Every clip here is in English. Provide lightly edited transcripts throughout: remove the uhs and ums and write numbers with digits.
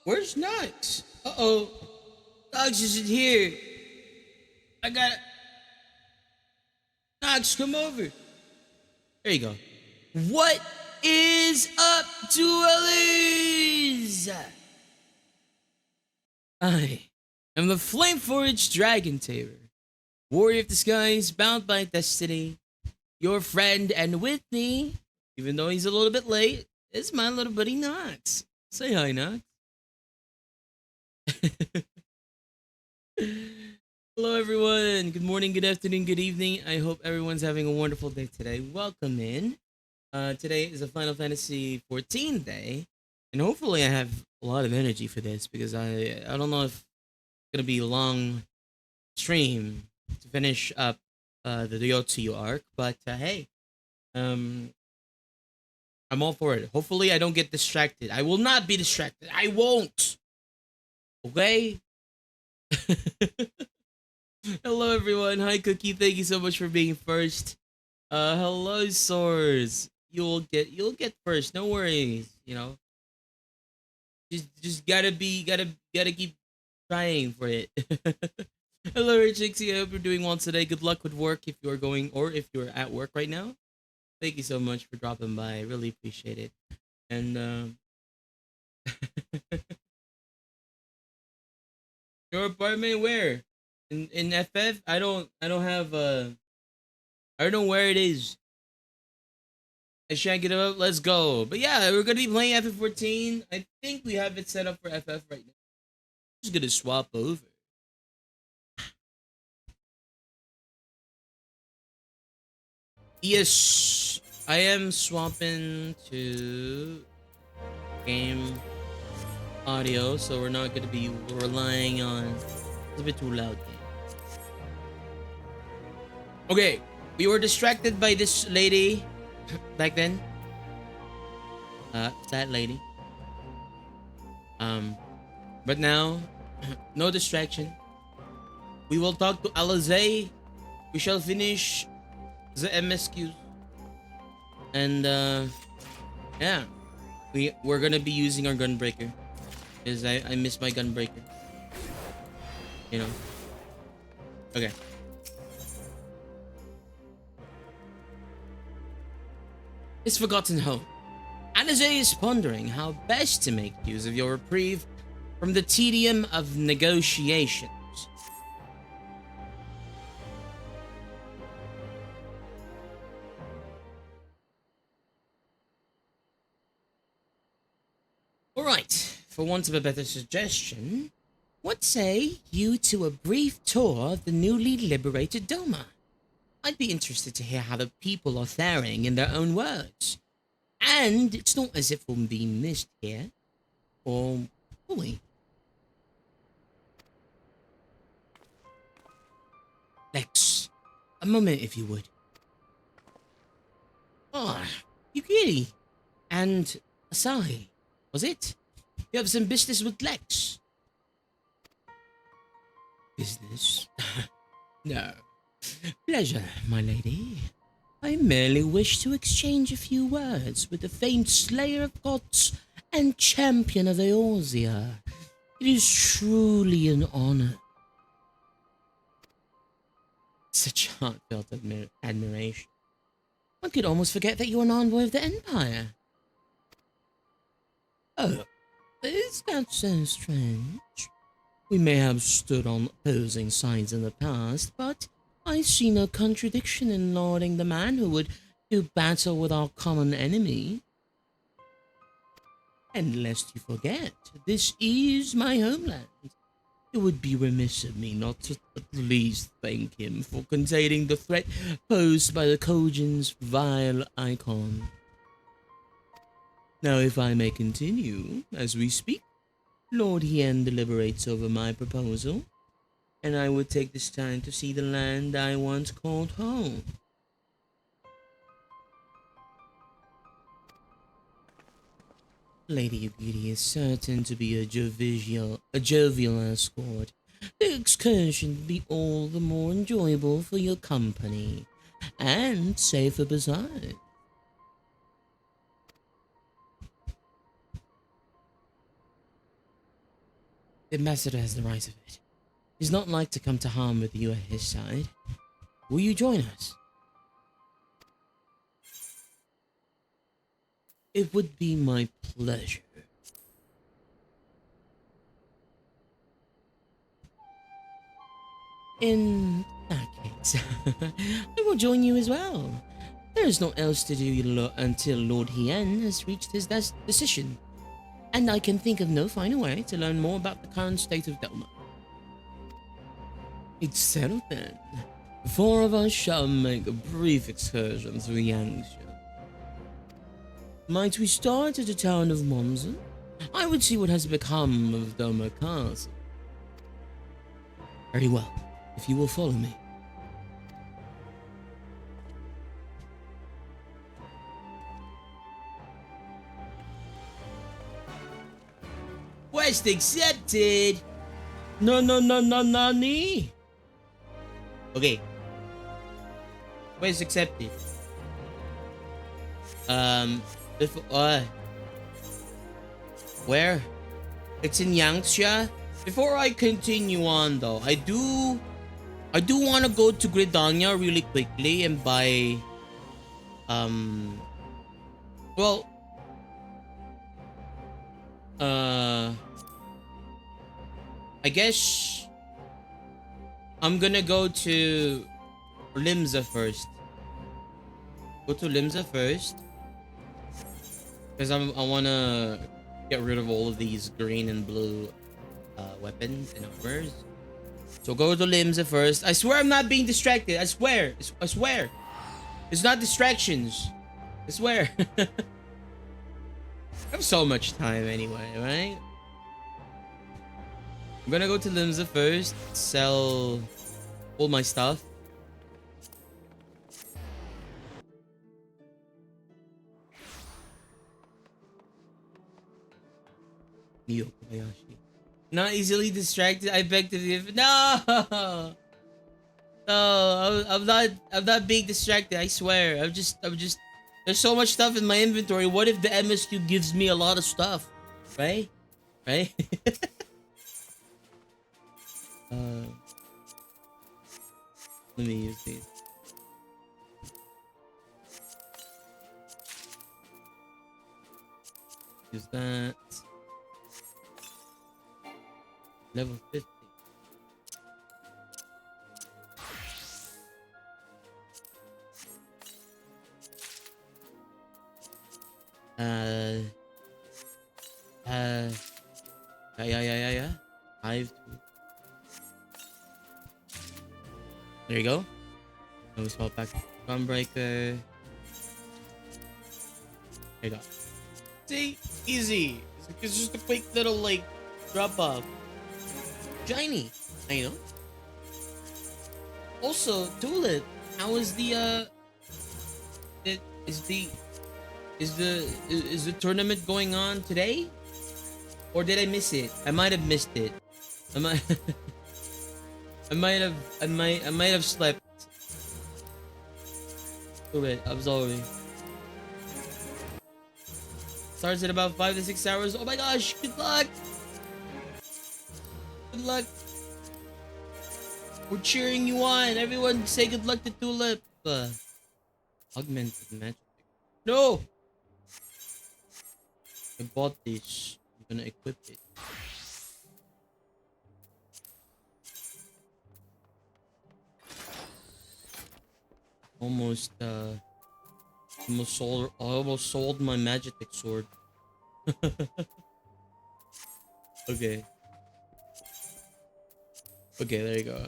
Where's Knox? Uh-oh. Knox isn't here. I got... Knox, come over. There you go. What is up, duelies? I am the Flame Forged Dragon Tamer, warrior of the skies, bound by destiny, your friend, and with me, even though he's a little bit late, is my little buddy Knox. Say hi, Knox. Hello, everyone. Good morning, good afternoon, good evening. I hope everyone's having a wonderful day today. Welcome in. Today is a Final Fantasy 14 day, and hopefully I have a lot of energy for this because I don't know if it's gonna be a long stream to finish up the Ryotsu arc, but hey, um, I'm all for it. Hopefully I don't get distracted. I will not be distracted. I won't. Okay. Hello, everyone. Hi, Cookie. Thank you so much for being first. Hello, Soars. You'll get first. No worries. You know, just gotta keep trying for it. Hello, Richixie. I hope you're doing well today. Good luck with work if you're going or if you're at work right now. Thank you so much for dropping by. I really appreciate it. And your apartment where? In FF? I don't have I don't know where it is. I shan't get it up. Let's go. But yeah, we're gonna be playing FF14. I think we have it set up for FF right now. Just gonna swap over. Yes, I am swapping to game audio, so we're not gonna be relying on. It's a bit too loud. Okay, we were distracted by this lady back then. That lady. But now, no distraction. We will talk to Alizé. We shall finish the MSQs. And yeah. We're gonna be using our gunbreaker. Because I miss my gunbreaker. You know. Okay. His forgotten home. Alizé is pondering how best to make use of your reprieve from the tedium of negotiations. Alright, for want of a better suggestion, what say you to a brief tour of the newly liberated Doma? I'd be interested to hear how the people are faring in their own words. And it's not as if we'll be missed here. Or will we? Lex, a moment if you would. Ah, Yukiri. And Asahi, was it? You have some business with Lex. Business? No. Pleasure, my lady. I merely wish to exchange a few words with the famed slayer of gods and champion of Eorzea. It is truly an honor. Such heartfelt admiration. One could almost forget that you're an envoy of the Empire. Oh, is that so strange? We may have stood on opposing sides in the past, but I see no contradiction in lauding the man who would do battle with our common enemy. And lest you forget, this is my homeland. It would be remiss of me not to at least thank him for containing the threat posed by the Kojin's vile icon. Now, if I may continue, as we speak, Lord Hien deliberates over my proposal, and I would take this time to see the land I once called home. Lady Yugiri is certain to be a jovial escort. The excursion will be all the more enjoyable for your company, and safer besides. The ambassador has the right of it. He's not like to come to harm with you at his side. Will you join us? It would be my pleasure. In that case, I will join you as well. There is no else to do until Lord Hien has reached his decision, and I can think of no finer way to learn more about the current state of Delma. It's settled then. The four of us shall make a brief excursion through Yangtze. Might we start at the town of Monza? I would see what has become of Delma Castle. Very well, if you will follow me. Quest accepted! No, nani? Okay. Quest accepted. Where? It's in Yangtze? Before I continue on though, I do want to go to Gridania really quickly and buy well I guess I'm gonna go to Limsa first. Go to Limsa first. Because I wanna get rid of all of these green and blue weapons and armors. So go to Limsa first. I swear I'm not being distracted. I swear. I swear. It's not distractions. I swear. I have so much time anyway, right? I'm gonna go to Limsa first. Sell all my stuff. Neo Kobayashi. Not easily distracted. I beg to differ. No, no, I'm not being distracted. I swear. I'm just. There's so much stuff in my inventory. What if the MSQ gives me a lot of stuff, right? Right? Let me use these. Use that. Level 50. Yeah. 5. There you go. Now we swap back to Gunbreaker. There you go. See? Easy. It's just a quick little, like, drop off. Shiny. You know? Also, Tulip, how is the, is the tournament going on today? Or did I miss it? I might have missed it. I might have slept. Too bad. I'm sorry. Starts in about 5 to 6 hours. Oh my gosh! Good luck. Good luck. We're cheering you on. Everyone, say good luck to Tulip. Augmented magic. No. I bought this. I'm gonna equip it. Almost sold my Magitek sword. Okay. Okay, there you go.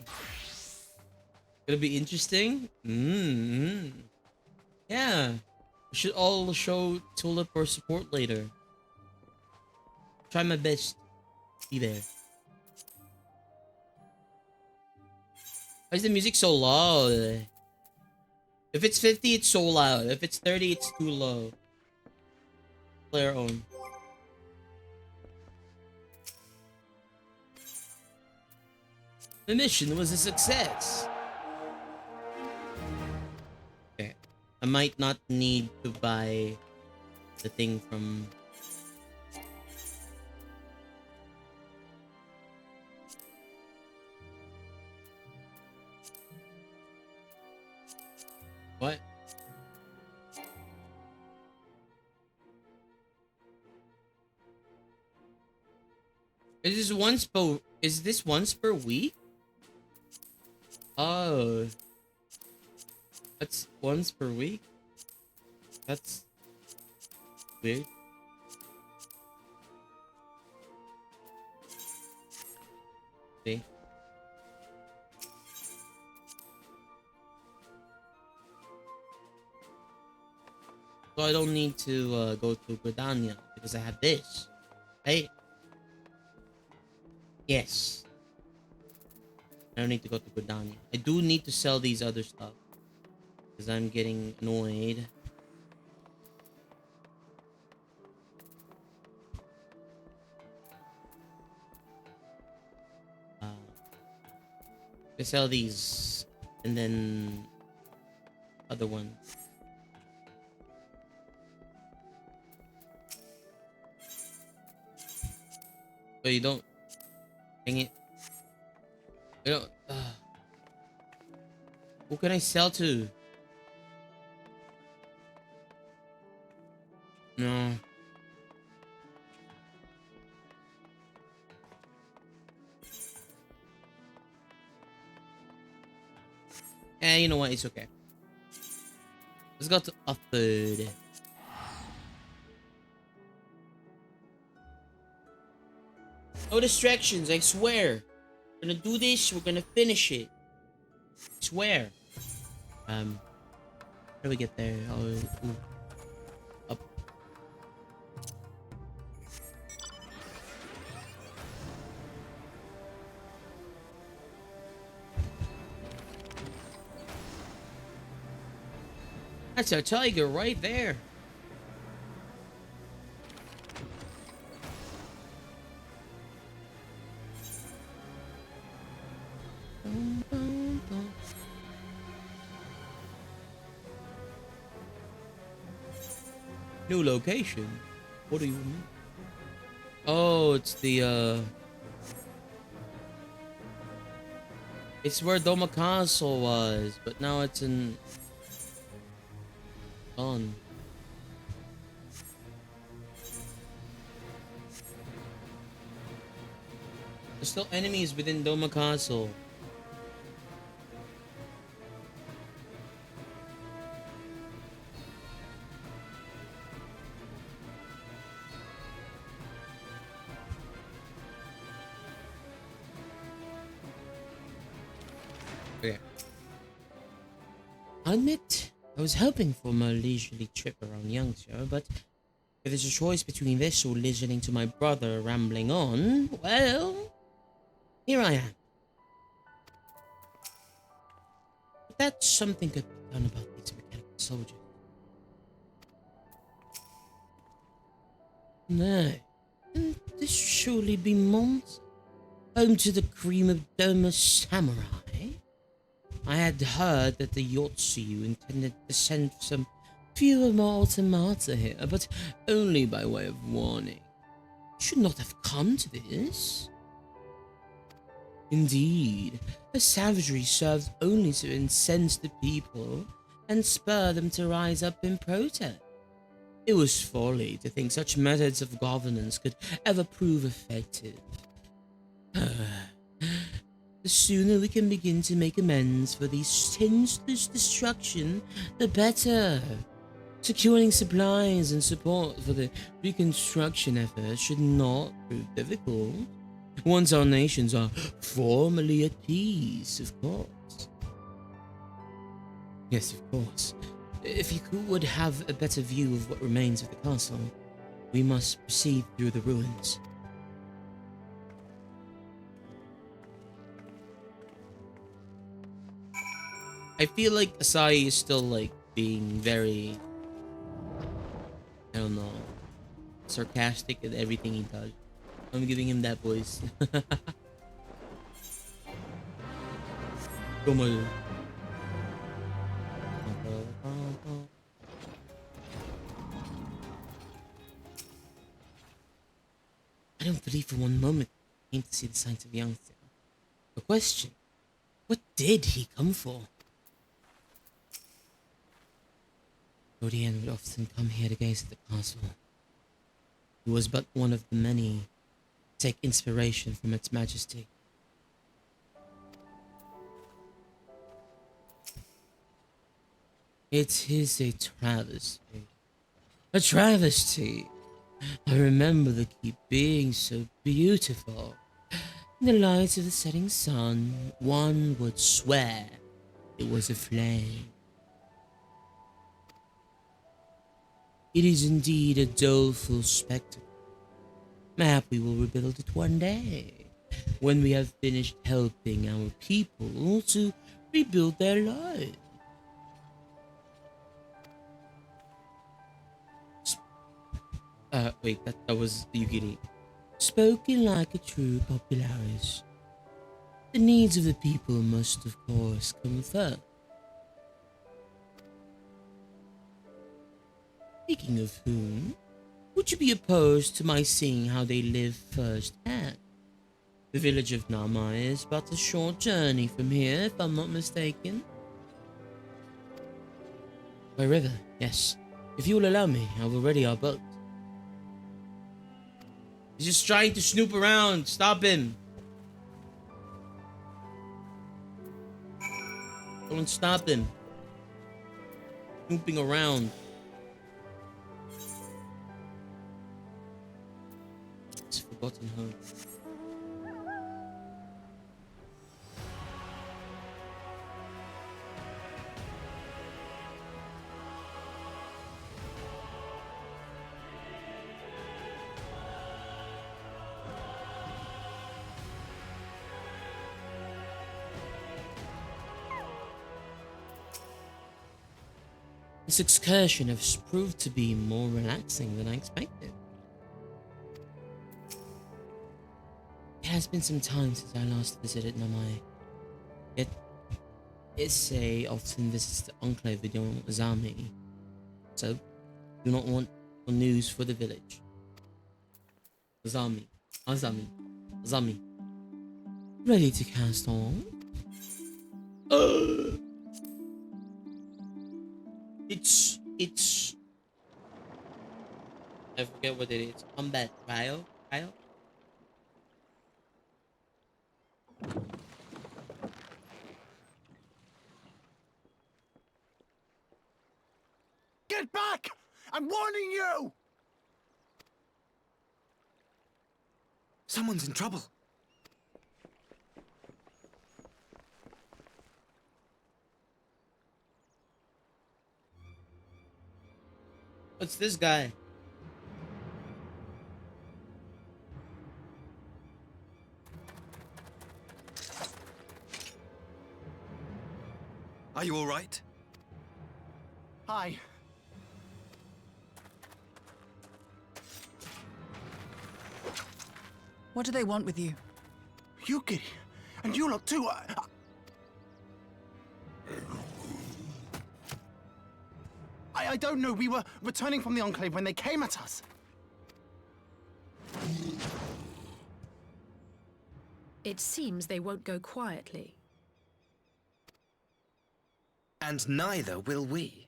Gonna be interesting. Yeah. We should all show Tulip or support later. Try my best. Be there. Why is the music so loud? If it's 50, it's so loud. If it's 30, it's too low. Player own. The mission was a success. Okay. I might not need to buy the thing from... What? Is this once per week? Oh, that's once per week? That's weird. See? So I don't need to go to Gridania because I have this. Right? Yes. I don't need to go to Gridania. I do need to sell these other stuff because I'm getting annoyed. I sell these and then other ones. But you don't. Dang it. You don't. Who can I sell to? No. You know what? It's okay. Let's go to upload. No distractions, I swear. We're gonna do this, we're gonna finish it. I swear. How do we get there? Oh, ooh. Up. That's a tiger right there. New location? What do you mean? Oh, it's the it's where Doma Castle was, but now it's in gone. There's still enemies within Doma Castle. Okay. I admit, I was hoping for my leisurely trip around Yangzhou, but if there's a choice between this or listening to my brother rambling on, well, here I am. But that something could be done about these mechanical soldiers. No. Can this surely be Mont? Home to the cream of Doma samurai? I had heard that the Yotsu intended to send some fewer more automata here, but only by way of warning. Should not have come to this. Indeed, the savagery served only to incense the people and spur them to rise up in protest. It was folly to think such methods of governance could ever prove effective. The sooner we can begin to make amends for these senseless destruction, the better. Securing supplies and support for the reconstruction effort should not prove difficult. Once our nations are formally at peace, of course. Yes, of course. If you would have a better view of what remains of the castle, we must proceed through the ruins. I feel like Asai is still like being very, I don't know, sarcastic at everything he does. I'm giving him that voice. Come on. I don't believe for one moment he came to see the signs of Yangtze. The question, what did he come for? Odin would often come here to gaze at the castle. He was but one of the many to take inspiration from its majesty. It is a travesty. A travesty. I remember the keep being so beautiful. In the light of the setting sun, one would swear it was aflame. It is indeed a doleful spectacle. Mayhap we will rebuild it one day, when we have finished helping our people to rebuild their lives. Wait, that was Yugiri. Spoken like a true popularis. The needs of the people must, of course, come first. Speaking of whom, would you be opposed to my seeing how they live firsthand? The village of Nama is but a short journey from here, if I'm not mistaken. By river, yes. If you will allow me, I will ready our boat. He's just trying to snoop around. Stop him. Don't stop him. Snooping around. It's forgotten home. This excursion has proved to be more relaxing than I expected. It has been some time since I last visited Namai. Yet, Issei often visits the enclave with young Azami, so do not want news for the village. Azami. Ready to cast on? It's I forget what it is. Combat trial? Get back! I'm warning you! Someone's in trouble. What's this guy? Are you all right? Hi. What do they want with you? Yuki, and you lot too. I don't know. We were returning from the Enclave when they came at us. It seems they won't go quietly. And neither will we.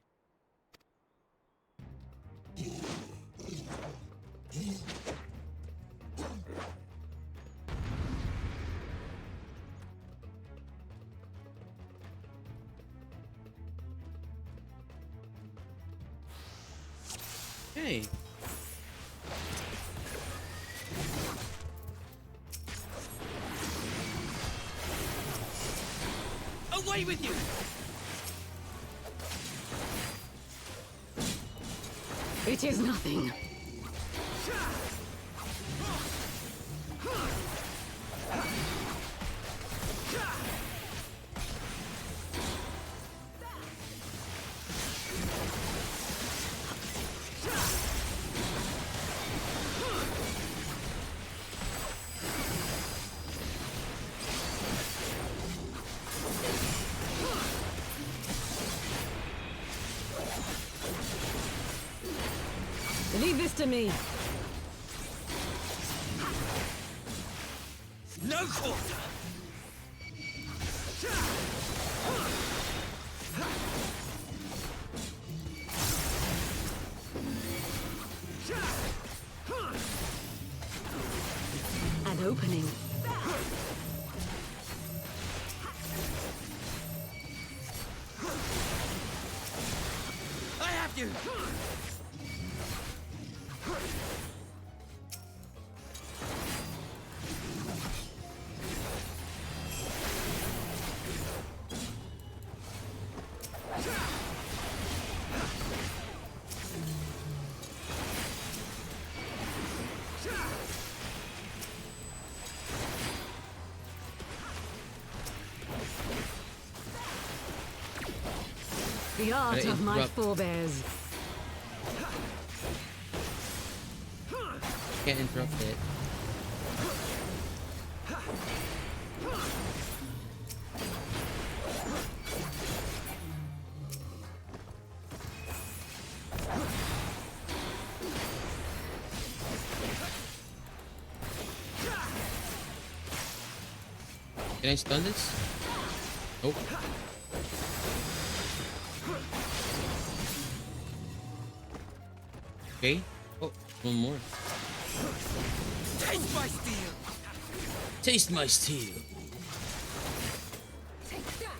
Hey. Away with you! It is nothing. Leave this to me. No quarter! opening. I have you! The art Gotta of my interrupt. forebears. Can't interrupt it. Can I stun this? Nope. Okay. Oh, one more. Taste my steel! Taste my steel. Take that!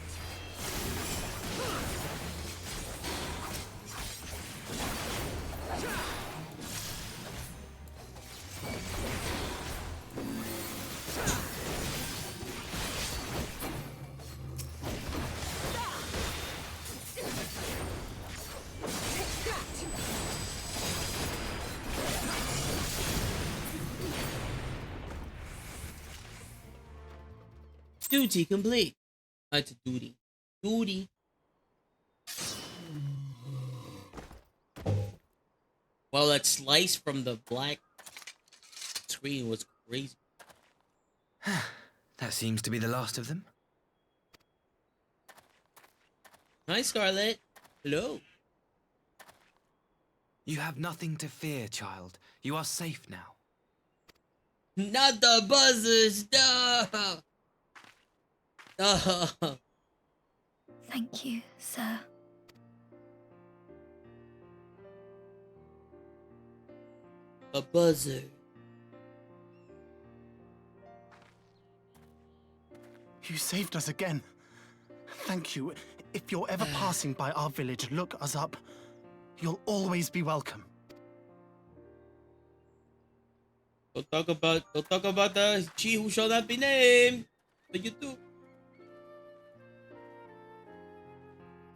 Duty complete. It's a duty. Duty. Well, that slice from the black screen was crazy. That seems to be the last of them. Hi, Scarlet. Hello. You have nothing to fear, child. You are safe now. Not the buzzers. No. No. Thank you, sir. A buzzer. You saved us again. Thank you. If you're ever passing by our village, look us up. You'll always be welcome. Don't talk about the she who shall not be named. But you do.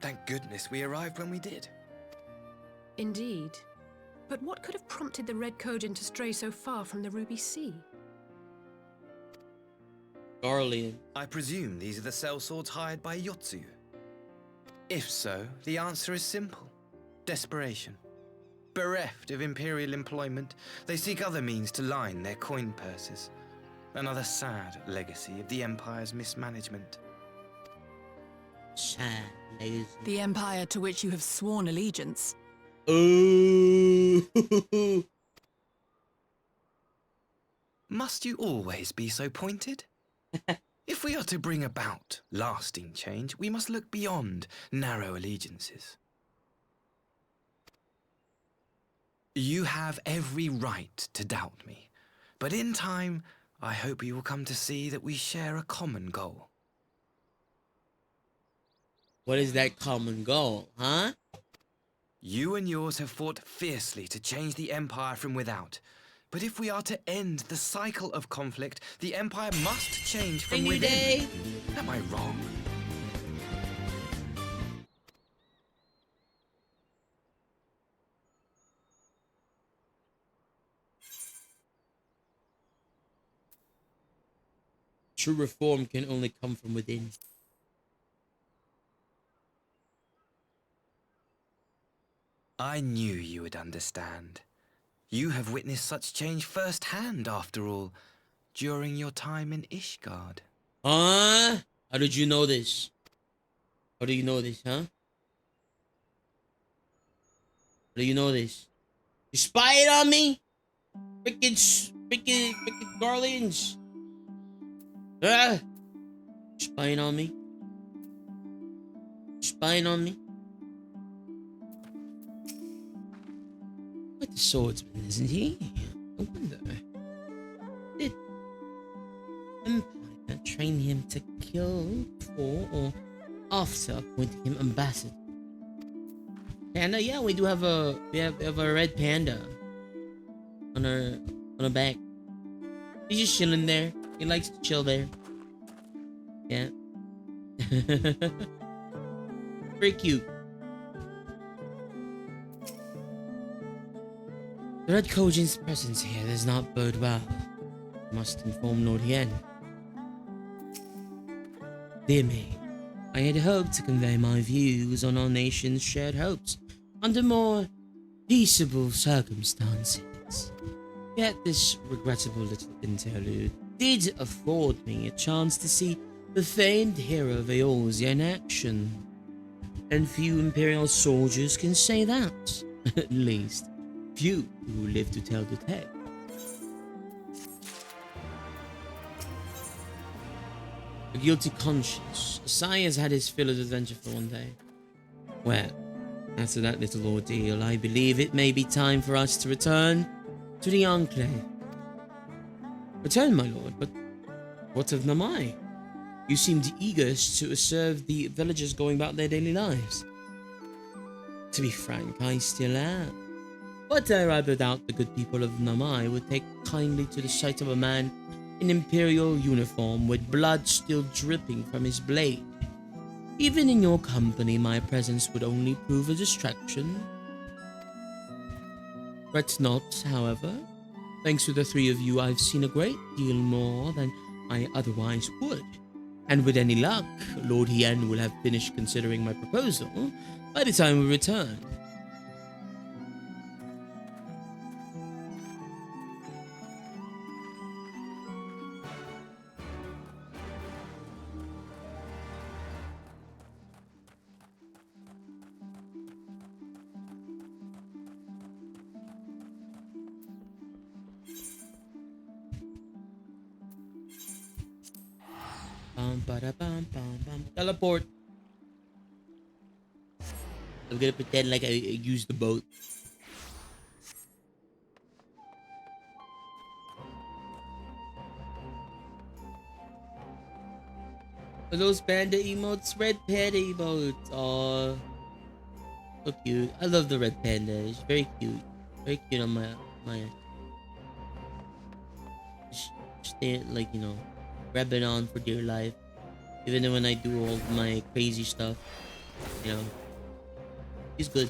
Thank goodness we arrived when we did. Indeed. But what could have prompted the Red Kojin to stray so far from the Ruby Sea? Garlean. I presume these are the sellswords hired by Yotsu. If so, the answer is simple. Desperation. Bereft of imperial employment, they seek other means to line their coin purses. Another sad legacy of the Empire's mismanagement. Sad legacy. The empire to which you have sworn allegiance. Oh. Must you always be so pointed? If we are to bring about lasting change, we must look beyond narrow allegiances. You have every right to doubt me, but in time, I hope you will come to see that we share a common goal. What is that common goal, huh? You and yours have fought fiercely to change the Empire from without. But if we are to end the cycle of conflict, the Empire must change from New within. day. Am I wrong? True reform can only come from within. I knew you would understand. You have witnessed such change firsthand, after all, during your time in Ishgard. Huh? How did you know this? How do you know this, huh? How do you know this? You spying on me? Freaking Garleans. Ah! Spying on me? Spying on me? But the swordsman, isn't he? I wonder. train him to kill before or after appointing him ambassador. Panda, yeah, we do have a red panda on our back. He's just chilling there. He likes to chill there. Yeah. Very cute. The Red Kojin's presence here does not bode well. I must inform Lord Hien. Dear me, I had hoped to convey my views on our nation's shared hopes under more peaceable circumstances. Yet this regrettable little interlude did afford me a chance to see the famed hero of Eorzea in action. And few Imperial soldiers can say that. At least, few who live to tell the tale. A guilty conscience. Sai has had his fill of adventure for one day. Well, after that little ordeal, I believe it may be time for us to return to the Enclave. Return, my lord, but what of Namai? You seemed eager to serve the villagers going about their daily lives. To be frank, I still am. But I rather doubt the good people of Namai would take kindly to the sight of a man in imperial uniform with blood still dripping from his blade. Even in your company, my presence would only prove a distraction. Fret not, however. Thanks to the three of you, I've seen a great deal more than I otherwise would. And with any luck, Lord Hien will have finished considering my proposal by the time we return. Teleport. I'm gonna pretend like I used the boat. Are those panda emotes? Red panda emotes. Aww. So cute. I love the red panda. It's very cute. Very cute on my stay like, you know, grabbing on for dear life. Even when I do all my crazy stuff, you know, he's good.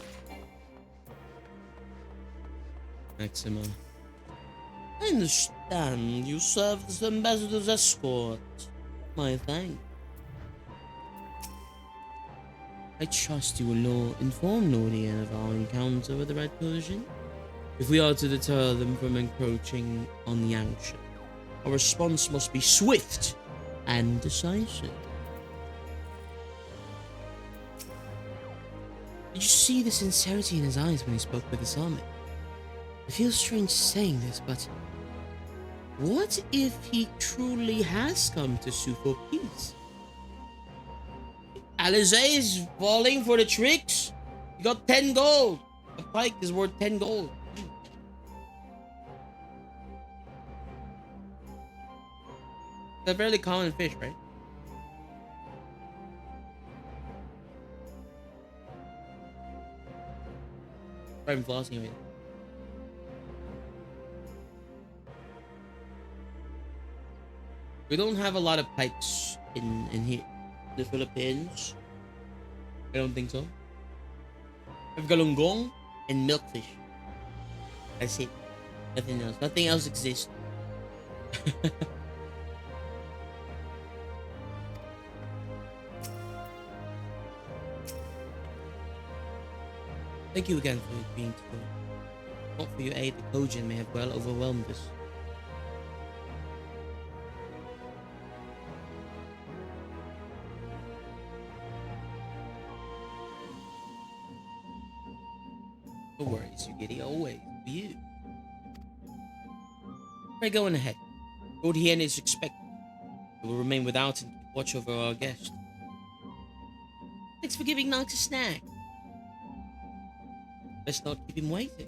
Maxima. I understand you served as the ambassador's escort. My thanks. I trust you will inform Lord Hien of our encounter with the Red Persian. If we are to deter them from encroaching on the action, our response must be swift and decisive. Did you see the sincerity in his eyes when he spoke with the army? I feel strange saying this, but what if he truly has come to sue for peace? Alizé is falling for the tricks. He got 10 gold. A pike is worth 10 gold. It's a fairly common fish, right? I'm flossing away. We don't have a lot of pikes in here. The Philippines. I don't think so. We have galunggong and milkfish. That's it. Nothing else. Nothing else exists. Thank you again for being too good. Not for your aid, the Kojin may have well overwhelmed us. No worries, you giddy, always for you. We're going ahead. Lord Hien is expected. We will remain without and watch over our guest. Thanks for giving Nox a snack. Let's not keep him waiting.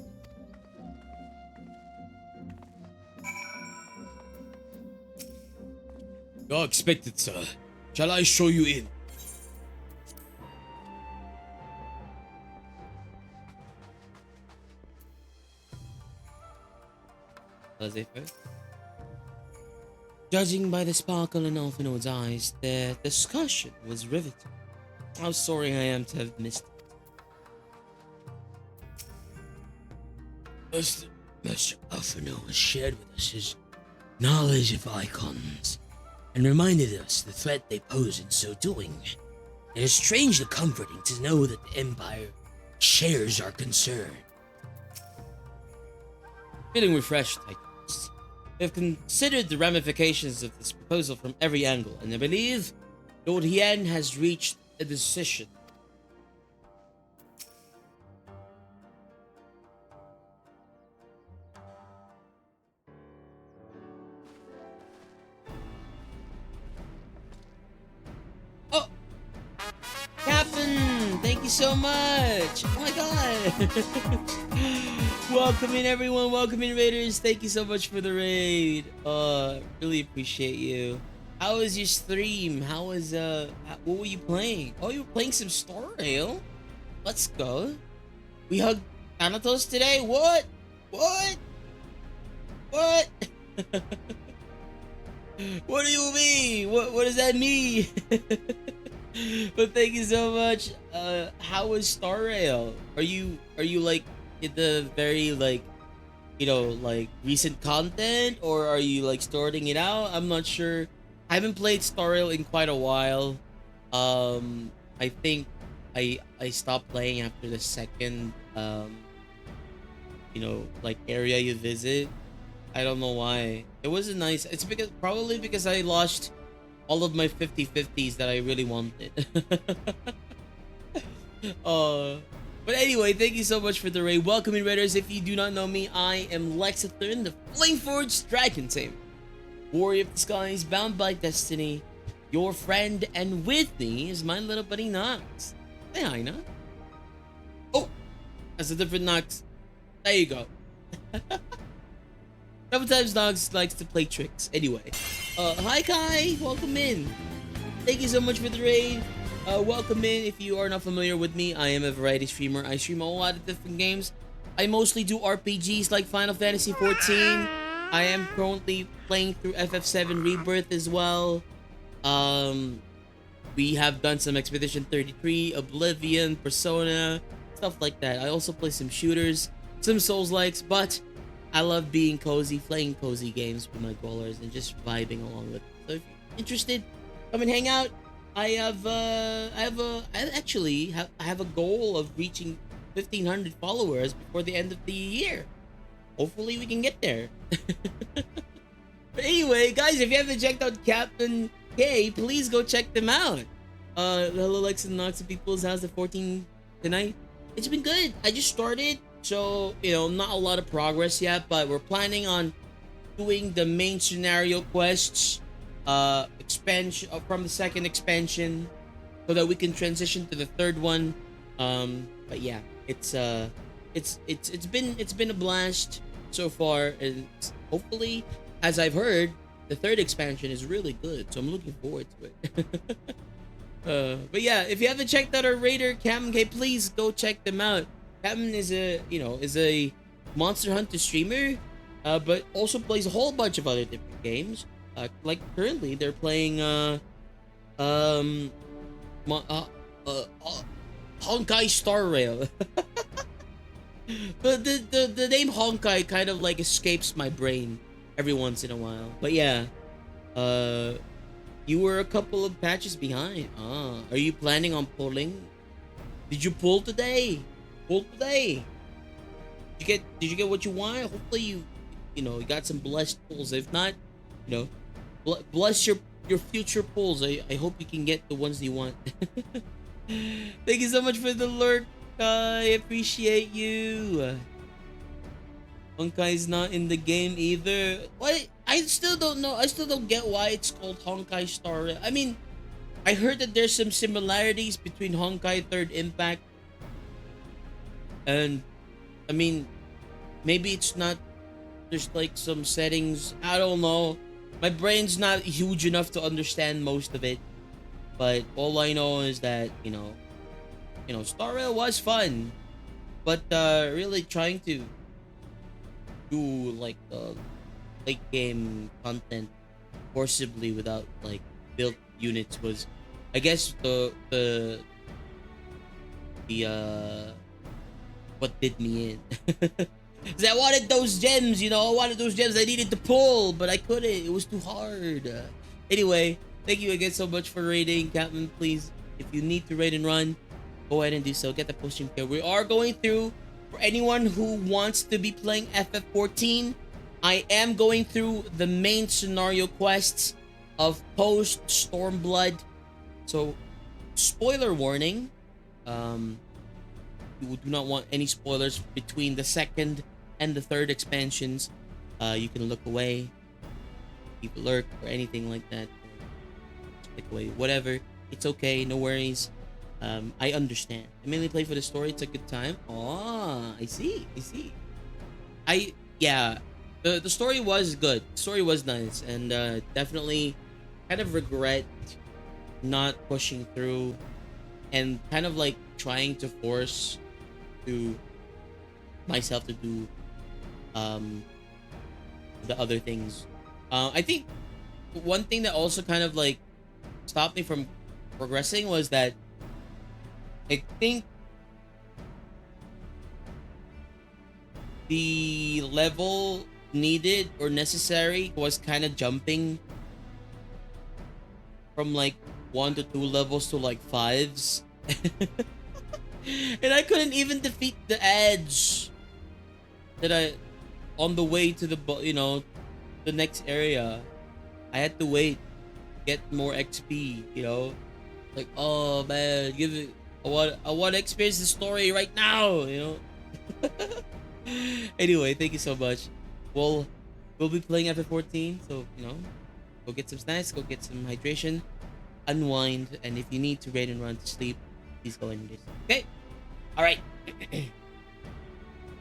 You're expected, sir. Shall I show you in? Thursday first. Judging by the sparkle in Alphinaud's eyes, their discussion was riveting. How sorry I am to have missed it. Mr. Alphinaud has shared with us his knowledge of icons and reminded us the threat they pose in so doing. It is strangely comforting to know that the Empire shares our concern. Feeling refreshed, I trust. We have considered the ramifications of this proposal from every angle, and I believe Lord Hien has reached a decision. Oh! Captain! Thank you so much! Oh my god! Welcome in, everyone. Welcome in, Raiders. Thank you so much for the raid. Really appreciate you. How was your stream? How was, what were you playing? Oh, you were playing some Star Rail? Let's go. We hugged Thanatos today? What? What? What? What do you mean? What does that mean? But thank you so much. How was Star Rail? Are you like in the very like, you know, like recent content, or are you like starting it out? I'm not sure. I haven't played Star Rail in quite a while. I think I stopped playing after the second you know, like area you visit. I don't know why. It wasn't nice. It's probably because I lost all of my 50/50s that I really wanted. But anyway, thank you so much for the raid. Welcome in, Raiders. If you do not know me, I am Lexithorn, the Flameforged Dragon Tamer, warrior of the skies, bound by destiny, your friend, and with me is my little buddy Nox. Say hi, Nox. Oh, that's a different Nox. There you go. Sometimes Nox likes to play tricks. Anyway, hi Kai, welcome in. Thank you so much for the raid. Welcome in. If you are not familiar with me, I am a variety streamer. I stream a lot of different games. I mostly do RPGs like Final Fantasy XIV. I am currently playing through FF7 Rebirth as well. We have done some Expedition 33, Oblivion, Persona, stuff like that. I also play some shooters, some Souls-likes, but I love being cozy, playing cozy games with my goalers and just vibing along with it. So if you're interested, come and hang out. I have a goal of reaching 1,500 followers before the end of the year. Hopefully we can get there. But anyway, guys, if you haven't checked out Captain K, please go check them out. Hello, Lex and Nox at People's House at 14 tonight. It's been good. I just started, so you know, not a lot of progress yet, but we're planning on doing the main scenario quests, expansion from the second expansion, so that we can transition to the third one. But yeah, it's been a blast so far, and hopefully, as I've heard, the third expansion is really good, so I'm looking forward to it. But yeah, if you haven't checked out our raider Captain K, please go check them out. Captain is a Monster Hunter streamer, but also plays a whole bunch of other different games. Like currently they're playing Honkai Star Rail. But the name Honkai kind of like escapes my brain every once in a while. But yeah, you were a couple of patches behind. Are you planning on pulling? Did you pull today? Did you get what you want? Hopefully you got some blessed pulls. If not, bless your future pulls. I hope you can get the ones you want. Thank you so much for the lurk. I appreciate you. Honkai's not in the game either. What? I still don't know. I still don't get why it's called Honkai Star Rail. I mean, I heard that there's some similarities between Honkai Third Impact and, I mean, maybe it's not. There's like some settings. I don't know. My brain's not huge enough to understand most of it, but all I know is that Star Rail was fun, but really trying to do like the late game content forcibly without like built units was, I guess, the what did me in. 'Cause I wanted those gems, I wanted those gems I needed to pull, but I couldn't. It was too hard. Anyway, thank you again so much for raiding. Captain, please, if you need to raid and run, go ahead and do so. Get the post here. We are going through, for anyone who wants to be playing FF14, I am going through the main scenario quests of Post Stormblood. So, spoiler warning. You do not want any spoilers between the second and the third expansions. You can look away, keep alert, or anything like that. Click away, whatever. It's okay, no worries. I understand. I mainly play for the story. It's a good time. Oh, I see. The story was good. The story was nice, and definitely kind of regret not pushing through and kind of like trying to force to myself to do the other things. I think one thing that also kind of like stopped me from progressing was that I think the level needed or necessary was kind of jumping from like 1 to 2 levels to like 5s. And I couldn't even defeat the edge that I on the way to the next area. I had to wait, get more XP, like, oh man, give it. I want to experience the story right now, Anyway, thank you so much. We'll be playing FF14, so go get some snacks, go get some hydration, unwind, and if you need to raid and run to sleep, please go and do this. Okay? Alright.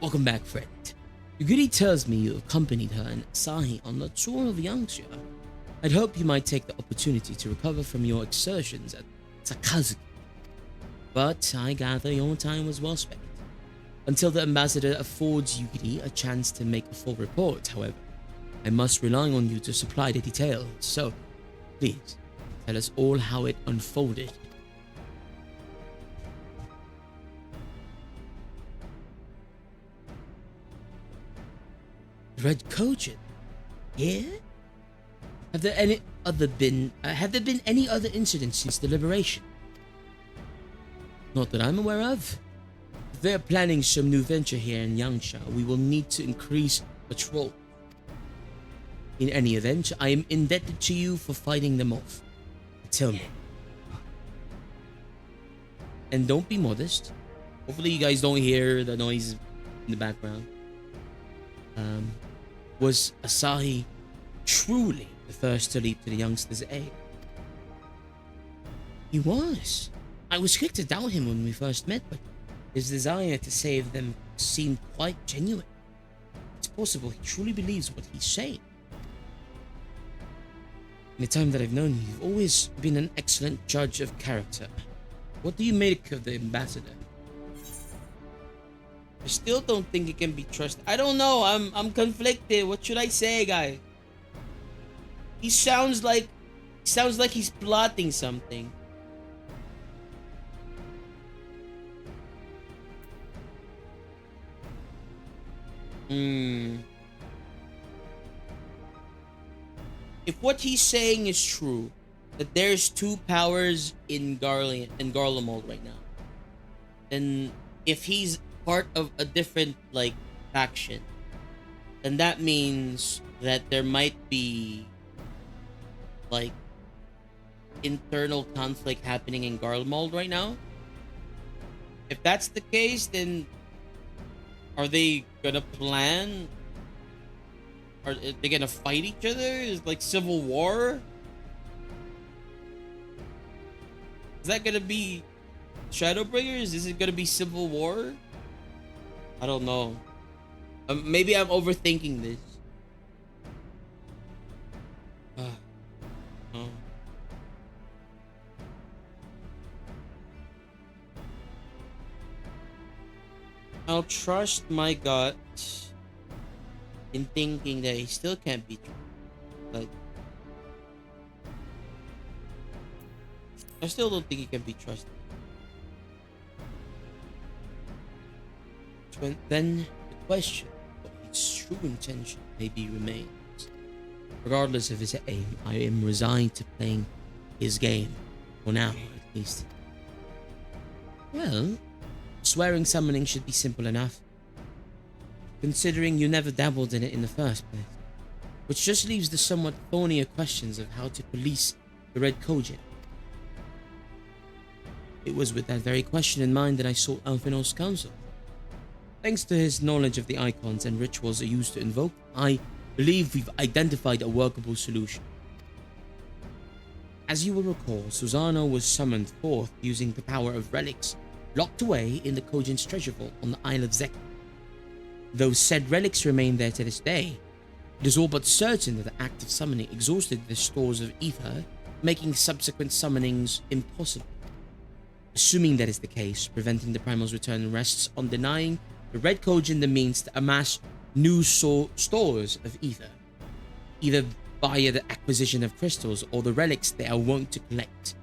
Welcome back, friend. Your goodie tells me you accompanied her and Asahi on the tour of Yangsha. I'd hope you might take the opportunity to recover from your exertions at Sakazuki. But I gather your time was well spent. Until the ambassador affords Yugiri a chance to make a full report, however, I must rely on you to supply the details, so please tell us all how it unfolded. Red Kojin? Here? Have there been any other incidents since the liberation? Not that I'm aware of. If they're planning some new venture here in Yangsha, we will need to increase patrol. In any event, I am indebted to you for fighting them off. Tell me. And don't be modest. Hopefully you guys don't hear the noise in the background. Was Asahi truly the first to leap to the youngster's aid? He was. I was quick to doubt him when we first met, but his desire to save them seemed quite genuine. It's possible he truly believes what he's saying. In the time that I've known you, you've always been an excellent judge of character. What do you make of the ambassador? I still don't think he can be trusted. I don't know. I'm conflicted. What should I say, guy? He sounds like he's plotting something. If what he's saying is true, that there's 2 powers in Garlemald right now, then if he's part of a different faction, then that means that there might be internal conflict happening in Garlemald right now. If that's the case, then are they gonna plan? Are they gonna fight each other? Is civil war? Is that gonna be Shadowbringers? Is it gonna be civil war? I don't know. Maybe I'm overthinking this. Ah, oh. I'll trust my gut in thinking that he still can't be true. But I still don't think he can be trusted. Then the question of his true intention maybe remains. Regardless of his aim, I am resigned to playing his game. For now, at least. Well, swearing summoning should be simple enough, considering you never dabbled in it in the first place. Which just leaves the somewhat thornier questions of how to police the Red Kojin. It was with that very question in mind that I sought Alphinaud's counsel. Thanks to his knowledge of the icons and rituals used to invoke, I believe we've identified a workable solution. As you will recall, Susano was summoned forth using the power of relics locked away in the Kojin's treasure vault on the Isle of Zek. Though said relics remain there to this day, it is all but certain that the act of summoning exhausted the stores of ether, making subsequent summonings impossible. Assuming that is the case, preventing the Primal's return rests on denying the Red Kojin the means to amass new stores of ether, either via the acquisition of crystals or the relics they are wont to collect.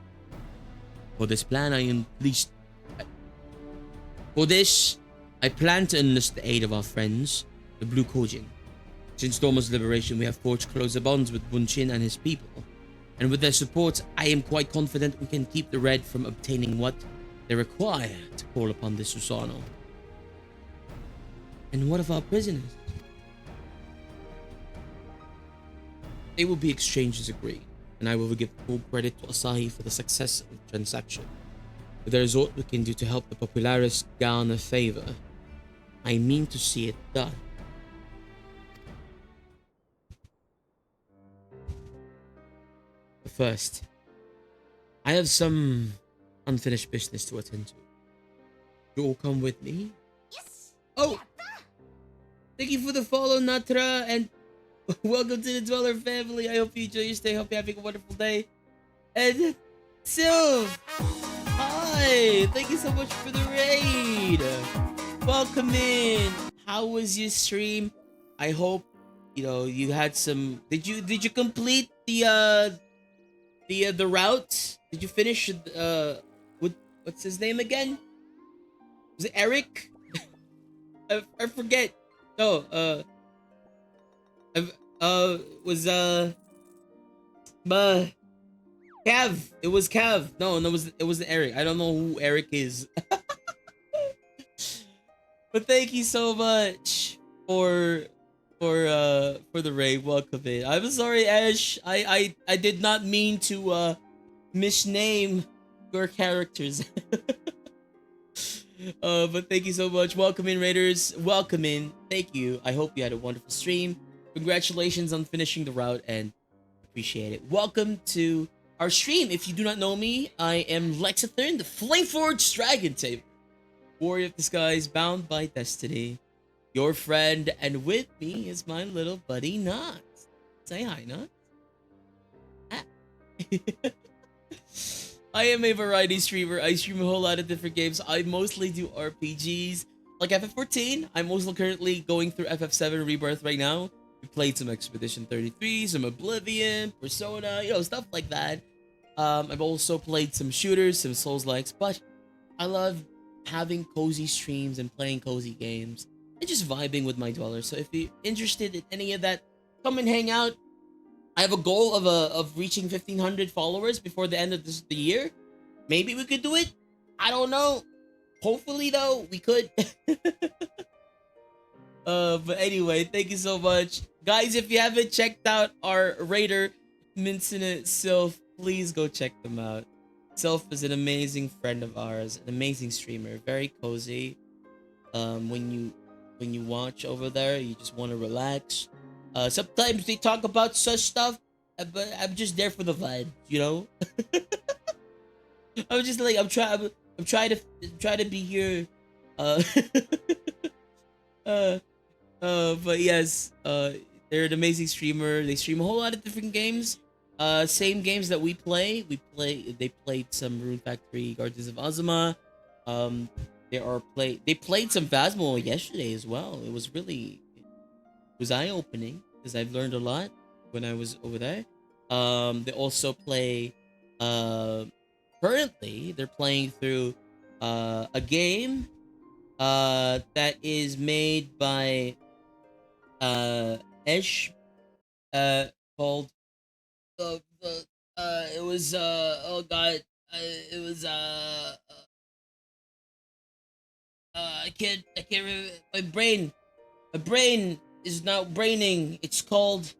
For this, I plan to enlist the aid of our friends, the Blue Kojin. Since Dorma's liberation, we have forged closer bonds with Bunshin and his people, and with their support, I am quite confident we can keep the Red from obtaining what they require to call upon the Susano. And what of our prisoners? They will be exchanged as agreed, and I will give full credit to Asahi for the success of the transaction. If there is aught we can do to help the Popularis garner favor, I mean to see it done. But first, I have some unfinished business to attend to. You all come with me? Yes. Oh! Thank you for the follow, Natra, and welcome to the Dweller family. I hope you enjoy your stay. Hope you're having a wonderful day. And Sylv, hi! Thank you so much for the raid. Welcome in. How was your stream? I hope you had some. Did you complete the route? Did you finish what's his name again? Was it Eric? I forget. No, was Cav. It was Cav. No, it was Eric. I don't know who Eric is. But thank you so much for the raid. Welcome in. I'm sorry, Ash. I did not mean to misname your characters. But thank you so much. Welcome in, Raiders. Welcome in. Thank you. I hope you had a wonderful stream. Congratulations on finishing the route and appreciate it. Welcome to our stream. If you do not know me, I am Lexithern, the Flameforged Dragon Tamer, Warrior of the Skies, bound by destiny, your friend, and with me is my little buddy Knots. Say hi, Knots. Ah. I am a variety streamer. I stream a whole lot of different games. I mostly do RPGs like FF14. I'm also currently going through FF7 Rebirth right now. We played some Expedition 33, some Oblivion, Persona, stuff like that. I've also played some shooters, some Souls-likes, but I love having cozy streams and playing cozy games and just vibing with my dwellers. So if you're interested in any of that, come and hang out. I have a goal of reaching 1,500 followers before the end of the year. Maybe we could do it. I don't know. Hopefully, though, we could. But anyway, thank you so much. Guys, if you haven't checked out our Raider, Mincin Sylph, please go check them out. Sylph is an amazing friend of ours, an amazing streamer, very cozy. When you watch over there, you just want to relax. Sometimes they talk about such stuff, but I'm just there for the vibe, I'm just like I'm trying to be here. But yes, They're an amazing streamer. They stream a whole lot of different games. Same games that we play. They played some Rune Factory, Guardians of Azuma. Um, They played some Phasmo yesterday as well. It was eye opening because I've learned a lot when I was over there. They also play. Currently, they're playing through a game that is made by Esh called the it was oh god it was I can't remember. My brain is not braining. It's called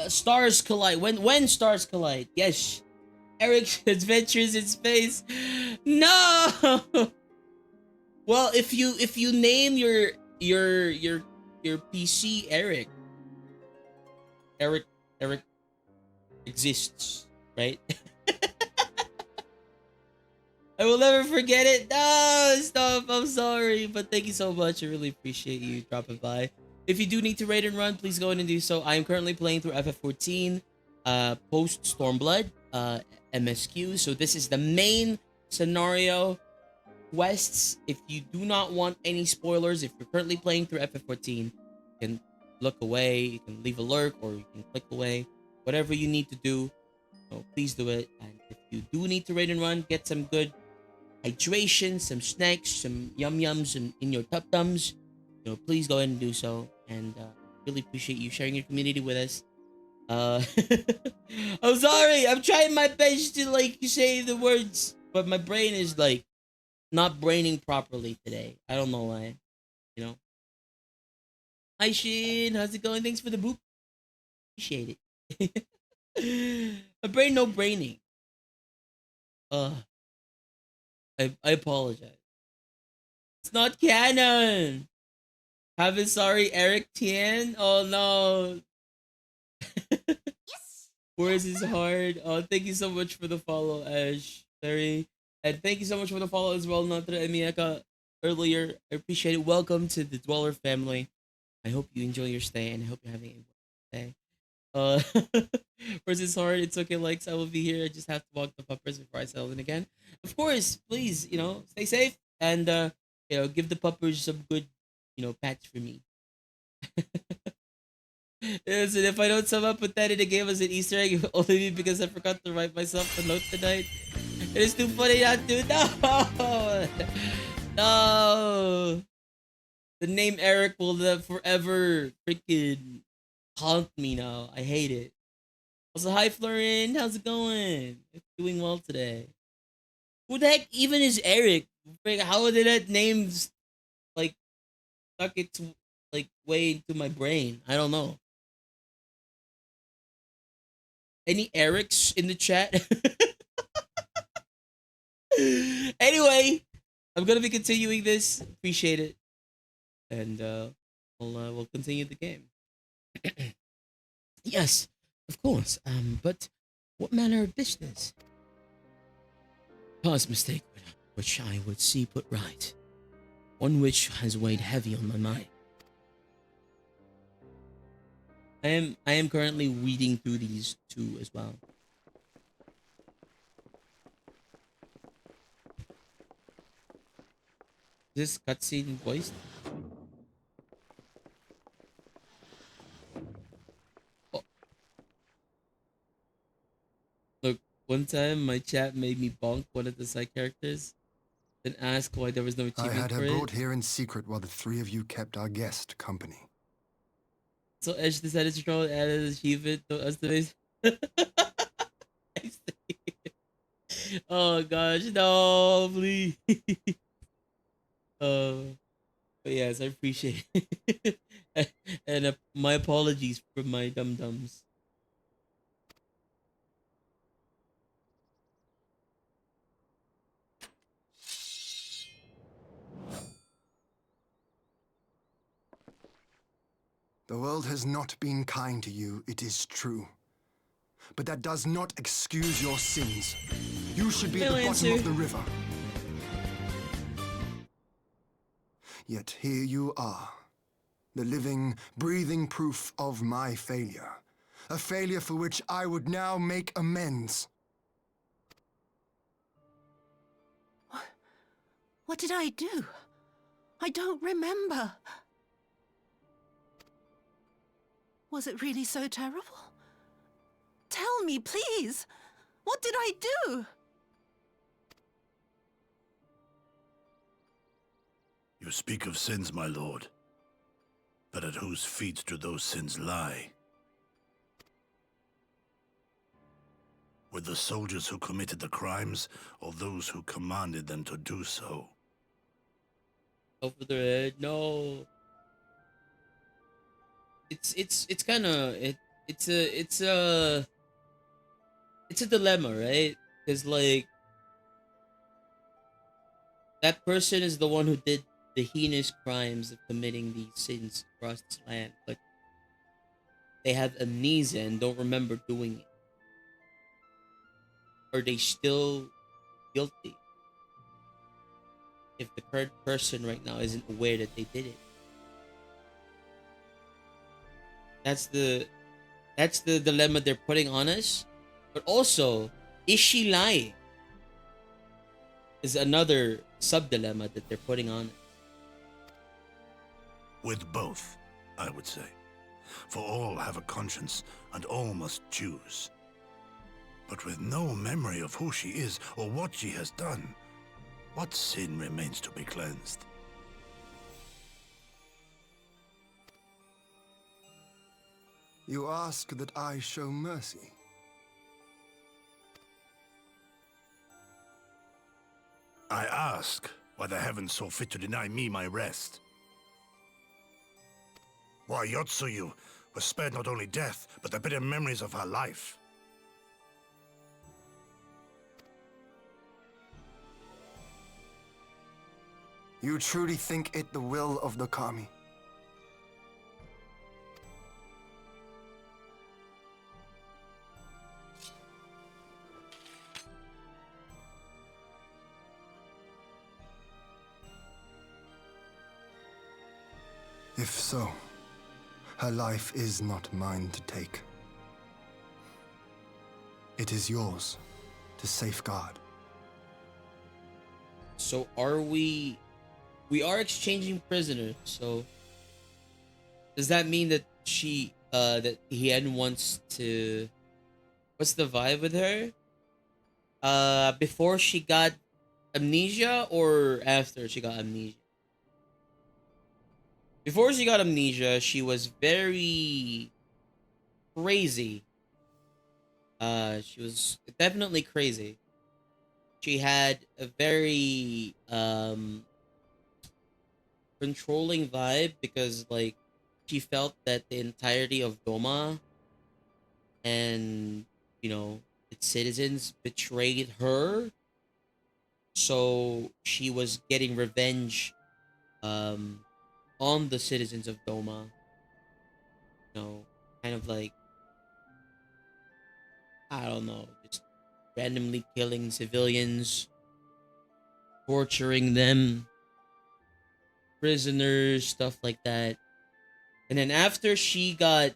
Stars Collide. When Stars Collide. Yes. Eric's Adventures in Space. No. Well, if you name your PC Eric exists, right? I will never forget it. No, stop. I'm sorry, but thank you so much. I really appreciate you dropping by. If you do need to raid and run, please go ahead and do so. I am currently playing through FF14, post Stormblood, MSQ. So this is the main scenario quests. If you do not want any spoilers, if you're currently playing through FF14, you can look away, you can leave a lurk, or you can click away. Whatever you need to do, so please do it. And if you do need to raid and run, get some good hydration, some snacks, some yum-yums in your tub-tums, please go ahead and do so. And really appreciate you sharing your community with us. I'm sorry, I'm trying my best to say the words, but my brain is not braining properly today. I don't know why. Hi Shin, how's it going? Thanks for the boop. Appreciate it. My brain no braining. I apologize. It's not canon. Have a sorry Eric Tian. Oh no. Yes. Words is hard. Oh, thank you so much for the follow, Ash. Sorry. And thank you so much for the follow as well, Natra Emiaka, earlier. I appreciate it. Welcome to the Dweller family. I hope you enjoy your stay and I hope you're having a wonderful day. Words is hard. It's okay, likes. I will be here. I just have to walk the puppers before I settle in again. Of course, please, stay safe and give the puppers some good, pats for me. Yes, and if I don't sum up with that in the game as an Easter egg, it will only be because I forgot to write myself a note tonight. It is too funny not to. No! No! The name Eric will forever freaking haunt me now. I hate it. Also, hi Florin. How's it going? Doing well today. Who the heck even is Eric? How did that name stuck its way into my brain? I don't know. Any Erics in the chat? Anyway, I'm gonna be continuing this. Appreciate it, and we'll continue the game. Yes, of course. But what manner of business? Past mistake, which I would see put right. One which has weighed heavy on my mind. I am currently reading through these two as well. Is this cutscene voiced? Oh. Look, one time my chat made me bonk one of the side characters, then ask why there was no achievement I had for her it. brought here in secret while the three of you kept our guest company. So Edge decided to try and add an achievement to us today. Oh gosh, no, please. But yes, I appreciate it. And my apologies for my dum-dums. The world has not been kind to you, it is true. But that does not excuse your sins. You should be at the bottom of the river. Yet here you are, The living, breathing proof of my failure. A failure for which I would now make amends. What did I do? I don't remember. Was it really so terrible? Tell me, please. What did I do? You speak of sins, my lord. But at whose feet do those sins lie? With the soldiers who committed the crimes, or those who commanded them to do so? Over the head, no. It's kind of it's a dilemma, right? Because like that person is the one who did the heinous crimes of committing these sins across this land, but they have amnesia and don't remember doing it. Are they still guilty if the current person right now isn't aware that they did it? That's the dilemma they're putting on us. But also, is she lying? Is another sub dilemma that they're putting on us. With both, I would say. For all have a conscience, and all must choose. But with no memory of who she is or what she has done, what sin remains to be cleansed? You ask that I show mercy. I ask why the heavens saw fit to deny me my rest. Why Yotsuyu was spared not only death, but the bitter memories of her life. You truly think it the will of the Kami? If so, her life is not mine to take. It is yours to safeguard. So are we are exchanging prisoners, so does that mean that that Hien wants to, what's the vibe with her? Before she got amnesia or after she got amnesia? Before she got amnesia, she was very crazy. She was definitely crazy. She had a very controlling vibe because like she felt that the entirety of Doma and its citizens betrayed her. So she was getting revenge on the citizens of Doma. Kind of like, I don't know, just randomly killing civilians, torturing them, prisoners, stuff like that. And then after she got,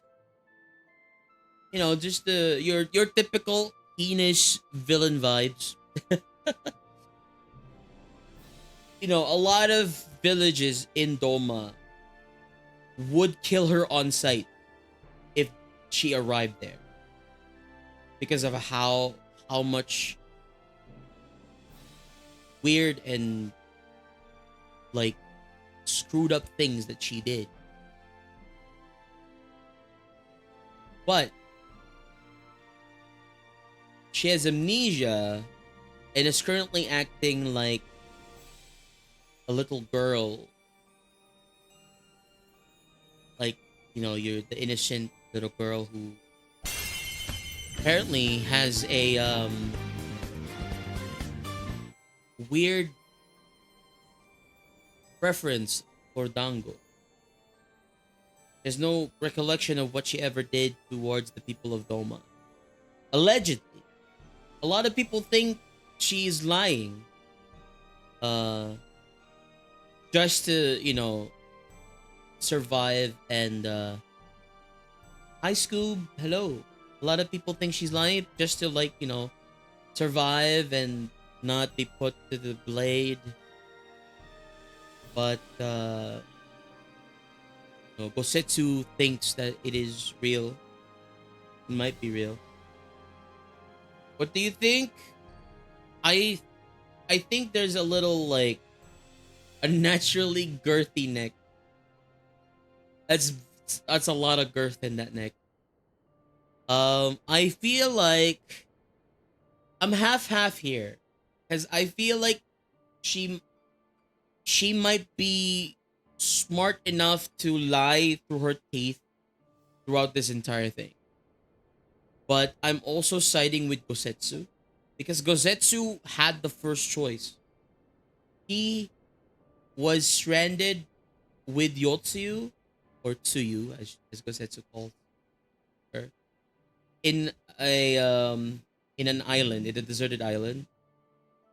just your typical heinous villain vibes. A lot of villages in Doma would kill her on sight if she arrived there, because of how much weird and like screwed up things that she did. But she has amnesia and is currently acting like a little girl. Like, you're the innocent little girl who apparently has a weird preference for Dango. There's no recollection of what she ever did towards the people of Doma. Allegedly. A lot of people think she's lying. Just to, survive and hi Scoob, hello. A lot of people think she's lying just to like, survive and not be put to the blade. But Gosetsu thinks that it is real. It might be real. What do you think? I think there's a little like a naturally girthy neck. That's a lot of girth in that neck. I feel like I'm half here, cause I feel like she might be smart enough to lie through her teeth throughout this entire thing. But I'm also siding with Gosetsu because Gosetsu had the first choice. He was stranded with Yotsuyu or Tsuyu as Gosetsu calls her in an island, in a deserted island,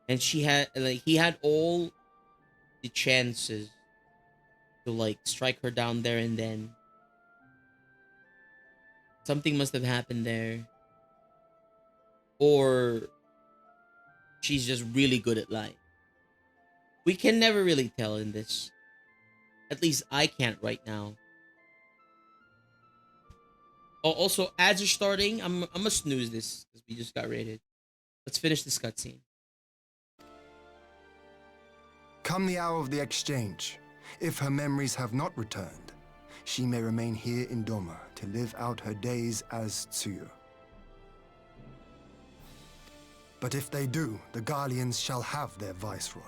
and he had all the chances to like strike her down there, and then something must have happened there, or she's just really good at lying. We can never really tell in this. At least I can't right now. Oh, also, ads are starting. I'm gonna snooze this because we just got rated. Let's finish this cutscene. Come the hour of the exchange. If her memories have not returned, she may remain here in Doma to live out her days as Tsuyu. But if they do, the Guardians shall have their viceroy.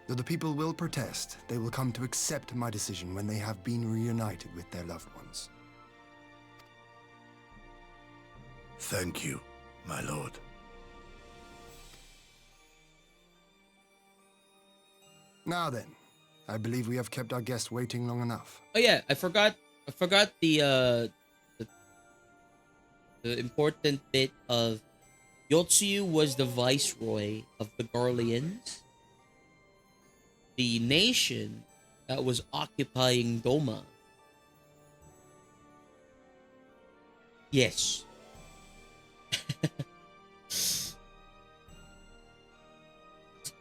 Though the people will protest, they will come to accept my decision when they have been reunited with their loved ones. Thank you, my lord. Now then, I believe we have kept our guest waiting long enough. Oh yeah, I forgot the important bit of Yotsuyu was the viceroy of the Garleans, the nation that was occupying Doma. Yes.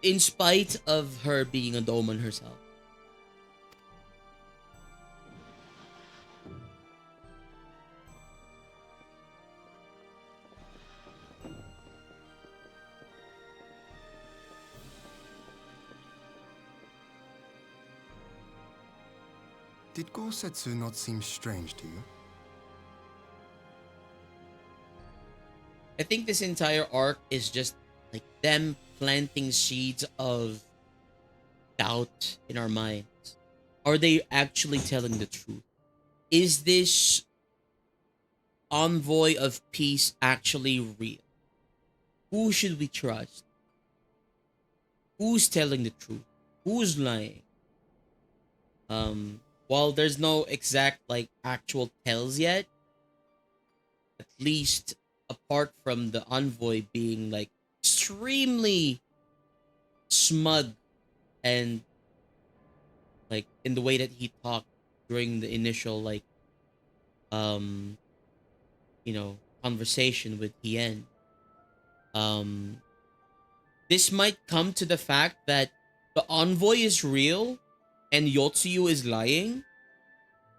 In spite of her being a Doman herself. Did Gosetsu not seem strange to you? I think this entire arc is just like them planting seeds of doubt in our minds. Are they actually telling the truth? Is this envoy of peace actually real? Who should we trust? Who's telling the truth? Who's lying? While there's no exact like actual tells yet, at least apart from the envoy being like extremely smug and like in the way that he talked during the initial like conversation with Hien. This might come to the fact that the envoy is real and Yotsuyu is lying,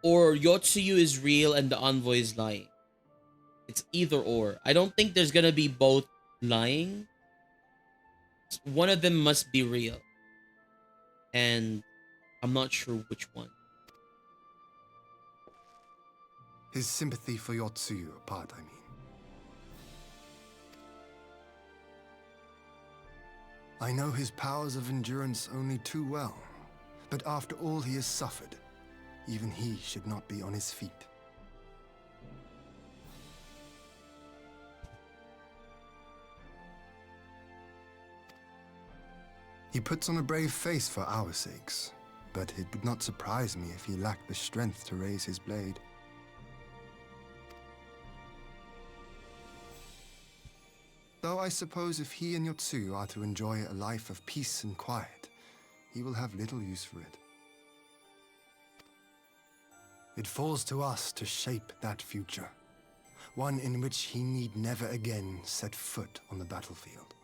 or Yotsuyu is real and the envoy is lying. It's either or. I don't think there's gonna be both lying. One of them must be real. And I'm not sure which one. His sympathy for Yotsuyu apart, I mean. I know his powers of endurance only too well, but after all he has suffered, even he should not be on his feet. He puts on a brave face for our sakes, but it would not surprise me if he lacked the strength to raise his blade. Though I suppose if he and Yotsuyu are to enjoy a life of peace and quiet, he will have little use for it. It falls to us to shape that future, one in which he need never again set foot on the battlefield.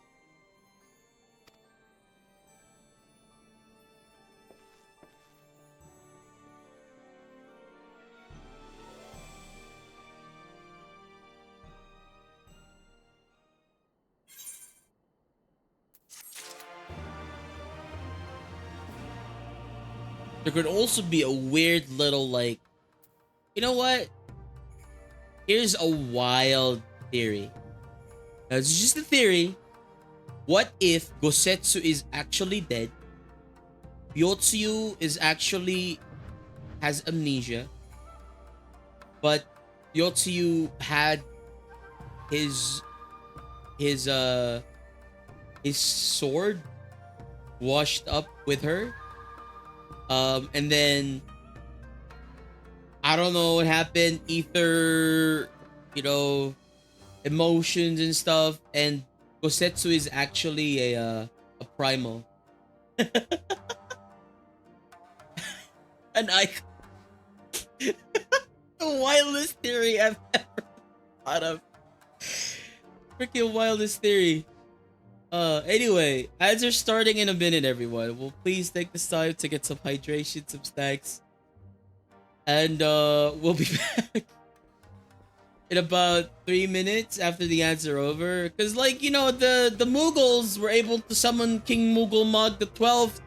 There could also be a weird little, like, you know what? Here's a wild theory. Now, it's just a theory. What if Gosetsu is actually dead? Yotsuyu is actually has amnesia, but Yotsuyu had his his uh his sword washed up with her. And then I don't know what happened. Ether, emotions and stuff, and Gosetsu is actually a primal. And the wildest theory I've ever thought of. Freaking wildest theory. Anyway, ads are starting in a minute, everyone. Well, please take this time to get some hydration, some snacks. And we'll be back in about 3 minutes after the ads are over. Because, the Mughals were able to summon King Mughal Mog the 12th.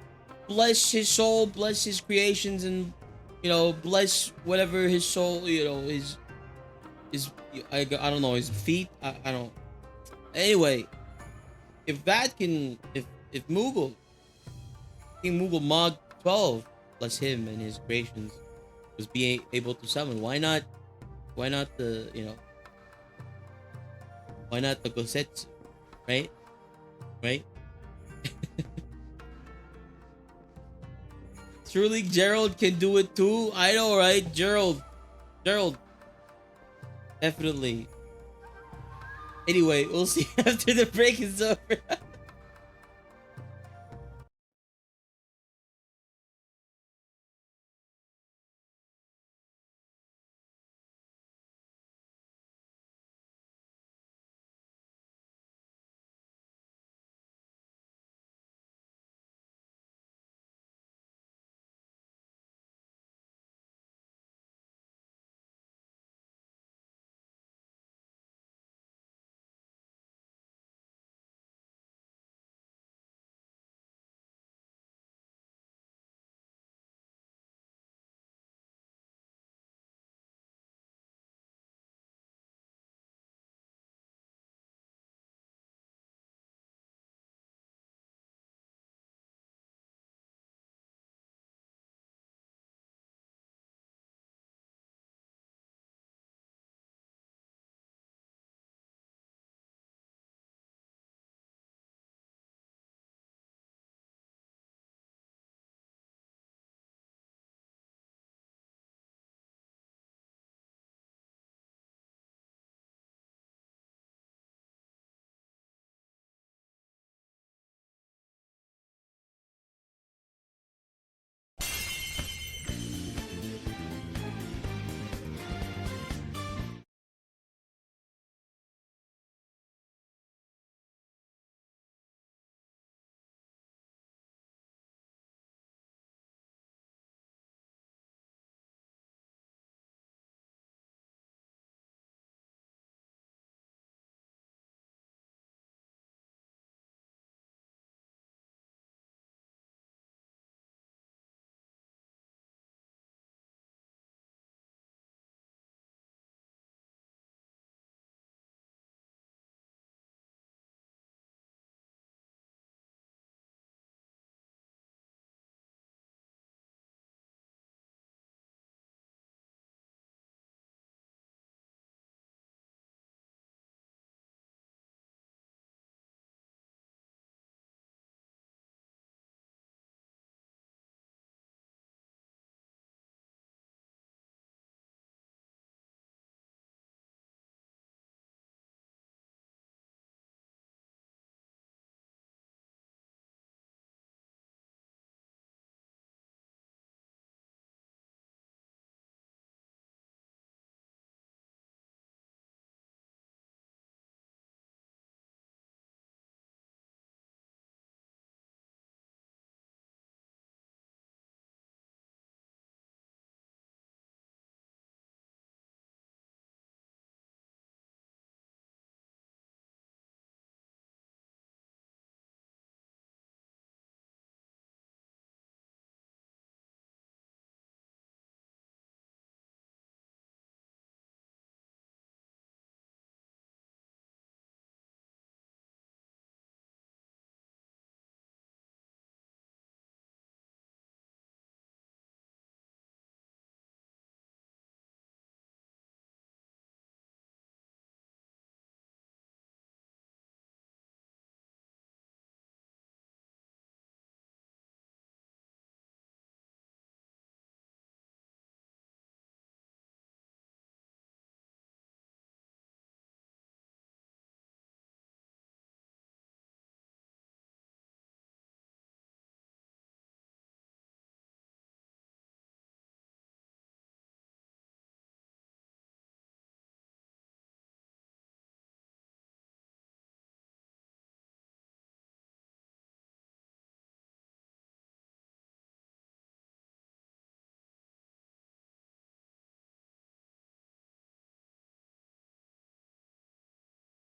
Bless his soul, bless his creations, and, bless whatever his soul, his I don't know, his feet. I don't. Anyway, if Mughal, King Mughal Mog 12, bless him and his creations, was being able to summon, why not the, why not the Gosetsu, right? Surely Gerald can do it too. I know, right? Gerald, definitely. Anyway, we'll see after the break is over.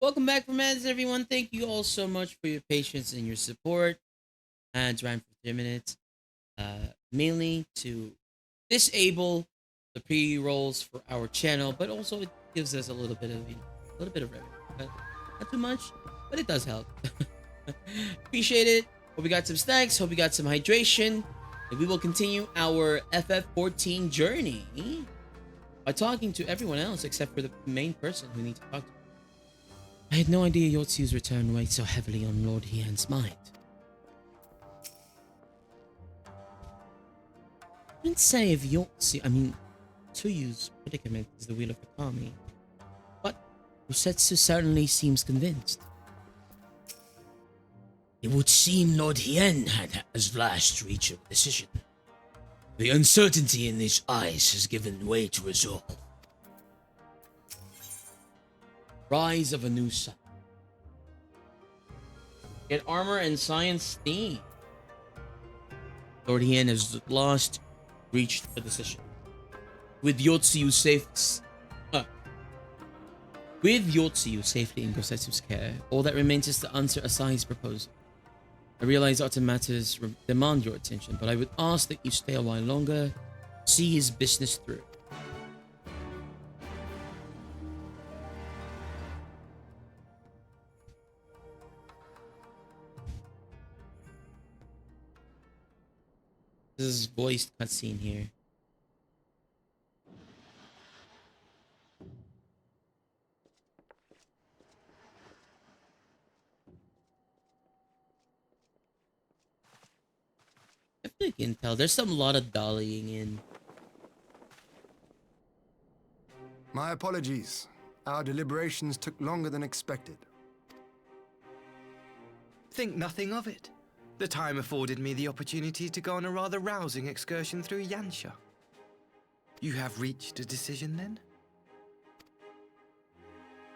Welcome back from ads, everyone. Thank you all so much for your patience and your support. Ads ran for 3 minutes, mainly to disable the pre-rolls for our channel, but also it gives us a little bit of revenue, but not too much, but it does help. Appreciate it. Hope we got some snacks. Hope we got some hydration, and we will continue our FF14 journey by talking to everyone else except for the main person who needs to talk to. I had no idea Yotsu's return weighed so heavily on Lord Hian's mind. I wouldn't say if Tsuyu's predicament is the will of the kami, but Usetsu certainly seems convinced. It would seem Lord Hien had at last reached a decision. The uncertainty in his eyes has given way to resolve. Rise of a new sun. Get armor and science theme. Lord Hien has reached a decision. With Yotsuyu safely in Gosetsu's care, all that remains is to answer Asahi's proposal. I realize other matters demand your attention, but I would ask that you stay a while longer, see his business through. This is voiced cutscene here. I feel like you can tell there's a lot of dollying in. My apologies. Our deliberations took longer than expected. Think nothing of it. The time afforded me the opportunity to go on a rather rousing excursion through Yansha. You have reached a decision then?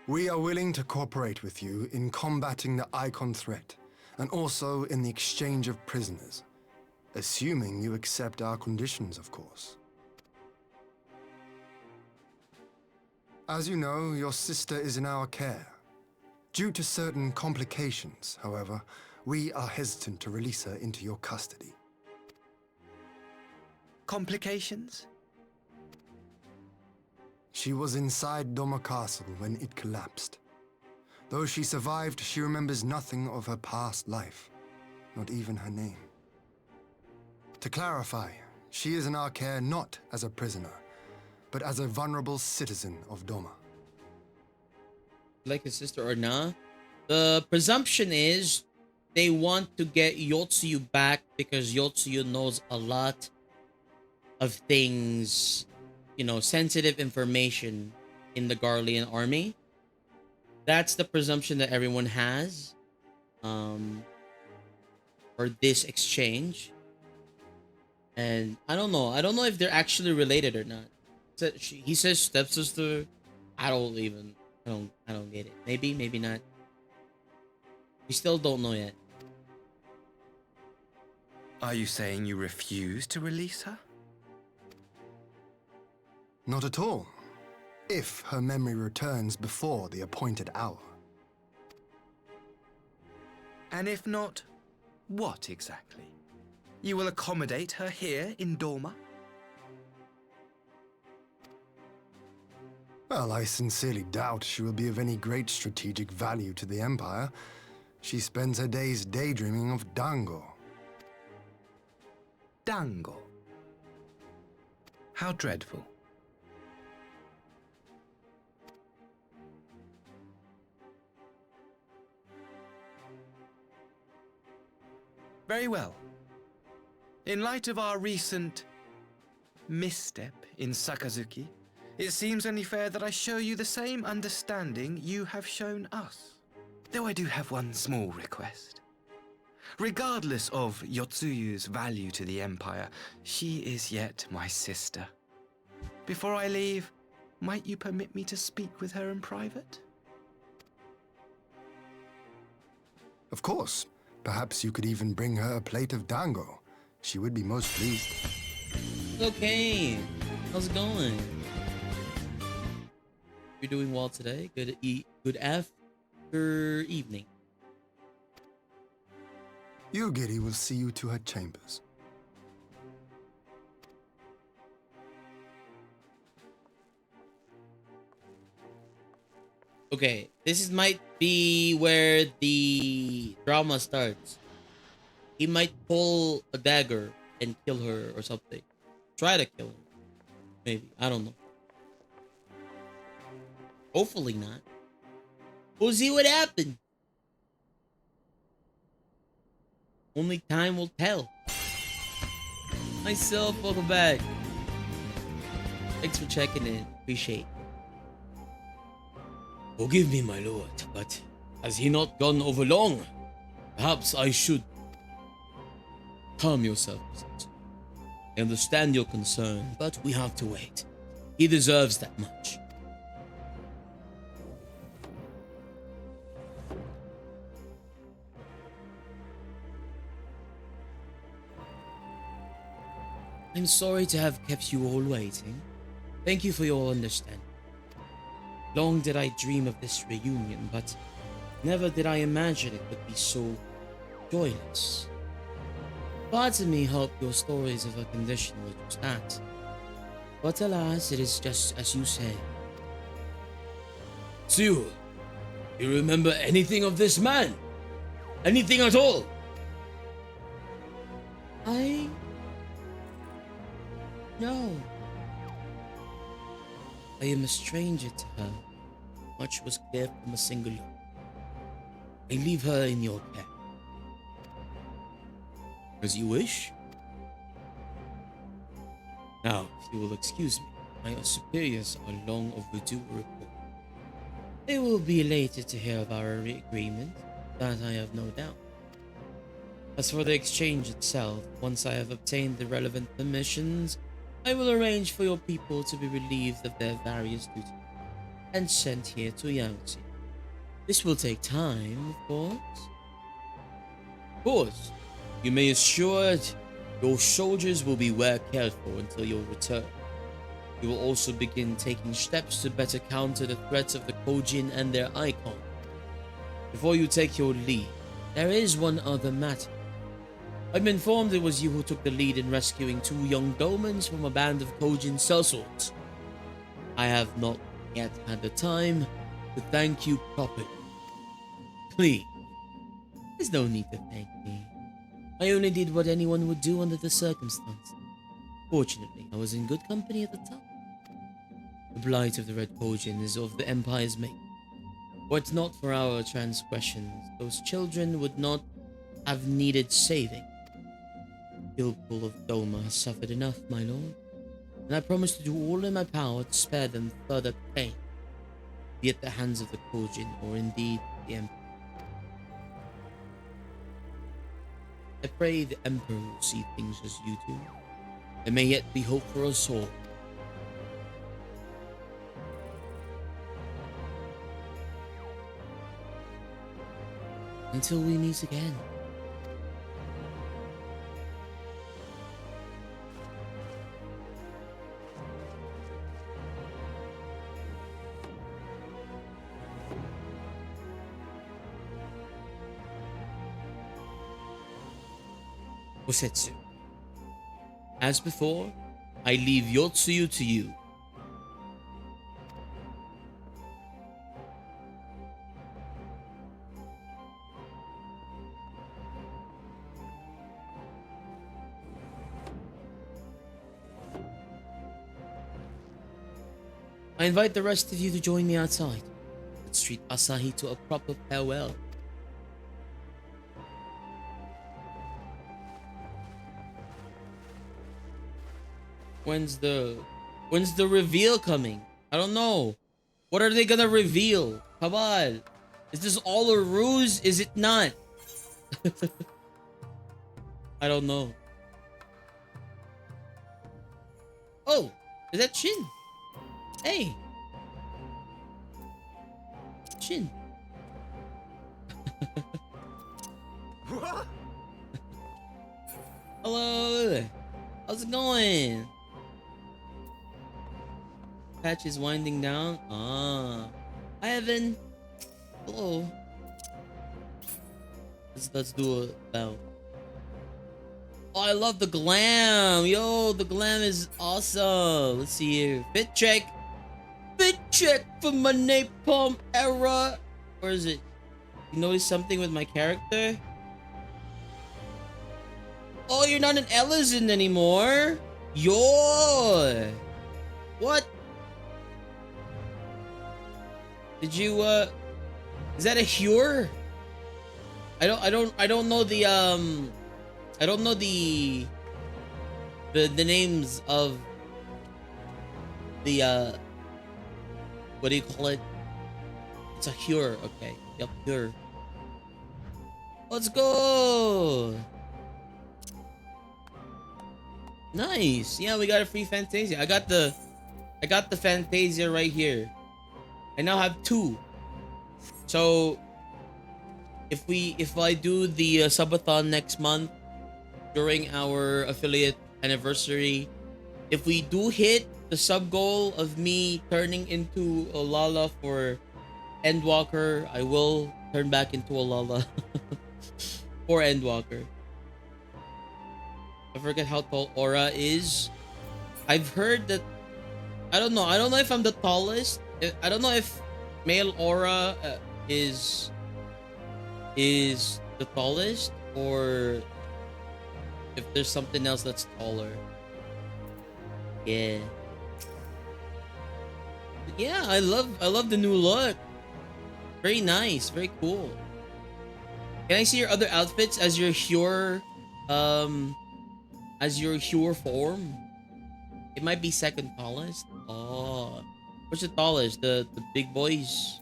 We are willing to cooperate with you in combating the Icon threat, and also in the exchange of prisoners. Assuming you accept our conditions, of course. As you know, your sister is in our care. Due to certain complications, however, we are hesitant to release her into your custody. Complications? She was inside Doma Castle when it collapsed. Though she survived, she remembers nothing of her past life, not even her name. To clarify, she is in our care not as a prisoner, but as a vulnerable citizen of Doma. Like his sister or nah? The presumption is they want to get Yotsuyu back because Yotsuyu knows a lot of things, sensitive information in the Garlean army. That's the presumption that everyone has for this exchange. And I don't know if they're actually related or not. He says stepsister. I don't get it. Maybe not. We still don't know yet. Are you saying you refuse to release her? Not at all. If her memory returns before the appointed hour. And if not, what exactly? You will accommodate her here in Doma? Well, I sincerely doubt she will be of any great strategic value to the Empire. She spends her days daydreaming of Dango. Dango? How dreadful. Very well. In light of our recent misstep in Sakazuki, it seems only fair that I show you the same understanding you have shown us. Though I do have one small request. Regardless of Yotsuyu's value to the Empire, she is yet my sister. Before I leave, might you permit me to speak with her in private? Of course. Perhaps you could even bring her a plate of dango. She would be most pleased. Okay. How's it going? You're doing well today. Good F. after evening. Yugiri will see you to her chambers. Okay, might be where the drama starts. He might pull a dagger and kill her or something. Try to kill her. Maybe. I don't know. Hopefully not. We'll see what happens. Only time will tell. Myself, welcome back. Thanks for checking in. Appreciate it. Forgive me, my lord, but has he not gone over long? Perhaps I should. Calm yourself. I understand your concern, but we have to wait. He deserves that much. I'm sorry to have kept you all waiting. Thank you for your understanding. Long did I dream of this reunion, but never did I imagine it would be so joyless. Part of me hoped your stories of her condition were just that. But alas, it is just as you say. Siu, you remember anything of this man? Anything at all? No. I am a stranger to her. Much was clear from a single look. I leave her in your care. As you wish. Now, if you will excuse me, my superiors are long overdue a report. They will be elated to hear of our agreement, that I have no doubt. As for the exchange itself, once I have obtained the relevant permissions, I will arrange for your people to be relieved of their various duties and sent here to Yangtze. This will take time, of course. Of course, you may assured your soldiers will be well cared for until your return. You will also begin taking steps to better counter the threats of the Kojin and their icon. Before you take your leave, there is one other matter. I'm informed it was you who took the lead in rescuing 2 young domans from a band of Kojin sellswords. I have not yet had the time to thank you properly. Please, there's no need to thank me. I only did what anyone would do under the circumstances. Fortunately, I was in good company at the time. The blight of the Red Kojin is of the Empire's making. Were it not for our transgressions, those children would not have needed saving. Gilpool of Doma has suffered enough, my lord, and I promise to do all in my power to spare them further pain, be it the hands of the Kojin or indeed the Emperor. I pray the Emperor will see things as you do. There may yet be hope for us all. Until we meet again. Osetsu. As before, I leave Yotsuyu to you. I invite the rest of you to join me outside. Let's treat Asahi to a proper farewell. When's the reveal coming? I don't know. What are they gonna reveal? Come on. Is this all a ruse? Is it not? I don't know. Oh, is that Shin? Hey. Shin. Hello. How's it going? Patch is winding down. Ah. Hi, Evan. Hello. Let's do it now. Oh, I love the glam. Yo, the glam is awesome. Let's see here. Fit check. Fit check for my napalm era. Or is it? You notice something with my character? Oh, you're not an Ellison anymore. Yo. What? Did you is that a Hure? I don't know the I don't know the names of the what do you call it? It's a Hure, okay. Yep, Hure. Let's go. Nice. Yeah, we got a free Fantasia. I got the Fantasia right here. I now have 2. So if I do the subathon next month during our affiliate anniversary, if we do hit the sub goal of me turning into a Lala for Endwalker, I will turn back into a Lala for Endwalker. I forget how tall Aura is. I've heard that I don't know if I'm the tallest. I don't know if male Aura is the tallest, or if there's something else that's taller. Yeah. Yeah, I love the new look. Very nice, very cool. Can I see your other outfits as your Hure form? It might be second tallest. Oh. What's the tallest? The big boys.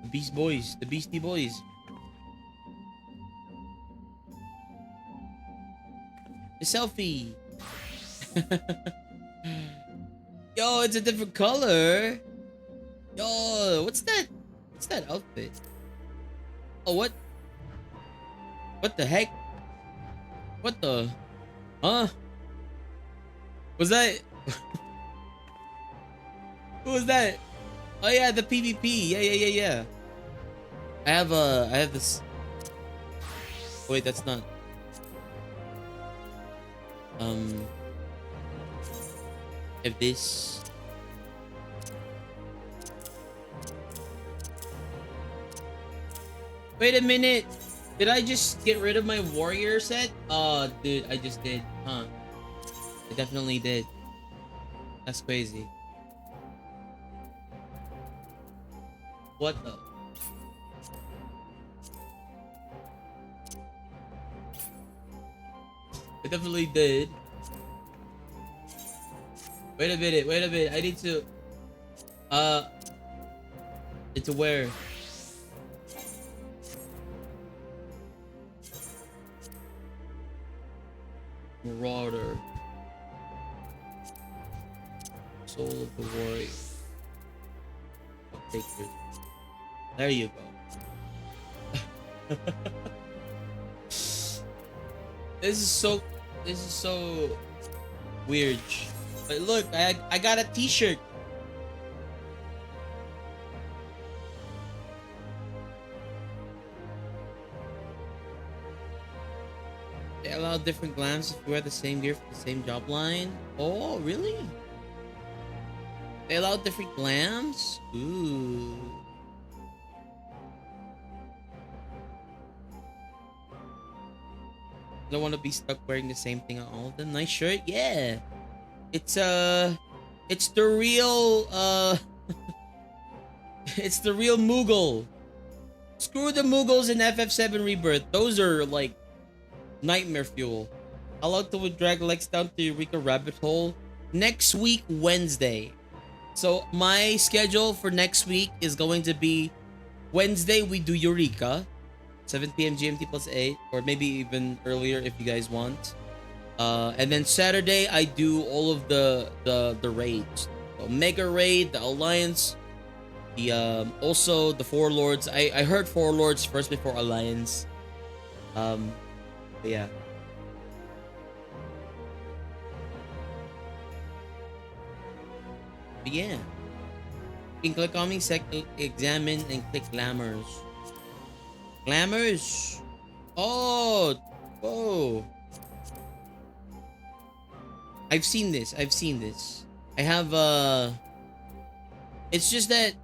The beast boys. The beastie boys. A selfie. Yo, it's a different color. Yo, what's that? What's that outfit? Oh, what? What the heck? What the? Huh? Was that? Who was that? Oh yeah, the PvP. Yeah. I have this. Wait, that's not. If this. Wait a minute. Did I just get rid of my warrior set? Oh, dude, I just did. Huh. I definitely did. That's crazy. What the? I definitely did. Wait a minute. I need to wear. Marauder. Soul of the Warrior. I'll take this. There you go. This is so weird. But look, I got a t-shirt. They allow different glams if you wear the same gear for the same job line. Oh, really? They allow different glams? Ooh. Don't want to be stuck wearing the same thing on all of them. Nice shirt, yeah. It's the real it's the real Moogle. Screw the Moogles in FF7 Rebirth. Those are like nightmare fuel. I'll to drag Lex down to Eureka Rabbit Hole next week, Wednesday. So my schedule for next week is going to be Wednesday we do Eureka, 7 p.m. GMT plus 8, or maybe even earlier if you guys want. And then Saturday I do all of the raids. So Mega Raid, the Alliance, the also the Four Lords. I heard Four Lords first before Alliance. But yeah. But yeah. You can click on me, examine, and click glamours. Glamours. Oh, whoa. I've seen this. I've seen this. I have it's just that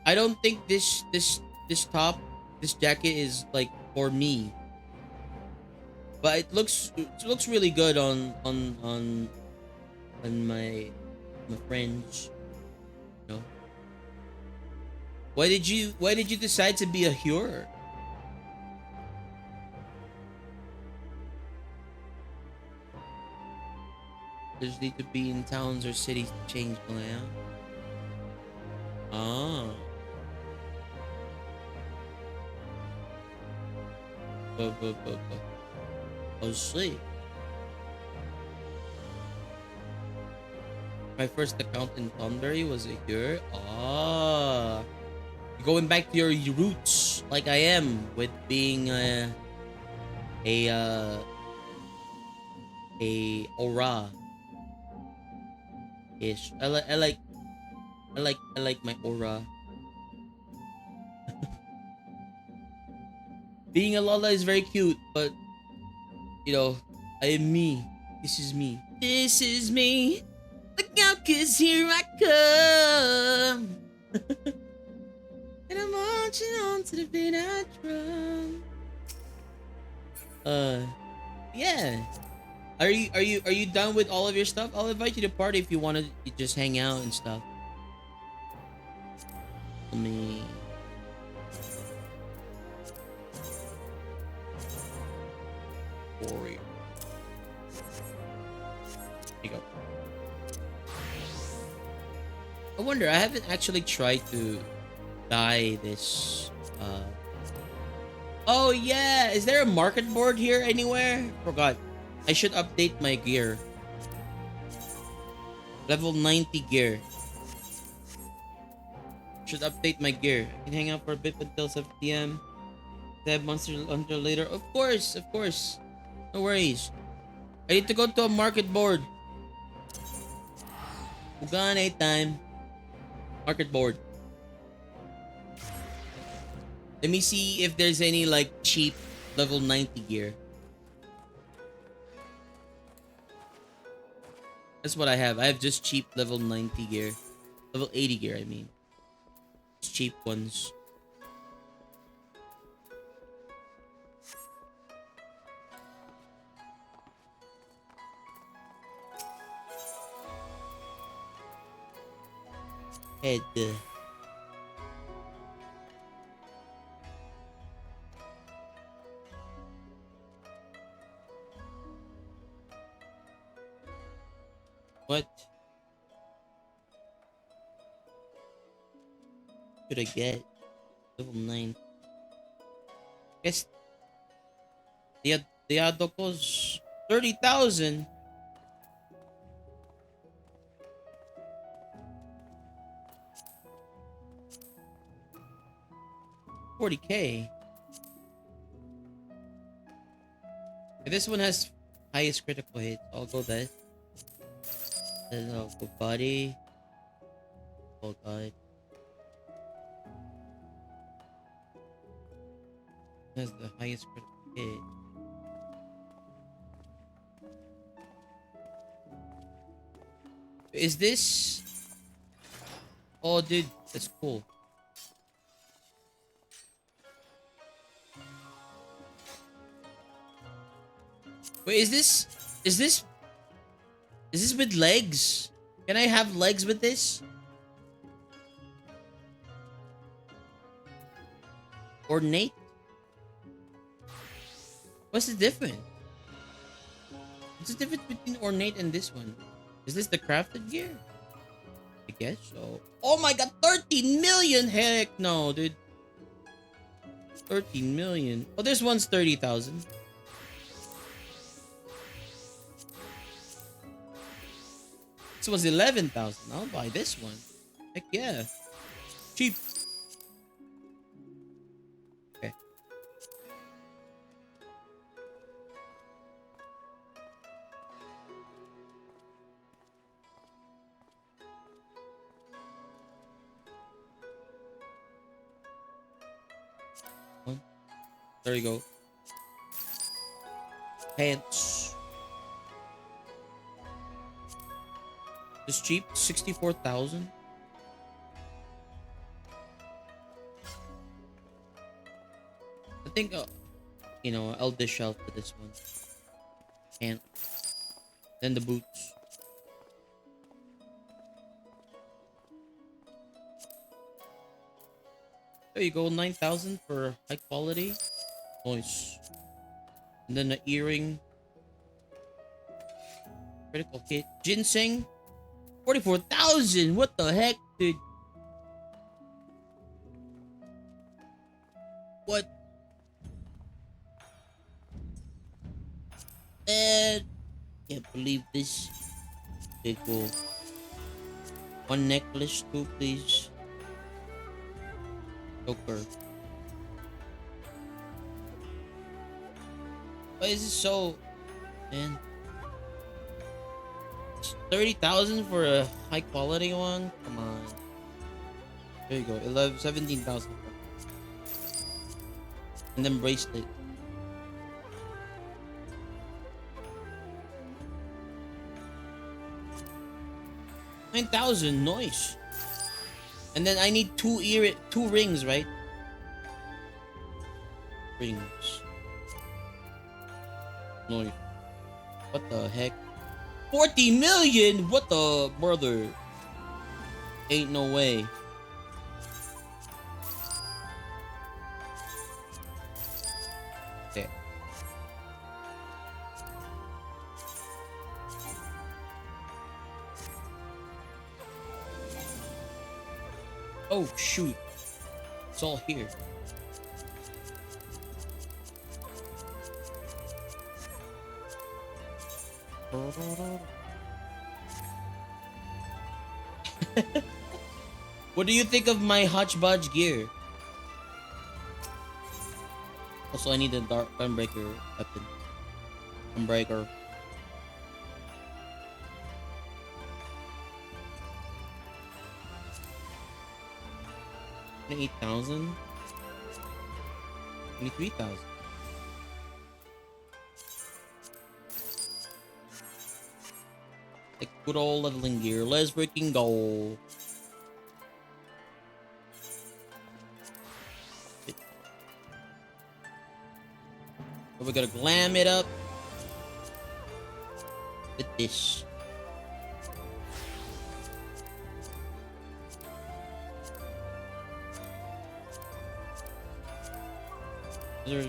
I don't think this top, this jacket is like for me. But it looks really good on my friends, you know. Why did you decide to be a Hure? There's need to be in towns or cities to change the layout. Ah. Oh, see. My first account in Thornberry was a Hure. Ah. Going back to your roots, like I am, with being a aura ish. I like my aura. Being a Lola is very cute, but you know, I am me. This is me. This is me. Look out, 'cause here I come. And I'm marching on to the beat I drum. Yeah. Are you done with all of your stuff? I'll invite you to party if you want to just hang out and stuff. Let me. Warrior. There you go. I wonder. I haven't actually tried to dye this. Oh yeah, is there a market board here anywhere? Forgot. I should update my gear. Level 90 gear. Should update my gear. I can hang out for a bit until 7 p.m. Have monster hunter later. Of course, of course. No worries. I need to go to a market board. Gone 8 time. Market board. Let me see if there's any like cheap level 90 gear. That's what I have. I have just cheap level 90 gear. Level 80 gear, I mean. Just cheap ones. Head. What should I get? Level 9. Guess the other costs 30,000. $40K. This one has highest critical hit. I'll go that. Then I'll go body. Oh god. Has the highest critical hit. Is this? Oh, dude, that's cool. Wait, is this with legs? Can I have legs with this? Ornate? What's the difference? What's the difference between ornate and this one? Is this the crafted gear? I guess so. Oh my god, 13 million! Heck no, dude. 13 million. Oh, this one's 30,000. This one's 11,000. I'll buy this one. Heck yeah. Cheap. Okay. There you go. Pants. This cheap, 64,000. I think, you know, I'll dish out for this one. And then the boots. There you go, 9,000 for high quality. Nice. And then the earring. Critical hit. Ginseng. 44,000. What the heck, dude? What? Can't believe this. Okay, cool. One necklace too, please. Joker. Why is it so, man? It's 30,000 for a high quality one. Come on. There you go. 17,000. And then bracelet. 9,000, nice. And then I need two rings, right? Rings. Nice. What the heck? 40 million? What the brother? Ain't no way. Okay. Oh shoot. It's all here. What do you think of my hodgepodge gear? Also, I need a dark gunbreaker weapon. Gunbreaker. 28,000? 23,000. Like good old leveling gear. Let's freaking go. But we gotta glam it up with this. There.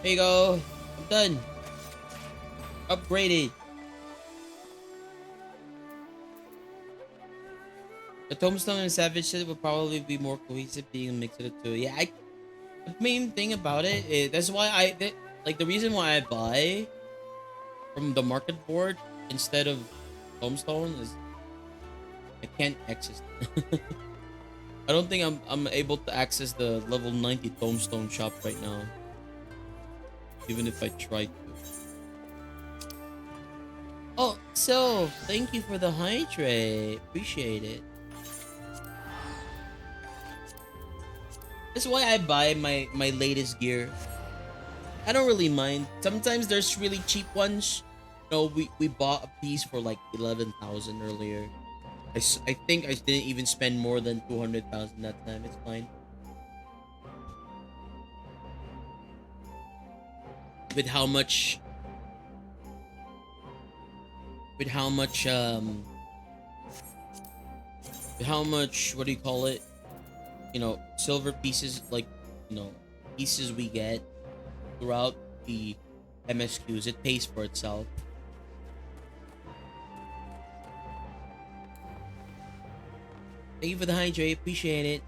There you go. I'm done. Upgraded. The Tombstone and Savage set would probably be more cohesive being a mix of the two. Yeah, the main thing about it is that's why the reason why I buy from the market board instead of Tombstone is I can't access it. I don't think I'm able to access the level 90 Tombstone shop right now. Even if I tried to. Oh, so thank you for the hydrate. Appreciate it. That's why I buy my latest gear. I don't really mind. Sometimes there's really cheap ones. No, we bought a piece for like 11,000 earlier. I think I didn't even spend more than 200,000 that time. It's fine. With how much what do you call it? You know, silver pieces, like, you know, pieces we get throughout the MSQs, it pays for itself. Thank you for the hydrate, appreciate it.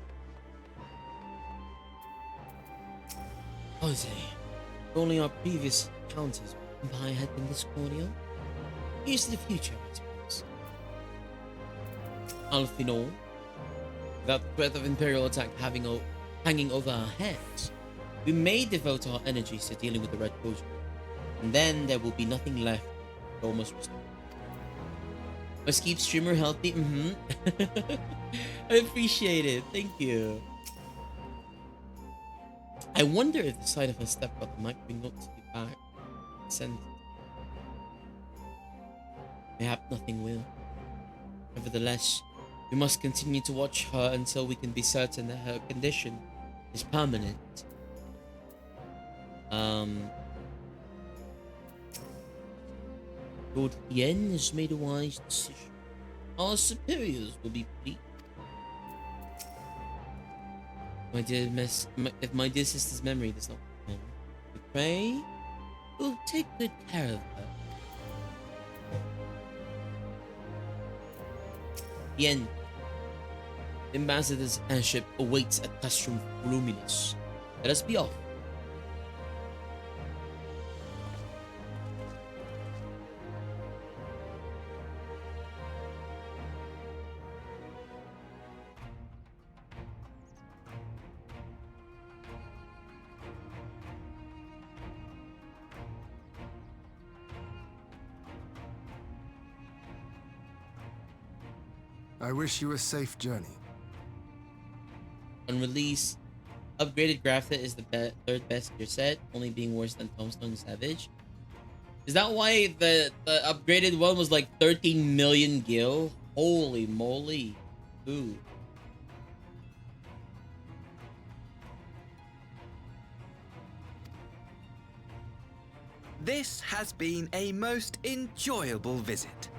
Jose, if only our previous encounters with Empire had been this cordial. Here's to the future, I suppose. Alfino, without the threat of Imperial attack hanging over our heads, we may devote our energies to dealing with the Red Potion, and then there will be nothing left but almost restored. Must keep streamer healthy. I appreciate it. Thank you. I wonder if the sight of a stepbrother might bring notes to the back. Send. Mayhap nothing will. Nevertheless, we must continue to watch her until we can be certain that her condition is permanent. Lord Yen has made a wise decision. Our superiors will be pleased. If my dear sister's memory does not return, we pray we'll take good care of her. Yen, the ambassador's airship awaits at Castrum Luminous. Let us be off. I wish you a safe journey. On release, upgraded Grafted is the third best gear set, only being worse than Tombstone Savage. Is that why the upgraded one was like 13 million gil? Holy moly. Ooh. This has been a most enjoyable visit.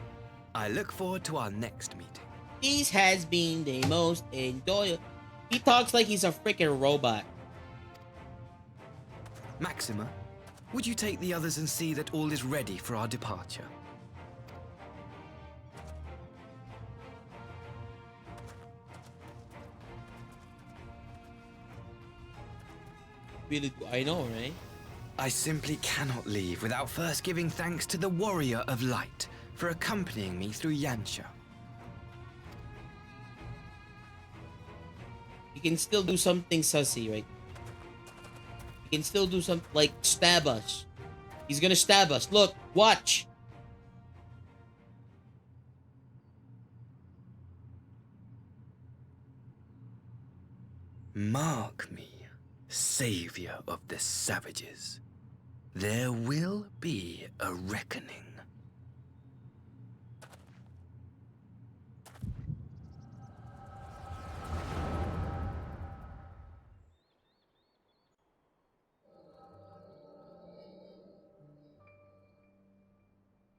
I look forward to our next meeting. This has been the most enjoyable. He talks like he's a freaking robot. Maxima, would you take the others and see that all is ready for our departure? Really, I know, right? I simply cannot leave without first giving thanks to the Warrior of Light for accompanying me through Yansha. You can still do something sussy, right? You can still do something like stab us. He's gonna stab us. Look, watch. Mark me, savior of the savages. There will be a reckoning.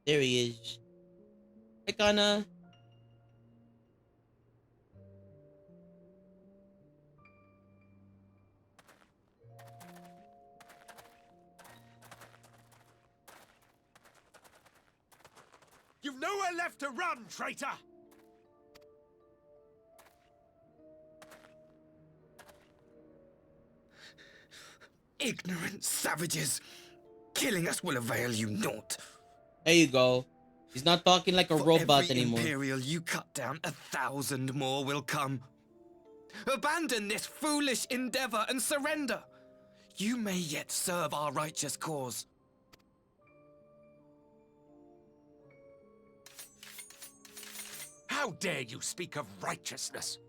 There he is. Hi, Kana. You've nowhere left to run, traitor! Ignorant savages! Killing us will avail you naught. There you go. He's not talking like a robot every anymore. Imperial you cut down, 1,000 more will come. Abandon this foolish endeavor and surrender. You may yet serve our righteous cause. How dare you speak of righteousness?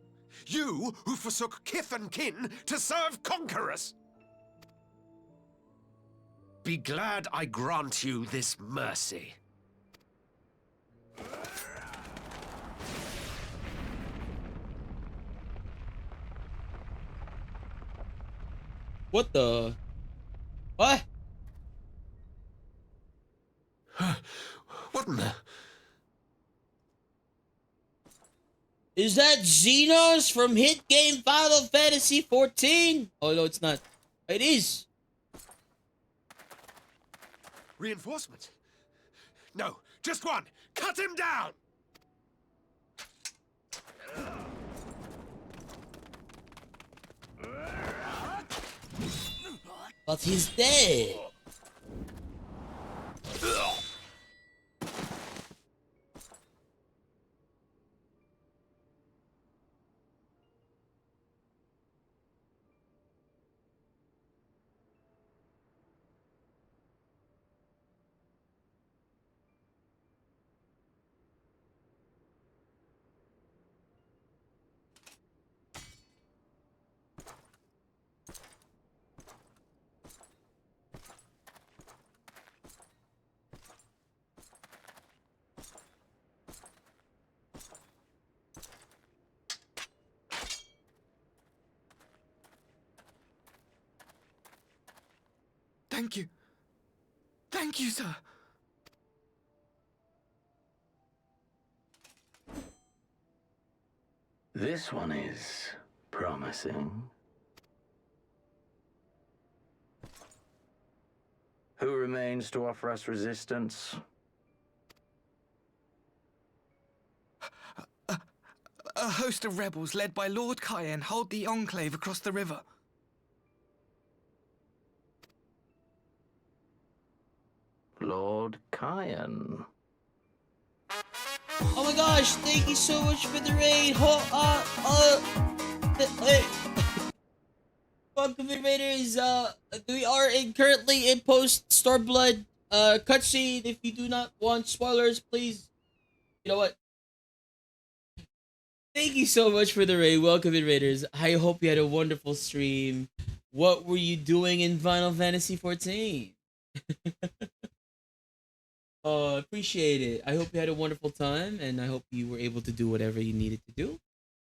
You who forsook kith and kin to serve conquerors! Be glad I grant you this mercy. What the? What? What in the... Is that Xenos from hit game Final Fantasy 14? Oh no, it's not. It is. Reinforcement? No, just one! Cut him down! But he's dead. Thank you. Thank you, sir. This one is promising. Who remains to offer us resistance? A host of rebels led by Lord Cayenne hold the enclave across the river. Lord Cayenne. Oh my gosh, thank you so much for the raid. Welcome in, Raiders. We are currently in post Stormblood cutscene. If you do not want spoilers, please, you know what? Thank you so much for the raid. Welcome in, Raiders. I hope you had a wonderful stream. What were you doing in Final Fantasy 14? Appreciate it. I hope you had a wonderful time, and I hope you were able to do whatever you needed to do.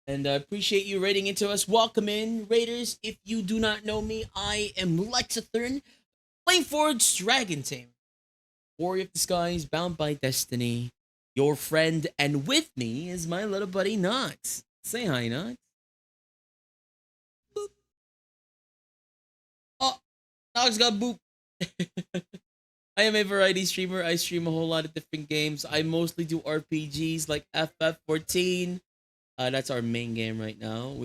And I appreciate you raiding into us. Welcome in, Raiders. If you do not know me, I am Lexathern, Flameforged Dragon Tamer, Warrior of the Skies, bound by destiny, your friend, and with me is my little buddy Nox. Say hi, Nox. Boop. Oh, Nox got boop. I am a variety streamer. I stream a whole lot of different games. I mostly do RPGs like FF14. That's our main game right now.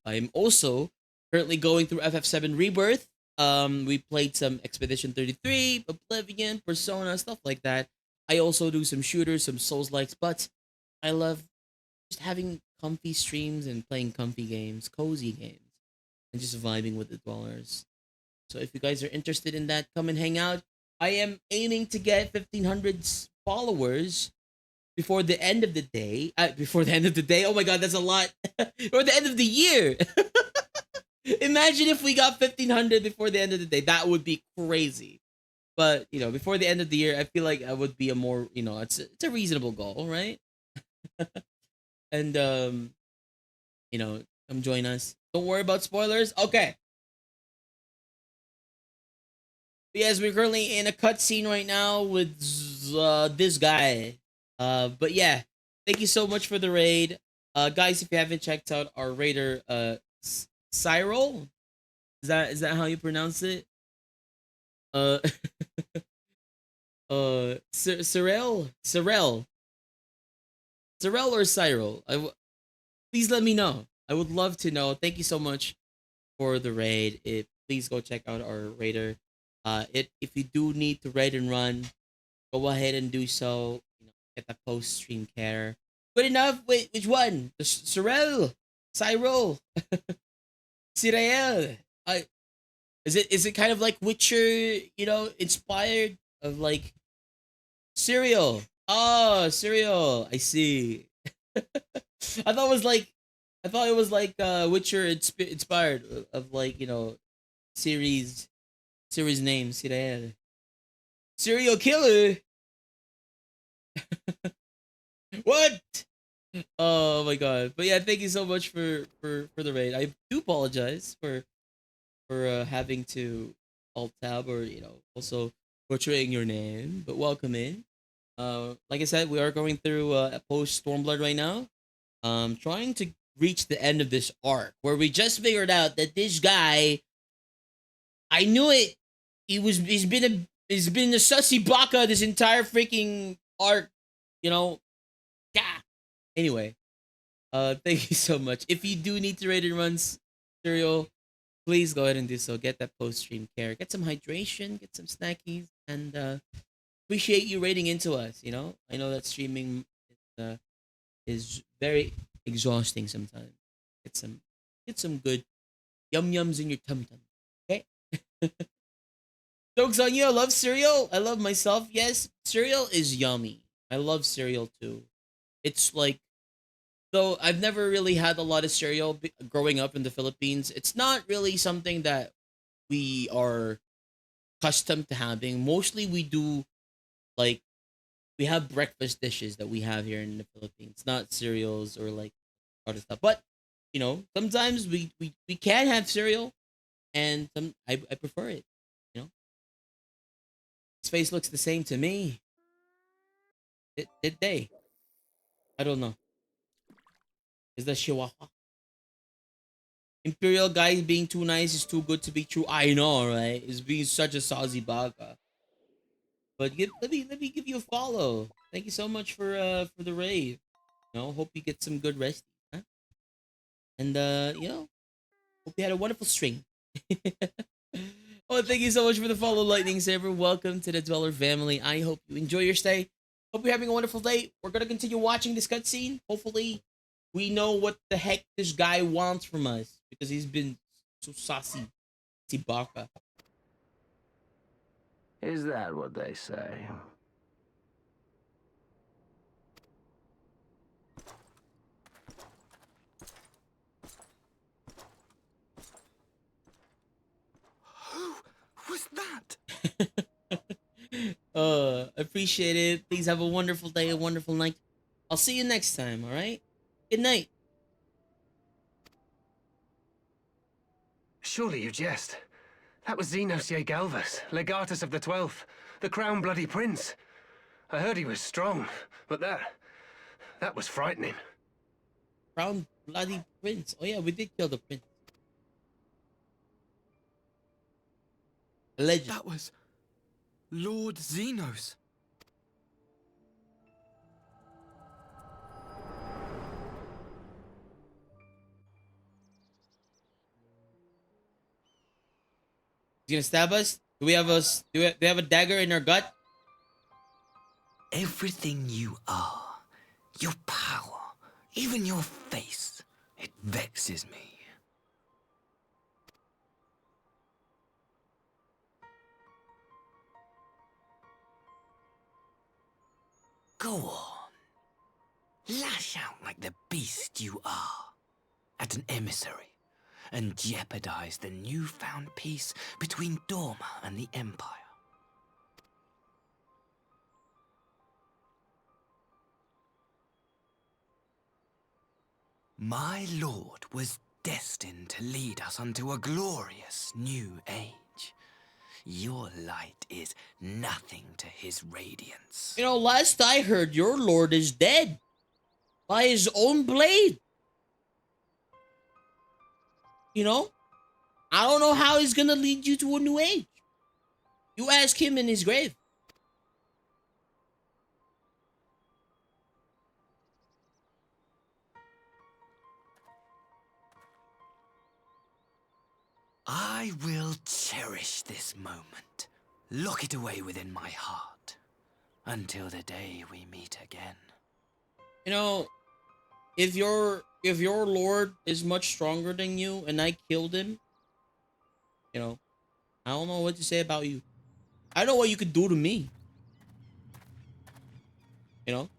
I am also currently going through FF7 Rebirth. We played some Expedition 33, Oblivion, Persona, stuff like that. I also do some shooters, some Souls-likes, but I love just having comfy streams and playing comfy games, cozy games, and just vibing with the dwellers. So if you guys are interested in that, come and hang out. I am aiming to get 1,500 followers before the end of the day. Before the end of the day? Oh my god, that's a lot. Or the end of the year. Imagine if we got 1,500 before the end of the day. That would be crazy. But, before the end of the year, I feel like I would be a more, it's a reasonable goal, right? And, come join us. Don't worry about spoilers. Okay. Yes, we're currently in a cutscene right now with this guy. But yeah, thank you so much for the raid. Guys, if you haven't checked out our raider, Cyril, is that how you pronounce it? Cyril or Cyril? Please let me know. I would love to know. Thank you so much for the raid. Please go check out our raider. If you do need to raid and run, go ahead and do so. Get the post stream care. Good enough. Wait, which one? The Cyril, Cyrael. Is it kind of like Witcher? Inspired of like cereal. Oh, cereal. I see. I thought it was like Witcher inspired of like series name Cyrael. Serial killer. What? Oh my god! But yeah, thank you so much for the raid. I do apologize for having to alt tab or also butchering your name. But welcome in. Like I said, we are going through a post Stormblood right now. Trying to reach the end of this arc where we just figured out that this guy. I knew it. He's been a sussy baka this entire freaking arc. Yeah. Anyway, thank you so much. If you do need to raid and run cereal, please go ahead and do so. Get that post stream care. Get some hydration. Get some snackies, and appreciate you raiding into us. I know that streaming is very exhausting sometimes. Get some good yum yums in your tum tum. Okay. Jokes on you. I love cereal. I love myself. Yes, cereal is yummy. I love cereal too. It's like, though I've never really had a lot of cereal growing up in the Philippines. It's not really something that we are accustomed to having. Mostly we do, like, we have breakfast dishes that we have here in the Philippines, not cereals or like other stuff. But, sometimes we can have cereal and I prefer it. His face looks the same to me. Did they? I don't know. Is that Chihuahua? Imperial guy being too nice is too good to be true. I know, right? He's being such a saucy baka. But let me give you a follow. Thank you so much for the raid. You know, hope you get some good rest. Huh? And you know, hope you had a wonderful stream. Oh, thank you so much for the follow, Lightning Saber. Welcome to the Dweller family. I hope you enjoy your stay. Hope you're having a wonderful day. We're gonna continue watching this cutscene. Hopefully, we know what the heck this guy wants from us because he's been so saucy. Tibaka. Is that what they say? Who was that? Appreciate it. Please have a wonderful day, a wonderful night. I'll see you next time, alright? Good night. Surely you jest. That was Xenos Galvus, legatus of the 12th, the Crown Bloody Prince. I heard he was strong, but that was frightening. Crown Bloody Prince. Oh yeah, we did kill the prince. Legend. That was Lord Xenos. He's gonna stab us? Do we have a dagger in our gut? Everything you are, your power, even your face, it vexes me. Go on. Lash out like the beast you are at an emissary and jeopardize the newfound peace between Dorma and the Empire. My lord was destined to lead us unto a glorious new age. Your light is nothing to his radiance. You know, last I heard, your lord is dead. By his own blade. You know? I don't know how he's gonna lead you to a new age. You ask him in his grave. I will cherish this moment, lock it away within my heart, until the day we meet again. You know, if your lord is much stronger than you and I killed him, you know, I don't know what to say about you. I know what you could do to me. You know?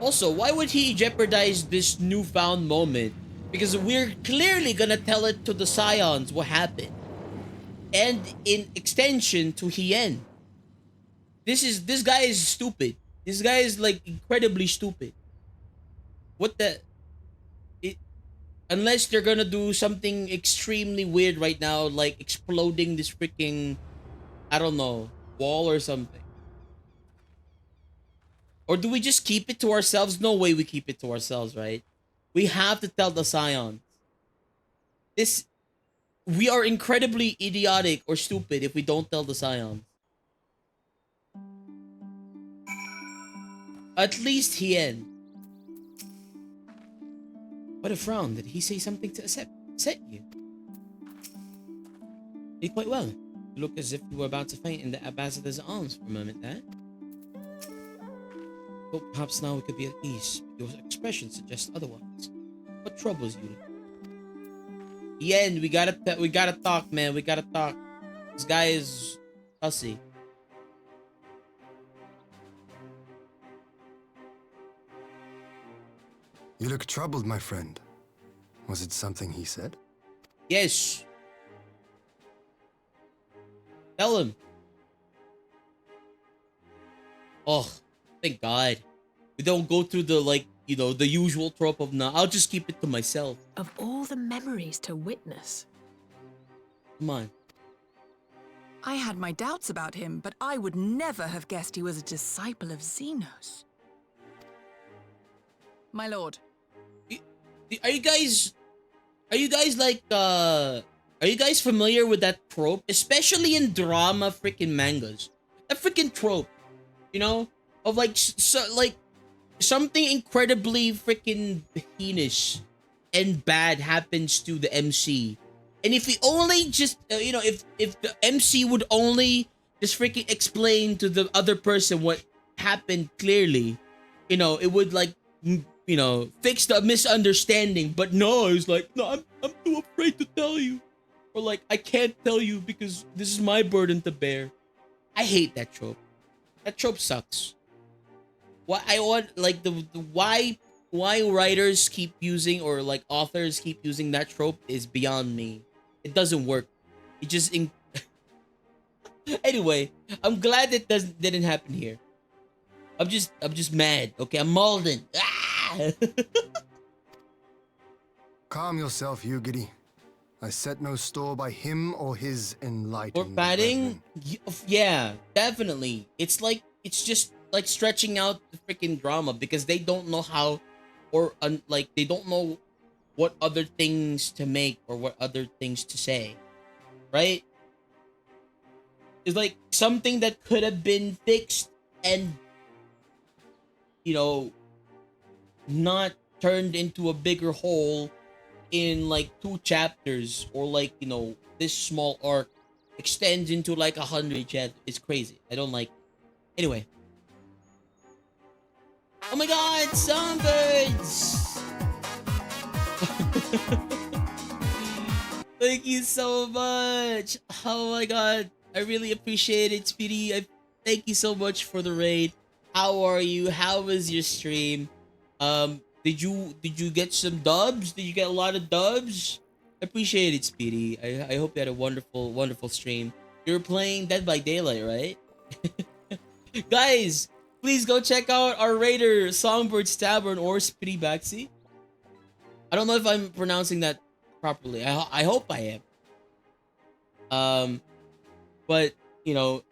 Also, why would he jeopardize this newfound moment? Because we're clearly gonna tell it to the Scions what happened. And in extension to Hien. This guy is stupid. This guy is like incredibly stupid. What the unless they're gonna do something extremely weird right now, like exploding this freaking, I don't know, wall or something. Or do we just keep it to ourselves? No way we keep it to ourselves, right? We have to tell the Scions. We are incredibly idiotic or stupid if we don't tell the Scions. At least Hien. What a frown. Did he say something to upset you? Did quite well. You look as if you were about to faint in the ambassador's arms for a moment there. But perhaps now we could be at ease. Your expression suggests otherwise. What troubles you? Yen, we gotta talk, man. We gotta talk. This guy is fussy. You look troubled, my friend. Was it something he said? Yes. Tell him. Oh, thank God. We don't go through the, like, you know, the usual trope of, nah, I'll just keep it to myself. Of all the memories to witness. Come on. I had my doubts about him, but I would never have guessed he was a disciple of Xenos. My lord. Are you guys like are you guys familiar with that trope, especially in drama freaking mangas? That freaking trope, you know, of like like something incredibly freaking heinous and bad happens to the MC. And if he only just you know, if the MC would only just freaking explain to the other person what happened clearly, you know, it would like you know, fix the misunderstanding. But no, it's like, no, I'm too afraid to tell you. Or like, I can't tell you because this is my burden to bear. I hate that trope. That trope sucks. Why I want like the why writers keep using or like authors keep using that trope is beyond me. It doesn't work. It just anyway, I'm glad it didn't happen here. I'm just mad. Okay, I'm Malden. Ah! Calm yourself, Ugidi. I set no store by him or his enlightened. Or padding? Yeah, definitely. It's just like stretching out the freaking drama because they don't know how, or like they don't know what other things to make or what other things to say, right? It's like something that could have been fixed and, you know, not turned into a bigger hole in like 2 chapters, or like, you know, this small arc extends into like 100 chapters. It's crazy. I don't like it. Anyway. Oh my god, songbirds! Thank you so much. Oh my god, I really appreciate it, Speedy. Thank you so much for the raid. How are you? How was your stream? Did you get some dubs? Did you get a lot of dubs? I appreciate it, Speedy. I hope you had a wonderful stream. You were playing Dead by Daylight, right? Guys, please go check out our raider Songbird's Tavern or Speedy Baxi. I don't know if I'm pronouncing that properly. I hope I am. But you know,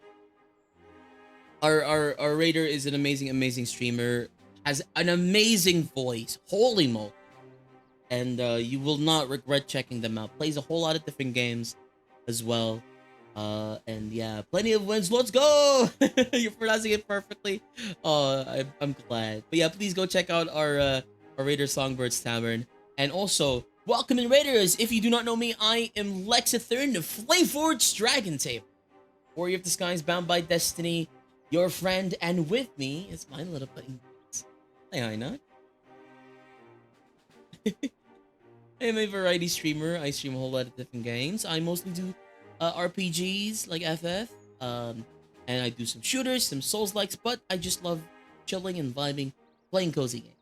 our raider is an amazing streamer. Has an amazing voice. Holy moly. And you will not regret checking them out. Plays a whole lot of different games as well. And yeah, plenty of wins. Let's go! You're pronouncing it perfectly. I'm glad. But yeah, please go check out our Raider Songbird's Tavern. And also, welcome in Raiders. If you do not know me, I am Lexithern, the Flameforged Dragon Tamer. Warrior of the Skies, bound by destiny. Your friend, and with me is my little buddy. Hey, I know. I am a variety streamer. I stream a whole lot of different games. I mostly do RPGs like FF. And I do some shooters, some Souls-likes, but I just love chilling and vibing, playing cozy games.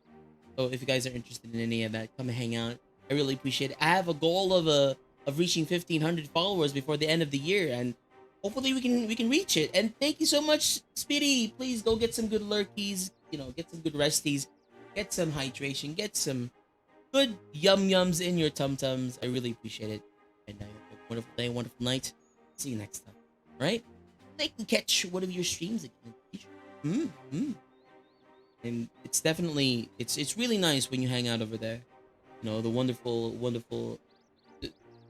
So if you guys are interested in any of that, come and hang out. I really appreciate it. I have a goal of reaching 1,500 followers before the end of the year, and hopefully we can reach it. And thank you so much, Speedy. Please go get some good lurkies. You know, get some good resties. Get some hydration. Get some good yum-yums in your tum-tums. I really appreciate it. And have a wonderful day, wonderful night. See you next time. All right? I can catch one of your streams again. And it's definitely, it's really nice when you hang out over there. You know, the wonderful...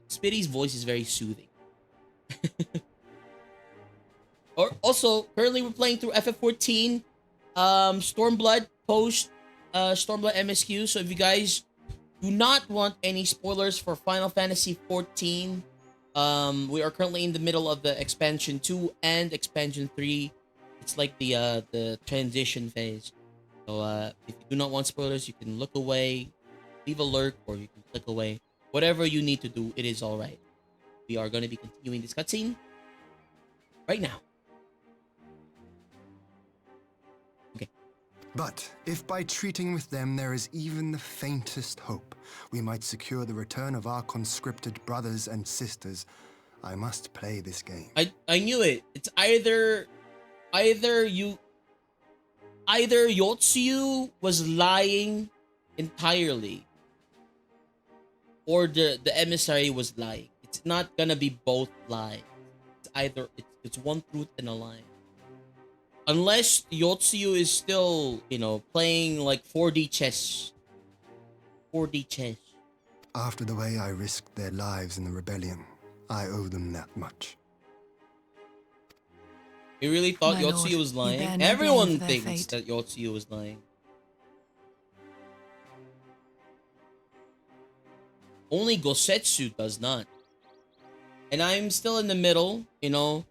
Speedy's voice is very soothing. Or also, currently we're playing through FF14, Stormblood, Post Stormblood MSQs. So if you guys do not want any spoilers for Final Fantasy 14, we are currently in the middle of the expansion 2 and expansion 3. It's like the transition phase. So if you do not want spoilers, you can look away, leave a lurk, or you can click away. Whatever you need to do, it is all right. We are going to be continuing this cutscene right now. Okay. But if by treating with them there is even the faintest hope, we might secure the return of our conscripted brothers and sisters, I must play this game. I knew it. It's either Yotsuyu was lying entirely, or the emissary was lying. It's not gonna be both lies. It's It's one truth and a lie. Unless Yotsuyu is still, you know, playing like 4D chess. 4D chess. After the way I risked their lives in the rebellion, I owe them that much. You really thought My Yotsuyu lord, was you bear lying? no blame Everyone for their thinks fate. that Yotsuyu was lying. Only Gosetsu does not. And I'm still in the middle, you know.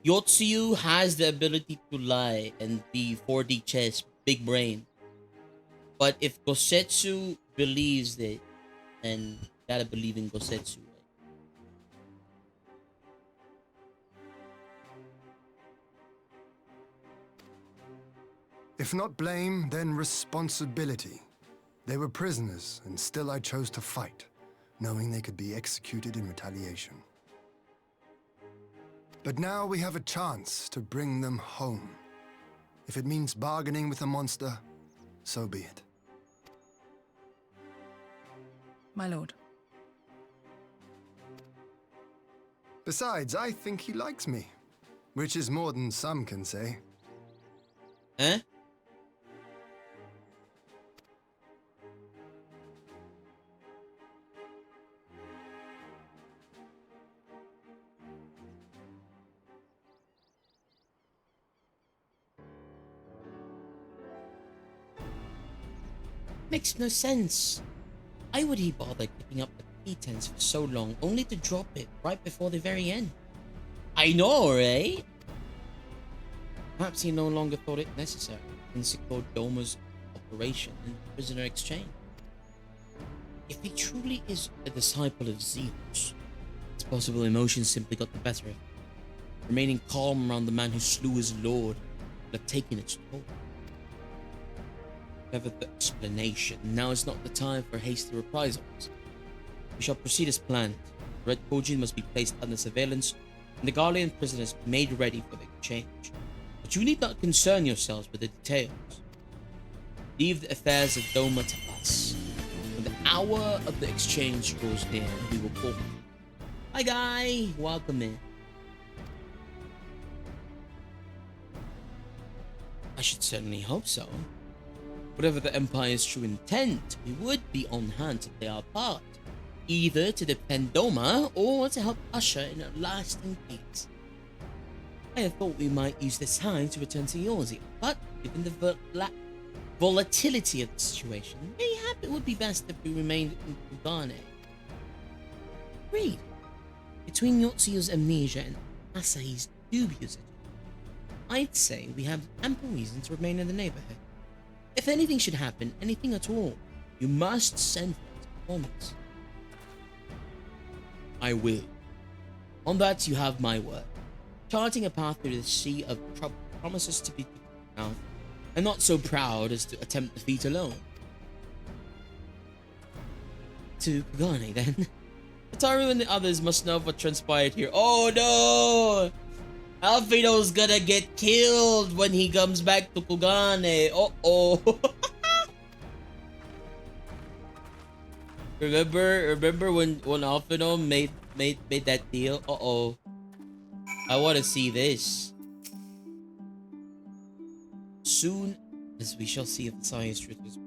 Yotsuyu has the ability to lie and be 4D chess, big brain. But if Gosetsu believes it, then gotta believe in Gosetsu. Right? If not blame, then responsibility. They were prisoners, and still I chose to fight, knowing they could be executed in retaliation. But now we have a chance to bring them home. If it means bargaining with a monster, so be it. My lord. Besides, I think he likes me, which is more than some can say. Huh? Makes no sense. Why would he bother keeping up the pretense for so long, only to drop it right before the very end? I know, right? Perhaps he no longer thought it necessary and secured Doma's operation and prisoner exchange. If he truly is a disciple of Zeus, it's possible emotions simply got the better of him. Remaining calm around the man who slew his lord would have taken its toll. Whatever the explanation, now is not the time for hasty reprisals. We shall proceed as planned. Red Kojin must be placed under surveillance, and the Garlean prisoners made ready for the exchange. But you need not concern yourselves with the details. Leave the affairs of Doma to us. When the hour of the exchange draws near, we will call. Hi, guy. Welcome in. I should certainly hope so. Whatever the Empire's true intent, we would be on hand to play our part, either to defend Doma or to help usher in a lasting peace. I had thought we might use this time to return to Yorzia, but given the volatility of the situation, mayhap it would be best if we remained in Kugane. Agreed. Between Yotsuyu's amnesia and Asahi's dubious attitude, I'd say we have ample reason to remain in the neighborhood. If anything should happen, anything at all, you must send for it at once. I will. On that, you have my word. Charting a path through the sea of trouble promises to be now. I'm not so proud as to attempt the feat alone. To Kugane, then. Ataru and the others must know of what transpired here. Oh no! Alfredo's gonna get killed when he comes back to Kugane. Uh-oh. Remember when Alfredo made that deal? Uh-oh. I wanna see this. Soon as we shall see if the science truth is.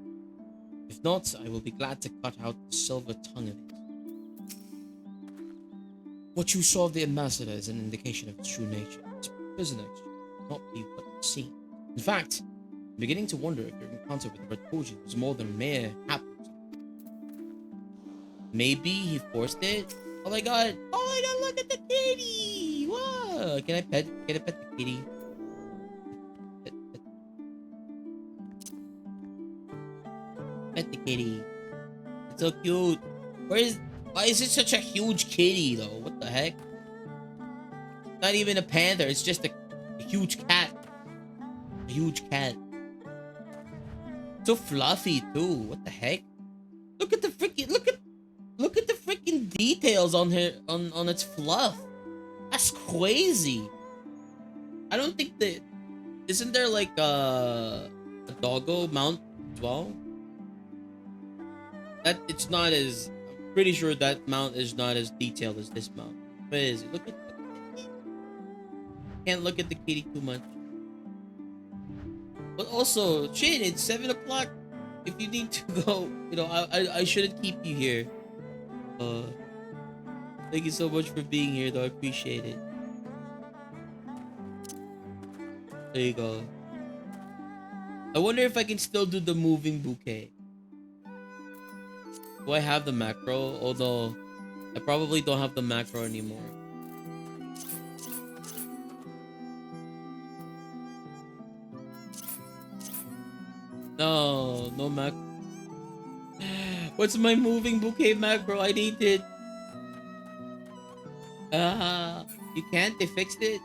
If not, I will be glad to cut out the silver tongue of it. What you saw of the ambassador is an indication of its true nature. Its prisoner should not be what you see. In fact, I'm beginning to wonder if your encounter with the Red Kojin was more than mere happiness. Maybe he forced it? Oh my god! Oh my god, look at the kitty! Whoa! Can I pet the kitty? Pet the kitty. It's so cute. Why is it such a huge kitty though? What the heck? Not even a panther, it's just a huge cat. A huge cat. So fluffy too. What the heck? Look at the freaking look at the freaking details on her on its fluff. That's crazy. I don't think that isn't there like a doggo mount as well? That it's not as I'm pretty sure that mount is not as detailed as this mount. Where is it? Look at Can't look at the kitty too much. But also, Chin, it's 7 o'clock. If you need to go, you know, I shouldn't keep you here. Thank you so much for being here, though. I appreciate it. There you go. I wonder if I can still do the moving bouquet. Do I have the macro? Although, I probably don't have the macro anymore. No, no macro. What's my moving bouquet macro? I need it. You can't? They fixed it?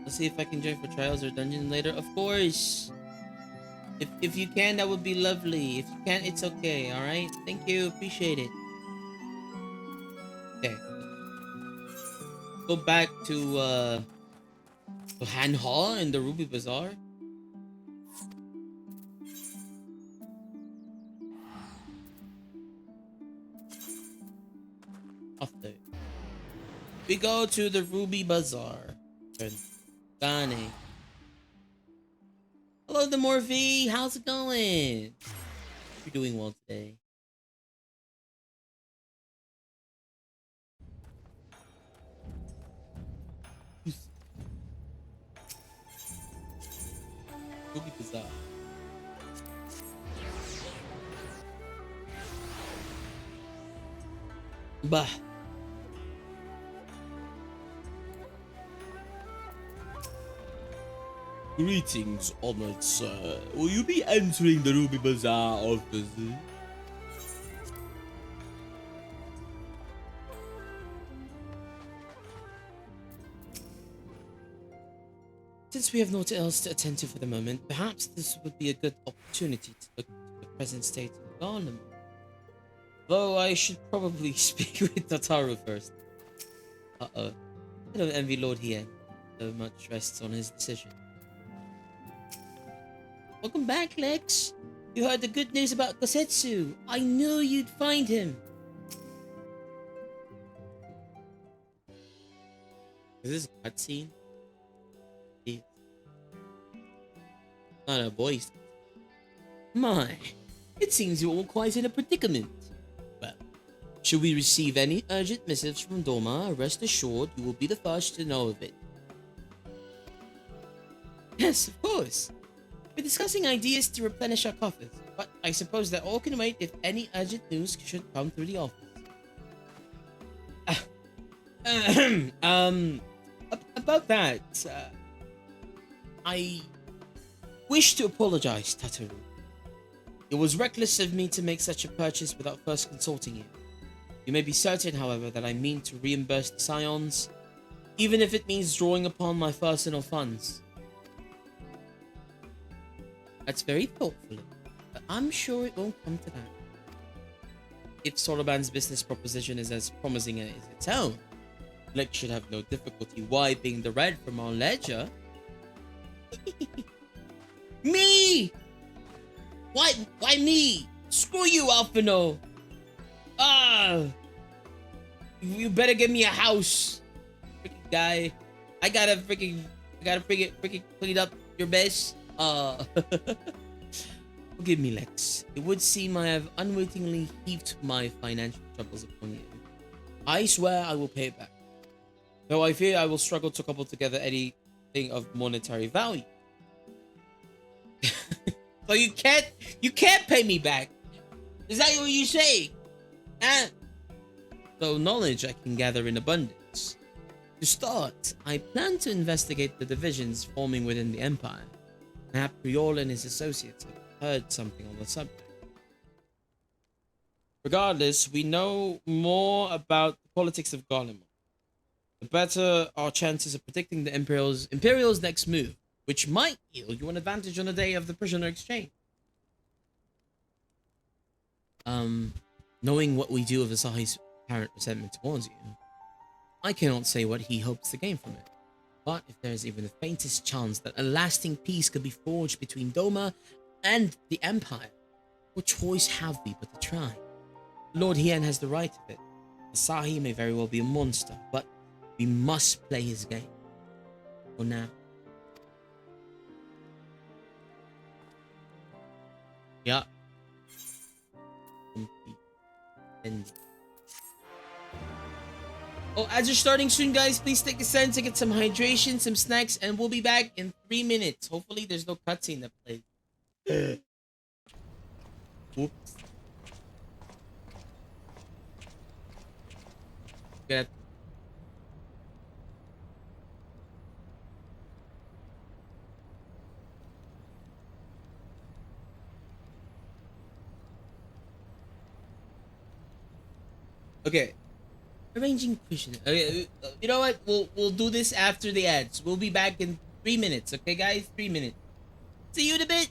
Let's see if I can join for trials or dungeon later. Of course. If you can, that would be lovely. If you can't, it's okay. All right. Thank you. Appreciate it. Okay. Go back to Han Hall in the Ruby Bazaar. After we go to the Ruby Bazaar. Danny. Hello, the Morphe. How's it going? You're doing well today. Ruby Bazaar. Bah. Greetings, honored sir. Will you be entering the Ruby Bazaar office? Since we have naught else to attend to for the moment, perhaps this would be a good opportunity to look at the present state of Garlemald. Though I should probably speak with Tataru first. I don't envy Lord Hien, though much rests on his decision. Welcome back, Lex. You heard the good news about Kosetsu. I knew you'd find him. Is this a cutscene? It's not a voice. My, it seems you're all quite in a predicament. Well, should we receive any urgent missives from Doma, rest assured you will be the first to know of it. Yes, of course. We're discussing ideas to replenish our coffers, but I suppose that all can wait if any urgent news should come through the office. About that, I wish to apologize, Tataru. It was reckless of me to make such a purchase without first consulting you. You may be certain, however, that I mean to reimburse the Scions, even if it means drawing upon my personal funds. That's very thoughtful, but I'm sure it won't come to that. If Soroban's business proposition is as promising as its own, Lex should have no difficulty wiping the red from our ledger. Me! Why me? Screw you, Alphino! You better give me a house, freaking guy. I gotta freaking clean up your mess. Forgive me, Lex. It would seem I have unwittingly heaped my financial troubles upon you. I swear I will pay it back. Though I fear I will struggle to cobble together anything of monetary value. So you can't pay me back. Is that what you say? Though knowledge I can gather in abundance. To start, I plan to investigate the divisions forming within the Empire. Perhaps Priol and his associates have heard something on the subject. Regardless, we know more about the politics of Garlemald. The better our chances of predicting the Imperial's next move, which might yield you an advantage on the day of the prisoner exchange. Knowing what we do of Asahi's apparent resentment towards you, I cannot say what he hopes to gain from it. But if there is even the faintest chance that a lasting peace could be forged between Doma and the Empire, what choice have we but to try? Lord Hien has the right of it. Asahi may very well be a monster, but we must play his game. For now. Yeah. And oh, as you're starting soon, guys, please take a second to get some hydration, some snacks, and we'll be back in 3 minutes. Hopefully, there's no cutscene that plays. Oops. Get. Okay. Arranging cushion. Okay, you know what? We'll do this after the ads. We'll be back in 3 minutes. Okay, guys? 3 minutes. See you in a bit.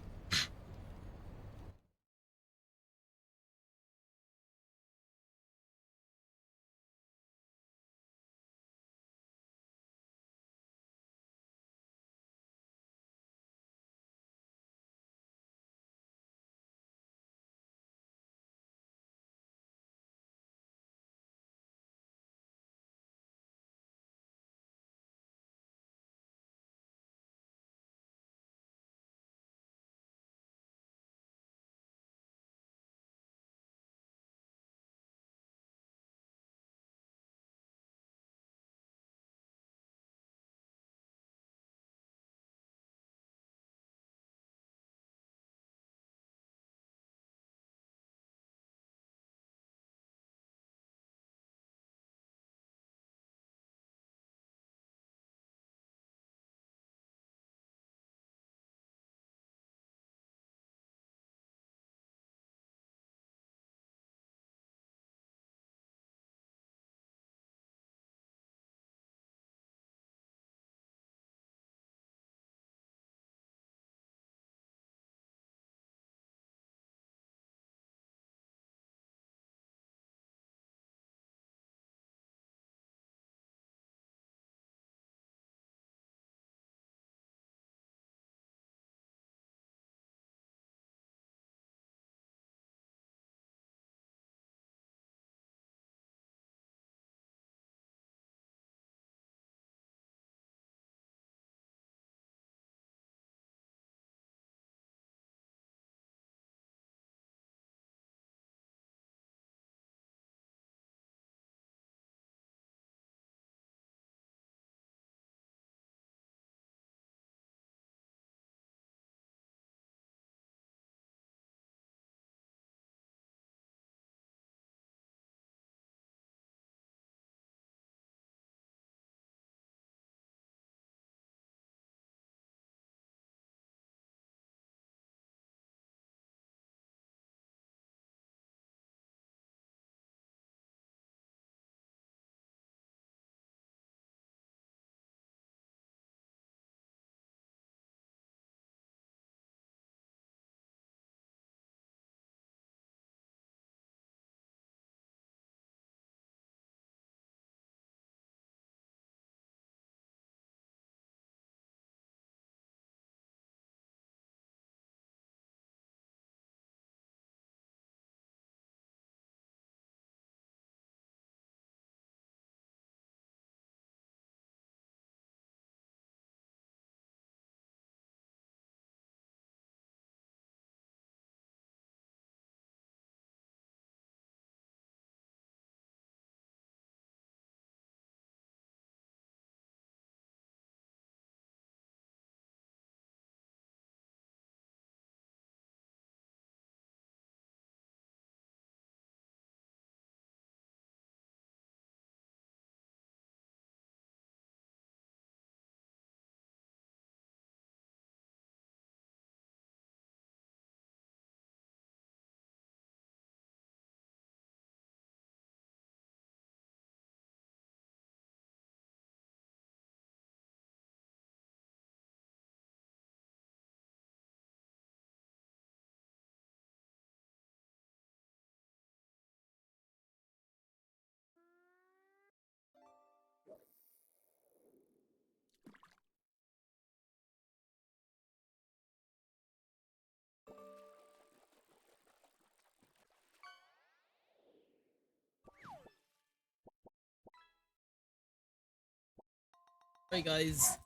Alright, guys.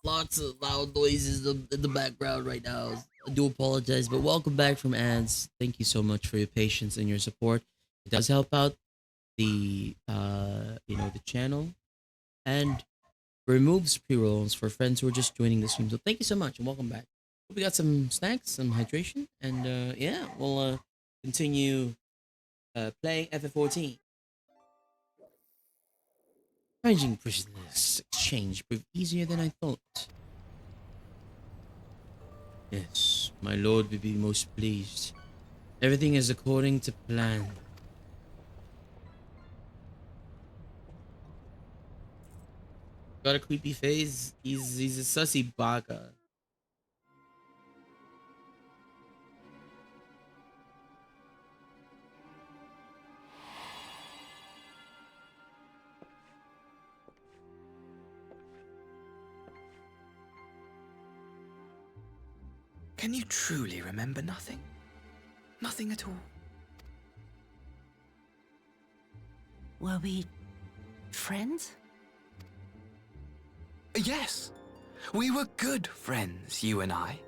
Lots of loud noises in the background right now. I do apologize, but welcome back from ads. Thank you so much for your patience and your support. It does help out the the channel and removes pre-rolls for friends who are just joining the stream. So thank you so much and welcome back. We got some snacks, some hydration, and yeah, we'll continue playing FF14. Arranging this exchange proved easier than I thought. Yes, my lord will be most pleased. Everything is according to plan. Got a creepy face. He's a sussy baka. Can you truly remember nothing? Nothing at all? Were we friends? Yes. We were good friends, you and I.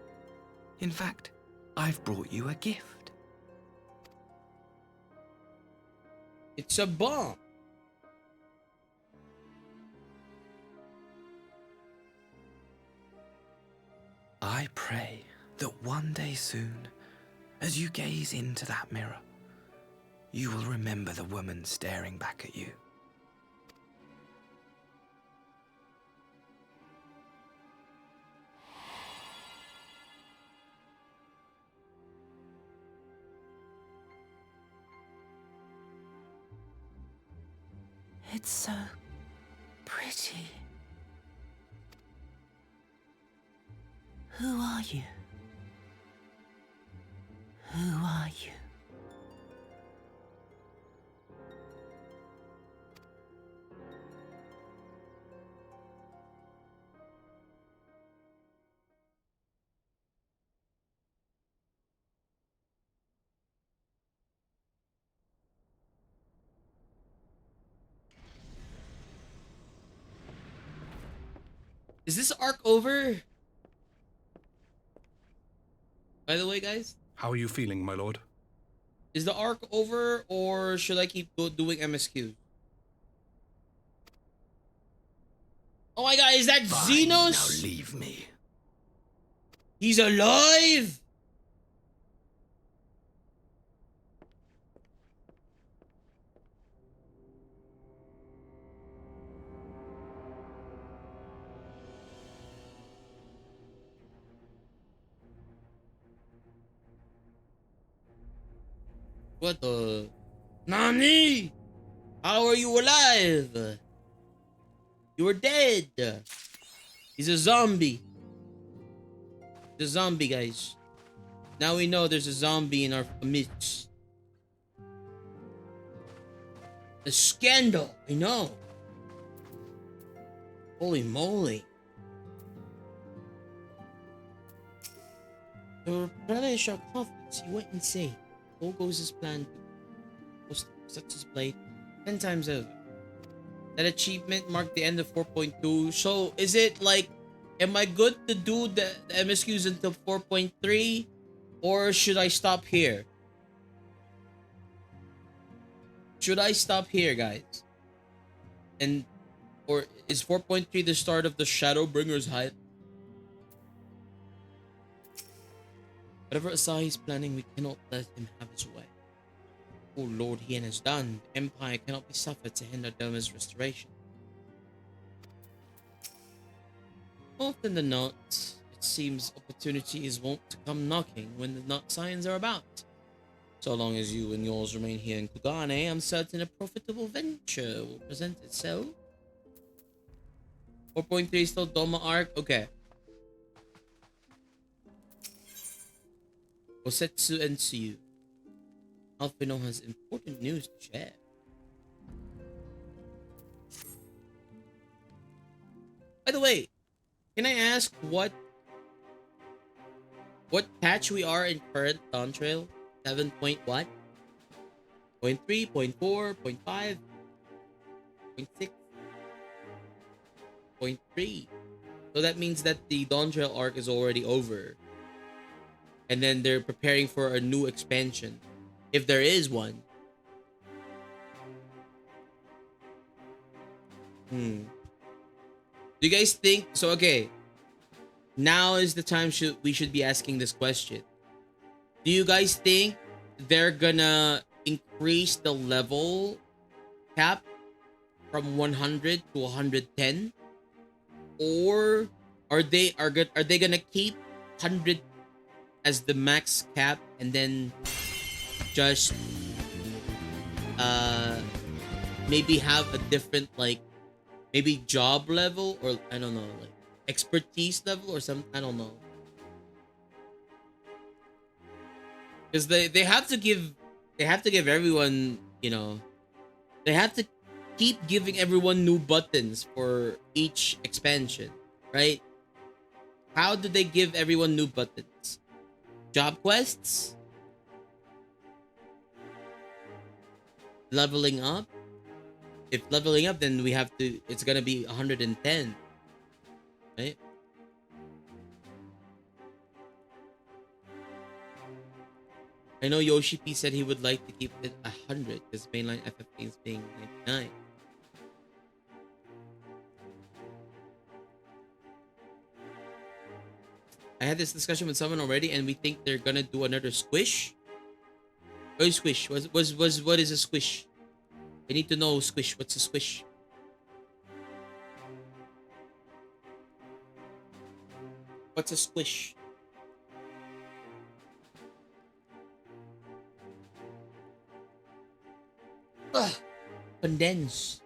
In fact, I've brought you a gift. It's a bomb. I pray that one day soon, as you gaze into that mirror, you will remember the woman staring back at you. It's so pretty. Who are you? Who are you? Is this arc over? By the way, guys, how are you feeling, my lord? Is the arc over, or should I keep doing MSQs? Oh my god, is that Fine, Xenos? now leave me. He's alive? What the? Nani? How are you alive? You were dead. He's a zombie. The zombie, guys. Now we know there's a zombie in our midst. A scandal. I know. Holy moly. The British are confident. He went insane. All goes as planned. Such as played 10 times over. That achievement marked the end of 4.2. So is it like, am I good to do the MSQs until 4.3, or should I stop here? Should I stop here, guys? And or is 4.3 the start of the Shadowbringer's hype? Whatever Asahi is planning, we cannot let him have his way. Oh Lord, he has done. The Empire cannot be suffered to hinder Doma's restoration. Often than not, it seems opportunities won't come knocking when the not signs are about. So long as you and yours remain here in Kugane, I'm certain a profitable venture will present itself. 4.3 still Doma arc? Okay. Osetsu and Tsuyu. Alphino has important news to share. By the way, can I ask what patch we are in current Dawn Trail? 7 point what? 0.3, 0.4, 0.5, 0.6? 6.3. So that means that the Dawn Trail arc is already over. And then they're preparing for a new expansion. If there is one. Do you guys think... So, okay. Now is the time we should be asking this question. Do you guys think they're gonna increase the level cap from 100 to 110? Or are they gonna keep 100 as the max cap and then just maybe have a different, like, maybe job level, or I don't know, like expertise level or something? I don't know. Because they have to give everyone, you know, they have to keep giving everyone new buttons for each expansion, right? How do they give everyone new buttons? Job quests? Leveling up? If leveling up, then we have to, it's gonna be 110, right? I know Yoshi P said he would like to keep it 100 because mainline FFA is being 99. I had this discussion with someone already, and we think they're gonna do another squish. Oh, squish. What is a squish? I need to know squish. What's a squish? What's a squish? Ugh. Condense.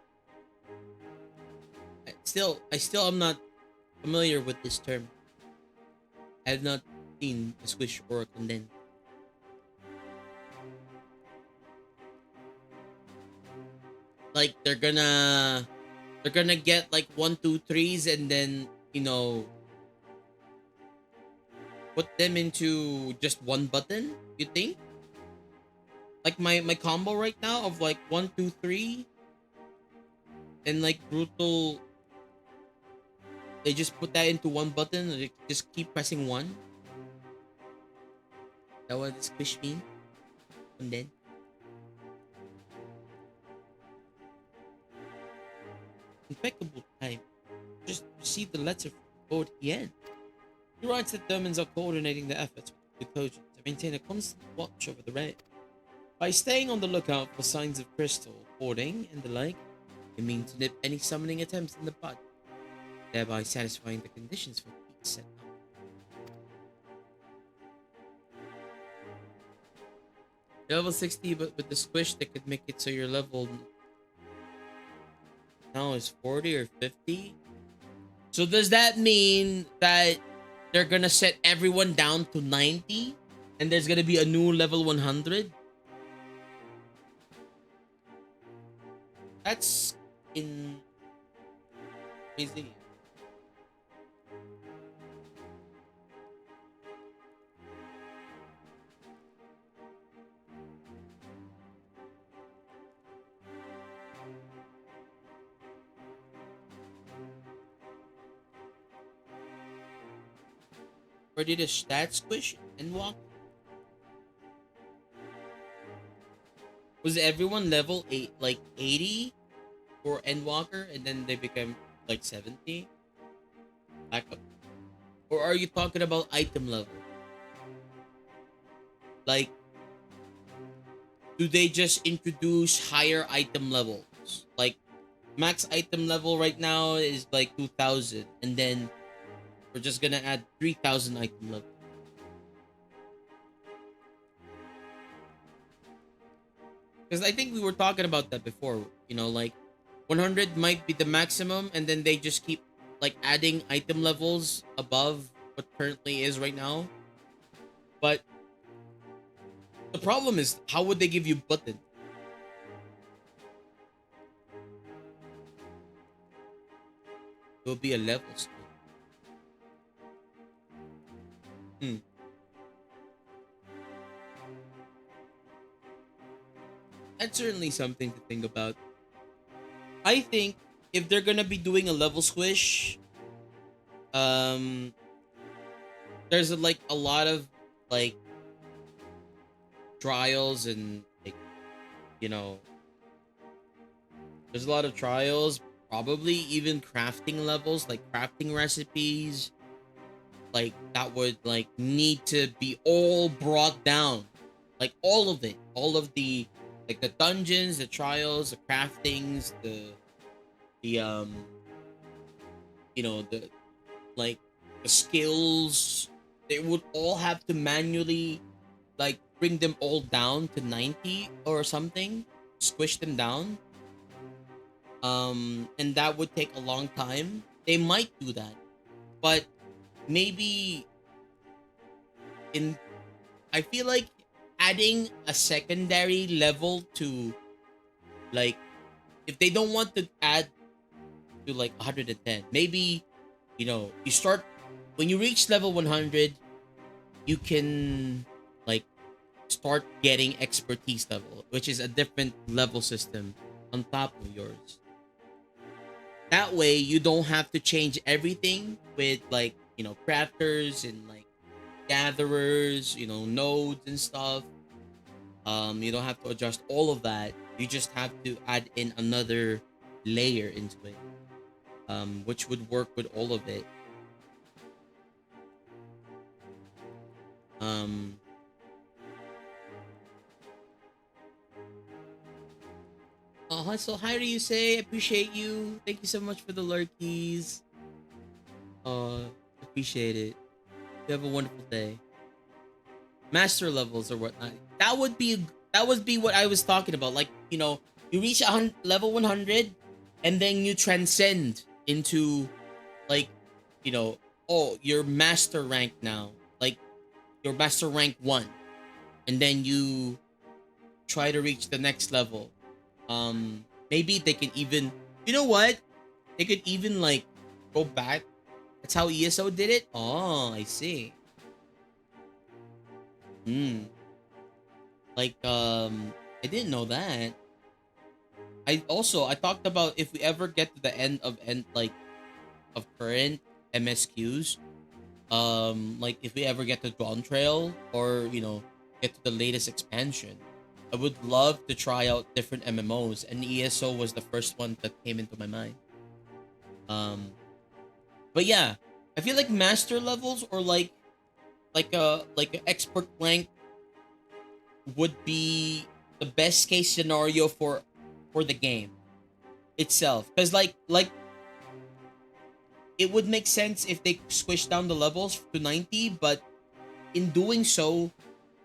I still am not familiar with this term. I have not seen a squish or a condense. Like they're gonna get like 1, 2, 3s and then, you know, put them into just one button, you think? Like my combo right now of like 1, 2, 3 and like brutal, they just put that into one button and they just keep pressing one. That what this squish mean? And then impeccable time. Just receive the letter from Lord Yen. He writes that Dermans are coordinating their efforts with the Kojin to maintain a constant watch over the raid. By staying on the lookout for signs of crystal, hoarding, and the like, they mean to nip any summoning attempts in the bud, thereby satisfying the conditions for peace set up. Level 60, but with the squish, they could make it so your level now is 40 or 50. So does that mean that they're gonna set everyone down to 90 and there's gonna be a new level 100? That's crazy. Or did a stat squish and walk? Was everyone level 8, like 80 for Endwalker, and then they became like 70? Back up. Or are you talking about item level? Like, do they just introduce higher item levels? Like, max item level right now is like 2,000, and then we're just gonna add 3,000 item level. Because I think we were talking about that before. You know, like 100 might be the maximum, and then they just keep like adding item levels above what currently is right now. But the problem is, how would they give you button? It will be a level still. That's certainly something to think about. I think if they're gonna be doing a level squish, um, there's like a lot of like trials and like, you know, there's a lot of trials, probably even crafting levels, like crafting recipes, like that would like need to be all brought down, like all of it, all of the like the dungeons, the trials, the craftings, the you know, the like the skills, they would all have to manually like bring them all down to 90 or something, squish them down. And that would take a long time. They might do that, but maybe in I feel like adding a secondary level to like if they don't want to add to like 110, maybe you know, you start when you reach level 100, you can like start getting expertise level, which is a different level system on top of yours. That way you don't have to change everything with like, you know, crafters and like gatherers, you know, nodes and stuff. You don't have to adjust all of that. You just have to add in another layer into it, which would work with all of it. Hustle, hi do you say? Appreciate you. Thank you so much for the lurkies. Appreciate it. You have a wonderful day. Master levels or whatnot. That would be what I was talking about. Like, you know, you reach level 100 and then you transcend into like, you know, oh, you're master rank now. Like you're master rank 1. And then you try to reach the next level. Maybe they can even, you know what? They could even like go back. That's how ESO did it? Oh, I see. Like, I didn't know that. I talked about if we ever get to the end of current MSQs, like if we ever get to Dawn Trail or, you know, get to the latest expansion, I would love to try out different MMOs, and ESO was the first one that came into my mind. But yeah, I feel like master levels or like a expert rank would be the best case scenario for the game itself, because like it would make sense if they squish down the levels to 90, but in doing so,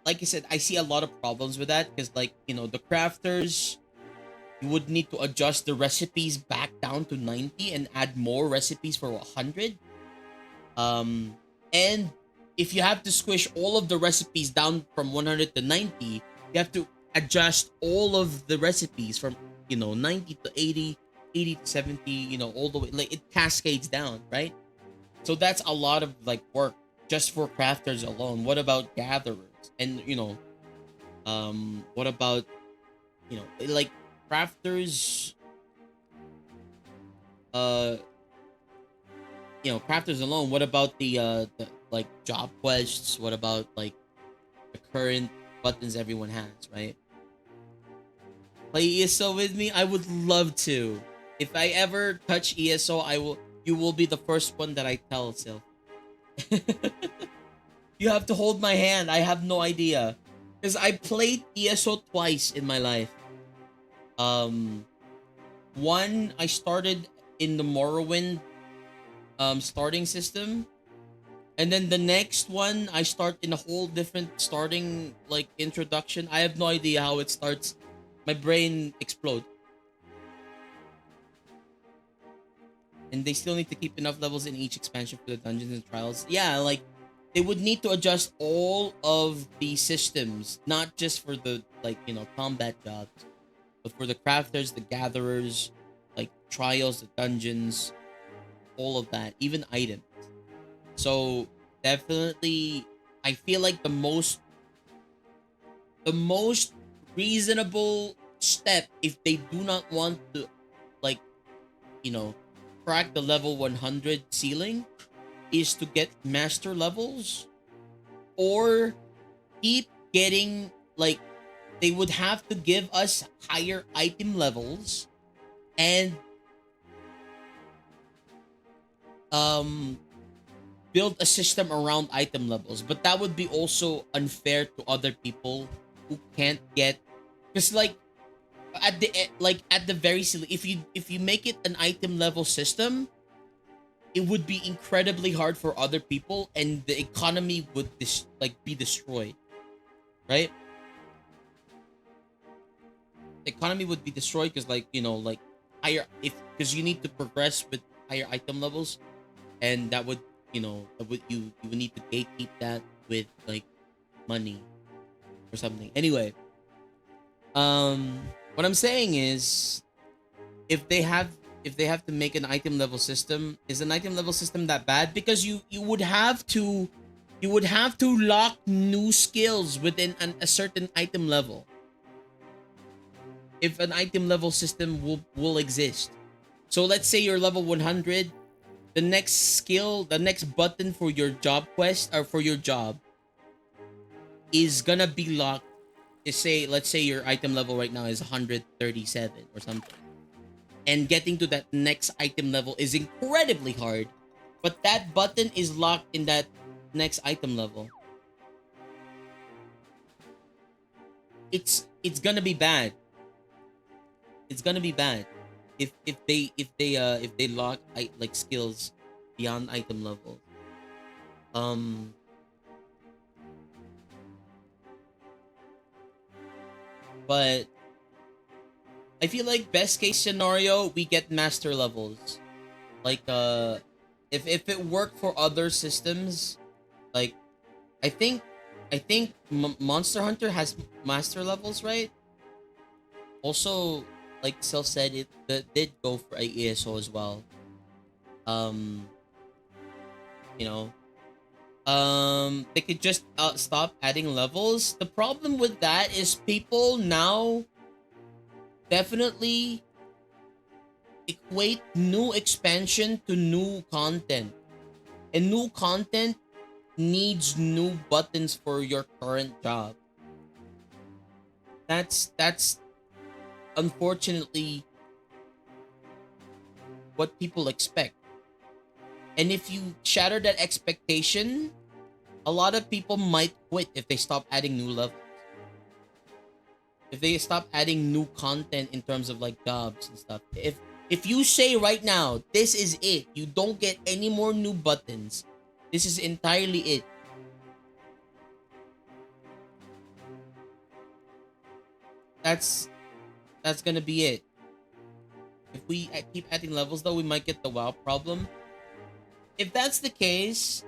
like I said, I see a lot of problems with that, because like, you know, the crafters, you would need to adjust the recipes back down to 90 and add more recipes for 100. And if you have to squish all of the recipes down from 100 to 90, you have to adjust all of the recipes from, you know, 90 to 80, 80 to 70, you know, all the way, like it cascades down, right? So that's a lot of like work just for crafters alone. What about gatherers? And, you know, what about, you know, like crafters, you know, crafters alone. What about the like job quests? What about like the current buttons everyone has, right? Play ESO with me? I would love to. If I ever touch ESO, you will be the first one that I tell, Sylph. You have to hold my hand. I have no idea. Because I played ESO twice in my life. One, I started in the Morrowind starting system. And then the next one, I start in a whole different starting, like, introduction. I have no idea how it starts. My brain explodes. And they still need to keep enough levels in each expansion for the dungeons and trials. Yeah, like, they would need to adjust all of the systems, not just for the, like, you know, combat jobs, but for the crafters, the gatherers, like, trials, the dungeons, all of that, even items. So, definitely, I feel like the most reasonable step, if they do not want to, like, you know, crack the level 100 ceiling is to get master levels, or keep getting, like, they would have to give us higher item levels and build a system around item levels. But that would be also unfair to other people who can't get, because like at the very silly, if you make it an item level system, it would be incredibly hard for other people, and the economy would be destroyed, right? The economy would be destroyed because, like, you know, like higher, if because you need to progress with higher item levels, and that would, you know, that would you would need to gatekeep that with like money or something. Anyway, what I'm saying is, if they have to make an item level system, is an item level system that bad? Because you would have to lock new skills within a certain item level. If an item level system will exist. So let's say you're level 100, the next skill, the next button for your job quest or for your job is gonna be locked. Let's say your item level right now is 137 or something. And getting to that next item level is incredibly hard, but that button is locked in that next item level. It's gonna be bad. It's gonna be bad if they lock like skills beyond item level. But I feel like best case scenario, we get master levels. Like if it worked for other systems, like I think Monster Hunter has master levels, right? Also, like Sel said, it did go for ESO as well. You know, they could just stop adding levels. The problem with that is people now definitely equate new expansion to new content, and new content needs new buttons for your current job. That's unfortunately what people expect. And if you shatter that expectation, a lot of people might quit if they stop adding new levels. If they stop adding new content in terms of like jobs and stuff. If you say right now, this is it, you don't get any more new buttons, this is entirely it, that's gonna be it. If we keep adding levels though, we might get the WoW problem. If that's the case,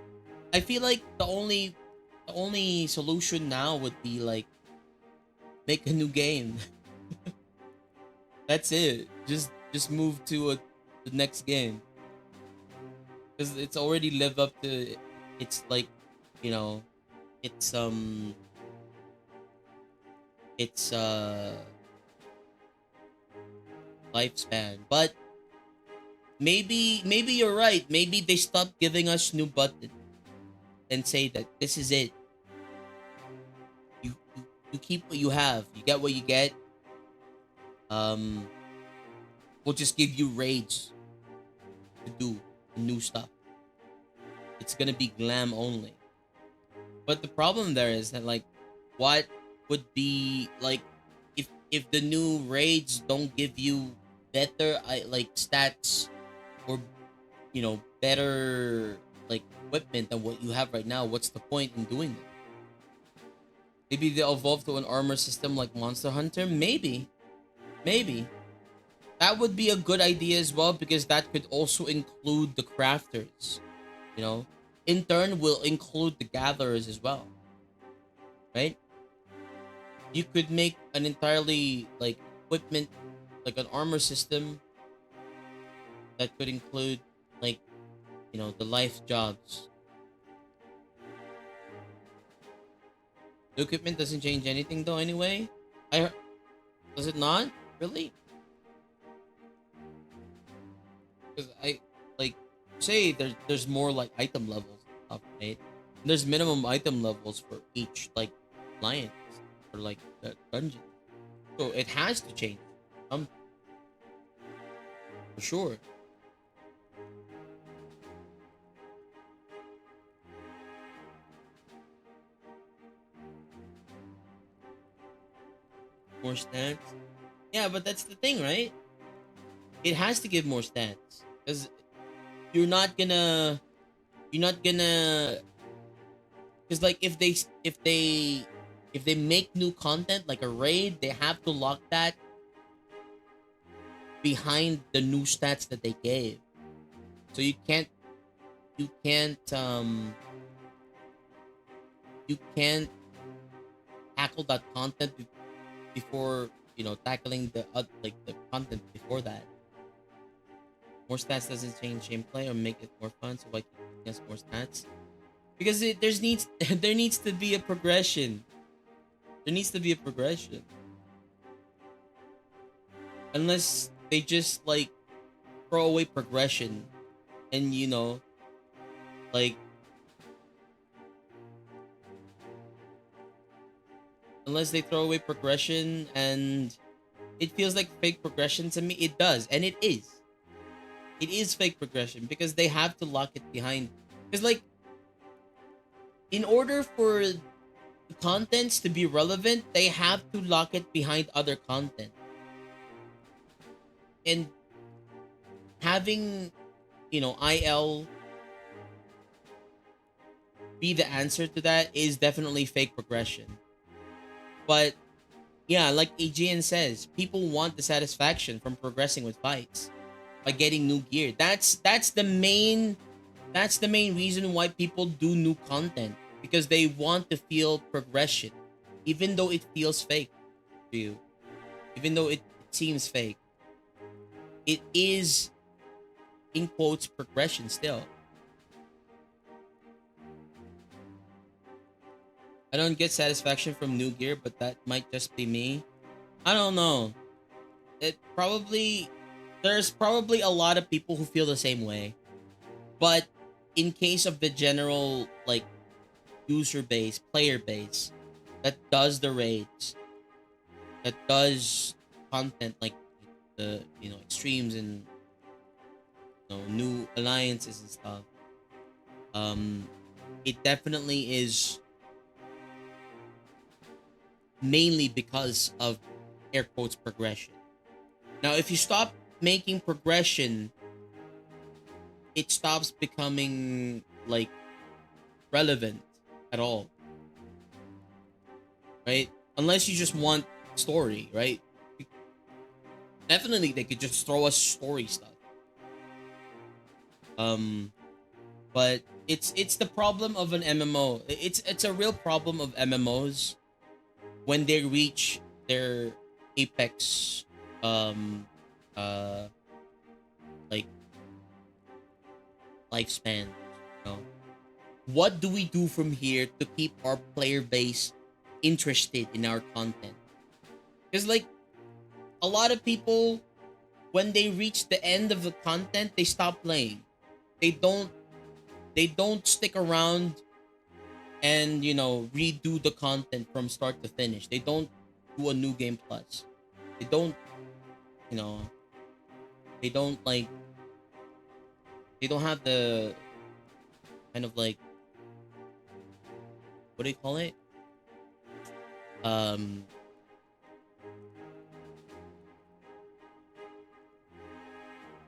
I feel like the only solution now would be like make a new game. That's it. Just move to the next game, because it's already lived up to it's like, you know, it's lifespan. But maybe you're right. Maybe they stop giving us new buttons and say that this is it. You keep what you have. You get what you get. We'll just give you raids to do new stuff. It's gonna be glam only. But the problem there is that, like, what would be like if the new raids don't give you better like stats, or, you know, better like equipment than what you have right now, what's the point in doing that? Maybe they'll evolve to an armor system like Monster Hunter. Maybe that would be a good idea as well, because that could also include the crafters, you know, in turn will include the gatherers as well, right? You could make an entirely like equipment, like an armor system that could include, like, you know, the life jobs. The equipment doesn't change anything though anyway. Does it not? Really? Because I like say there's more like item levels and stuff, right? There's minimum item levels for each like alliance or like the dungeon, so it has to change. For sure. More stats. Yeah, but that's the thing, right? It has to give more stats because you're not gonna you're not gonna because like if they make new content like a raid, they have to lock that behind the new stats that they gave. So you can't tackle that content before tackling like the content before that. More stats doesn't change gameplay or make it more fun, so why keep giving us more stats? Because there needs to be a progression. There needs to be a progression. Unless they just like throw away progression and like unless they throw away progression and it feels like fake progression to me. It does, and it is fake progression because they have to lock it behind, because like in order for the contents to be relevant, they have to lock it behind other content. And having IL be the answer to that is definitely fake progression. But yeah, like AGN says, people want the satisfaction from progressing with fights by getting new gear. That's the main reason why people do new content, because they want to feel progression, even though it feels fake to you, even though it seems fake. It is, in quotes, progression still. I don't get satisfaction from new gear, but that might just be me. I don't know. There's probably a lot of people who feel the same way. But in case of the general like user base, player base that does the raids, that does content like the extremes and new alliances and stuff, it definitely is mainly because of air quotes progression. Now, if you stop making progression, it stops becoming like relevant at all, right? Unless you just want story, right? Definitely they could just throw us story stuff. But it's the problem of an MMO. It's a real problem of MMOs when they reach their apex like lifespan. What do we do from here to keep our player base interested in our content? Because like a lot of people, when they reach the end of the content, they stop playing. They don't stick around and redo the content from start to finish. They don't do a new game plus. They don't like, they don't have the kind of like, what do you call it,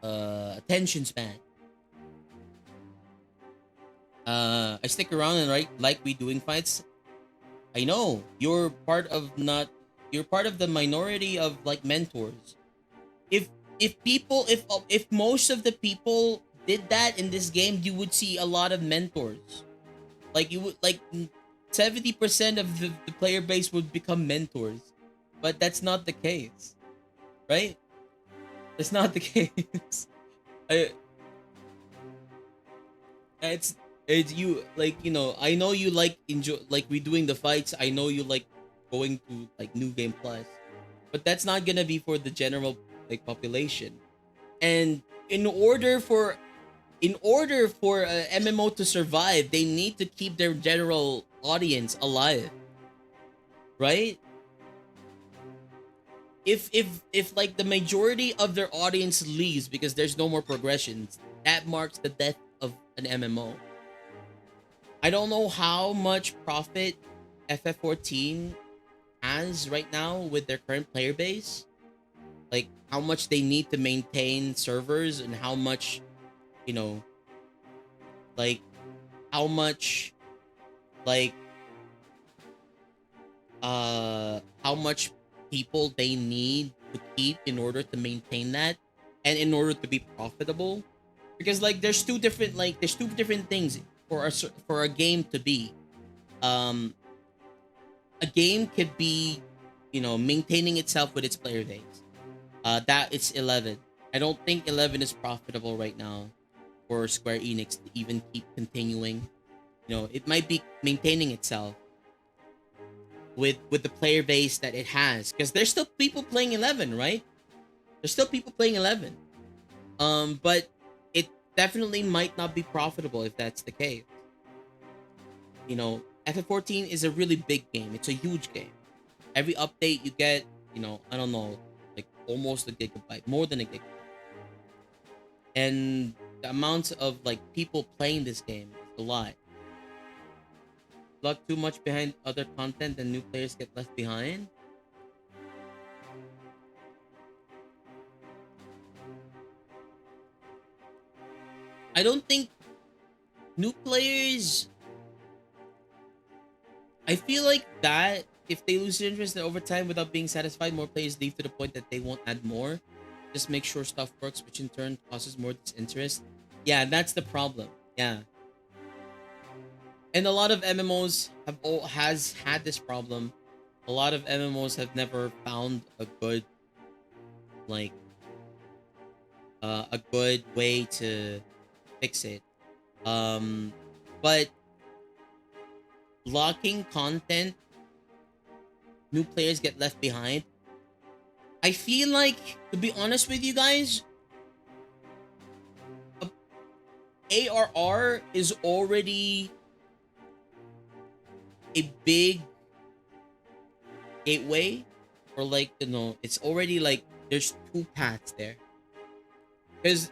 attention span. I stick around and like redoing fights. I know you're part of the minority of like mentors. If most of the people did that in this game, you would see a lot of mentors. Like you would, like 70% of the player base would become mentors. But that's not the case. Right? It's not the case. It's you, like, I know you like enjoy like redoing the fights. I know you like going to like new game plus. But that's not gonna be for the general like population. And in order for a MMO to survive, they need to keep their general audience alive, right? If like the majority of their audience leaves because there's no more progressions, that marks the death of an MMO. I don't know how much profit FF14 has right now with their current player base, like how much they need to maintain servers and how much, you know, like how much, like how much people they need to keep in order to maintain that and in order to be profitable, because like there's two different things for a game to be. A game could be, you know, maintaining itself with its player base. That it's 11. I don't think 11 is profitable right now for Square Enix to even keep continuing. You know, it might be maintaining itself with the player base that it has, because there's still people playing 11, right? There's still people playing 11. But it definitely might not be profitable if that's the case. You know, FF14 is a really big game. It's a huge game. Every update you get, you know, I don't know, like almost a gigabyte, more than a gigabyte. And the amount of like people playing this game is a lot. Log too much behind other content and new players get left behind. I don't think new players, I feel like that if they lose interest over time without being satisfied, more players leave to the point that they won't add more. Just make sure stuff works, which in turn causes more disinterest. Yeah, that's the problem. Yeah. And a lot of MMOs has had this problem. A lot of MMOs have never found a good, like, a good way to fix it. But locking content, new players get left behind. I feel like, to be honest with you guys, ARR is already a big gateway, or like, you know, it's already like there's two paths there, because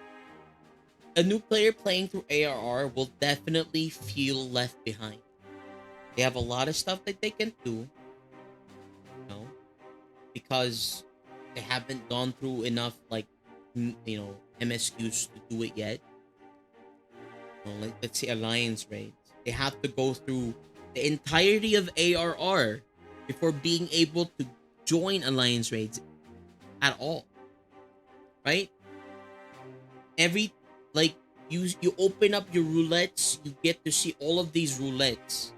a new player playing through ARR will definitely feel left behind. They have a lot of stuff that they can do, you know, because they haven't gone through enough, like, you know, MSQs to do it yet. You know, like, let's say alliance raids, they have to go through the entirety of ARR before being able to join alliance raids at all, right? Every, like, you open up your roulettes, you get to see all of these roulettes.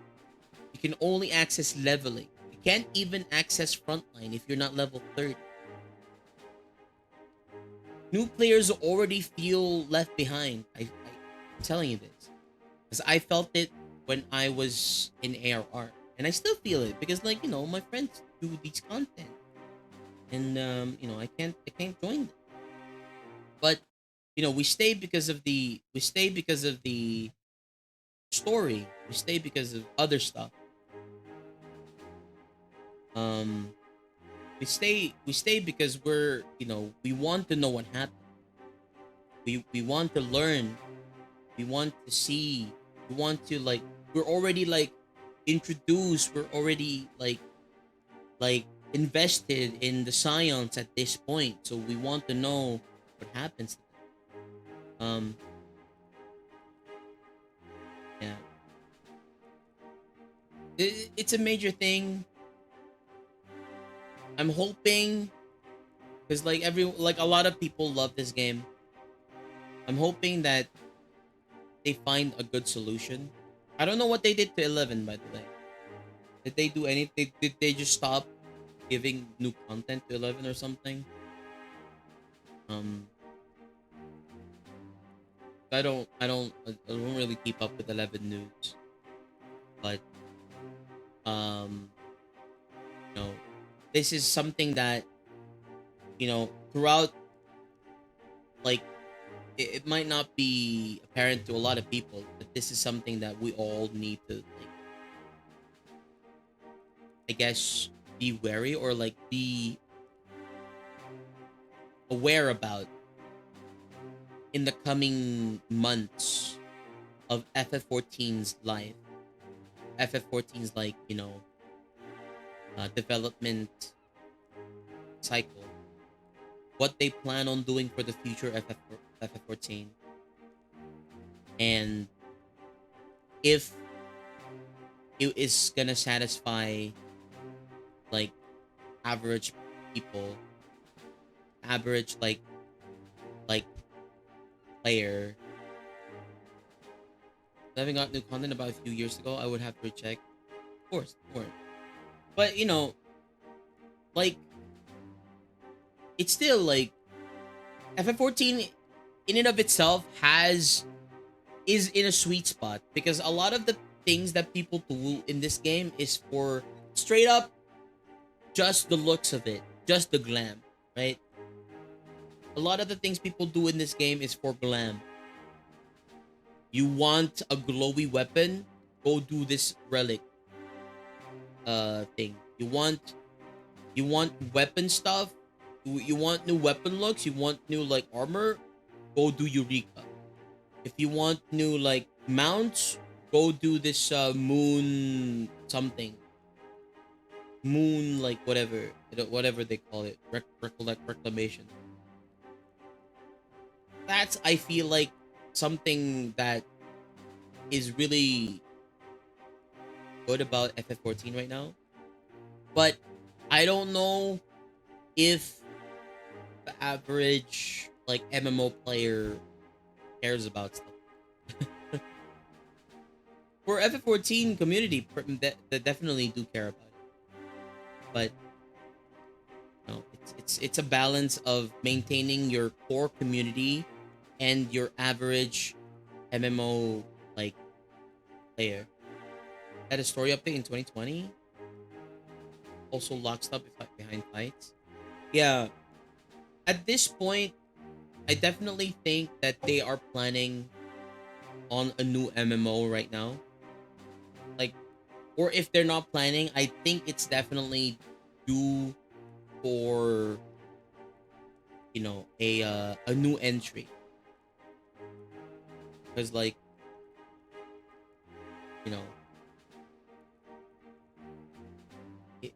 You can only access leveling. You can't even access frontline if you're not level 30. New players already feel left behind. I'm telling you this, because I felt it when I was in ARR, and I still feel it because, like, you know, my friends do these content, and you know, I can't join them. But you know, we stay because of the story. We stay because of other stuff. We stay because we're, you know, we want to know what happened. We want to learn. We want to see. We want to, like, we're already like introduced. We're already like invested in the science at this point. So we want to know what happens. Yeah. It's a major thing. I'm hoping, because like a lot of people love this game. I'm hoping that they find a good solution. I don't know what they did to 11, by the way. Did they do anything? Did they just stop giving new content to 11 or something? I don't really keep up with 11 news, but you know, this is something that, you know, throughout, like, it might not be apparent to a lot of people, but this is something that we all need to, like, I guess, be wary or like be aware about in the coming months of FF14's life. FF14's, like, you know, development cycle. What they plan on doing for the future FF14. And if it is gonna satisfy, like, average people, average, like player. Having got new content about a few years ago, I would have to check. Of course, don't worry. But, you know, like, it's still, like, FF14 in and of itself is in a sweet spot, because a lot of the things that people do in this game is for straight up just the looks of it, just the glam, right? A lot of the things people do in this game is for glam. You want a glowy weapon? Go do this relic thing. You want weapon stuff? You want new weapon looks? You want new, like, armor? Go do Eureka. If you want new, like, mounts, go do this moon something. Moon, like, whatever they call it. Reclamation. That's, I feel like, something that is really good about FF14 right now. But I don't know if the average, like, MMO player cares about stuff. For FF14 community, they definitely do care about it. But no, it's a balance of maintaining your core community and your average MMO, like, player. Had a story update in 2020. Also locked up behind fights. Yeah. At this point, I definitely think that they are planning on a new MMO right now. Like, or if they're not planning, I think it's definitely due for, you know, a new entry. Because, like, you know, at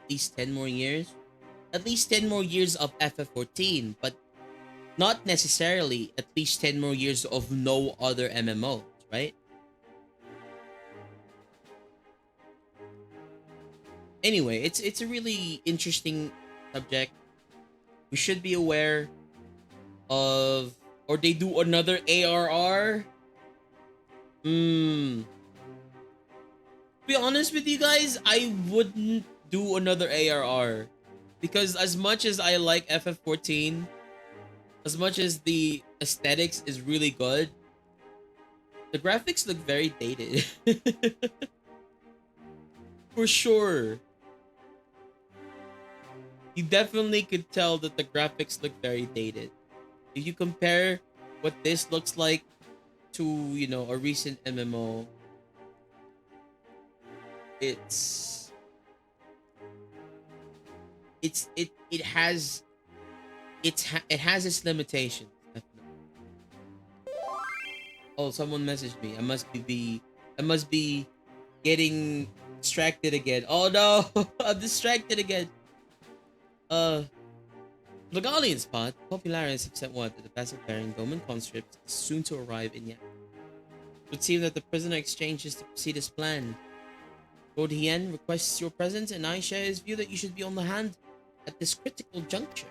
least 10 more years. At least 10 more years of FF14, but not necessarily at least 10 more years of no other MMOs, right? Anyway, it's a really interesting subject. We should be aware of, or they do another ARR. To be honest with you guys, I wouldn't do another ARR, because as much as I like FF14, as much as the aesthetics is really good, the graphics look very dated. For sure. You definitely could tell that the graphics look very dated. If you compare what this looks like to, you know, a recent MMO, it has its limitations. Definitely. Oh, someone messaged me. I must be getting distracted again. Oh no, I'm distracted again. Legalian spot. Popularians have sent word that the passive-bearing Roman conscript is soon to arrive in Yak. It would seem that the prisoner exchange is to proceed as planned. Lord Hien requests your presence, and I share his view that you should be on the hand at this critical juncture.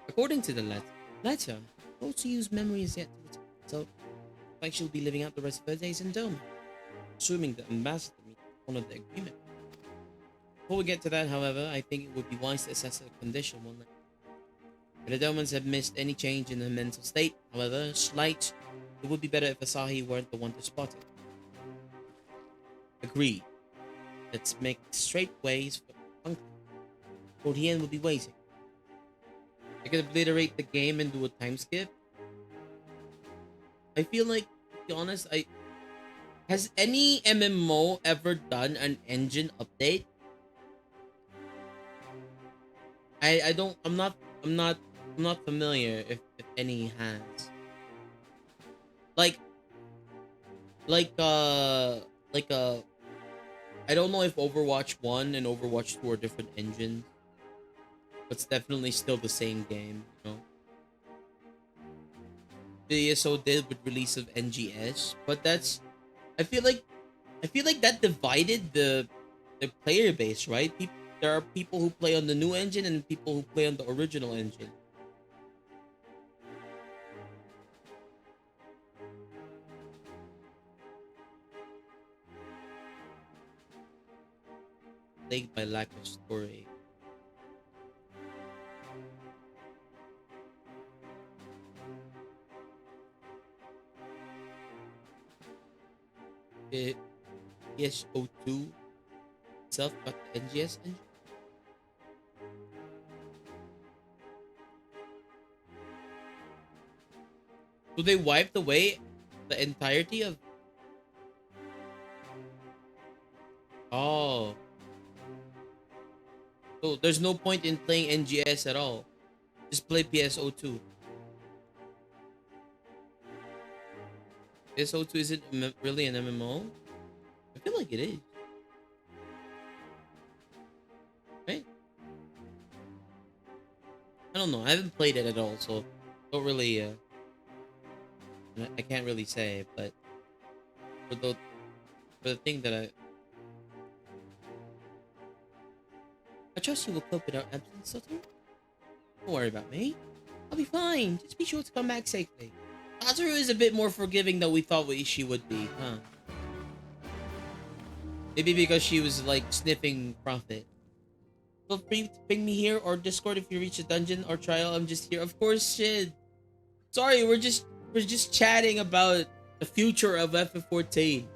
According to the letter, Otsu's memory is yet to return, so like she'll be living out the rest of her days in Dome, assuming the ambassador meets one of the agreement. Before we get to that, however, I think it would be wise to assess her condition one night. If the Domans have missed any change in her mental state, however slight, it would be better if Asahi weren't the one to spot it. Agreed. Let's make straight ways for the end would be waiting. I could obliterate the game and do a time skip. I feel like, to be honest, has any MMO ever done an engine update? I'm not familiar if any has. Like I don't know if Overwatch 1 and Overwatch 2 are different engines, but it's definitely still the same game, you know. The ESO did with release of NGS, but that's I feel like that divided the player base, right? There are people who play on the new engine and people who play on the original engine. Plagued by lack of story. PSO2 itself got the NGS engine. So they wiped away the entirety of... Oh. So there's no point in playing NGS at all. Just play PSO2. PSO2 isn't really an MMO? I feel like it is. Right? I don't know. I haven't played it at all, so don't really I can't really say, but for the thing that I trust you will cope with our absence, Soto. Don't worry about me. I'll be fine. Just be sure to come back safely. Azaru is a bit more forgiving than we thought she would be, huh? Maybe because she was like sniffing Prophet. Feel free to ping me here or Discord if you reach a dungeon or trial. I'm just here. Of course, shit. Sorry, we're just chatting about the future of FF14.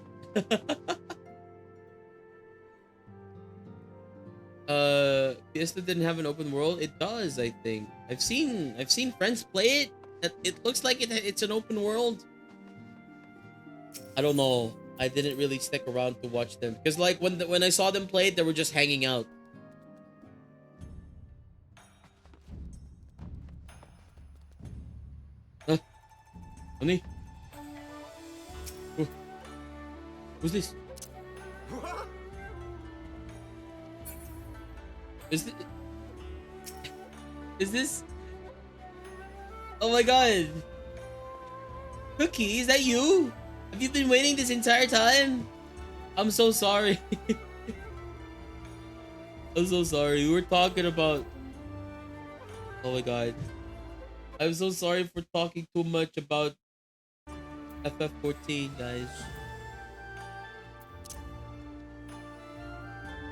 Fiesta didn't have an open world. It does, I think. I've seen friends play it. It looks like it's an open world. I don't know. I didn't really stick around to watch them because, like, when I saw them play it, they were just hanging out. Huh? Honey? Who's this? Is this? Oh my god. Cookie, is that you? Have you been waiting this entire time? I'm so sorry. I'm so sorry. We were talking about... Oh my god. I'm so sorry for talking too much about FF14, guys.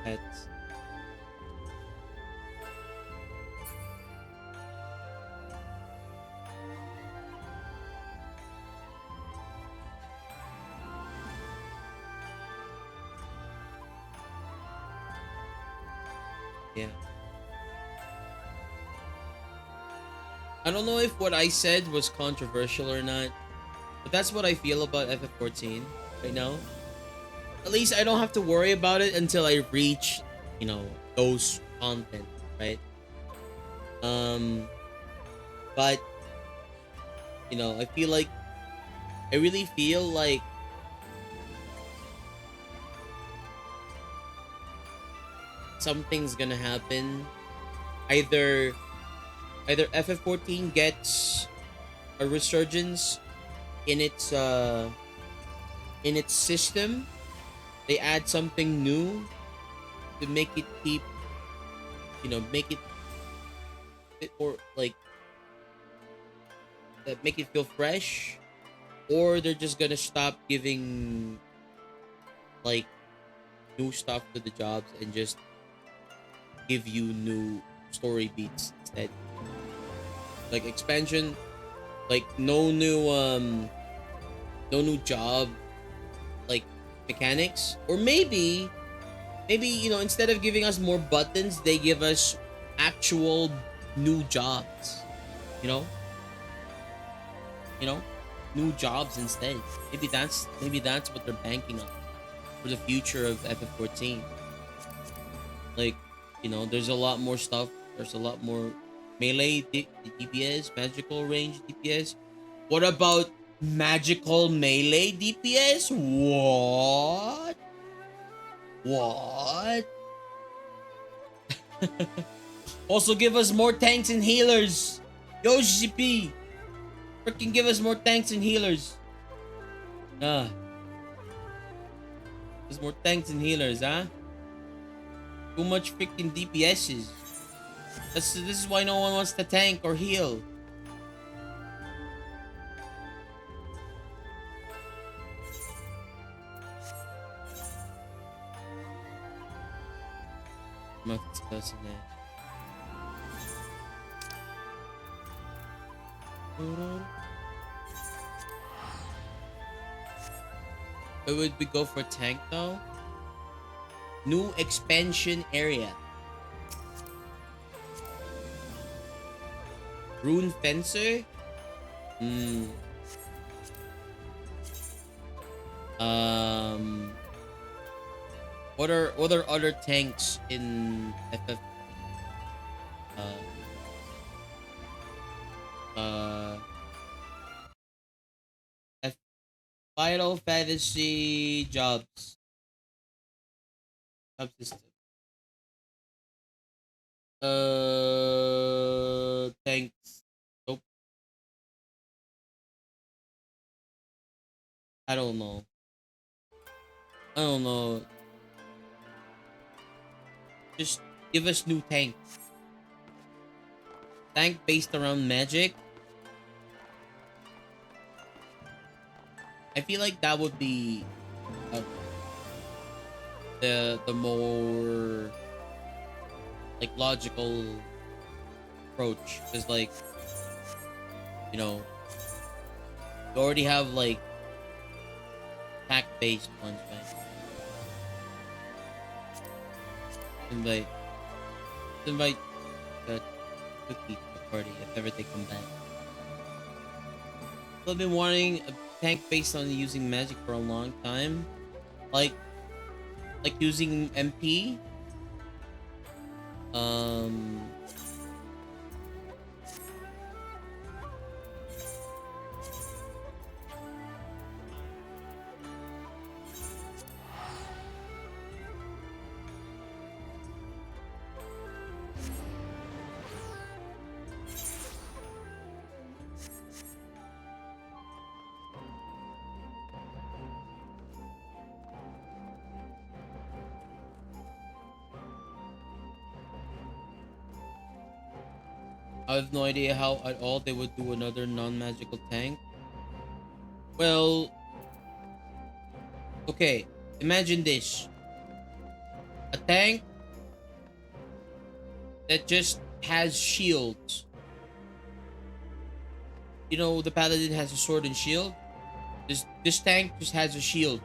Pets. Yeah. I don't know if what I said was controversial or not, but that's what I feel about FF14 right now. At least I don't have to worry about it until I reach, you know, those content, right? But you know, I really feel like something's gonna happen. Either FF14 gets a resurgence in its system. They add something new to make it keep, you know, make it a bit more like that, make it feel fresh, or they're just gonna stop giving like new stuff to the jobs and just give you new story beats instead. Like expansion, like no new job like mechanics, or maybe you know, instead of giving us more buttons, they give us actual new jobs, you know? You know? New jobs instead. Maybe that's what they're banking on for the future of FF14. Like, you know, there's a lot more stuff. There's a lot more melee DPS, magical range DPS. What about magical melee DPS? What? What? Also give us more tanks and healers. Yo, GP. Freaking give us more tanks and healers. There's more tanks and healers, huh? Too much freaking DPSs. This is why no one wants to tank or heal. Much person there. Where would we go for tank though? New expansion area. Rune Fencer? What are other tanks in FF? Final Fantasy jobs. Subsystem. Tanks. Nope. I don't know. Just give us new tanks. Tank based around magic. I feel like that would be the more like logical approach, because like, you know, you already have like attack based ones, right? Invite the Cookie to the party if ever they come back. I've been wanting a tank based on using magic for a long time, like using MP. I have no idea how at all they would do another non-magical tank. Well, okay, imagine this. A tank that just has shields. You know, the paladin has a sword and shield. This tank just has a shield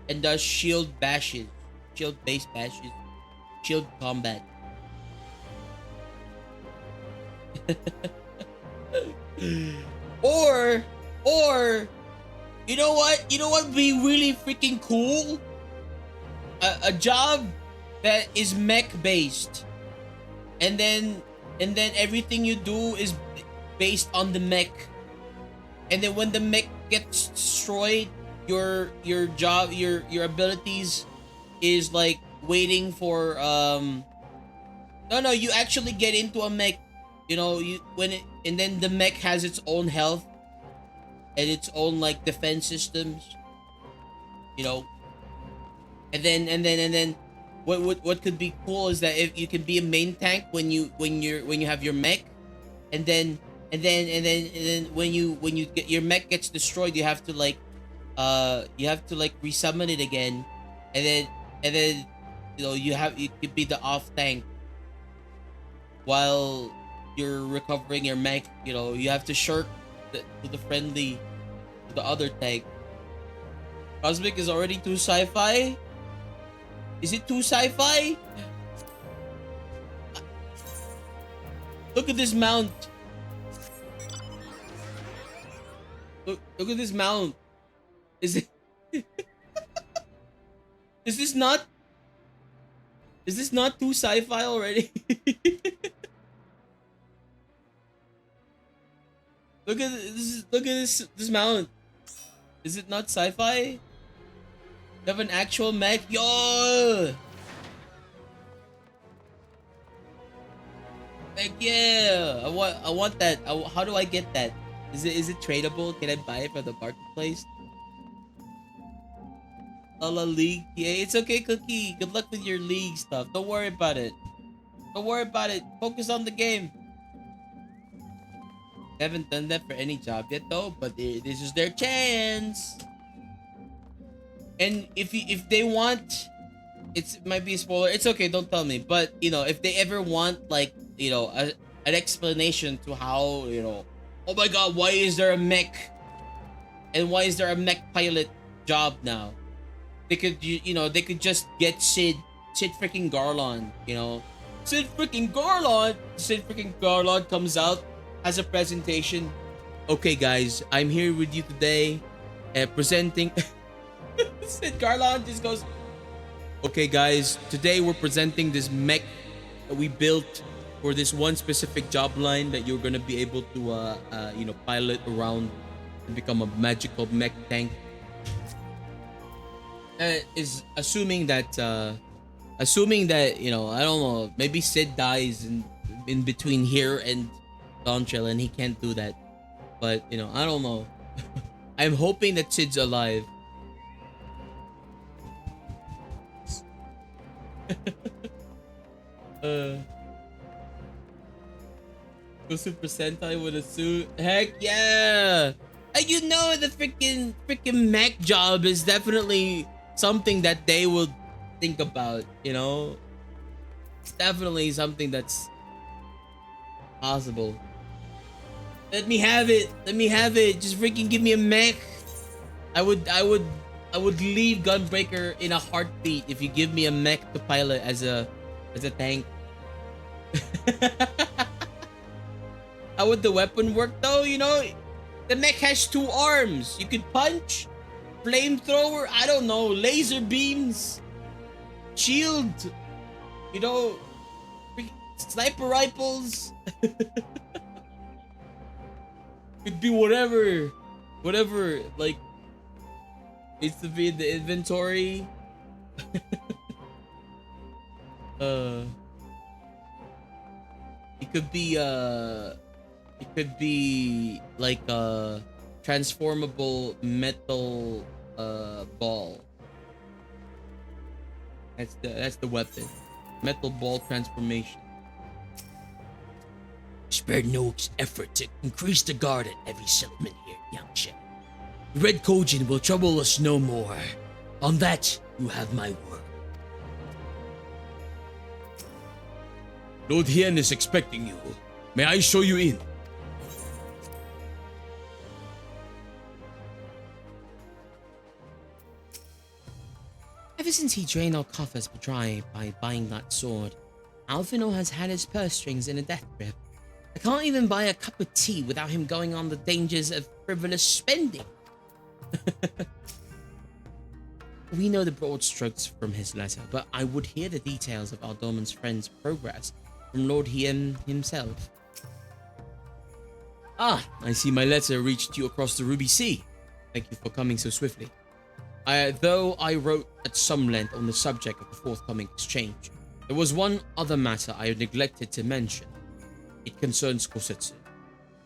and does shield bashes, shield-based bashes, shield combat. or you know what would be really freaking cool? A job that is mech based, and then everything you do is based on the mech, and then when the mech gets destroyed, your job, your abilities is like waiting for no, you actually get into a mech, you know, and then the mech has its own health and its own like defense systems, you know. And then what could be cool is that if you can be a main tank when you have your mech, and then when you get your mech gets destroyed, you have to like resummon it again, and then you know you could be the off tank while you're recovering your mech. You know, you have to shirk to the other tank. Cosmic is already too sci-fi. Is it too sci-fi? Look at this mount. Look at this mount. Is it? Is this not? Is this not too sci-fi already? Look at this. Look at this mount. Is it not sci-fi? You have an actual mech. Yo. Heck yeah! I want that. How do I get that? Is it tradable? Can I buy it from the marketplace? Lala League. Yeah, it's okay, Cookie. Good luck with your league stuff. Don't worry about it. Don't worry about it. Focus on the game. They haven't done that for any job yet though, but this is their chance. And if they want, it might be a spoiler. It's okay, don't tell me. But you know, if they ever want like, you know, an explanation to how, you know, oh my god, why is there a mech? And why is there a mech pilot job now? They could, you know, they could just get Sid freaking Garland, you know. Sid freaking Garland comes out, has a presentation. Okay guys, I'm here with you today, presenting. Sid Garland just goes, okay guys, today we're presenting this mech that we built for this one specific job line that you're gonna be able to, you know, pilot around and become a magical mech tank. Is assuming that, you know, I don't know, maybe Sid dies in between here and Dawntrail and he can't do that. But, you know, I don't know. I'm hoping that Sid's alive. Go Super Sentai with a suit. Heck yeah! And you know, the freaking mech job is definitely something that they would think about, you know? It's definitely something that's possible. Let me have it. Let me have it. Just freaking give me a mech. I would leave Gunbreaker in a heartbeat if you give me a mech to pilot as a tank. How would the weapon work though? You know, the mech has 2 arms. You could punch, flamethrower, I don't know, laser beams, shield, you know, sniper rifles. Could be whatever, like, needs to be in the inventory. It could be like a transformable metal ball. That's the weapon. Metal ball transformation. Spared no effort to increase the guard at every settlement here, young ship. The Red Kojin will trouble us no more. On that, you have my word. Lord Hien is expecting you. May I show you in? Ever since he drained our coffers dry by buying that sword, Alphino has had his purse strings in a death grip. I can't even buy a cup of tea without him going on the dangers of frivolous spending. We know the broad strokes from his letter, but I would hear the details of Aldoman's friend's progress from Lord Hien himself. Ah, I see my letter reached you across the Ruby Sea. Thank you for coming so swiftly. Though I wrote at some length on the subject of the forthcoming exchange, there was one other matter I had neglected to mention. It concerns Kosetsu.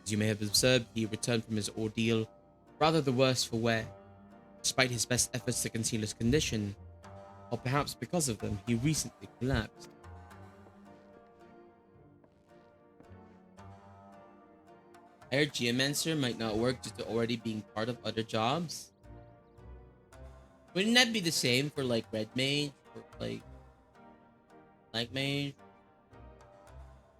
As you may have observed, he returned from his ordeal rather the worse for wear. Despite his best efforts to conceal his condition, or perhaps because of them, he recently collapsed. I heard Geomancer might not work due to already being part of other jobs. Wouldn't that be the same for like Red Mage or like Black Mage?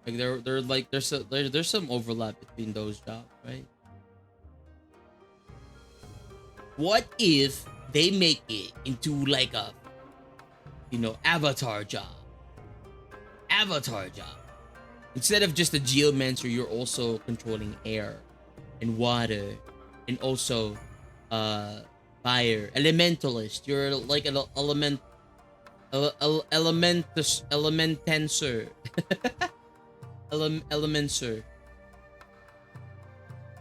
Like there's some overlap between those jobs, right? What if they make it into like a, you know, avatar job? Avatar job. Instead of just a geomancer, you're also controlling air and water and also fire. Elementalist. You're like an elementancer. Elemencer.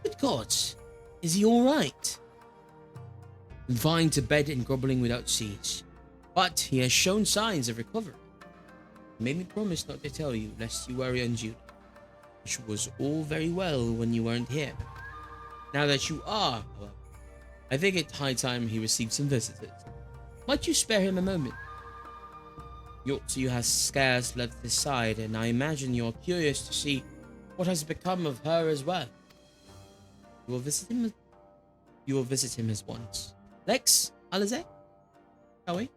Good gods. Is he alright? Confined to bed and grumbling without cease. But he has shown signs of recovery. He made me promise not to tell you, lest you worry on duty. Which was all very well when you weren't here. Now that you are, however, I think it's high time he received some visitors. Might you spare him a moment? Yotsu has scarce left his side, and I imagine you're curious to see what has become of her as well. You will visit him. You will visit him as once. Lex, Alize, shall we?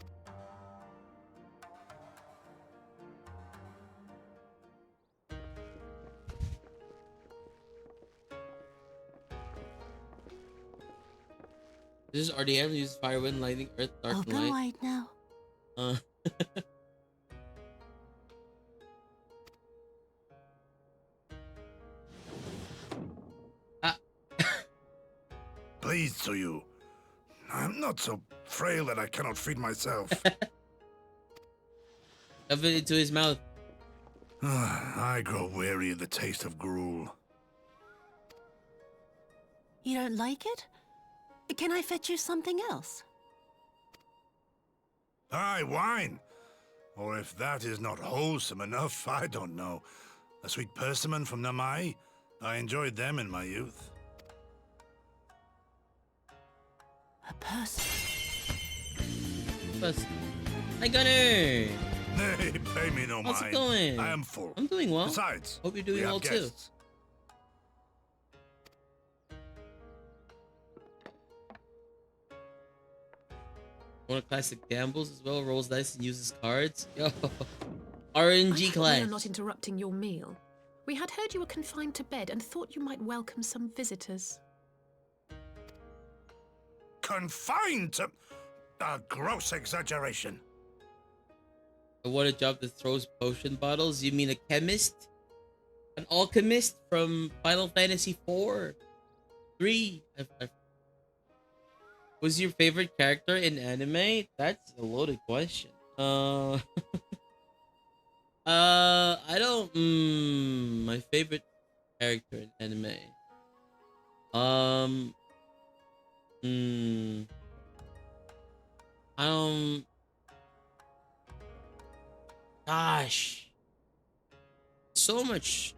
This is RDM. Uses fire, wind, lightning, earth, dark, and Open light. wide now. Please to you. I'm not so frail that I cannot feed myself. Shove it into his mouth. I grow weary of the taste of gruel. You don't like it? Can I fetch you something else? Aye, wine. Or if that is not wholesome enough, I don't know. A sweet persimmon from Namai. I enjoyed them in my youth. A person. Hi, Gunner. Nay, pay me no mind. How's it going? I am full. I'm doing well. Besides, hope you're we doing have well guests. too. One of classic gambles as well. Rolls dice and uses cards. Yo, RNG I class. hope we are not interrupting your meal. We had heard you were confined to bed and thought you might welcome some visitors. Confined to... A gross exaggeration. I want a job that throws potion bottles. You mean a chemist? An alchemist from Final Fantasy 4? 3? Who's your favorite character in anime? That's a loaded question. I don't. My favorite character in anime. Gosh, so much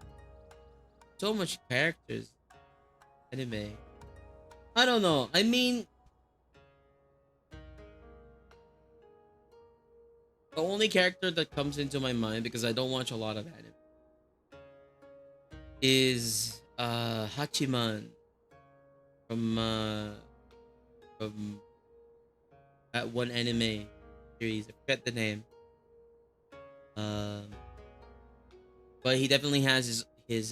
characters. Anime. I don't know. I mean, the only character that comes into my mind, because I don't watch a lot of anime, is Hachiman from that one anime series. I forget the name. But he definitely has his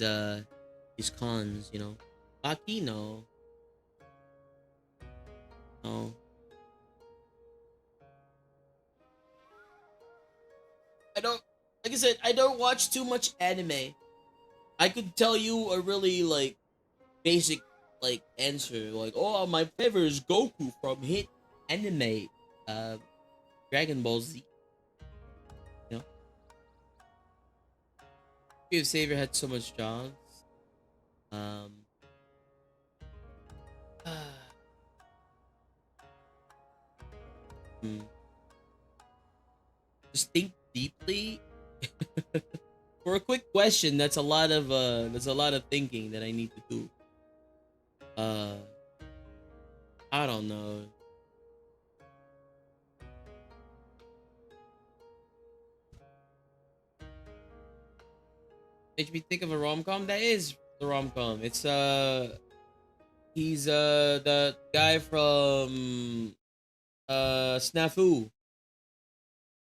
cons, you know. Baki, no. No. I don't, like I said, I don't watch too much anime. I could tell you a really like basic like answer, like, oh, my favorite is Goku from hit anime, Dragon Ball Z. You know, if Savior had so much jobs. Just think deeply. For a quick question, that's a lot of thinking that I need to do. I don't know. Makes me think of a rom-com. That is the rom-com. It's he's the guy from Snafu.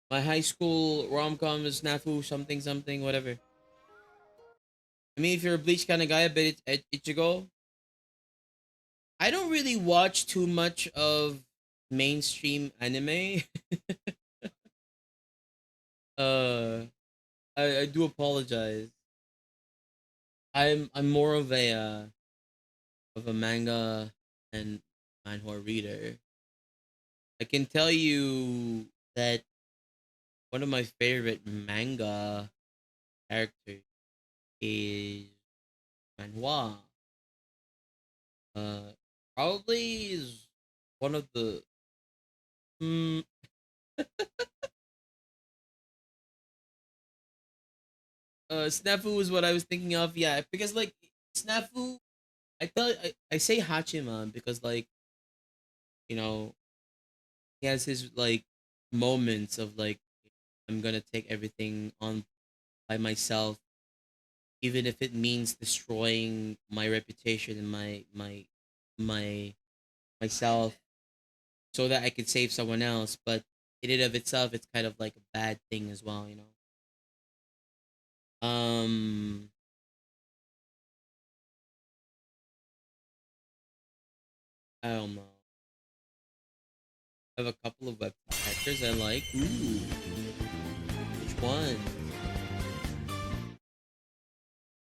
My high school rom-com is Snafu something something whatever. I mean, if you're a Bleach kind of guy, I bet it's Ichigo. I don't really watch too much of mainstream anime. I do apologize. I'm more of a manga and manhwa reader. I can tell you that one of my favorite manga characters is manhwa. Uh, Probably is one of the. Mm, Snafu is what I was thinking of. Yeah, because like Snafu, I say Hachima because like you know he has his like moments of like I'm gonna take everything on by myself, even if it means destroying my reputation and my myself, so that I could save someone else. But in and of itself, it's kind of like a bad thing as well, you know. I don't know. I have a couple of web characters I like. Ooh, which one?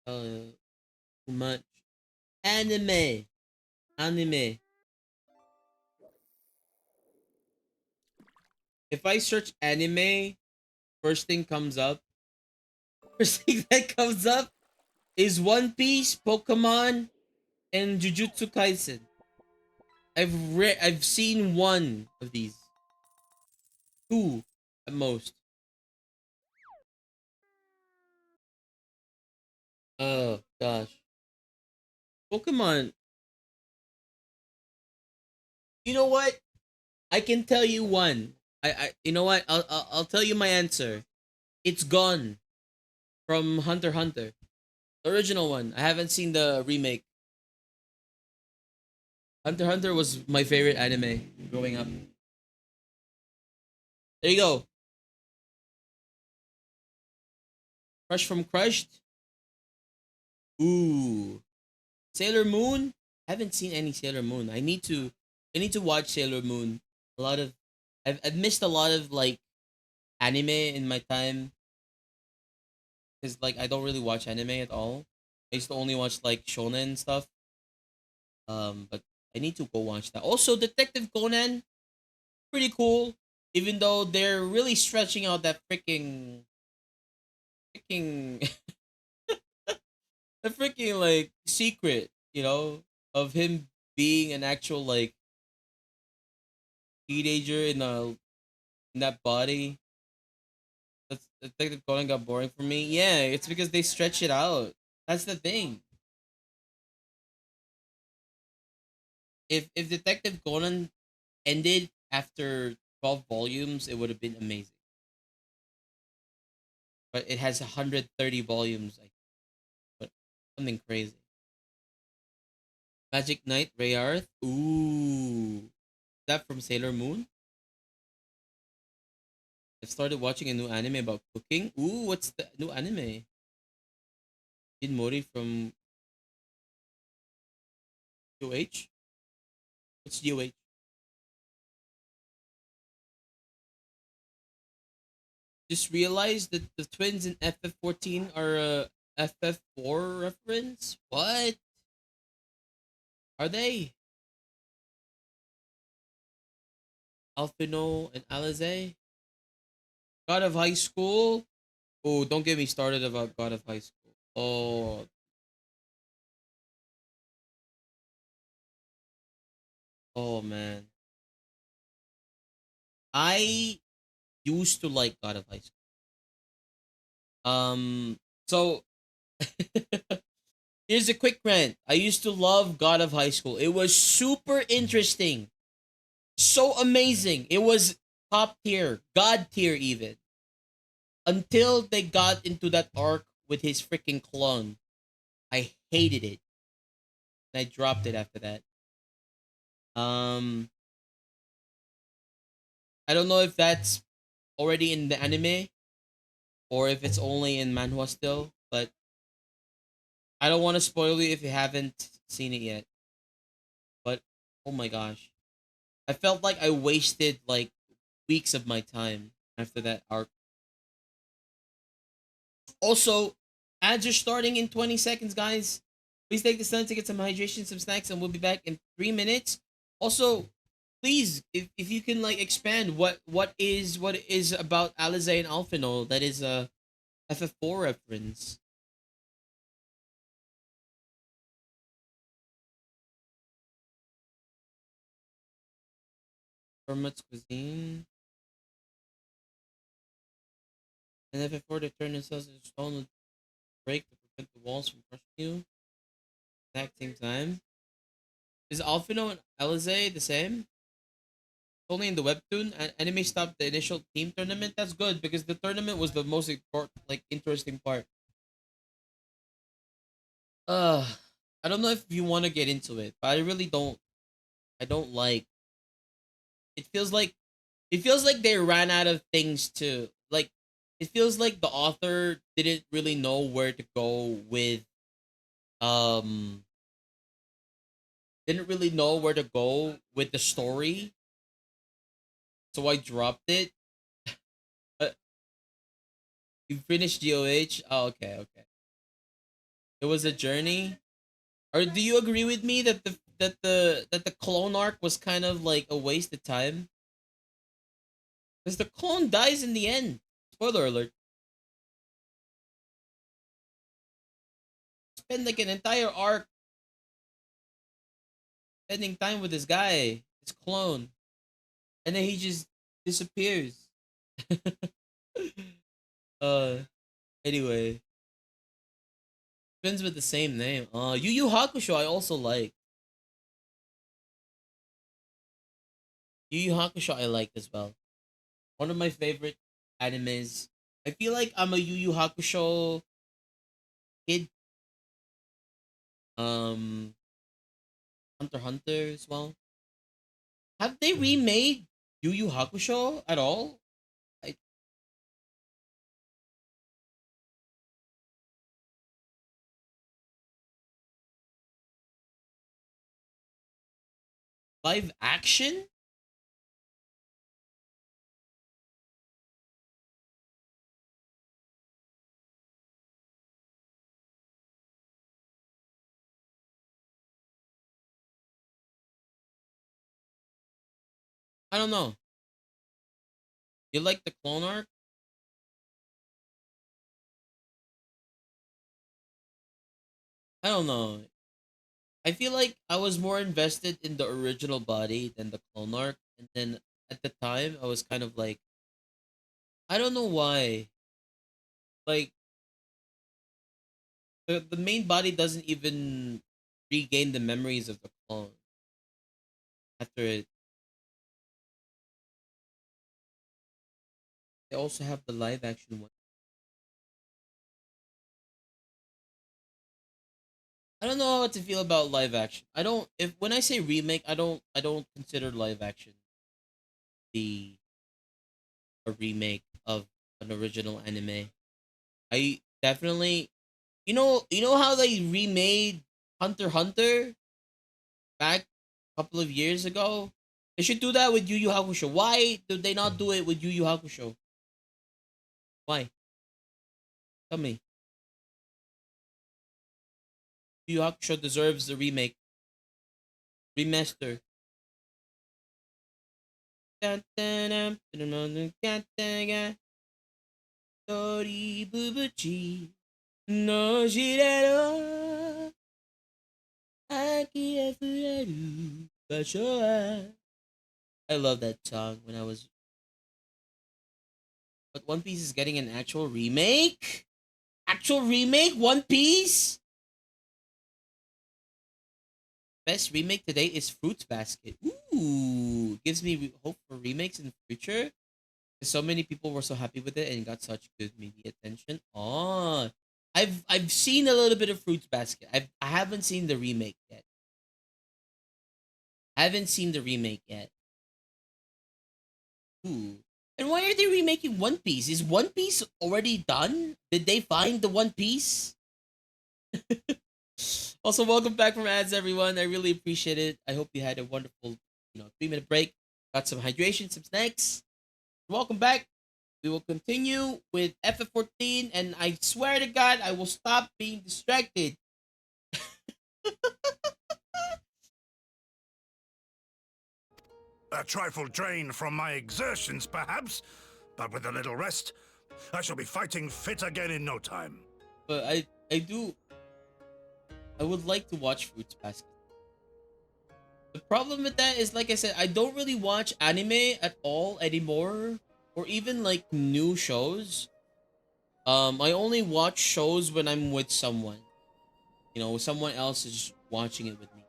Too much. Anime. Anime. If I search anime, first thing comes up. First thing that comes up is One Piece, Pokemon, and Jujutsu Kaisen. I've seen one of these. Two at most. Oh gosh. Pokemon. You know what? I can tell you one. You know what? I'll tell you my answer. It's gone from Hunter x Hunter. The original one. I haven't seen the remake. Hunter x Hunter was my favorite anime growing up. There you go. Crush from Crushed. Ooh. Sailor Moon? I haven't seen any Sailor Moon. I need to watch Sailor Moon. A lot of I've missed a lot of like anime in my time cuz like I don't really watch anime at all. I used to only watch like shonen stuff. But I need to go watch that. Also Detective Conan, pretty cool even though they're really stretching out that freaking the freaking like secret, of him being an actual like teenager in that body. That's Detective Conan got boring for me. Yeah, it's because they stretch it out. That's the thing. If Detective Conan ended after 12 volumes, it would have been amazing. But it has 130 volumes, but something crazy. Magic Knight Rayarth. Ooh, is that from Sailor Moon? I've started watching a new anime about cooking. Ooh, what's the new anime? Jin Mori from GOH? What's GOH? Just realized that the twins in FF14 are a FF4 reference? What? Are they? Alfino and Alize? God of High School? Oh, don't get me started about God of High School. Oh man. I used to like God of High School. So here's a quick rant. I used to love God of High School. It was super interesting. So amazing. It was top tier, god tier even. Until they got into that arc with his freaking clone. I hated it. And I dropped it after that. Um I don't know if that's already in the anime or if it's only in manhwa still, but I don't want to spoil you if you haven't seen it yet. But oh my gosh. I felt like I wasted like weeks of my time after that arc. Also, Ads are starting in 20 seconds, guys. Please take this time to get some hydration, some snacks, and we'll be back in 3 minutes. Also, please, if you can like expand what is about Alizé and Alphinaud that is a FF4 reference. Hermit's cuisine. And FF4 they turn themselves into stone with break to prevent the walls from crushing you. Exact same time. Is Alphinaud and Alizé the same? Only in the webtoon. Anime stopped the initial team tournament. That's good because the tournament was the most important, like interesting part. Uh, I don't know if you want to get into it, but I really don't. I don't like. It feels like, they ran out of things to like. It feels like the author didn't really know where to go with. Um, didn't really know where to go with the story, so I dropped it. You finished GOH? Oh, okay, okay. It was a journey. Or do you agree with me that the clone arc was kind of like a waste of time? Because the clone dies in the end. Spoiler alert. Spend like an entire arc spending time with this guy, this clone, and then he just disappears. uh, anyway, friends with the same name. Yu Yu Hakusho I also like. Yu Yu Hakusho I like as well. One of my favorite animes. I feel like I'm a Yu Yu Hakusho kid. Hunter x Hunter as well. Have they remade Yu Yu Hakusho at all? Live action? I don't know. You like the clone arc? I don't know. I feel like I was more invested in the original body than the clone arc, and then at the time I was kind of like, I don't know why. Like the main body doesn't even regain the memories of the clone after it. They also have the live action one. I don't know how to feel about live action. I don't if when I say remake, I don't consider live action the a remake of an original anime. I definitely you know how they remade Hunter x Hunter back a couple of years ago? They should do that with Yu Yu Hakusho. Why did they not do it with Yu Yu Hakusho? Why? Tell me. Yu Yu Hakusho deserves the remake. Remaster. No shirero aki afuraru basho. I love that song when I was. But One Piece is getting an actual remake? Actual remake? One Piece? Best remake today is Fruits Basket. Ooh, gives me hope for remakes in the future. So many people were so happy with it and got such good media attention. Oh, I've seen a little bit of Fruits Basket. I haven't seen the remake yet. I haven't seen the remake yet. Ooh. And why are they remaking One Piece? Is One Piece already done? Did they find the One Piece? Also, welcome back from ads, everyone. I really appreciate it. I hope you had a wonderful, 3-minute break. Got some hydration, some snacks. Welcome back. We will continue with FF14, and I swear to God, I will stop being distracted. A trifle drained from my exertions, perhaps, but with a little rest, I shall be fighting fit again in no time. But I would like to watch Fruits Basket. The problem with that is, like I said, I don't really watch anime at all anymore, or even like new shows. I only watch shows when I'm with someone. You know, someone else is watching it with me.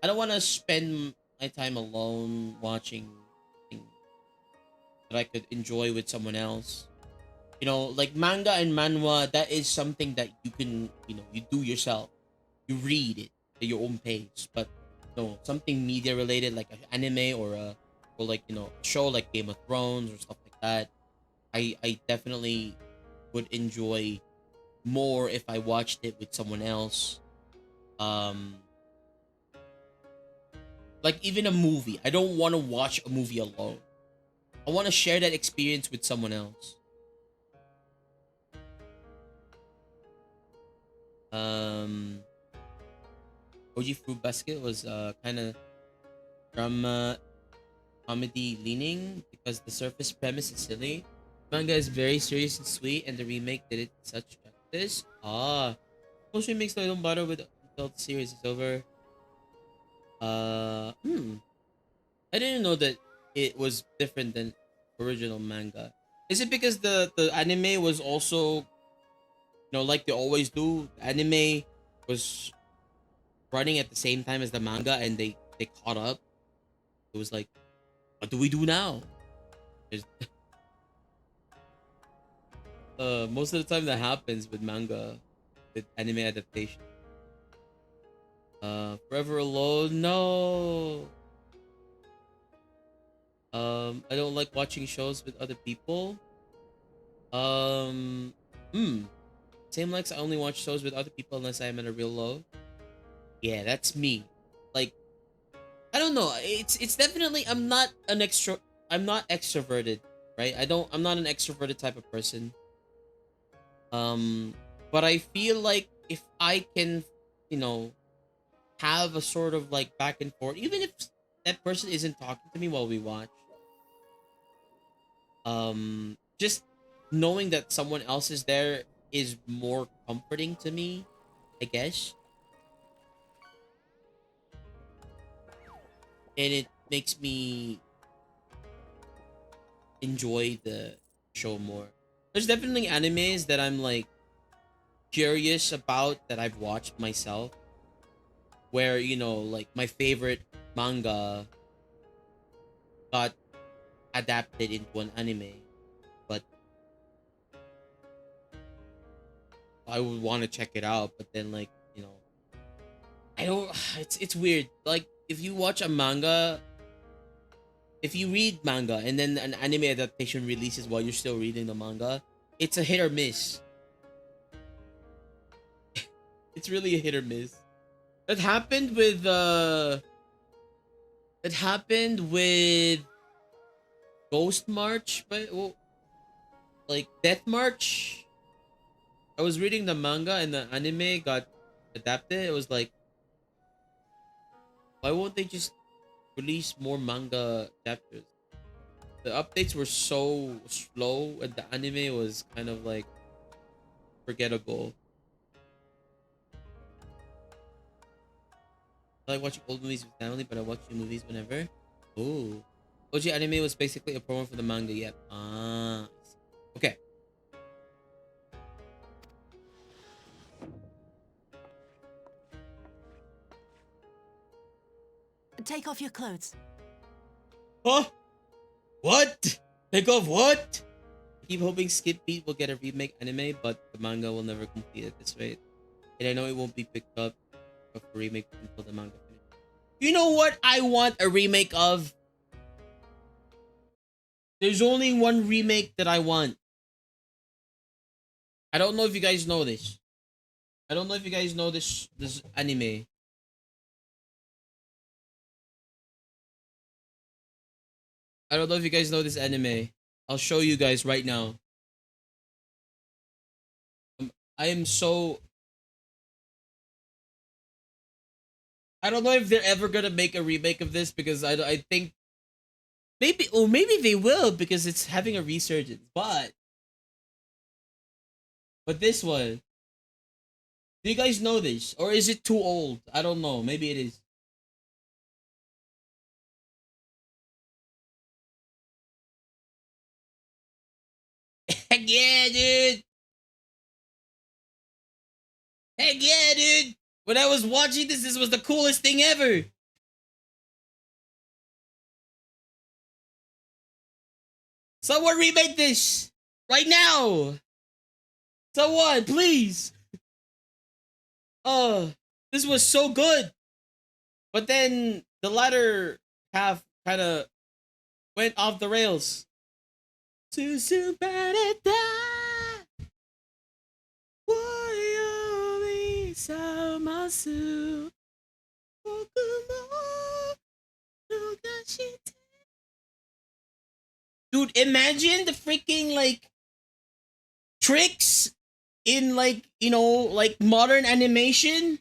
I don't want to spend my time alone watching things that I could enjoy with someone else. You know, like manga and manhwa, that is something that you can, you know, you do yourself. You read it at your own pace. But no, something media related like an anime or like, you know, a show like Game of Thrones or stuff like that. I definitely would enjoy more if I watched it with someone else. Um like even a movie. I don't want to watch a movie alone. I want to share that experience with someone else. OG Fruit Basket was kind of drama comedy leaning because the surface premise is silly. Manga is very serious and sweet, and the remake did it such justice. Most remakes I don't bother with until the series is over. I didn't know that it was different than original manga. Is it because the anime was also, you know, like they always do? The anime was running at the same time as the manga, and they caught up. It was like, what do we do now? There's, most of the time that happens with manga, with anime adaptation. Forever Alone, no. I don't like watching shows with other people. Um, Same likes I only watch shows with other people unless I am in a real love. Yeah, that's me. Like, I don't know. It's definitely I'm not extroverted, right? I'm not an extroverted type of person. But I feel like if I can, you know, have a sort of like back and forth, even if that person isn't talking to me while we watch, just knowing that someone else is there is more comforting to me, I guess. And it makes me enjoy the show more. There's definitely animes that I'm like curious about that I've watched myself, where, you know, like my favorite manga got adapted into an anime, but I would want to check it out, but then, like, you know, I don't. It's weird. Like, if you watch a manga, if you read manga and then an anime adaptation releases while you're still reading the manga, it's a hit or miss. It's really a hit or miss. That happened with It happened with Ghost March, but well, like Death March. I was reading the manga and the anime got adapted. It was like, why won't they just release more manga chapters? The updates were so slow, and the anime was kind of like forgettable. I like watching old movies with family, but I watch new movies whenever. Ooh. OG anime was basically a promo for the manga, yep. I see. Okay. Take off your clothes. Huh? What? Take off what? I keep hoping Skip Beat will get a remake anime, but the manga will never complete at this rate. And I know it won't be picked up for a remake until the manga finishes. You know what I want a remake of? There's only one remake that I want. I don't know if you guys know this. I don't know if you guys know this anime. I don't know if you guys know this anime. I'll show you guys right now. I am so... I don't know if they're ever gonna make a remake of this because I think maybe they will because it's having a resurgence. But this one, do you guys know this or is it too old? I don't know. Maybe it is. Heck yeah, dude! Heck yeah, dude! When I was watching this was the coolest thing ever. Someone remake this right now. Someone, please. This was so good. But then the latter half kind of went off the rails. Dude, imagine the freaking like tricks in like, you know, like modern animation.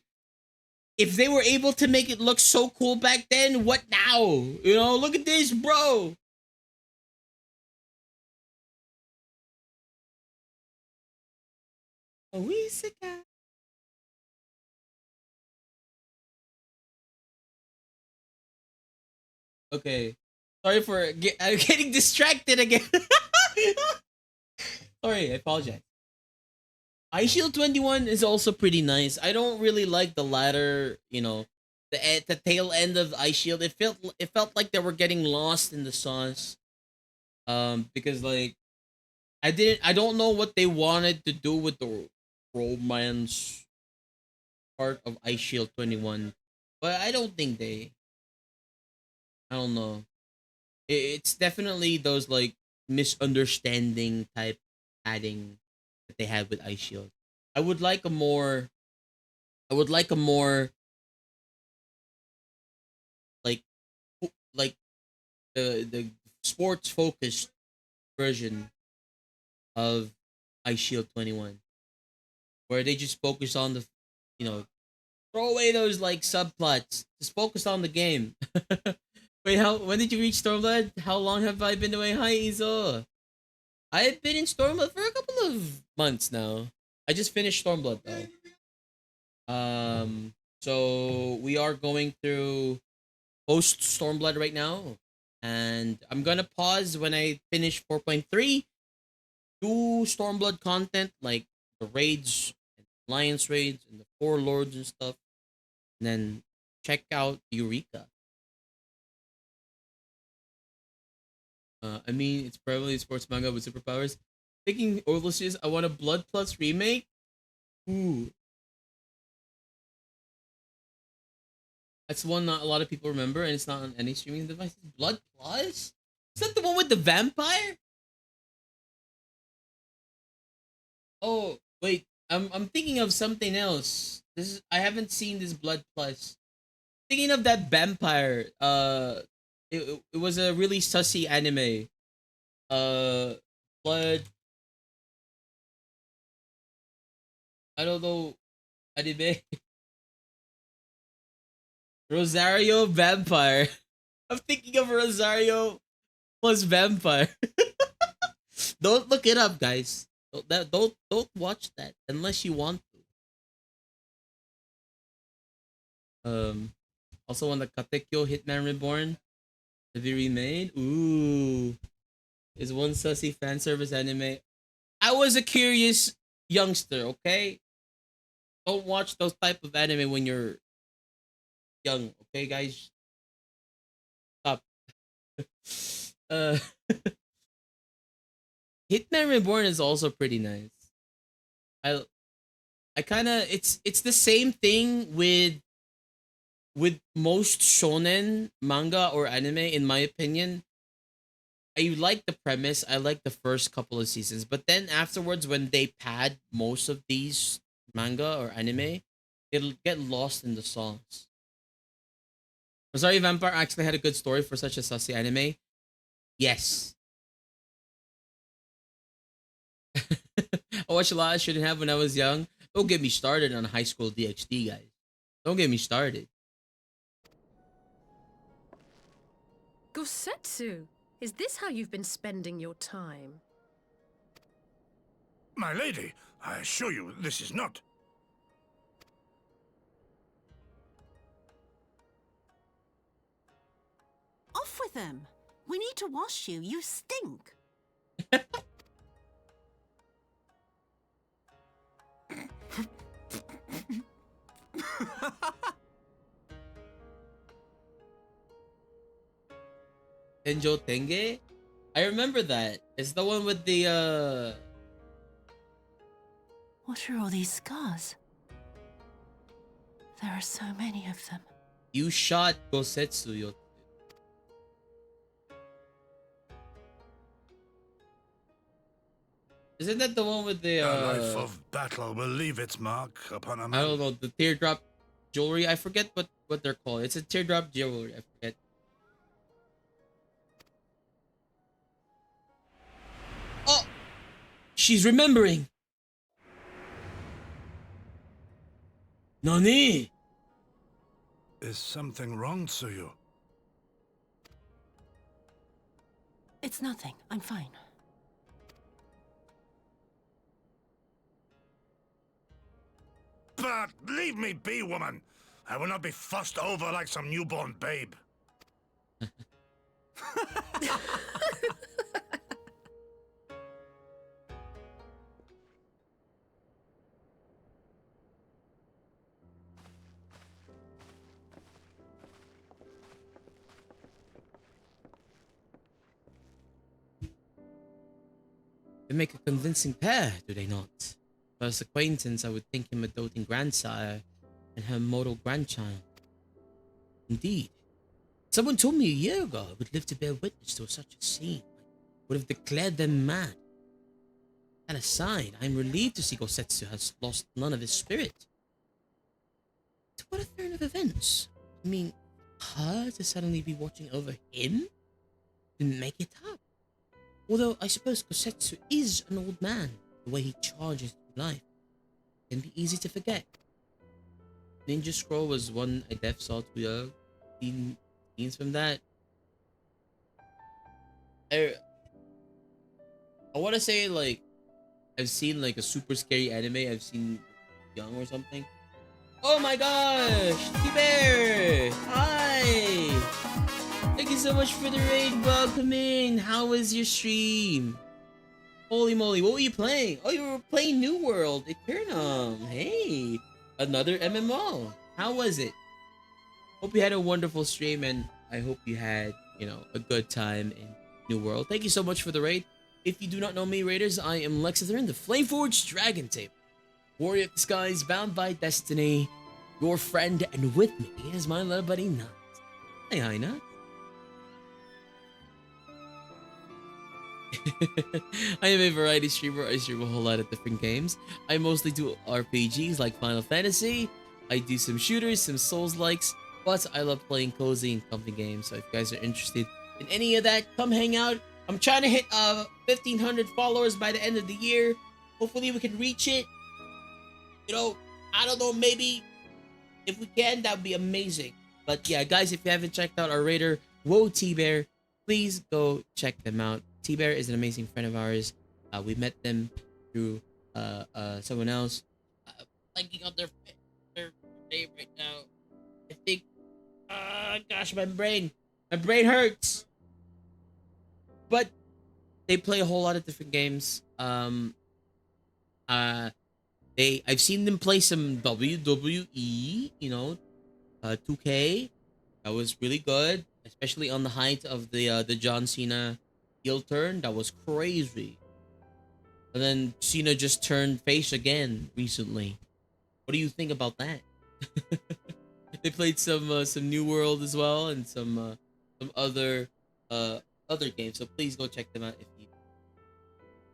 If they were able to make it look so cool back then, what now? You know, look at this, bro. Okay. Sorry for I'm getting distracted again. Sorry, I apologize. Ice Shield 21 is also pretty nice. I don't really like the latter, you know, the tail end of Ice Shield. It felt like they were getting lost in the sauce. Because like I don't know what they wanted to do with the romance part of Ice Shield 21. But I don't think I don't know. It's definitely those like misunderstanding type adding that they had with Ice Shield. I would like a more I would like a more like like the sports focused version of Ice Shield 21 where they just focus on the, you know, throw away those like subplots, just focus on the game. Wait, when did you reach Stormblood? How long have I been away? Hi, Izo. I've been in Stormblood for a couple of months now. I just finished Stormblood though. So we are going through Post Stormblood right now, and I'm gonna pause when I finish 4.3. Do Stormblood content like the raids, and Alliance raids, and the Four Lords and stuff, and then check out Eureka. I mean, it's probably a sports manga with superpowers. Thinking Overlord, I want a Blood Plus remake. Ooh, that's one not a lot of people remember, and it's not on any streaming devices. Blood Plus? Is that the one with the vampire? Oh, wait. I'm thinking of something else. I haven't seen this Blood Plus. Thinking of that vampire. It was a really sussy anime. Blood. I don't know. Anime. Rosario Vampire. I'm thinking of Rosario plus Vampire. Don't look it up, guys. Don't watch that unless you want to. Also on the Katekyo Hitman Reborn to be remade. Ooh, is one sussy fan service anime. I was a curious youngster. Okay, don't watch those type of anime when you're young. Okay, guys, stop. uh, Hitman Reborn is also pretty nice. I kind of it's the same thing with most shonen manga or anime in my opinion. I like the premise. I like the first couple of seasons, but then afterwards when they pad most of these manga or anime, it'll get lost in the songs. Rosario Vampire actually had a good story for such a sussy anime. Yes. I watched a lot I shouldn't have when I was young. Don't get me started on high school DxD, guys. Don't get me started. Gosetsu, is this how you've been spending your time? My lady, I assure you this is not. Off with them. We need to wash you. You stink. Tenjo Tenge? I remember that. It's the one with the What are all these scars? There are so many of them. You shot Gosetsu Yotsu. Isn't that the one with the A life of battle will leave its mark upon a man. I don't know, the teardrop jewelry? I forget what they're called. It's a teardrop jewelry. I forget. Oh! She's remembering! Nani? Is something wrong, Tsuyu? It's nothing. I'm fine. But leave me be, woman. I will not be fussed over like some newborn babe. They make a convincing pair, do they not? First acquaintance, I would think him a doting grandsire and her mortal grandchild. Indeed. Someone told me a year ago I would live to bear witness to such a scene. I would have declared them mad. That aside, I am relieved to see Gosetsu has lost none of his spirit. What a turn of events. I mean, her to suddenly be watching over him? Didn't make it up. Although I suppose Gosetsu is an old man, the way he charges through life can be easy to forget. Ninja Scroll was one I def saw too young. Scenes from that. I want to say like I've seen like a super scary anime. I've seen Young or something. Oh my gosh, T-Bear! Hi! Thank you so much for the raid, welcome in. How was your stream? Holy moly, what were you playing? Oh, you were playing New World, Eternum. Hey, another MMO. How was it? Hope you had a wonderful stream and I hope you had, you know, a good time in New World. Thank you so much for the raid. If you do not know me, Raiders, I am Lexithrin, the Flameforged Dragon Tape. Warrior of the Skies, bound by destiny, your friend, and with me is my little buddy Nuts. Hi, Nuts. I am a variety streamer. I stream a whole lot of different games. I mostly do RPGs like Final Fantasy. I do some shooters, some Souls-likes, but I love playing cozy and comfy games. So if you guys are interested in any of that, come hang out. I'm trying to hit 1,500 followers by the end of the year. Hopefully we can reach it. You know, I don't know, maybe if we can, that would be amazing. But yeah, guys, if you haven't checked out our raider, Whoa T-Bear, please go check them out. T-Bear is an amazing friend of ours. We met them through someone else. Blanking on their name right now. I think, gosh, my brain hurts. But they play a whole lot of different games. I've seen them play some WWE, you know, 2K. That was really good, especially on the height of the John Cena heel turn. That was crazy. And then Cena just turned face again recently. What do you think about that? They played some New World as well and some other games. So please go check them out if you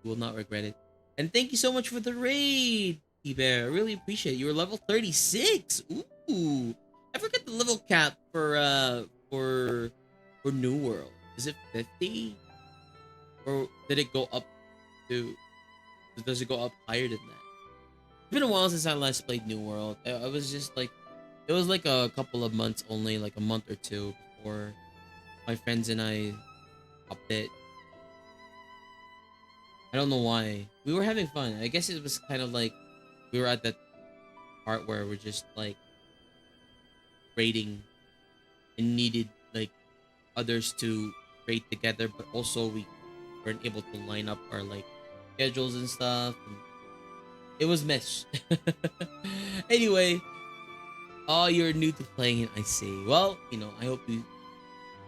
will not regret it. And thank you so much for the raid, T-Bear. I really appreciate it. You were level 36. Ooh. I forget the level cap for New World. Is it 50? Or did it go up to Or does it go up higher than that? It's been a while since I last played New World. I was just like, it was like a couple of months only, like a month or two before my friends and I upped it. I don't know why. We were having fun. I guess it was kind of like we were at that part where we're just like raiding and needed like others to raid together, but also we weren't able to line up our like schedules and stuff. And it was mesh. Anyway, oh, you're new to playing it, I see. Well, you know, I hope you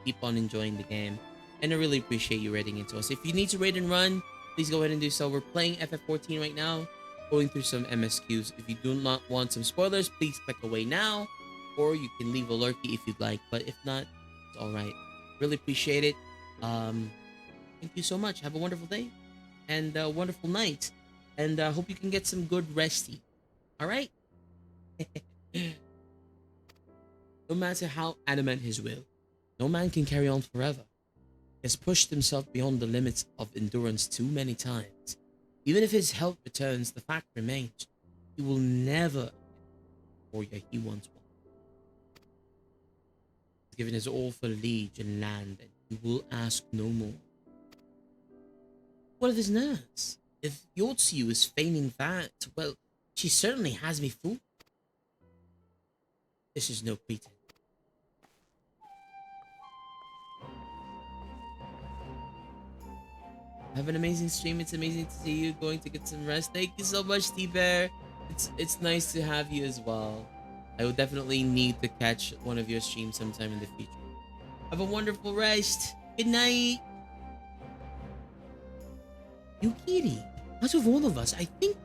keep on enjoying the game, and I really appreciate you raiding into us. If you need to raid and run, please go ahead and do so. We're playing FF14 right now, going through some MSQs. If you do not want some spoilers, please click away now, or you can leave a lurky if you'd like, but if not, it's all right. Really appreciate it. Thank you so much. Have a wonderful day and a wonderful night, and hope you can get some good resty. All right. No matter how adamant his will, no man can carry on forever. He has pushed himself beyond the limits of endurance too many times. Even if his health returns, the fact remains, he will never warrior he once was. He's given his all for liege and land, and he will ask no more. What of his nurse? If Yotsu is feigning that, well, she certainly has me fooled. This is no pretense. Have an amazing stream. It's amazing to see you. Going to get some rest. Thank you so much, T-Bear. It's nice to have you as well. I will definitely need to catch one of your streams sometime in the future. Have a wonderful rest. Good night. Yukiri, out of all of us, I think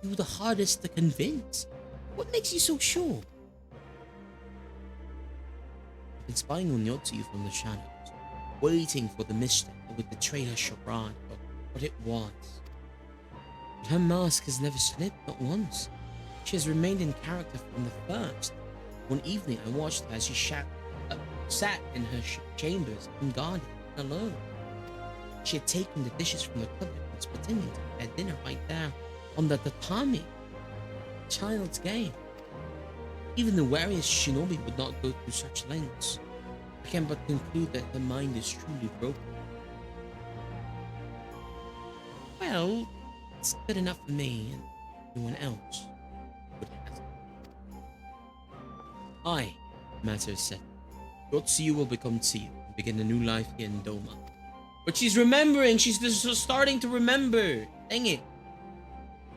you're the hardest to convince. What makes you so sure? I've been spying on Yotsu from the shadows, waiting for the misstep that would betray her charade of what it was. But her mask has never slipped, not once. She has remained in character from the first. One evening I watched her as she sat in her chambers, unguarded, alone. She had taken the dishes from the cupboard and was pretending to prepare dinner right there on the tatami. Child's game. Even the wariest shinobi would not go through such lengths. I can but conclude that her mind is truly broken. Well, it's good enough for me and everyone else. But it hasn't. I, Matter said, Yotsuyu will become Tsuyu and begin a new life here in Doma. But she's remembering, she's just starting to remember. Dang it.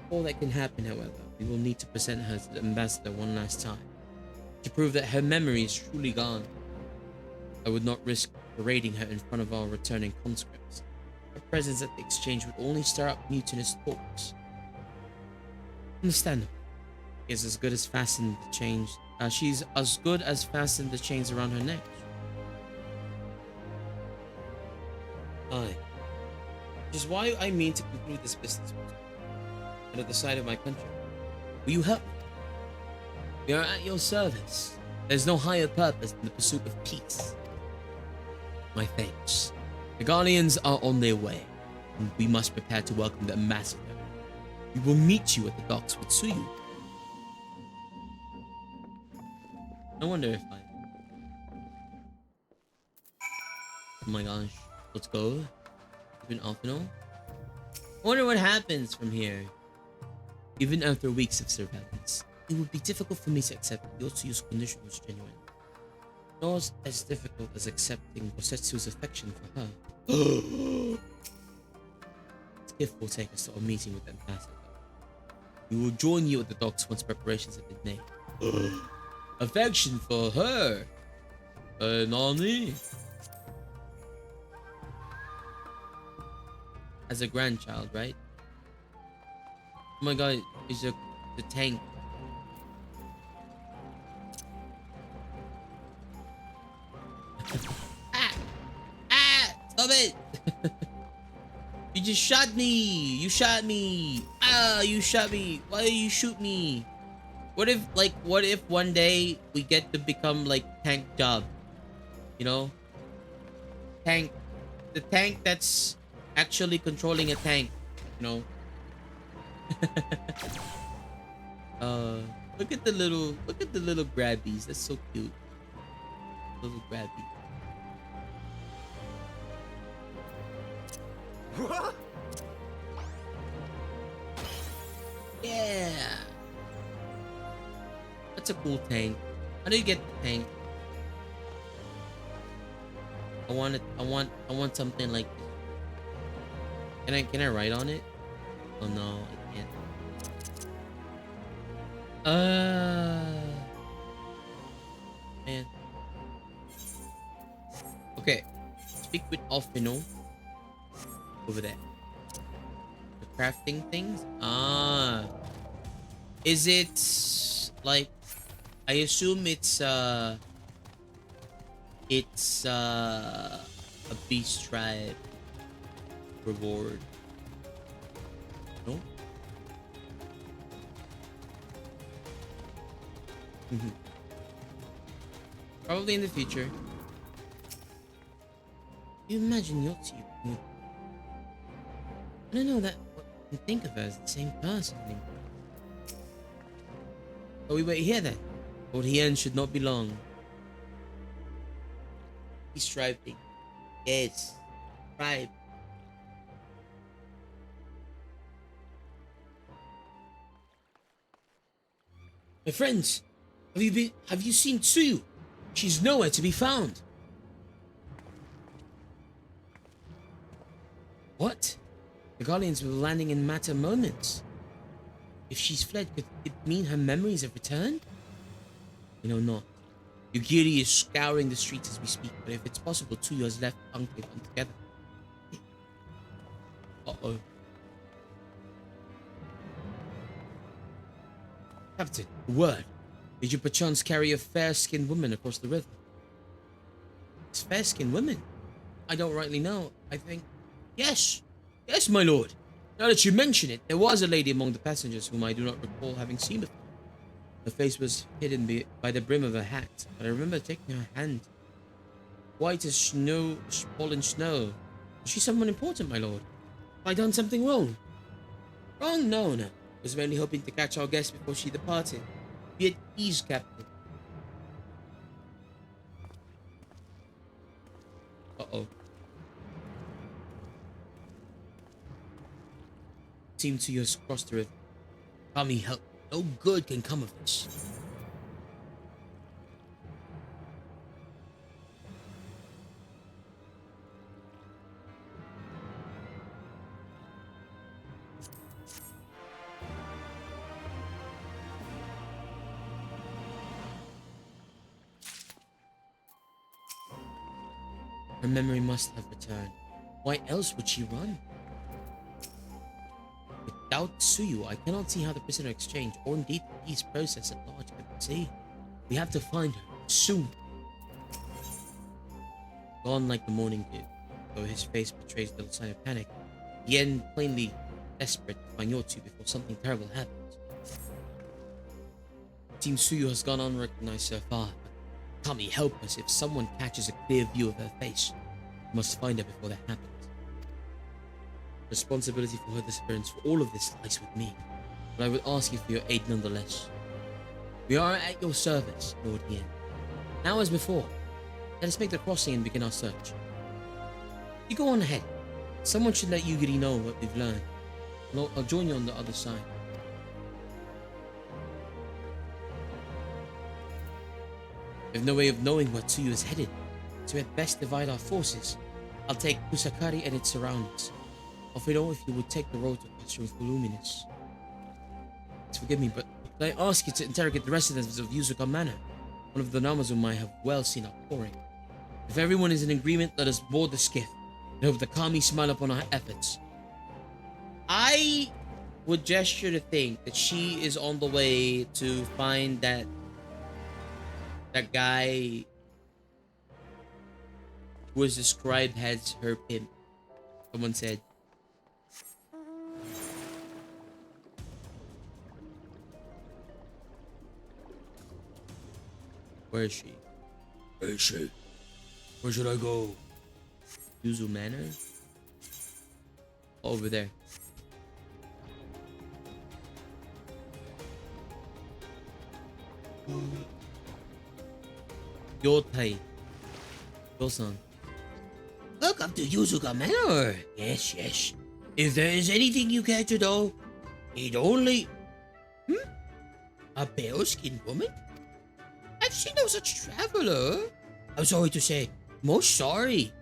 All that can happen, however, we will need to present her to the ambassador one last time to prove that her memory is truly gone. I would not risk parading her in front of our returning conscripts. Her presence at the exchange would only stir up mutinous talks. Understandable. She's as good as fastened the chains. She's as good as fastened the chains around her neck. Aye. Which is why I mean to conclude this business and at the side of my country. Will you help me? We are at your service. There's no higher purpose than the pursuit of peace. My thanks. The Guardians are on their way, and we must prepare to welcome the ambassador. We will meet you at the docks with Tsuyu. I wonder if I... Oh my gosh. Let's go. Even Alphino. I wonder what happens from here. Even after weeks of surveillance, it would be difficult for me to accept that Yotsuyu's condition was genuine. Not as difficult as accepting Bosetsu's affection for her. This gift will take us to a meeting with the ambassador. We will join you at the docks once preparations have been made. Affection for her? Nani? As a grandchild, right? Oh my god, is the tank. Stop it! You just shot me! You shot me! Ah, you shot me! Why did you shoot me? What if one day we get to become like tank job? You know? The tank that's actually controlling a tank, you know? Look at the little grabbies. That's so cute. Little grabby. Yeah. That's a cool tank. How do you get the tank? I want something like this. Can I write on it? Oh no, I can't. Man. Okay. Speak with Alfino. Over there. The crafting things? Ah. Is it like, I assume it's a beast tribe reward. No? Probably in the future. You imagine Yotzi. I don't know that what you think of her as the same person anymore. Oh, we wait here then. Old Hien should not be long. He's striving. Yes. Tribe. My friends, have you seen Tsuyu? She's nowhere to be found. What? The Guardians were landing in matter moments. If she's fled, could it mean her memories have returned? You know not. Yugiri is scouring the streets as we speak, but if it's possible, Tsuyu has left Enclave altogether. Uh-oh. Captain, a word. Did you perchance carry a fair-skinned woman across the river? It's fair-skinned women? I don't rightly know. I think... Yes! Yes, my lord! Now that you mention it, there was a lady among the passengers whom I do not recall having seen before. Her face was hidden by the brim of her hat, but I remember taking her hand. White as snow, fallen snow. Was she someone important, my lord? Have I done something wrong? Wrong? No, no. I was merely hoping to catch our guest before she departed. Be at ease, Captain. Uh-oh. Seems to us crossed the river. Kami, help. No good can come of this. Her memory must have returned. Why else would she run? Without Tsuyu, I cannot see how the prisoner exchange, or indeed the peace process at large, can proceed. We have to find her, soon. Gone like the morning dew, though his face betrays little sign of panic. Yen plainly desperate to find Yotsu before something terrible happens. It seems Tsuyu has gone unrecognized so far, but Kami, help us. If someone catches a clear view of her face, we must find her before that happens. Responsibility for her disappearance, for all of this, lies with me, but I would ask you for your aid nonetheless. We are at your service, Lord Yen. Now as before, let us make the crossing and begin our search. You go on ahead. Someone should let Yugiri know what we've learned. I'll join you on the other side. We have no way of knowing where Tsuyu is headed, so we had best divide our forces. I'll take Kusakari and its surroundings. Alfredo, if you would take the road to Classroom for Luminous. Forgive me, but I ask you to interrogate the residents of Yuzuka Manor, one of the Namas whom I have well seen outpouring. If everyone is in agreement, let us board the skiff and hope the Kami smile upon our efforts. I would gesture to think that she is on the way to find that guy who was described as her pimp. Someone said. Where is she? Where is she? Where should I go? Yuzu Manor? Over there. Yotai. Yosan. Welcome to Yuzuka Manor. Yes, yes. If there is anything you care to know, it only... A pale-skinned woman? I've seen no such traveler. I'm sorry to say, most sorry.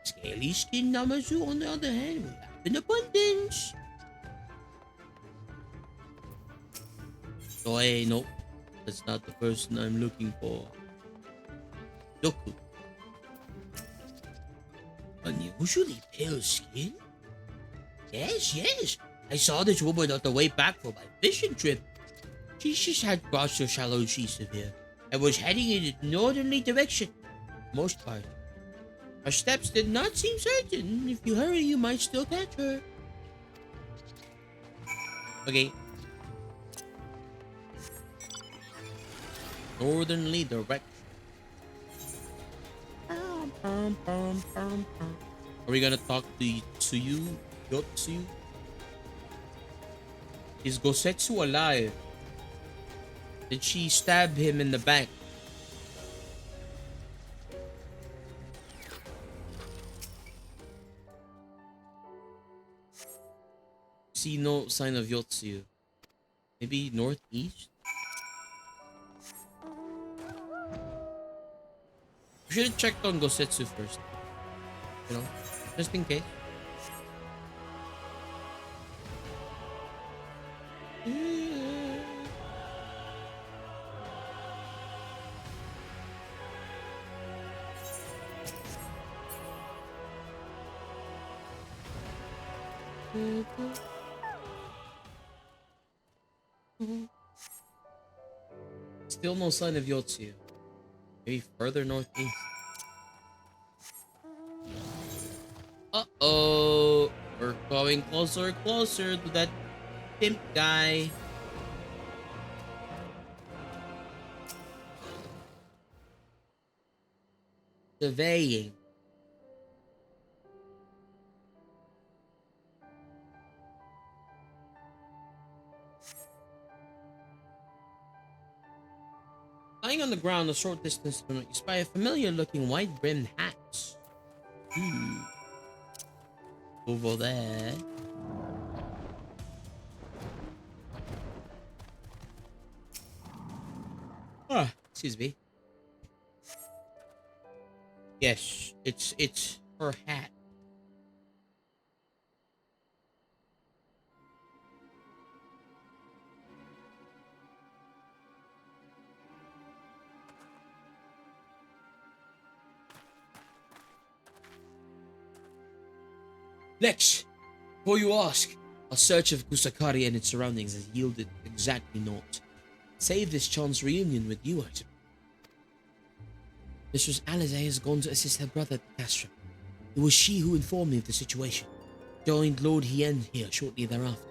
Scaly-skinned Namazu, on the other hand, we have in abundance. Oh, hey, nope. That's not the person I'm looking for. Yoku. Unusually pale skin? Yes, yes. I saw this woman on the way back from my fishing trip. She just had crossed the shallow seas of here and was heading in a northerly direction, for the most part. Her steps did not seem certain. If you hurry, you might still catch her. Okay. Northerly direction. Are we gonna talk to you, Yotsu? Is Gosetsu alive? Did she stab him in the back? See no sign of Yotsu. Maybe northeast? We should have checked on Gosetsu first. You know, just in case. Still no sign of Yotsu. Maybe further northeast. Uh-oh. We're going closer and closer to that pimp guy. Surveying. Lying on the ground a short distance from it, you spy a familiar-looking wide-brimmed hat. Over there. Ah, excuse me. Yes, it's her hat. Lex, before you ask, a search of Kusakari and its surroundings has yielded exactly naught. Save this chance reunion with you, I suppose. Mistress Alize has gone to assist her brother at the castrum. It was she who informed me of the situation. Joined Lord Hien here shortly thereafter.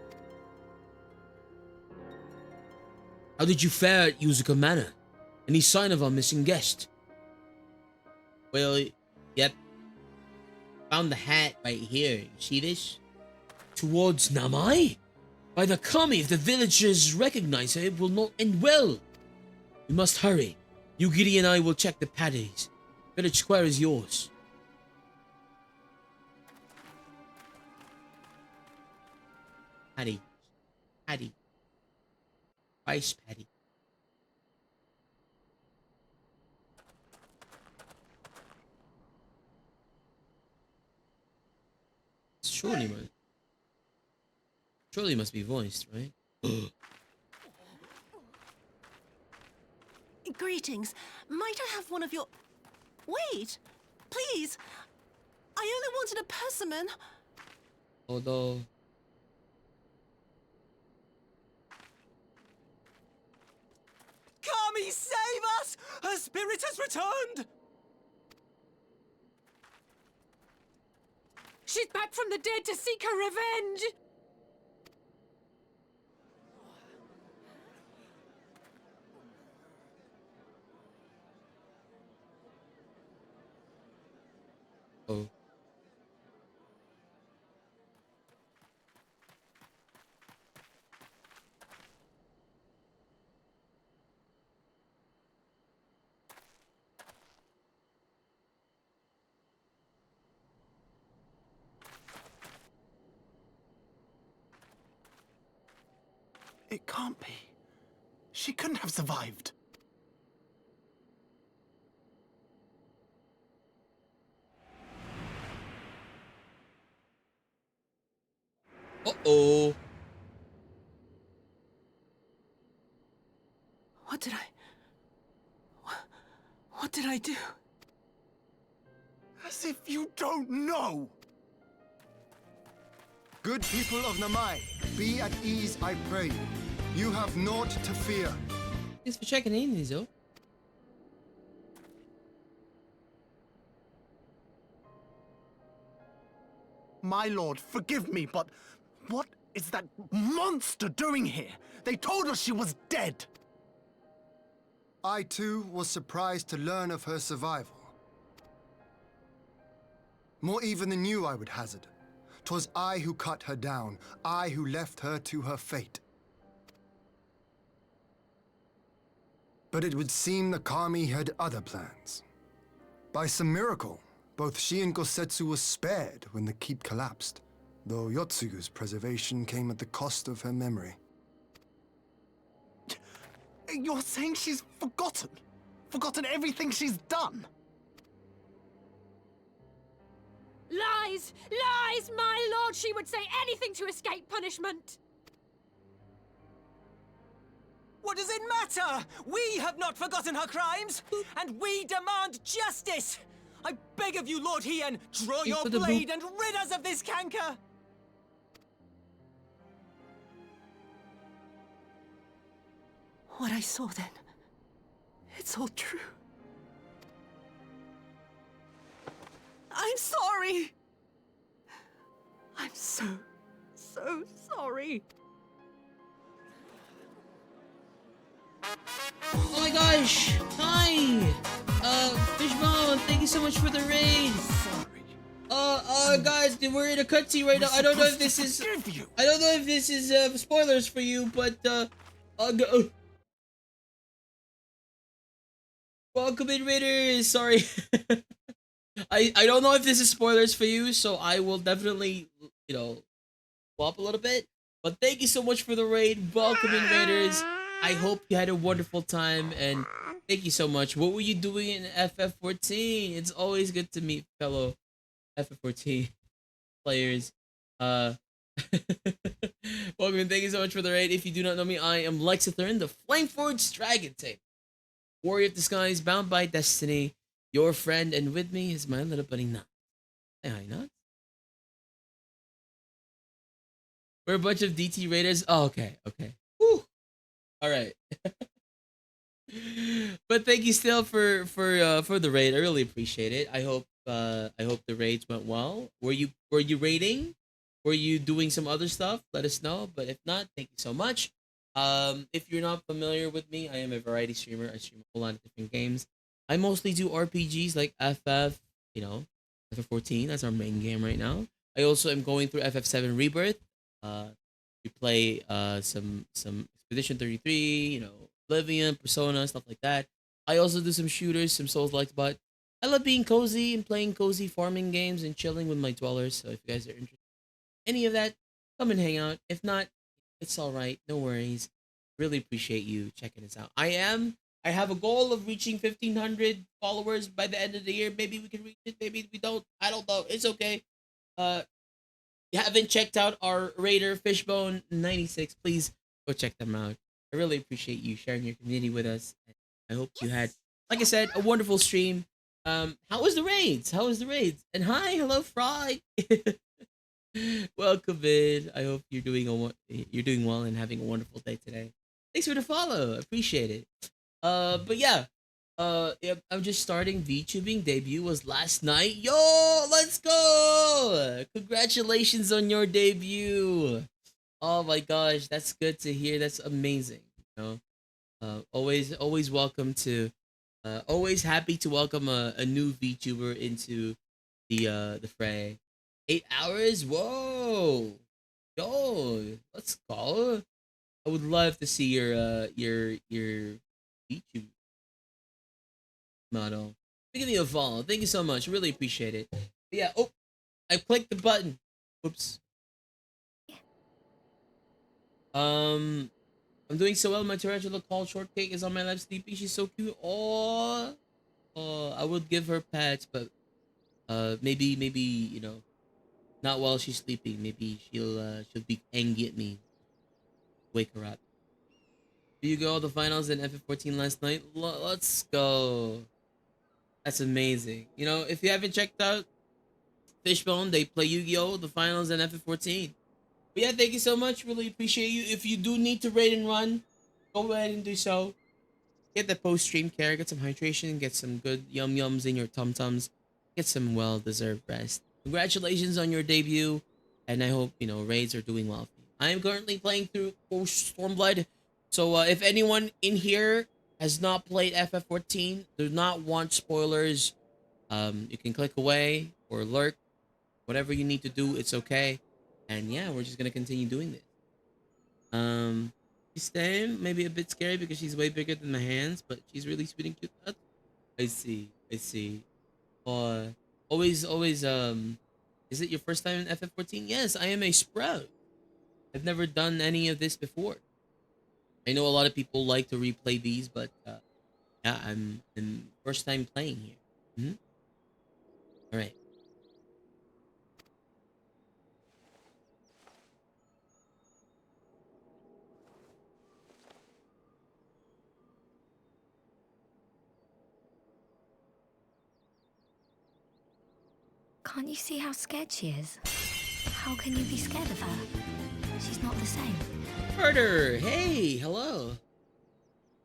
How did you fare at Yuzuka Manor? Any sign of our missing guest? Well, yep. Found the hat right here. You see this? Towards Namai? By the kami, if the villagers recognize her, it will not end well. We must hurry. Yugiri and I will check the paddies. Village square is yours. Paddy. Paddy. Rice paddy. Surely must be voiced, right? Greetings. Might I have one of your... Wait! Please! I only wanted a persimmon. Although... Kami, save us! Her spirit has returned! She's back from the dead to seek her revenge! Oh. It can't be. She couldn't have survived. Uh-oh. What did I... What did I do? As if you don't know! Good people of Namai, be at ease, I pray you. You have naught to fear. Thanks for checking in, Nizo. My lord, forgive me, but what is that monster doing here? They told us she was dead. I too was surprised to learn of her survival. More even than you, I would hazard. 'Twas I who cut her down, I who left her to her fate. But it would seem the Kami had other plans. By some miracle, both she and Gosetsu were spared when the keep collapsed, though Yotsugu's preservation came at the cost of her memory. You're saying she's forgotten? Forgotten everything she's done? Lies! Lies! My lord, she would say anything to escape punishment! What does it matter? We have not forgotten her crimes, and we demand justice! I beg of you, Lord Hien, draw your blade and rid us of this canker! What I saw then, it's all true. I'm sorry. I'm so sorry. Oh my gosh! Hi! Fishbone, thank you so much for the raid! Guys, we're in a cutscene right now. I don't know if this is... I don't know if this is, spoilers for you, but, welcome in, Raiders! Sorry. I don't know if this is spoilers for you, so I will definitely, you know, swap a little bit. But thank you so much for the raid. Welcome in, Raiders. I hope you had a wonderful time, and thank you so much. What were you doing in FF14? It's always good to meet fellow FF14 players. Welcome, and thank you so much for the raid. If you do not know me, I am Lexithorn, the Flameforged Dragon Tape, warrior of the skies, bound by destiny, your friend, and with me is my little buddy Nut. Hey, hi, Nut. We're a bunch of DT raiders. Oh, okay. Whew. All right. But thank you still for the raid. I really appreciate it. I hope the raids went well. Were you raiding? Were you doing some other stuff? Let us know. But if not, thank you so much. If you're not familiar with me, I am a variety streamer. I stream a whole lot of different games. I mostly do RPGs like FF, you know, FF14. That's our main game right now. I also am going through FF7 Rebirth. We play some Expedition 33, you know, Oblivion, Persona, stuff like that. I also do some shooters, some Souls-like, but I love being cozy and playing cozy farming games and chilling with my dwellers. So if you guys are interested in any of that, come and hang out. If not, it's all right. No worries. Really appreciate you checking us out. I have a goal of reaching 1,500 followers by the end of the year. Maybe we can reach it. Maybe we don't. I don't know. It's okay. You haven't checked out our Raider Fishbone 96, please go check them out. I really appreciate you sharing your community with us. I hope you had, like I said, a wonderful stream. How was the raids? And hi, hello, Fry. Welcome in. I hope you're doing well and having a wonderful day today. Thanks for the follow. Appreciate it. But yeah. I'm just starting. VTubing debut was last night. Yo, let's go! Congratulations on your debut. Oh my gosh, that's good to hear. That's amazing. You know, always welcome to, always happy to welcome a new VTuber into the fray. 8 hours. Whoa, yo, let's go. I would love to see your VTuber model. Give me a follow. Thank you so much. Really appreciate it. But yeah. Oh, I clicked the button. Oops. I'm doing so well. My tarantula called Shortcake is on my lap sleeping. She's so cute. Oh, I would give her pets, but maybe you know, not while she's sleeping. Maybe she'll be angry at me. Wake her up. Do you go all the finals in FF14 last night? Let's go. That's amazing. You know, if you haven't checked out Fishbone, they play Yu-Gi-Oh! The finals in FF14. But yeah, thank you so much. Really appreciate you. If you do need to raid and run, go ahead and do so. Get the post-stream care, get some hydration, get some good yum-yums in your tum-tums, get some well-deserved rest. Congratulations on your debut, and I hope, you know, raids are doing well for you. I am currently playing through Post Stormblood, so if anyone in here has not played FF14, do not want spoilers, you can click away or lurk. Whatever you need to do, it's okay. And yeah, we're just gonna continue doing this. She's staying maybe a bit scary because she's way bigger than my hands, but she's really sweet and cute. I see. I see. Always. Is it your first time in FF14? Yes, I am a sprout. I've never done any of this before. I know a lot of people like to replay these, but yeah, I'm first time playing here. All right. Can't you see how scared she is? How can you be scared of her? She's not the same. Carter, hey, hello.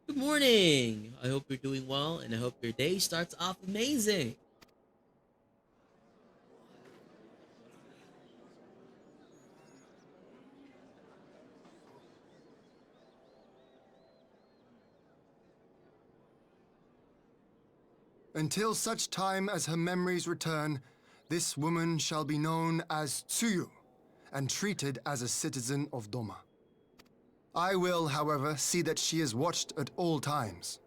Good morning. I hope you're doing well, and I hope your day starts off amazing. Until such time as her memories return, this woman shall be known as Tsuyu and treated as a citizen of Doma. I will, however, see that she is watched at all times.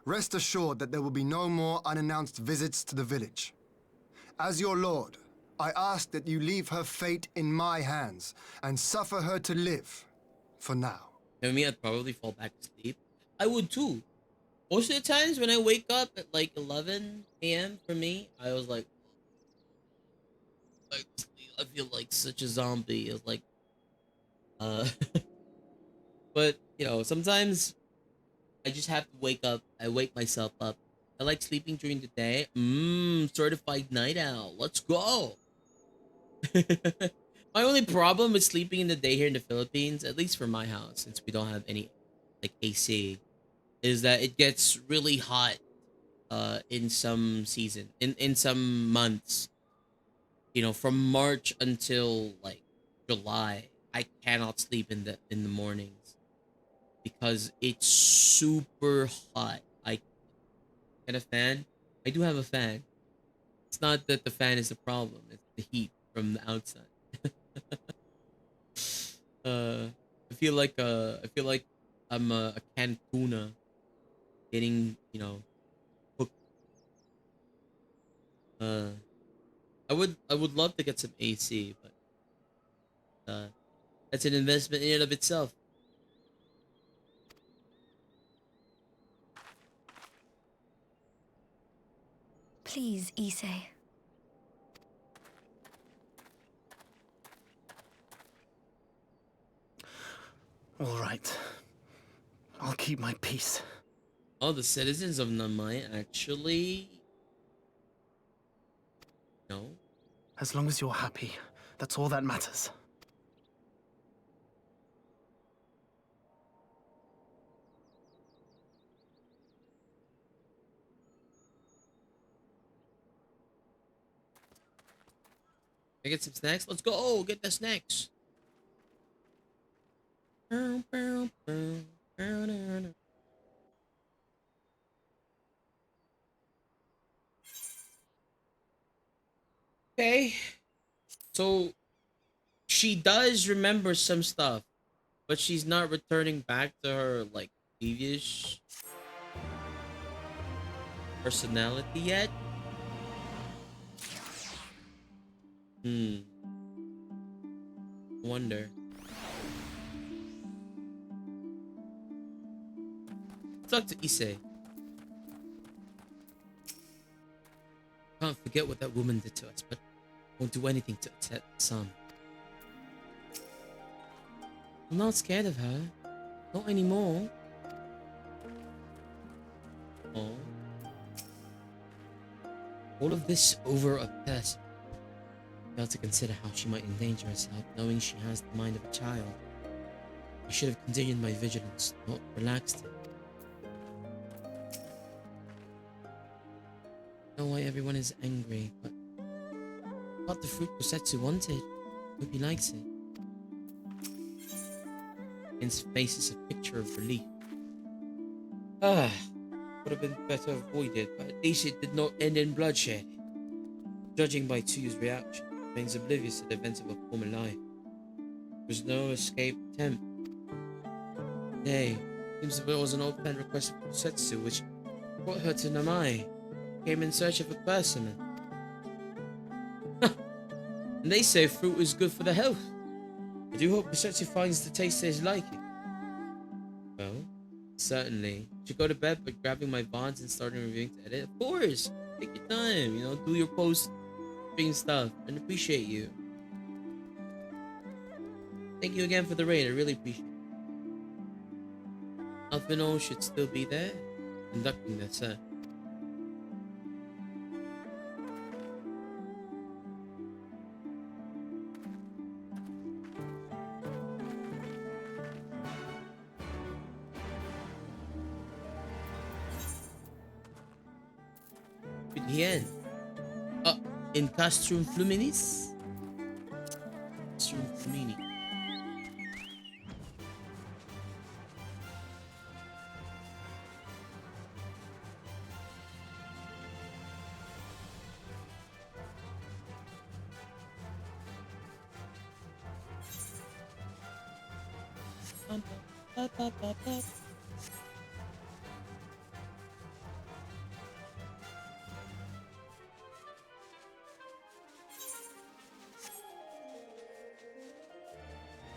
Rest assured that there will be no more unannounced visits to the village. As your lord, I ask that you leave her fate in my hands and suffer her to live, for now. I mean, I'd probably fall back to sleep. I would too. Most of the times when I wake up at like 11 a.m. for me, I was like I feel like such a zombie. It's like, but you know, sometimes I just have to wake up. I wake myself up. I like sleeping during the day. Certified night owl. Let's go. My only problem with sleeping in the day here in the Philippines, at least for my house, since we don't have any like AC, is that it gets really hot in some season, in some months. You know, from March until like July, I cannot sleep in the mornings because it's super hot. I get a fan. I do have a fan. It's not that the fan is the problem, it's the heat from the outside. I feel like I'm a canned tuna getting, you know, cooked. I would love to get some AC, but that's an investment in and of itself. Please, Issei. All right. I'll keep my peace. All the citizens of Namai actually... No. As long as you're happy, that's all that matters. Can I get some snacks? Let's go! Get the snacks! Okay. So, she does remember some stuff, but she's not returning back to her, like, previous personality yet? Wonder. talk to Issei. Can't forget what that woman did to us, but won't do anything to upset the sun. I'm not scared of her. Not anymore. Oh. All of this over a person. Failed to consider how she might endanger herself, knowing she has the mind of a child. I should have continued my vigilance, not relaxed it. I know why everyone is angry, but I got the fruit Kosetsu wanted. Hope he likes it. His face is a picture of relief. Would have been better avoided, but at least it did not end in bloodshed. Judging by Tsuyu's reaction, he remains oblivious to the events of a former life. There was no escape attempt. Nay, seems there was an old friend requested for Kosetsu, which brought her to Namai. Came in search of a persimmon. And they say fruit is good for the health. I do hope Kosetsu finds the taste to his liking. Well, certainly. Should go to bed, but grabbing my bonds and starting reviewing to edit? Of course! Take your time, do your post-stream stuff, and appreciate you. Thank you again for the raid, I really appreciate it. Alphino should still be there, conducting the set. Bien. In Castrum Fluminis? Castrum Flumini.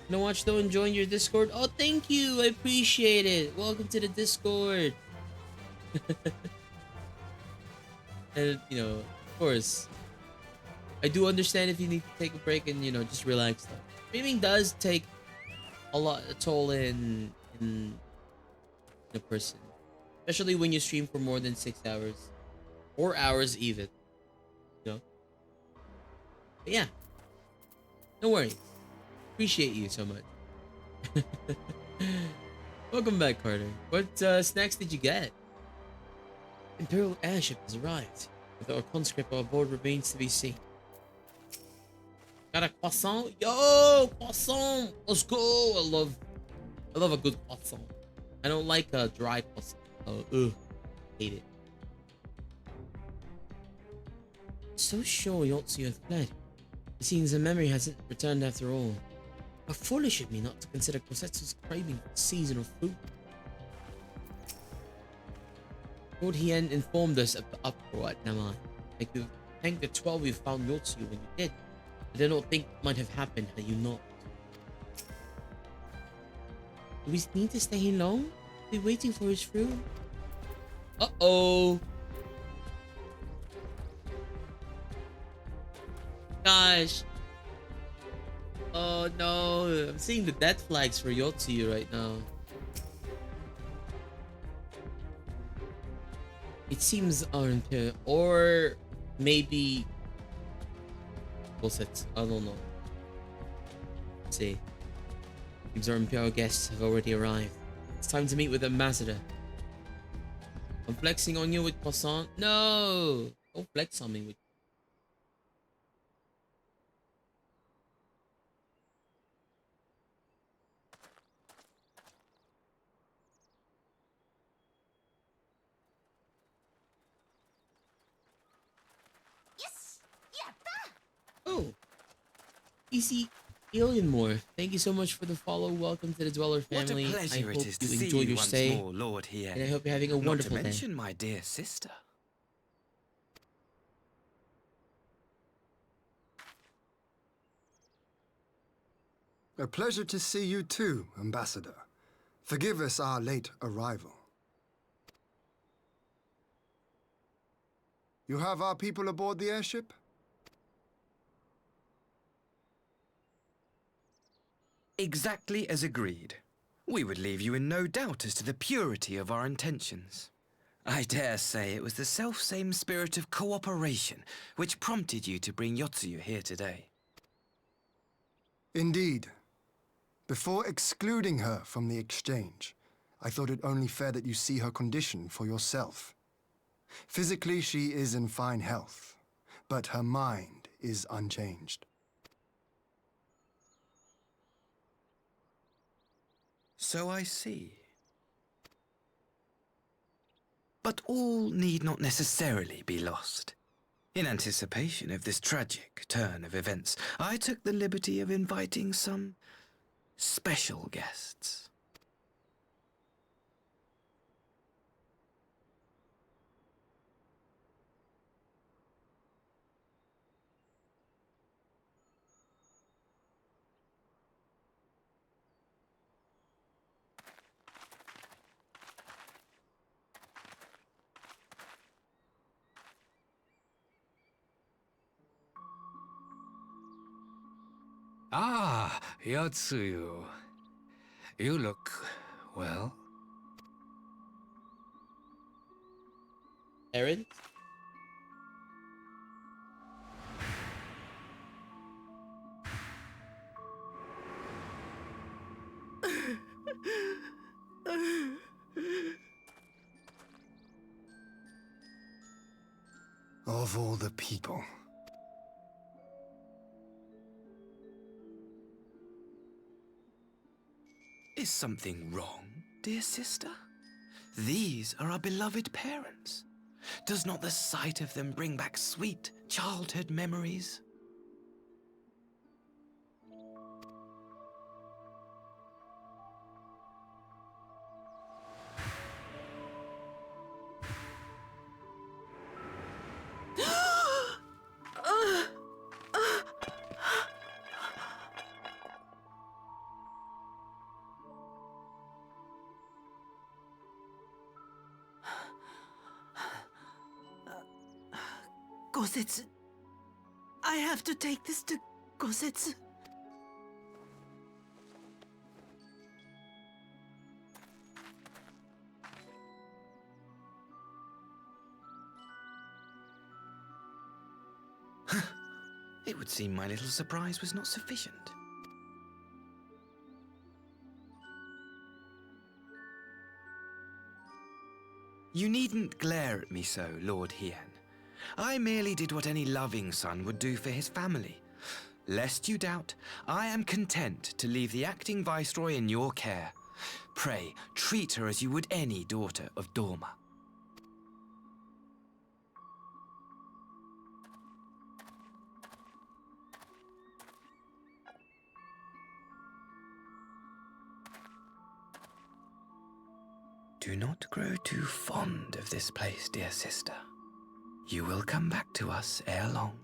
No watch though, enjoying your Discord. Oh, thank you. I appreciate it. Welcome to the Discord. And of course, I do understand if you need to take a break and just relax though. Streaming does take a toll in a person, especially when you stream for more than 6 hours, 4 hours even. But yeah, no worries. Appreciate you so much. Welcome back, Carter. What snacks did you get? Imperial airship has arrived. With our conscript on board remains to be seen. Got a croissant? Yo, croissant! Let's go! I love a good croissant. I don't like a dry croissant. Hate it. So sure Yotsu has fled. It seems her memory hasn't returned after all. How foolish of me not to consider Kosetsu's craving for seasonal food. Lord Hien informed us of the uproar at Namai. Thank the 12 you found Yotsu when you did. I did not think it might have happened had you not. Do we need to stay here long? Be waiting for his fruit? Uh-oh. Gosh. Oh no, I'm seeing the death flags for Yotsu right now. It seems unfair, or maybe bullshit. I don't know. Let's see. Seems our Imperial guests have already arrived. It's time to meet with the ambassador. I'm flexing on you with croissant. No, don't flex on me with. Oh, easy Alienmore. Thank you so much for the follow. Welcome to the Dweller family. What a pleasure I it hope is to you see enjoy you your once stay. more, Lord Hien. And I hope you're having a wonderful Not to mention day. my dear sister. A pleasure to see you too, Ambassador. Forgive us our late arrival. You have our people aboard the airship? Exactly as agreed. We would leave you in no doubt as to the purity of our intentions. I dare say it was the self-same spirit of cooperation which prompted you to bring Yotsuyu here today. Indeed. Before excluding her from the exchange, I thought it only fair that you see her condition for yourself. Physically, she is in fine health, but her mind is unchanged. So I see. But all need not necessarily be lost. In anticipation of this tragic turn of events, I took the liberty of inviting some special guests. Ah, Yotsuyu. You look well. Aaron? Of all the people. Is something wrong, dear sister? These are our beloved parents. Does not the sight of them bring back sweet childhood memories? Gosetsu. I have to take this to Gosetsu. It would seem my little surprise was not sufficient. You needn't glare at me so, Lord Hien. I merely did what any loving son would do for his family. Lest you doubt, I am content to leave the acting viceroy in your care. Pray, treat her as you would any daughter of Dorma. Do not grow too fond of this place, dear sister. You will come back to us ere long.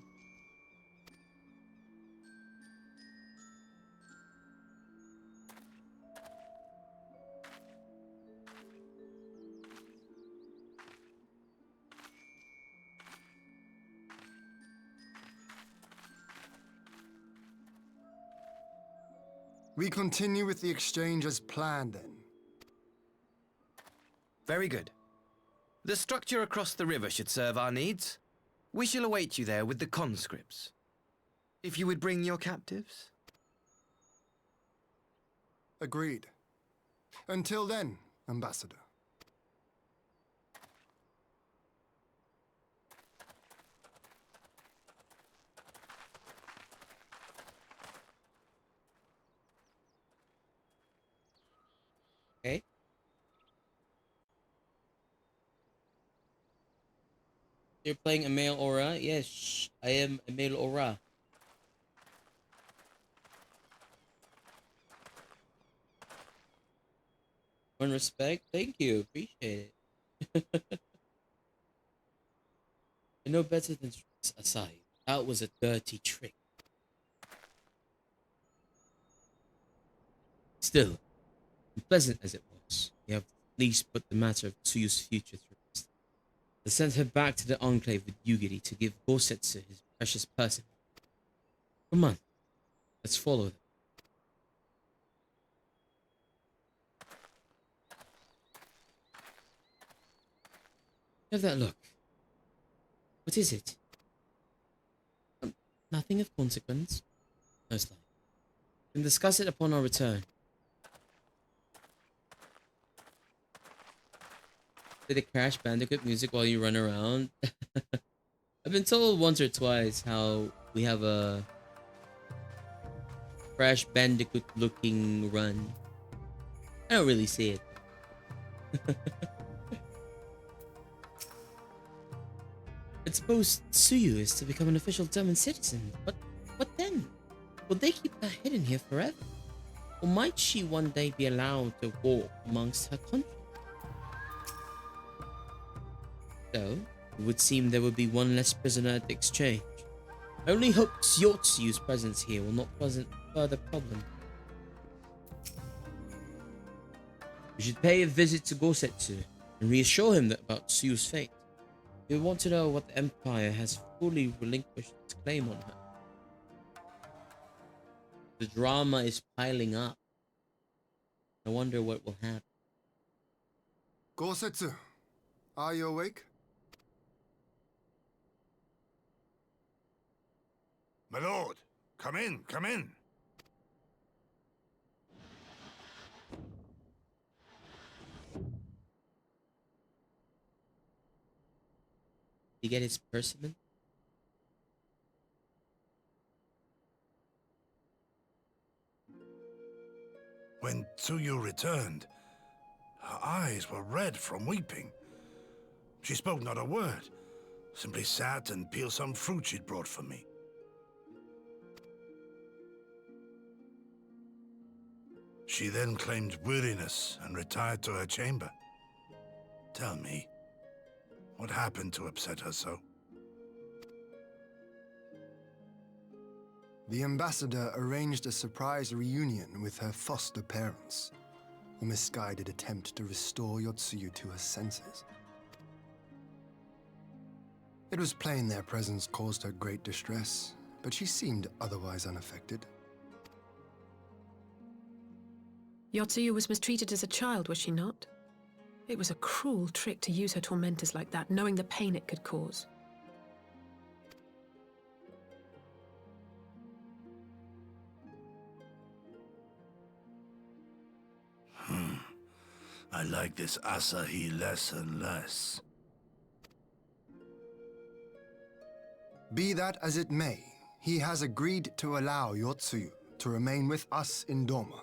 We continue with the exchange as planned, then. Very good. The structure across the river should serve our needs. We shall await you there with the conscripts. If you would bring your captives. Agreed. Until then, Ambassador. Okay. You're playing a male aura? Yes, I am a male aura. One respect, thank you, appreciate it. I know better than tricks aside. That was a dirty trick. Still, unpleasant as it was, you have at least put the matter of Tsuyu's future to rest. They sent her back to the Enclave with Yugiri to give Gosetsu his precious person. Come on, let's follow them. Have that look. What is it? Nothing of consequence. No slide. We can discuss it upon our return. Play the Crash Bandicoot music while you run around. I've been told once or twice how we have a Crash Bandicoot looking run. I don't really see it. It's supposed Tsuyu is to become an official German citizen, but what then? Will they keep her hidden here forever? Or might she one day be allowed to walk amongst her country? So, it would seem there would be one less prisoner at the exchange. I only hope Tsuyotsuyu's presence here will not present further problem. We should pay a visit to Gosetsu and reassure him about Tsuyu's fate. We want to know what the Empire has fully relinquished its claim on her. The drama is piling up. I wonder what will happen. Gosetsu, are you awake? My lord, come in, come in. Did he get his persimmon? When Tsuyu returned, her eyes were red from weeping. She spoke not a word, simply sat and peeled some fruit she'd brought for me. She then claimed weariness and retired to her chamber. Tell me, what happened to upset her so? The ambassador arranged a surprise reunion with her foster parents. A misguided attempt to restore Yotsuyu to her senses. It was plain their presence caused her great distress, but she seemed otherwise unaffected. Yotsuyu was mistreated as a child, was she not? It was a cruel trick to use her tormentors like that, knowing the pain it could cause. I like this Asahi less and less. Be that as it may, he has agreed to allow Yotsuyu to remain with us in Doma.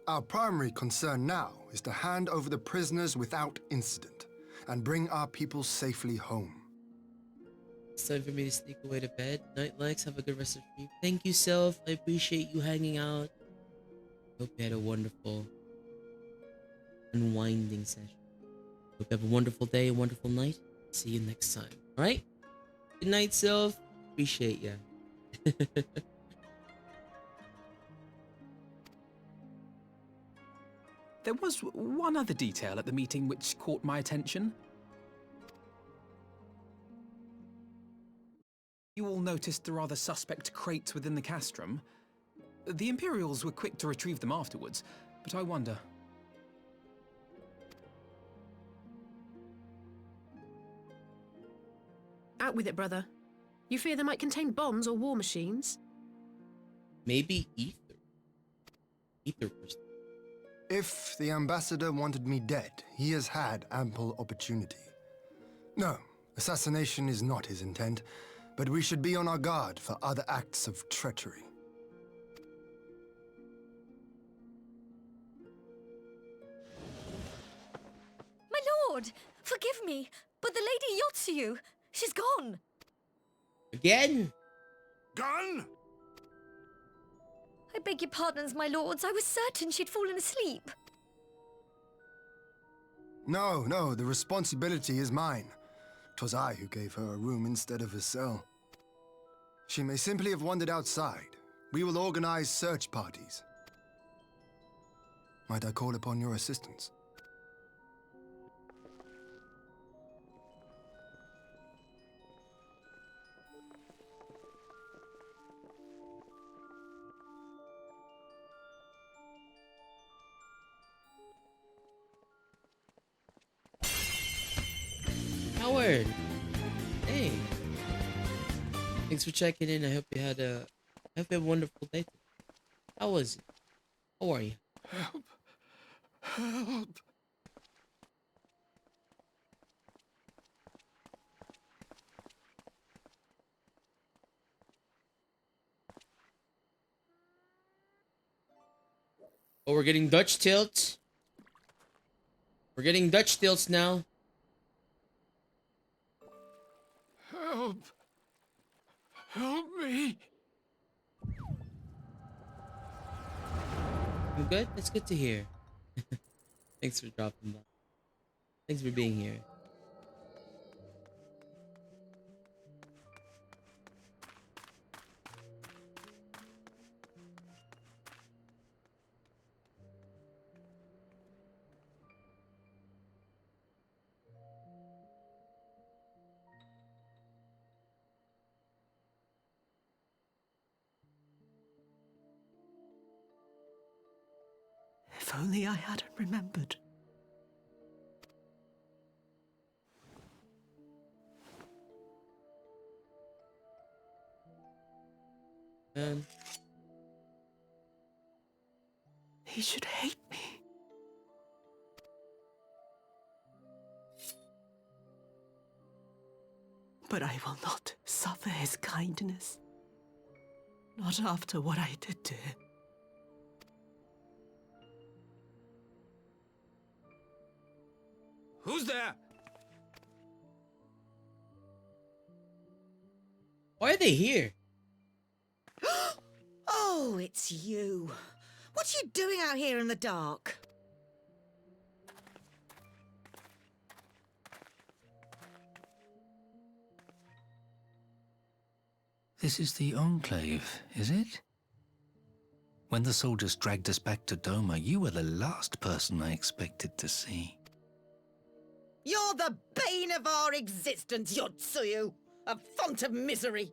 Our primary concern now is to hand over the prisoners without incident and bring our people safely home. It's time for me to sneak away to bed. Night, Lex. Have a good rest of your sleep. Thank you, Self. I appreciate you hanging out. Hope you had a wonderful unwinding session. Hope you have a wonderful day, a wonderful night. See you next time. Alright? Good night, Self. Appreciate ya. There was one other detail at the meeting which caught my attention. You all noticed the rather suspect crates within the castrum. The Imperials were quick to retrieve them afterwards, but I wonder... Out with it, brother. You fear they might contain bombs or war machines? Maybe ether. Ether person. If the ambassador wanted me dead, he has had ample opportunity. No, assassination is not his intent, but we should be on our guard for other acts of treachery. My lord, forgive me, but the Lady Yotsuyu, she's gone. Again? Gone? I beg your pardons, my lords. I was certain she'd fallen asleep. No, the responsibility is mine. 'Twas I who gave her a room instead of a cell. She may simply have wandered outside. We will organize search parties. Might I call upon your assistance? Thanks for checking in. I hope you had a wonderful day today. How was it? How are you? Help! Help! Oh, we're getting Dutch tilts. We're getting Dutch tilts now. Help! Help me! You good? That's good to hear. Thanks for dropping by. Thanks for being here. If only I hadn't remembered. Man. He should hate me. But I will not suffer his kindness. Not after what I did to him. Who's there? Why are they here? Oh, it's you. What are you doing out here in the dark? This is the Enclave, is it? When the soldiers dragged us back to Doma, you were the last person I expected to see. You're the bane of our existence, Yotsuyu. A font of misery.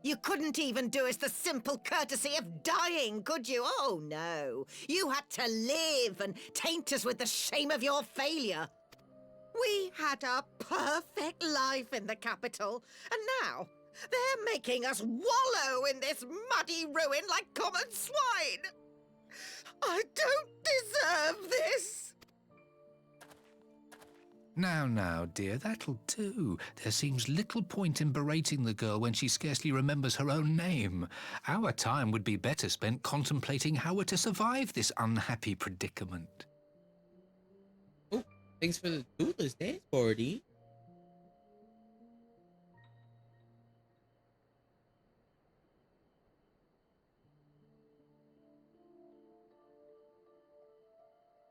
You couldn't even do us the simple courtesy of dying, could you? Oh, no. You had to live and taint us with the shame of your failure. We had a perfect life in the capital, and now they're making us wallow in this muddy ruin like common swine. I don't deserve this. Now, dear, that'll do. There seems little point in berating the girl when she scarcely remembers her own name. Our time would be better spent contemplating how we're to survive this unhappy predicament. Oh, thanks for the Toothless dance party.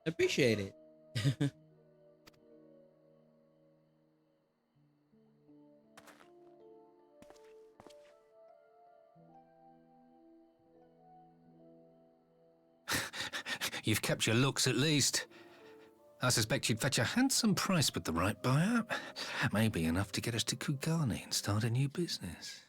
I appreciate it. You've kept your looks at least. I suspect you'd fetch a handsome price with the right buyer. Maybe enough to get us to Kugane and start a new business.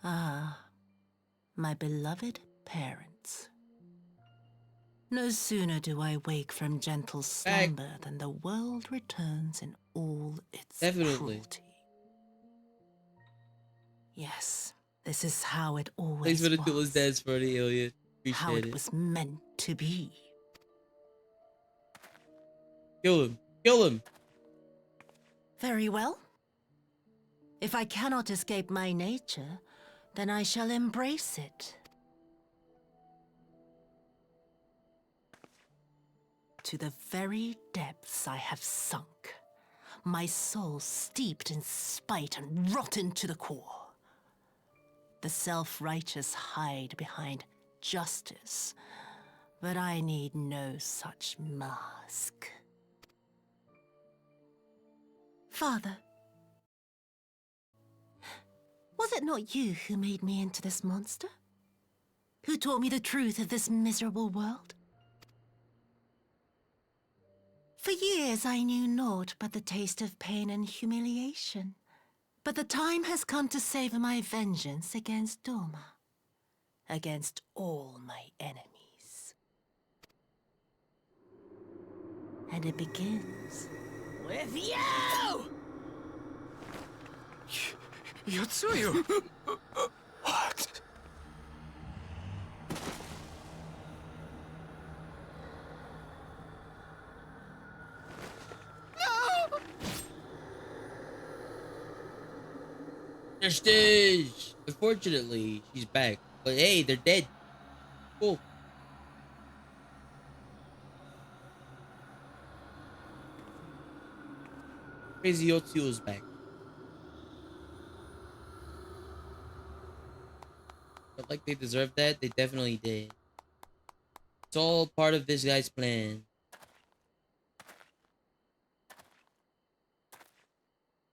Ah, my beloved parents. No sooner do I wake from gentle slumber than the world returns in all its cruelty. Yes, this is how it always Thanks for the was. Toothless dance party, Elliot. Appreciate How it it. was meant to be. Kill him. Kill him. Very well. If I cannot escape my nature, then I shall embrace it. To the very depths I have sunk, my soul steeped in spite and rotten to the core. The self-righteous hide behind justice, but I need no such mask. Father, was it not you who made me into this monster? Who taught me the truth of this miserable world? For years I knew naught but the taste of pain and humiliation. But the time has come to savor my vengeance against Doma. Against all my enemies. And it begins with you! Yotsuyu! What? No! Justice! Unfortunately, she's back. But hey, they're dead. Cool. Crazy Yotsuyo's back. But like they deserved that, they definitely did. It's all part of this guy's plan.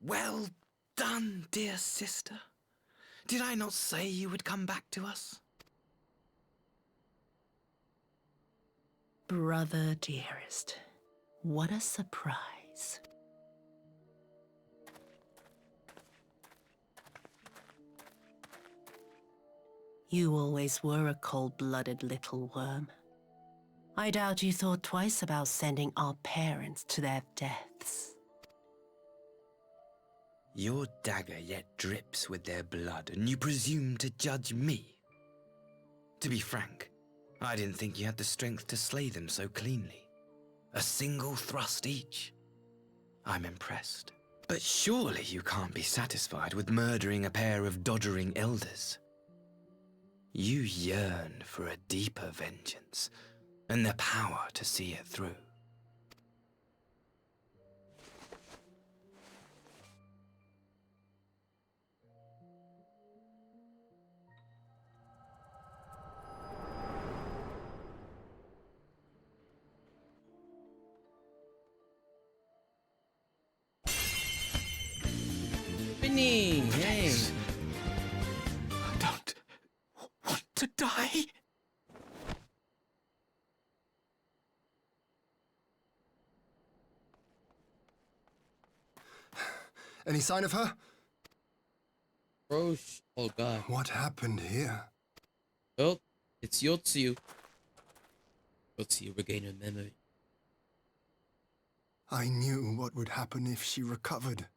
Well done, dear sister. Did I not say you would come back to us? Brother dearest, what a surprise. You always were a cold-blooded little worm. I doubt you thought twice about sending our parents to their deaths. Your dagger yet drips with their blood, and you presume to judge me? To be frank, I didn't think you had the strength to slay them so cleanly. A single thrust each. I'm impressed. But surely you can't be satisfied with murdering a pair of doddering elders. You yearn for a deeper vengeance, and the power to see it through. Vinny, hey. Don't want to die. Any sign of her? Roche. Oh god. What happened here? Well, it's Yotsuyu. Yotsuyu regained her memory. I knew what would happen if she recovered.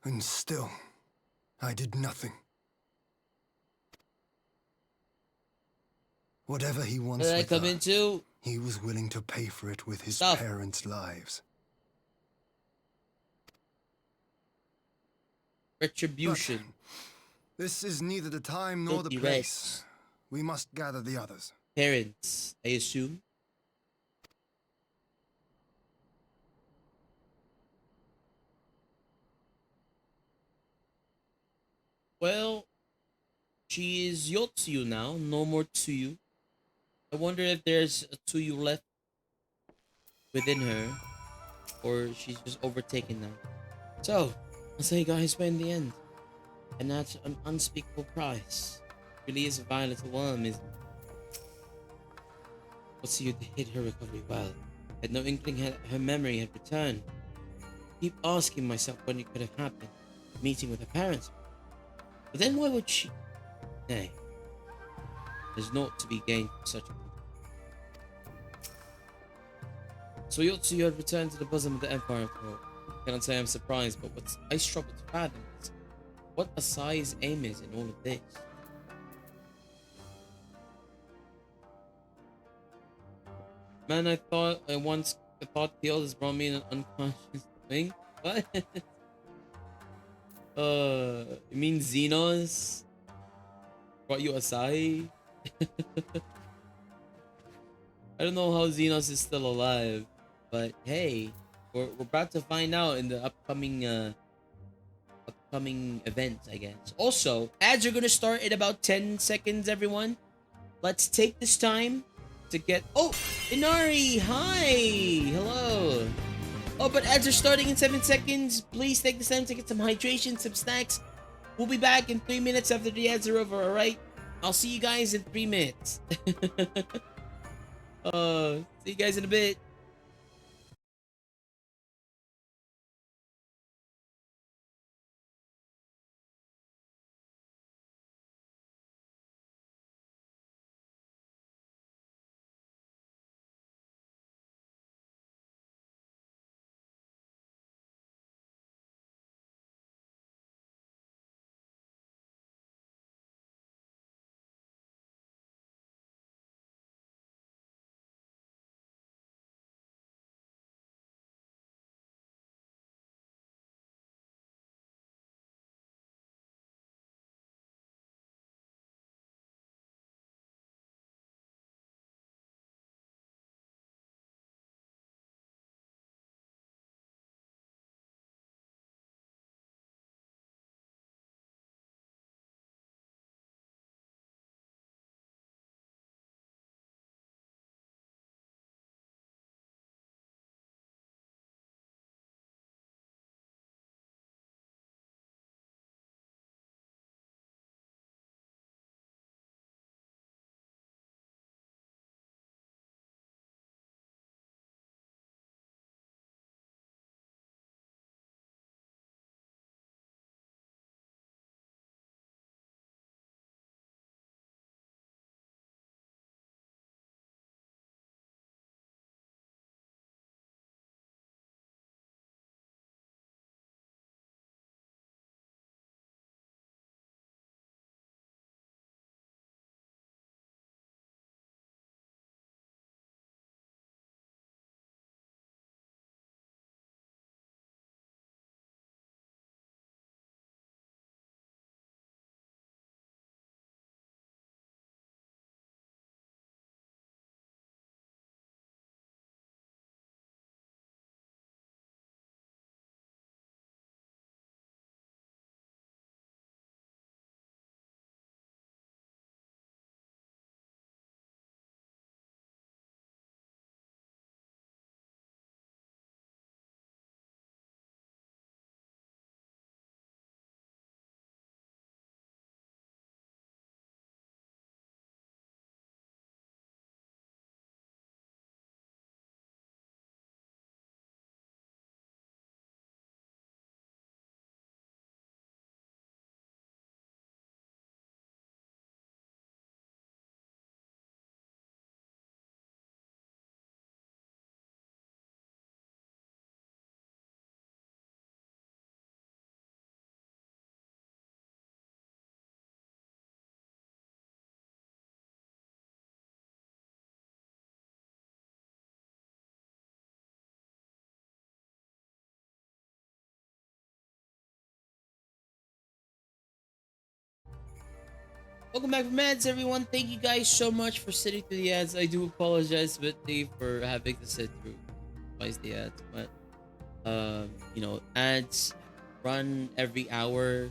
And still, I did nothing. Whatever he wants What did I with come her, into? he was willing to pay for it with his Stuff. parents' lives. Retribution. But this is neither the time nor the Filthy place. rats. We must gather the others. Parents, I assume. Well, she is Yotsuyu now, no more Tsuyu. I wonder if there's a Tsuyu left within her, or she's just overtaken now. So, I'll say guys, but in the end, and that's an unspeakable price. Really is a violent worm, isn't it? Yotsuyu did her recovery well. Had no inkling her memory had returned. Keep asking myself when it could have happened. Meeting with her parents. But then why would she? Nay. There's naught to be gained from such a move. So Yotsuyu had returned to the bosom of the Empire after all. Cannot say I'm surprised, but what I struggle to fathom is what Asai's aim is in all of this. Man, I thought the elders brought me in an unconscious thing. What? You mean Xenos brought you Asai? I don't know how Xenos is still alive, but hey, we're about to find out in the upcoming events, I guess. Also, ads are gonna start in about 10 seconds, everyone. Let's take this time to get... Oh, Inari, hi! Hello! Oh, but ads are starting in 7 seconds. Please take this time to get some hydration, some snacks. We'll be back in 3 minutes after the ads are over, alright? I'll see you guys in 3 minutes. See you guys in a bit. Welcome back from ads, everyone. Thank you guys so much for sitting through the ads. I do apologize, Whitney, for having to sit through twice the ads, but you know, ads run every hour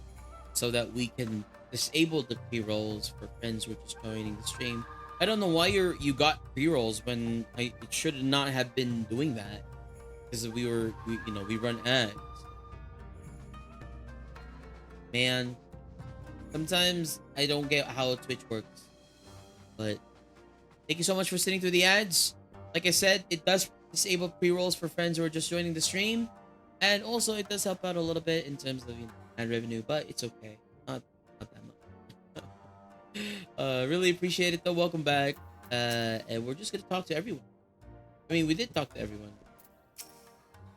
so that we can disable the pre-rolls for friends who are just joining the stream. I don't know why you got pre-rolls when it should not have been doing that, because we run ads. Man, sometimes I don't get how Twitch works, but thank you so much for sitting through the ads. Like I said, it does disable pre-rolls for friends who are just joining the stream, and also it does help out a little bit in terms of ad revenue, but it's okay, not that much. Really appreciate it though. Welcome back, and we're just gonna talk to everyone. I mean, we did talk to everyone.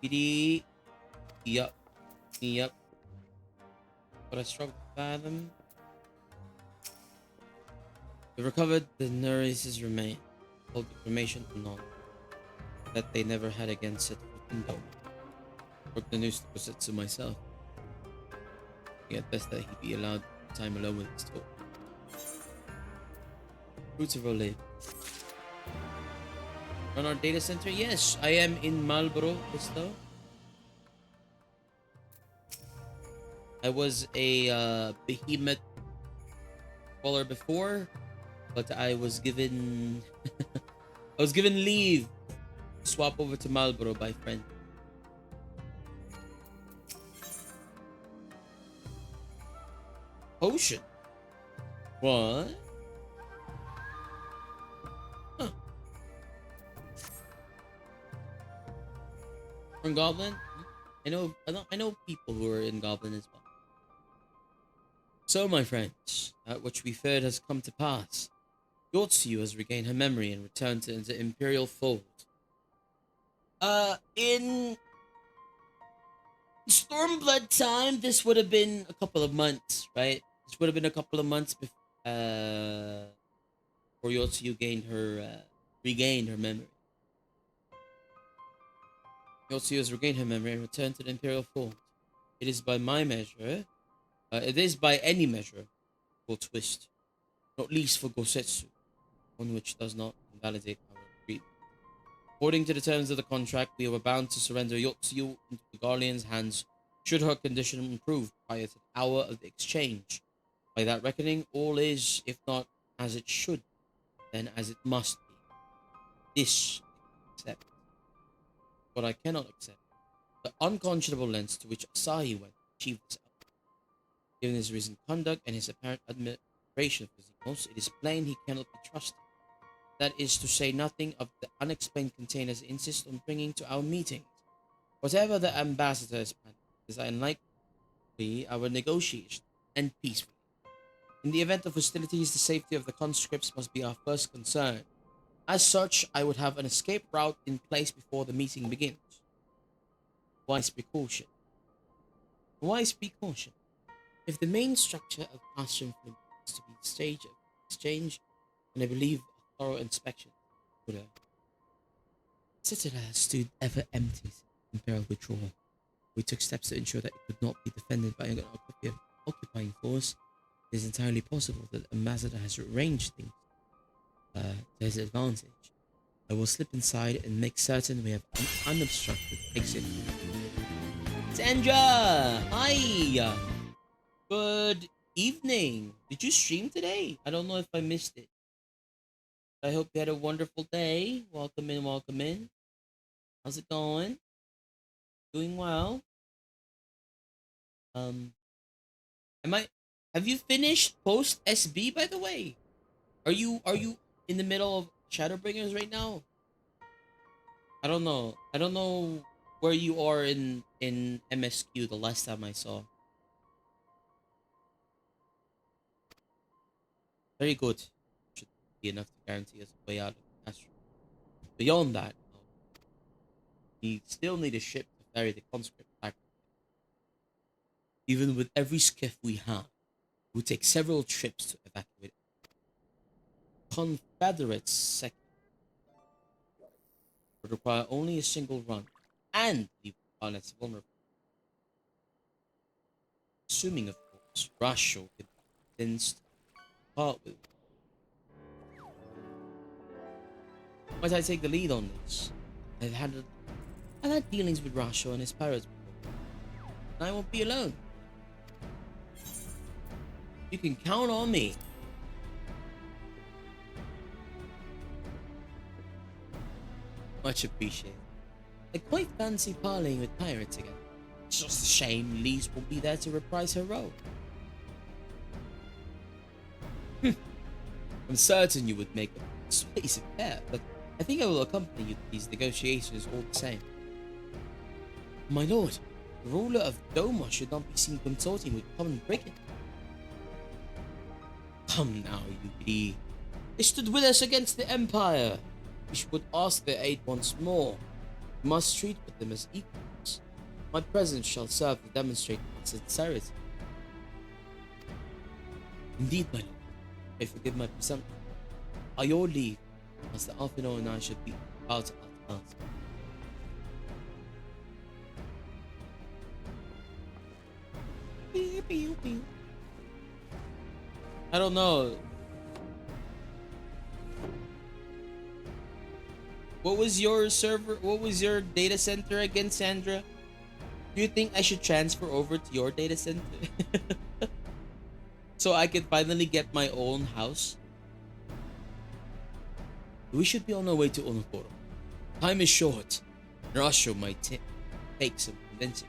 PD, yup, but I struggle to fathom. The recovered the nurses remain, hold the cremation unknown, that they never had again set foot in Doma. Broke the news to Kosetsu myself. Yet best that he be allowed time alone with his talk. Fruits of our labor. Run our data center? Yes, I am in Marlboro, Pisto. I was a behemoth crawler before, but I was given leave to swap over to Marlboro by friend. Potion? What? Huh. From Goblin? I know people who are in Goblin as well. So, my friends, that which we feared has come to pass. Yotsuyu has regained her memory and returned to the Imperial fold. In Stormblood time, this would have been a couple of months, right? This would have been a couple of months before Yotsuyu regained her memory. Yotsuyu has regained her memory and returned to the Imperial fold. It is by my measure, it is by any measure, will twist, not least for Gosetsu, one which does not invalidate our agreement. According to the terms of the contract, we were bound to surrender Yotsuyu into the Guardian's hands should her condition improve prior to the hour of the exchange. By that reckoning, all is, if not as it should, then as it must be. This I accept. What I cannot accept, the unconscionable lengths to which Asahi went to achieve this outcome. Given his recent conduct and his apparent admiration for Xenos, it is plain he cannot be trusted. That is to say nothing of the unexplained containers he insists on bringing to our meetings. Whatever the ambassador is planning, is unlikely our negotiation end peacefully. In the event of hostilities, the safety of the conscripts must be our first concern. As such, I would have an escape route in place before the meeting begins. Wise precaution. Wise precaution. If the main structure of classroom is to be the stage of exchange, and I believe a thorough inspection would have. Citadel stood ever empty since Imperial withdrawal. We took steps to ensure that it could not be defended by an occupying force. It is entirely possible that the ambassador has arranged things to his advantage. I will slip inside and make certain we have an unobstructed exit. Sandra! Hi! Good evening. Did you stream today? I don't know if I missed it. I hope you had a wonderful day. Welcome in, welcome in. How's it going? Doing well? Have you finished Post SB, by the way? Are you in the middle of Shadowbringers right now? I don't know. I don't know where you are in MSQ the last time I saw. Very good. Should be enough to guarantee us a way out of the classroom. Beyond that, we still need a ship to ferry the conscript back. Even with every skiff we have, it would take several trips to evacuate it. Confederate second would require only a single run and leave our less vulnerable. Assuming, of course, Russia could be convinced part with. Might I take the lead on this? I've had dealings with Rasho and his pirates before, and I won't be alone. You can count on me. Much appreciated. I quite fancy parleying with pirates again. It's just a shame Lise won't be there to reprise her role. I'm certain you would make a persuasive pair, but I think I will accompany you to these negotiations all the same. My lord, the ruler of Doma should not be seen consorting with common brigand. Come now, you giddy. They stood with us against the Empire. We should ask their aid once more. We must treat with them as equals. My presence shall serve to demonstrate my sincerity. Indeed, my lord. May forgive my presumption. By your leave, Master Alphino and I should be out at last. I don't know. What was your server? What was your data center again, Sandra? Do you think I should transfer over to your data center? So I can finally get my own house? We should be on our way to Onokoro. Time is short. Rasho might take some convincing.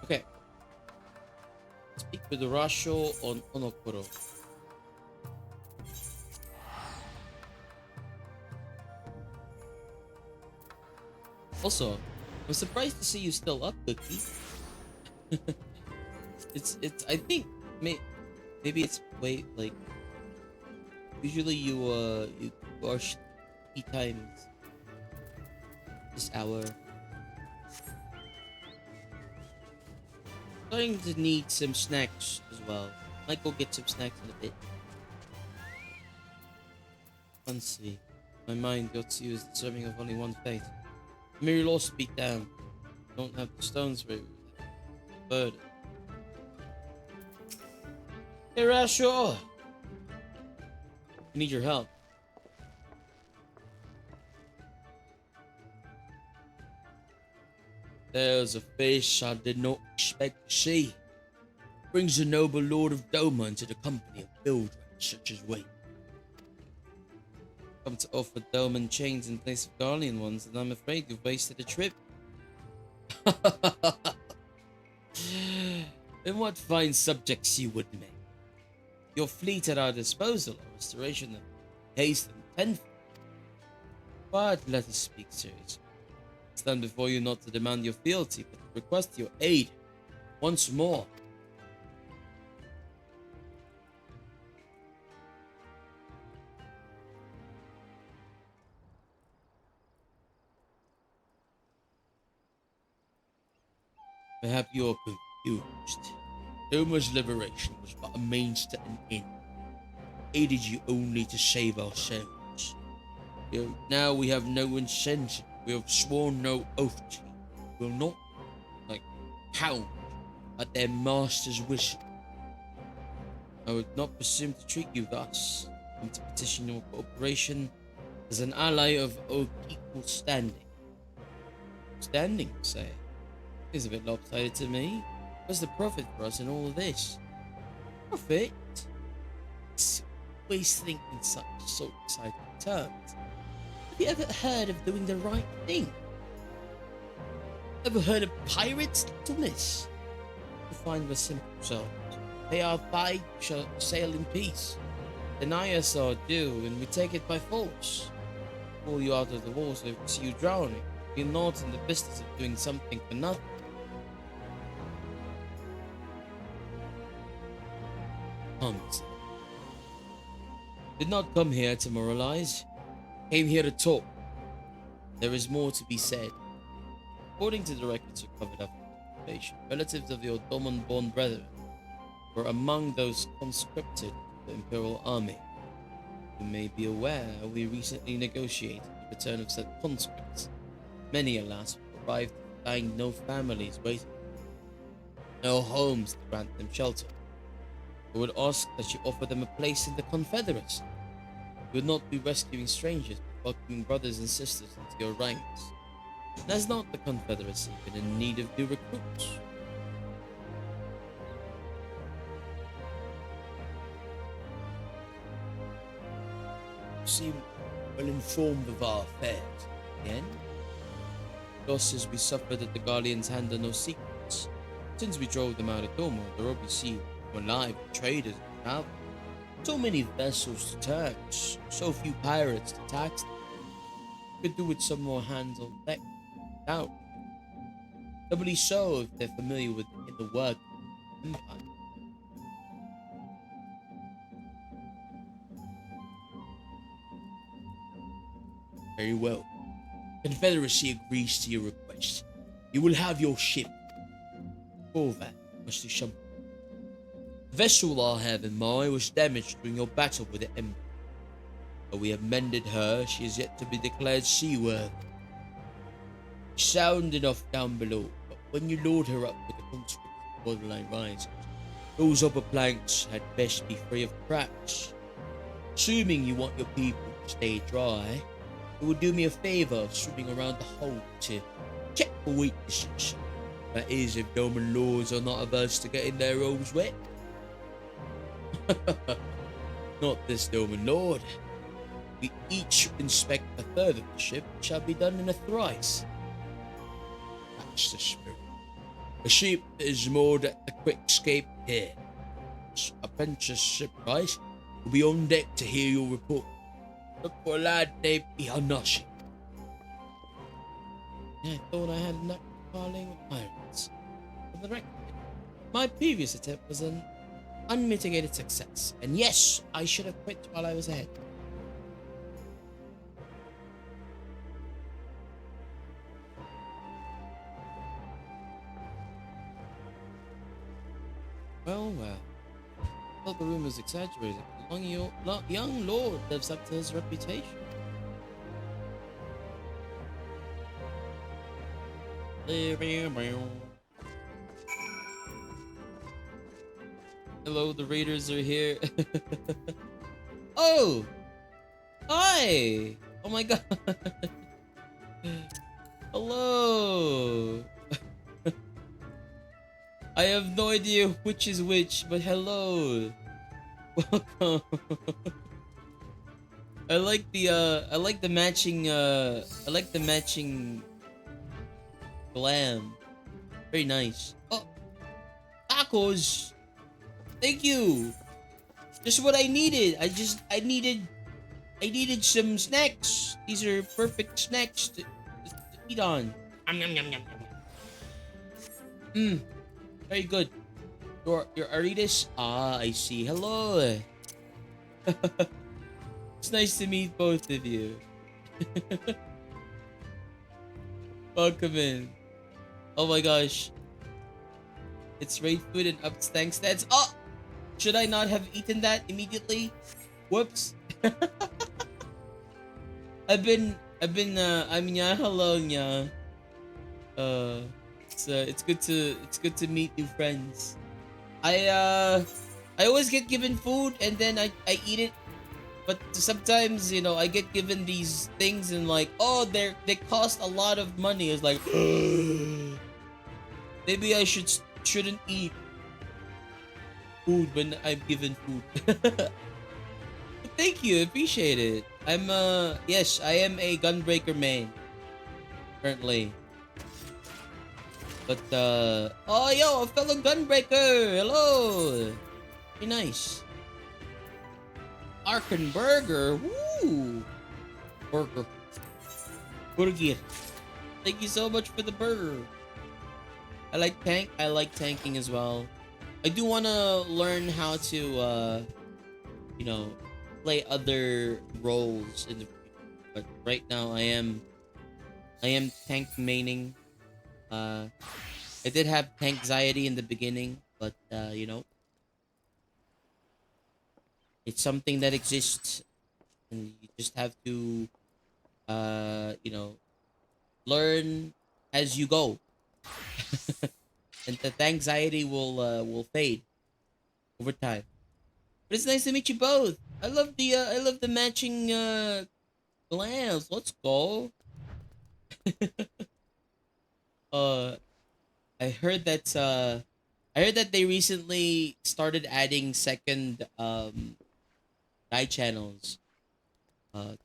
Okay. Speak with the Rasho on Onokoro. Also, I'm surprised to see you still up, Cookie. it's I think maybe it's way like usually you wash 3 times this hour. Starting to need some snacks as well. Might go get some snacks in a bit. Honestly, my mind got used deserving of only one fate. Mary lost beat down. Don't have the stones for burden. Hey Rasho! I need your help. There's a face I did not expect to see. Brings the noble Lord of Doma into the company of builders such as we. Come to offer Doman chains in place of Guardian ones, and I'm afraid you've wasted a trip. And what fine subjects you would make. Your fleet at our disposal, a restoration of haste and tenfold. But let us speak seriously. I stand before you not to demand your fealty, but to request your aid once more. Perhaps you are confused. Doma's liberation was but a means to an end. Aided you only to save ourselves. Now we have no incentive. We have sworn no oath to you. We will not, pound at their master's whistle. I would not presume to treat you thus. I'm to petition your cooperation as an ally of equal standing. Standing, say? Is a bit lopsided to me. What's the profit for us in all of this? Profit? It's always think in such short-sighted terms. Have you ever heard of doing the right thing? Ever heard of pirates, little miss? You find the simple result. Pay our fine, shall sail in peace. Deny us our due, and we take it by force. Pull you out of the water, see you drowning. You're not in the business of doing something for nothing. Honestly. Did not come here to moralize. Came here to talk. There is more to be said. According to the records recovered after the invasion, relatives of your Doman-born brethren were among those conscripted to the Imperial Army. you may be aware, we recently negotiated the return of said conscripts. Many, alas, have arrived to find no families waiting, no homes to grant them shelter. I would ask that you offer them a place in the Confederacy. You would not be rescuing strangers, but welcoming brothers and sisters into your ranks. And has not the Confederacy been in need of new recruits? You seem well informed of our affairs, again. Losses we suffered at the Guardian's hand are no secrets. Since we drove them out of Domo, the Robbie Sea were alive with traders and travel. So many vessels to tax, so few pirates to tax them. Could do with some more hands on deck. Doubt. Doubly so if they're familiar with the work of the Empire. Very well. Confederacy agrees to your request. You will have your ship. For that, Mr. Shump. The vessel I have in mind was damaged during your battle with the Empire. But we have mended her, she is yet to be declared seaworthy. Sound enough down below, but when you load her up with the conscripts of the borderline rises, those upper planks had best be free of cracks. Assuming you want your people to stay dry, it would do me a favor of swimming around the hold to check for weaknesses. That is, if Doman lords are not averse to getting their robes wet. Not this Doman lord. We each inspect a third of the ship, which shall be done in a thrice. That's the spirit. The ship is moored at the Quick Escape here. Apprentice shipwright will be on deck to hear your report. Look for a lad named Ihanashi. I thought I had a knack for parleying with pirates. For the record, my previous attempt was an unmitigated success. And yes, I should have quit while I was ahead. Well, well. I thought the rumors exaggerated. The young lord lives up to his reputation. Hello, the raiders are here. Oh! Hi! Oh my god! Hello! I have no idea which is which, but hello. Welcome. I like the matching glam. Very nice. Oh, tacos. Thank you. Just what I needed. I needed some snacks. These are perfect snacks to eat on. Very good. Your Aritas? Ah, I see. Hello. It's nice to meet both of you. Welcome in. Oh my gosh. It's raid food and up stank stats. Oh! Should I not have eaten that immediately? Whoops. yeah, hello, yeah. It's good to meet new friends. I always get given food and then I eat it, but sometimes, you know, I get given these things and like, oh, they cost a lot of money. It's like maybe I shouldn't eat food when I'm given food. But thank you, appreciate it. Yes, I am a gunbreaker main currently. But, oh, yo, a fellow gunbreaker! Hello! Very nice. Arkan Burger! Woo! Burger. Thank you so much for the burger. I like tanking as well. I do want to learn how to, you know, play other roles in the future. But right now, I am tank maining. I did have tank anxiety in the beginning, but you know, it's something that exists and you just have to, you know, learn as you go, and the anxiety will fade over time. But it's nice to meet you both. I love the matching glams. Let's go. uh, I heard that they recently started adding second guide channels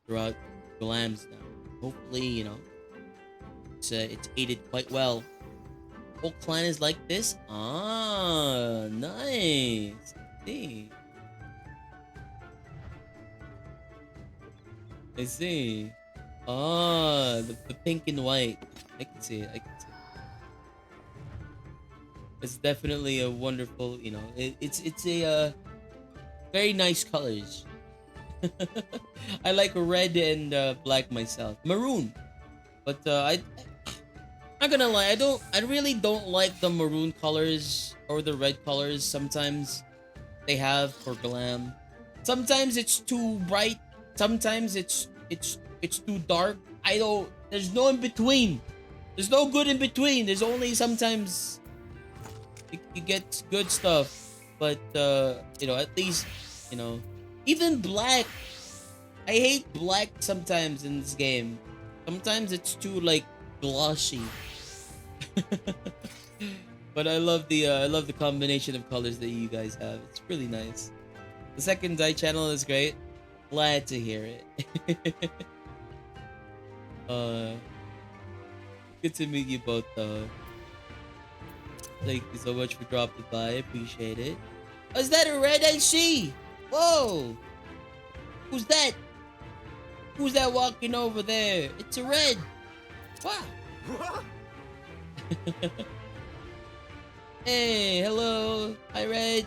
throughout glams now. Hopefully, you know, it's aided quite well. Whole clan is like this. Ah, nice. See. I see. Ah, the pink and white. I can see it. I can see it. It's definitely a wonderful, you know, it's a very nice colors. I like red and black myself. Maroon. But I'm not gonna lie, I really don't like the maroon colors or the red colors sometimes they have for glam. Sometimes it's too bright, sometimes it's too dark. I don't There's no in between. There's no good in between. There's only sometimes you get good stuff, but you know, at least, you know, even black. I hate black sometimes in this game. Sometimes it's too like glossy. But I love the combination of colors that you guys have. It's really nice. The second dye channel is great. Glad to hear it. uh Good to meet you both though. Thank you so much for dropping by. Appreciate it. Is that a red I see? Whoa! Who's that? Who's that walking over there? It's a red. Wow. Hey, hello. Hi, Red.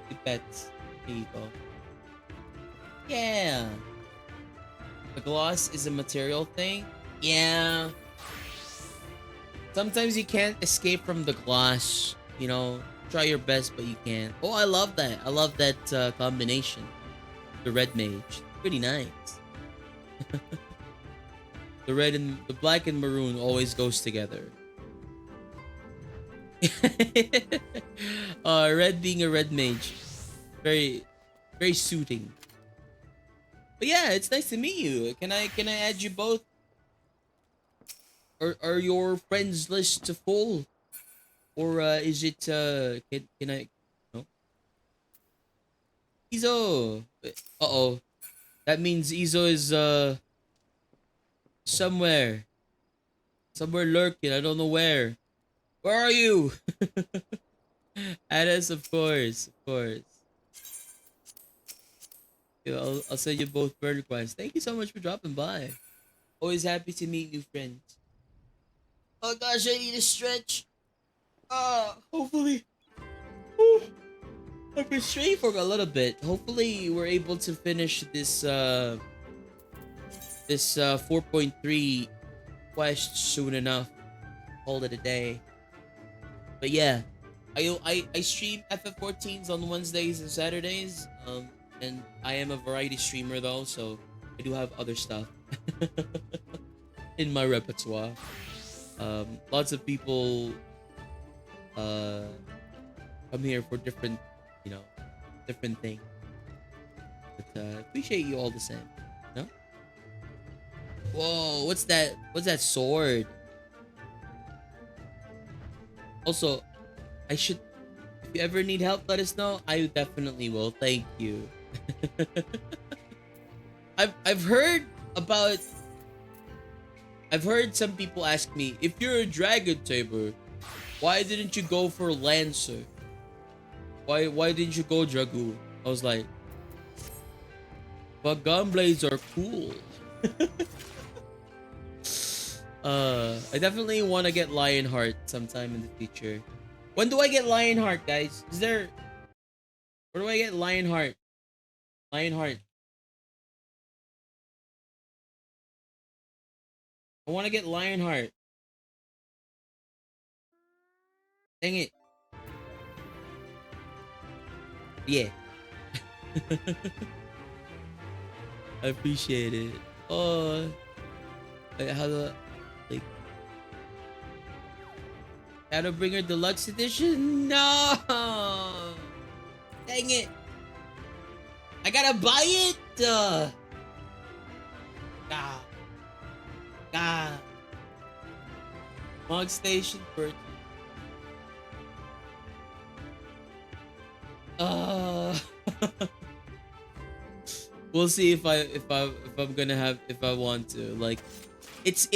Good pets. Here you go. Yeah. The gloss is a material thing. Yeah. Sometimes you can't escape from the gloss. You know, try your best, but you can't. Oh, I love that. I love that combination. The red mage. Pretty nice. The black and maroon always goes together. Red being a red mage, very very suiting. But yeah, it's nice to meet you. Can I add you both? Or are your friends list full, or is it can I? No. Izo. Uh-oh. That means Izo is somewhere lurking. I don't know where. Where are you? Add us, of course, of course. Yeah, I'll send you both friend requests. Thank you so much for dropping by. Always happy to meet new friends. Oh gosh, I need a stretch. Hopefully. Whew. I've been straight for a little bit. Hopefully we're able to finish this 4.3 quest soon enough. Call it a day. But yeah, I stream FF14s on Wednesdays and Saturdays. And I am a variety streamer though, so I do have other stuff in my repertoire. Lots of people come here for different, you know, different things. But appreciate you all the same. No? Whoa, what's that? What's that sword? Also, I should. If you ever need help, let us know. I definitely will. Thank you. I've heard about. I've heard some people ask me, if you're a dragon tamer, why didn't you go for Lancer? Why didn't you go Dragoon? I was like, but gunblades are cool. I definitely want to get Lionheart sometime in the future. When do I get Lionheart, guys? Where do I get Lionheart? Lionheart. I want to get Lionheart. Dang it. Yeah. I appreciate it. Oh, wait, how do I, like, Shadowbringer Deluxe Edition? No! Dang it! I gotta buy it! God. Mog Station purchase. We'll see if I'm gonna have, if I want to. Like, it's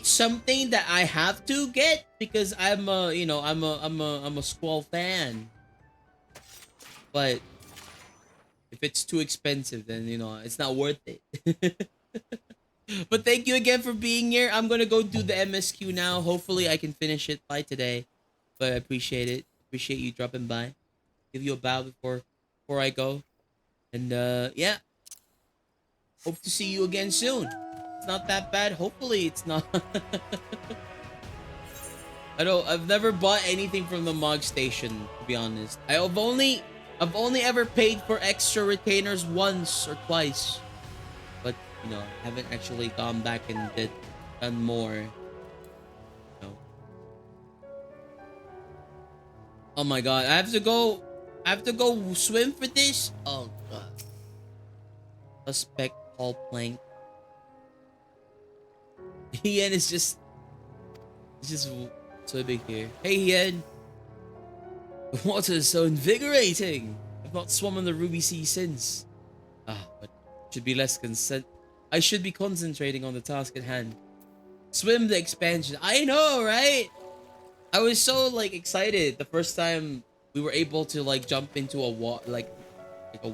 something that I have to get because I'm a, you know, I'm a Squall fan. But if it's too expensive, then, you know, it's not worth it. But thank you again for being here. I'm gonna go do the MSQ now. Hopefully I can finish it by today. But I appreciate it. Appreciate you dropping by. Give you a bow before I go. And yeah. Hope to see you again soon. It's not that bad. Hopefully it's not. I've never bought anything from the Mog Station, to be honest. I've only ever paid for extra retainers once or twice. But, you know, haven't actually gone back and done more. No. Oh my god, I have to go swim for this? Oh god. Suspect Paul Plank. Ian is just swimming here. Hey Ian. The water is so invigorating. I've not swum in the Ruby Sea since. But should be less I should be concentrating on the task at hand. Swim the expansion. I know, right? I was so like excited the first time we were able to like jump into a like a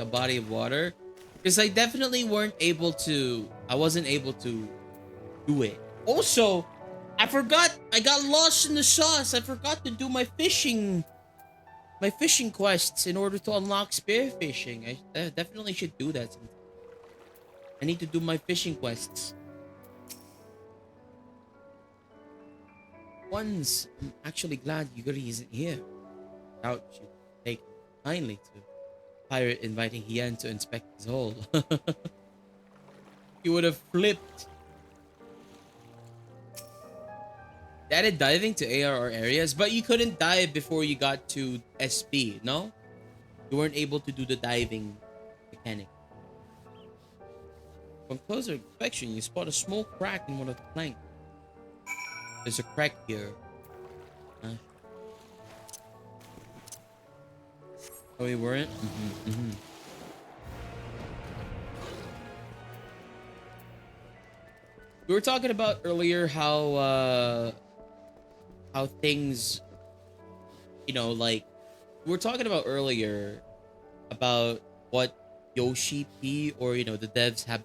body of water, because I definitely wasn't able to do it. Also, I got lost in the sauce. I forgot to do my fishing quests in order to unlock spearfishing. I definitely should do that sometime. I need to do my fishing quests. I'm actually glad Yuri isn't here. Doubt she'd take kindly to pirate inviting Hien to inspect his hole. He would have flipped. They added diving to ARR areas, but you couldn't dive before you got to SB, no? You weren't able to do the diving mechanic. From closer inspection, you spot a small crack in one of the planks. There's a crack here. Oh, we weren't? We were talking about earlier how things, you know, like, we were talking about earlier about what Yoshi P, or, you know, the devs have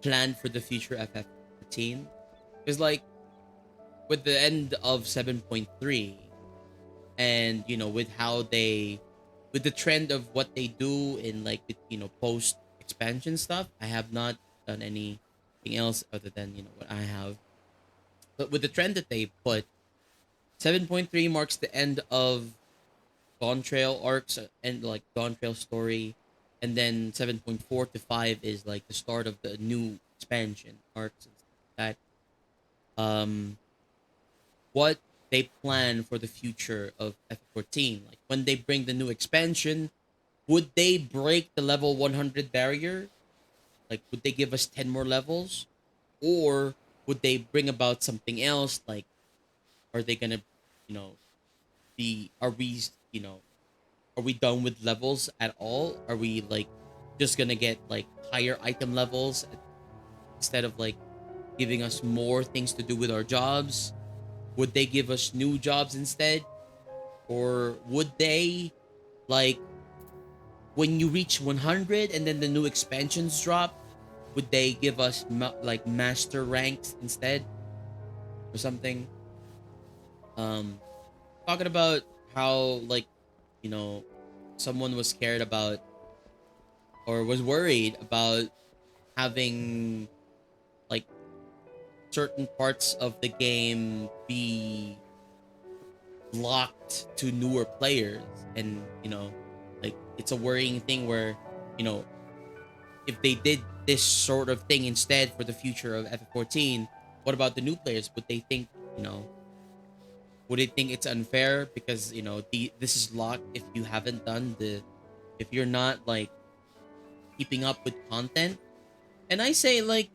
planned for the future FF14. Because, like, with the end of 7.3 and, you know, with the trend of what they do in, like, you know, post expansion stuff, I have not done anything else other than, you know, what I have. But with the trend that they put, 7.3 marks the end of Dawn Trail arcs and like Dawn Trail story, and then 7.4 to 5 is like the start of the new expansion arcs and stuff like that. What they plan for the future of F14, like when they bring the new expansion, would they break the level 100 barrier? Like, would they give us 10 more levels, or would they bring about something else? Like, are they gonna, you know, are we done with levels at all? Are we like just gonna get like higher item levels instead of like giving us more things to do with our jobs? Would they give us new jobs instead? Or would they, like, when you reach 100 and then the new expansions drop, would they give us like master ranks instead or something? Talking about how, like, you know, someone was scared about or was worried about having like certain parts of the game be locked to newer players, and, you know, like, it's a worrying thing where, you know, if they did this sort of thing instead for the future of FF14, what about the new players? Would they think, you know, would they think it's unfair because, you know, this is locked if you haven't done if you're not like keeping up with content? And I say, like,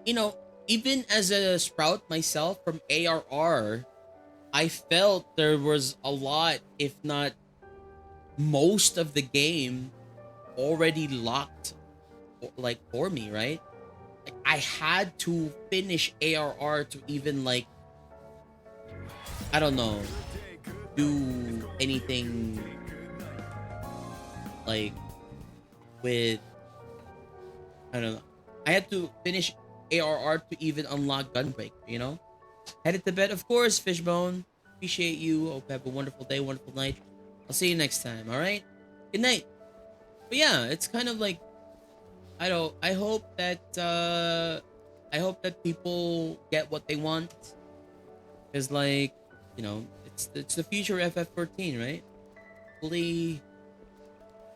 you know, even as a sprout myself from ARR, I felt there was a lot, if not most of the game already locked, like, for me, right? Like, I had to finish ARR to even, like, I don't know, do anything like with, I don't know. I had to finish ARR to even unlock Gunbreaker, you know? Headed to bed, of course, Fishbone. Appreciate you. Hope you have a wonderful day, wonderful night. I'll see you next time, alright? Good night. But yeah, it's kind of like, I hope that people get what they want. Because, like, you know, it's the future of FF14, right? Hopefully,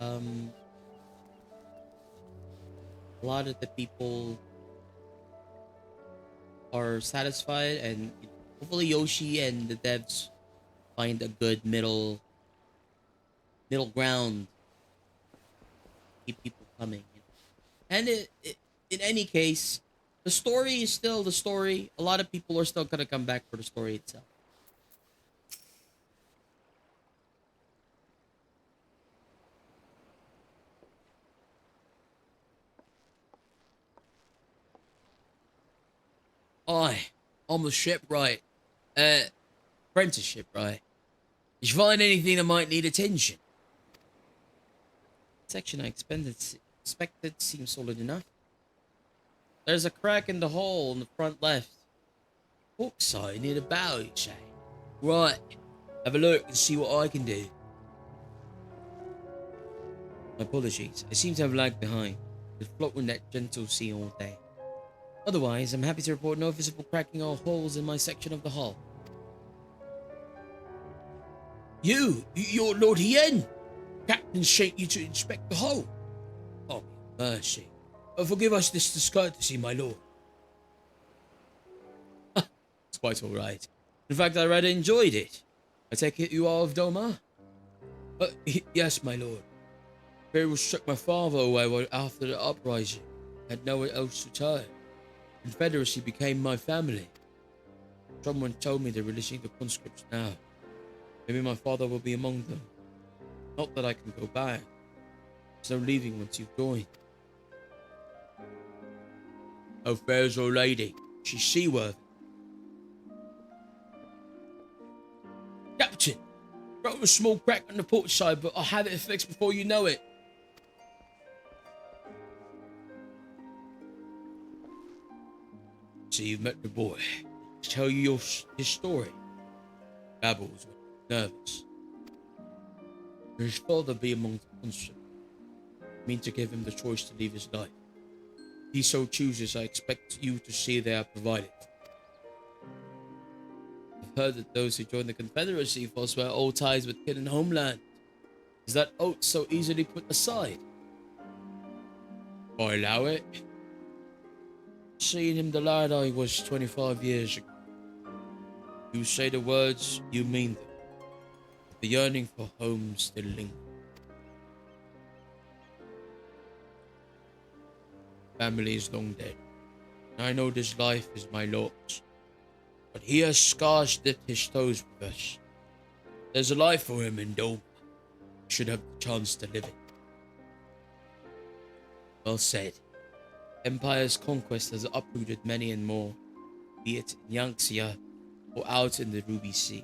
a lot of the people are satisfied, and hopefully Yoshi and the devs find a good middle ground, keep people coming. And in any case, the story is still the story. A lot of people are still gonna come back for the story itself. Aye, on the shipwright. Apprentice shipwright. Did you find anything that might need attention? Section I expected seems solid enough. There's a crack in the hull on the front left. Hook sign near the bow, you say? Right. Have a look and see what I can do. My apologies. I seem to have lagged behind. We've floated in that gentle sea all day. Otherwise, I'm happy to report no visible cracking or holes in my section of the hull. You're Lord Hien. Captain sent you to inspect the hull. Oh, mercy. Forgive us this discourtesy, my lord. It's quite all right. In fact, I rather enjoyed it. I take it you are of Doma? Yes, my lord. Fear struck my father away after the uprising. I had nowhere else to turn. Confederacy became my family. Someone told me they're releasing the conscripts now. Maybe my father will be among them. Not that I can go back. There's no leaving once you've joined. How fares our lady? She's seaworthy. Captain, broke a small crack on the port side, but I'll have it fixed before you know it. So you've met the boy. Tell you his story. Babbles, nervous. Will his father be among the conscripts? I mean to give him the choice to leave his life. If he so chooses, I expect you to see they are provided. I've heard that those who join the Confederacy forswear old ties with kin and homeland. Is that oath so easily put aside? I allow it. Seeing him the lad I was 25 years ago. You say the words, you mean them. The yearning for home still lingers. Family is long dead. And I know this life is my Lord's. But he has scarce dipped his toes with us. There's a life for him in Dome. Should have the chance to live it. Well said. Empire's conquest has uprooted many and more, be it in Yangtze or out in the Ruby Sea.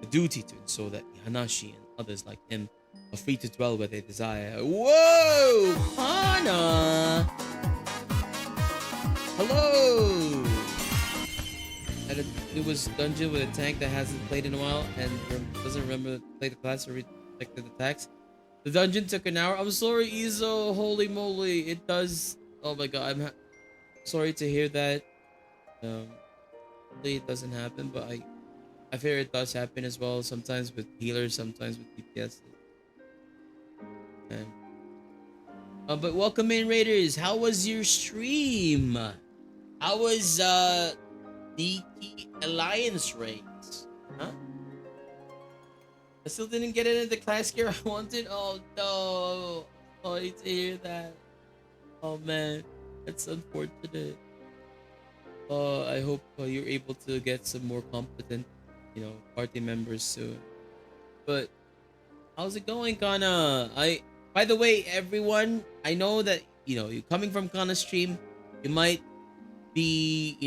The duty to ensure that Hanashi and others like him are free to dwell where they desire. Whoa! Hana! Hello! It was dungeon with a tank that hasn't played in a while and doesn't remember to play the class or reflect the attacks. The dungeon took an hour. I'm sorry, Izo. Holy moly. It does. Oh my god. I'm sorry to hear that. Hopefully it doesn't happen, but I fear it does happen as well. Sometimes with healers, sometimes with DPS. And But welcome in, Raiders. How was your stream? How was the Alliance race? Huh? I still didn't get into the class gear I wanted. Oh no! Sorry to hear that. Oh man, that's unfortunate. I hope you're able to get some more competent, party members soon. But how's it going, Kana? By the way, everyone, I know that you coming from Kana stream, you might be,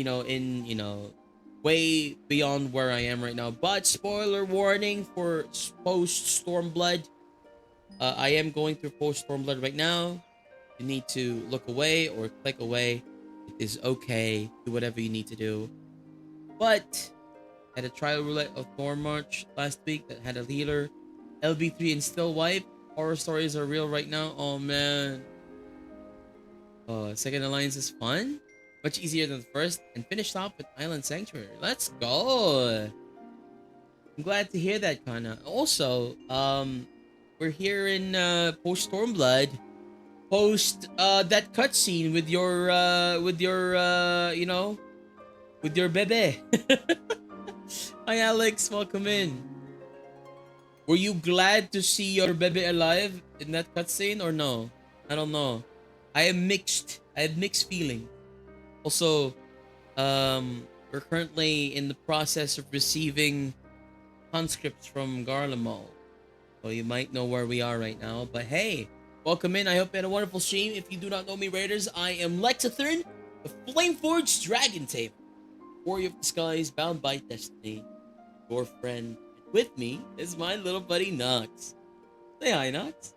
way beyond where I am right now. But spoiler warning for Post Stormblood. I am going through Post Stormblood right now. You need to look away or click away. It is okay. Do whatever you need to do. But I had a trial roulette of Thornmarch last week that had a healer, LB3 and still wipe. Horror stories are real right now. Oh man. Second Alliance is fun. Much easier than the first. And finished off with Island Sanctuary. Let's go. I'm glad to hear that, Kana. Also, we're here in Post Stormblood. Post that cutscene with your bebe. Hi Alex, welcome in. Were you glad to see your bebe alive in that cutscene or no? I don't know. I have mixed feeling. Also, we're currently in the process of receiving conscripts from Garlemald. So you might know where we are right now. But hey, welcome in. I hope you had a wonderful stream. If you do not know me, Raiders, I am Lexathern, the Flameforged Dragon Tamer, Warrior of the Skies, bound by destiny, your friend. And with me is my little buddy Nox. Say hi, Nox.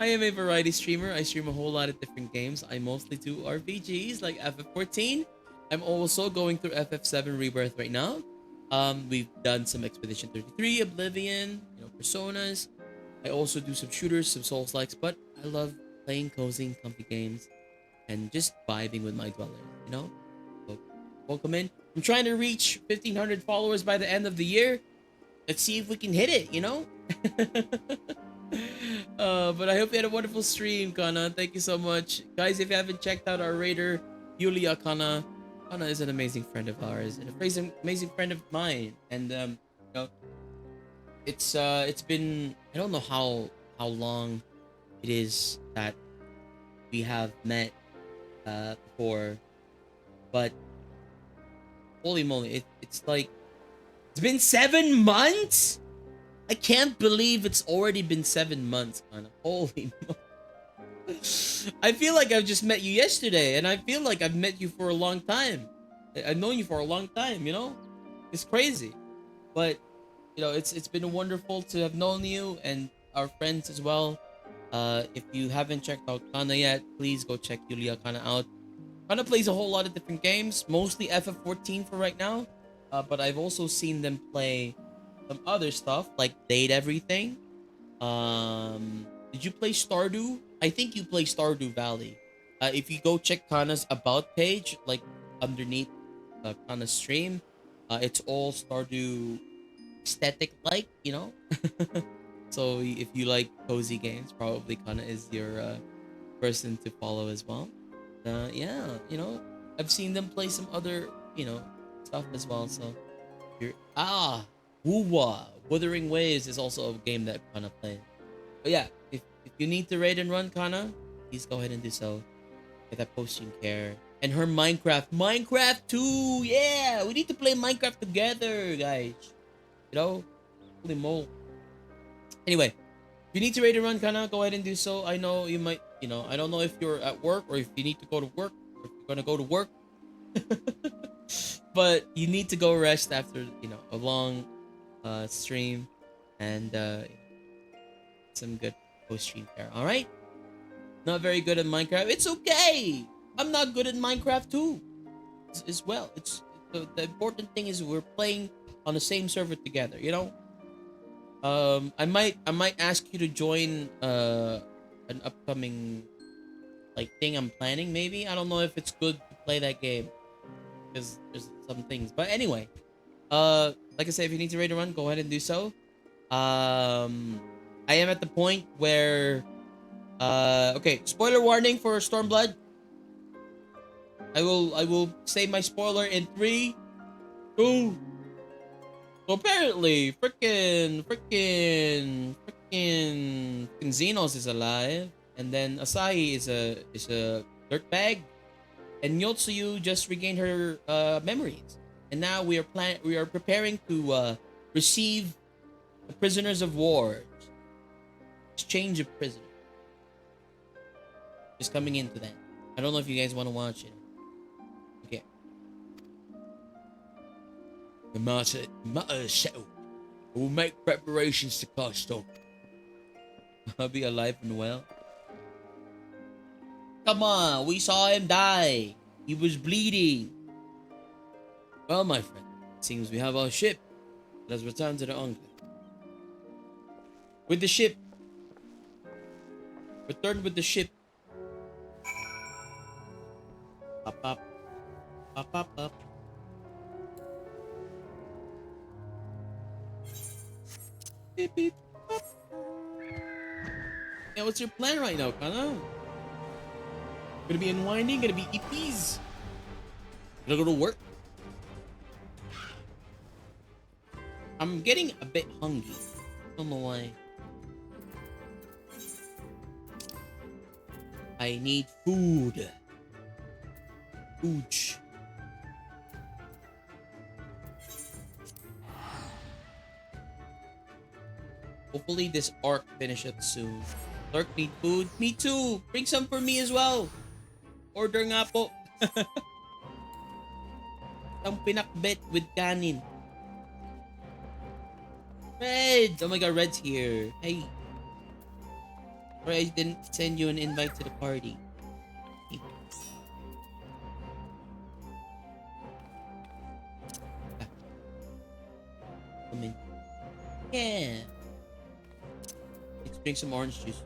I am a variety streamer. I stream a whole lot of different games. I mostly do RPGs like FF14. I'm also going through FF7 Rebirth right now. We've done some Expedition 33, Oblivion, Personas. I also do some shooters, some Souls-likes, but I love playing cozy and comfy games and just vibing with my dwellers, So, welcome in. I'm trying to reach 1,500 followers by the end of the year. Let's see if we can hit it, But I hope you had a wonderful stream, Kana. Thank you so much. Guys, if you haven't checked out our raider, Yulia Kana is an amazing friend of ours and an amazing friend of mine. And it's been, I don't know how long it is that we have met before, but holy moly, it's like it's been 7 months. I can't believe it's already been 7 months, Kana. Holy moly. I feel like I've just met you yesterday, and I feel like I've met you for a long time. I've known you for a long time, It's crazy. But, it's been wonderful to have known you and our friends as well. If you haven't checked out Kana yet, please go check Yulia Kana out. Kana plays a whole lot of different games, mostly FF14 for right now. But I've also seen them play some other stuff like Date Everything. Did you play Stardew? I think you play Stardew Valley. If you go check Kana's about page, like underneath Kana's stream, it's all Stardew aesthetic like, So if you like cozy games, probably Kana is your person to follow as well. Yeah, I've seen them play some other, stuff as well. So Woowa, Wuthering Waves is also a game that Kana plays. But yeah, if you need to raid and run Kana, please go ahead and do so. Get that posting care. And her Minecraft 2, yeah! We need to play Minecraft together, guys. Holy moly. Anyway, if you need to raid and run Kana, go ahead and do so. I know you might, I don't know if you're at work or if you need to go to work, or if you're gonna go to work. But you need to go rest after, a long stream and some good post-stream care. All right? Not very good at Minecraft. It's okay. I'm not good at Minecraft too, as well. It's the important thing is we're playing on the same server together. I might ask you to join an upcoming thing I'm planning. Maybe I don't know if it's good to play that game because there's some things. But anyway, like I said, if you need to raid a run, go ahead and do so. I am at the point where okay, spoiler warning for Stormblood. I will say my spoiler in 3, 2. So apparently, frickin' Xenos is alive, and then Asahi is a dirtbag, and Yotsuyu just regained her memories, and now we are preparing to receive the prisoners of war, exchange of prisoners. Just coming into that. I don't know if you guys want to watch it. Okay. The matter is settled. I will make preparations to cast off. I'll be alive and well. Come on, we saw him die. He was bleeding. Well, my friend, it seems we have our ship. Let us return to the Enclave. With the ship. Return with the ship. Up, up. Up, up, up. Beep, beep. Up. Yeah, what's your plan right now, Kana? Gonna be unwinding? Gonna be EPs? Gonna go to work? I'm getting a bit hungry. I don't know why. I need food. Ooch. Hopefully this arc finishes soon. Dark need food. Me too. Bring some for me as well. Order nga po. Ang pinakbet with kanin. Red! Oh my god, Red's here. Hey. Sorry, I didn't send you an invite to the party. Hey. Come in. Yeah. Let's drink some orange juice.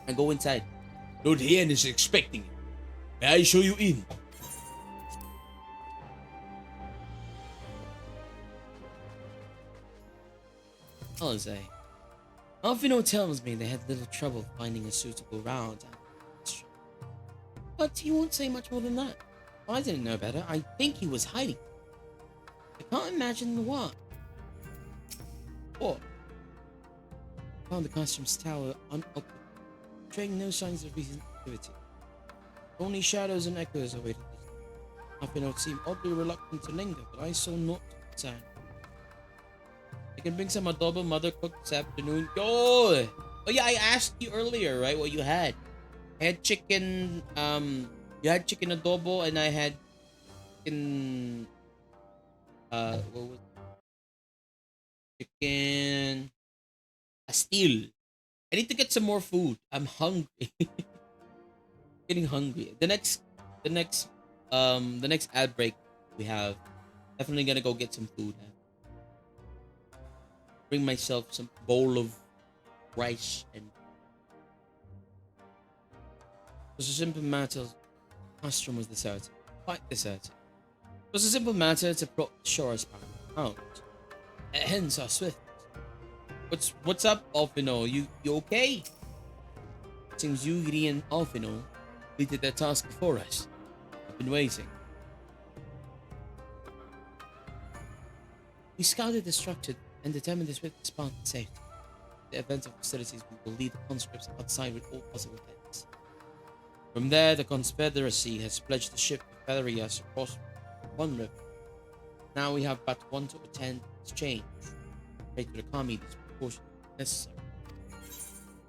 And go inside. Lord Hien is expecting you. May I show you in? I'll say. Alfino tells me they had little trouble finding a suitable route. But he won't say much more than that. I didn't know better. I think he was hiding. I can't imagine what. Or found the customs tower unoccupied, showing no signs of recent activity. Only shadows and echoes awaited this. Alfino seemed oddly reluctant to linger, but I saw not concern. I can bring some adobo mother cooked this afternoon. Yo! Oh yeah, I asked you earlier, right, what you had. I had chicken, you had chicken adobo, and I had chicken, what was it? Chicken pastil. I need to get some more food. I'm hungry. Getting hungry. The next ad break we have, definitely gonna go get some food. Bring myself some bowl of rice and. It was a simple matter. Custom was deserted. Quite deserted. It was a simple matter to plot the shores out. Hence our swift. What's up, Alfino? You okay? Seems Yuri and Alfino completed their task before us. I've been waiting. We scouted the structure and determined the swift spot and safety. The event of hostilities, we will lead the conscripts outside with all possible heads. From there, the Confederacy has pledged the ship to ferry us across one river. Now we have but one to attend exchange. Pray to the kami this proportion necessary.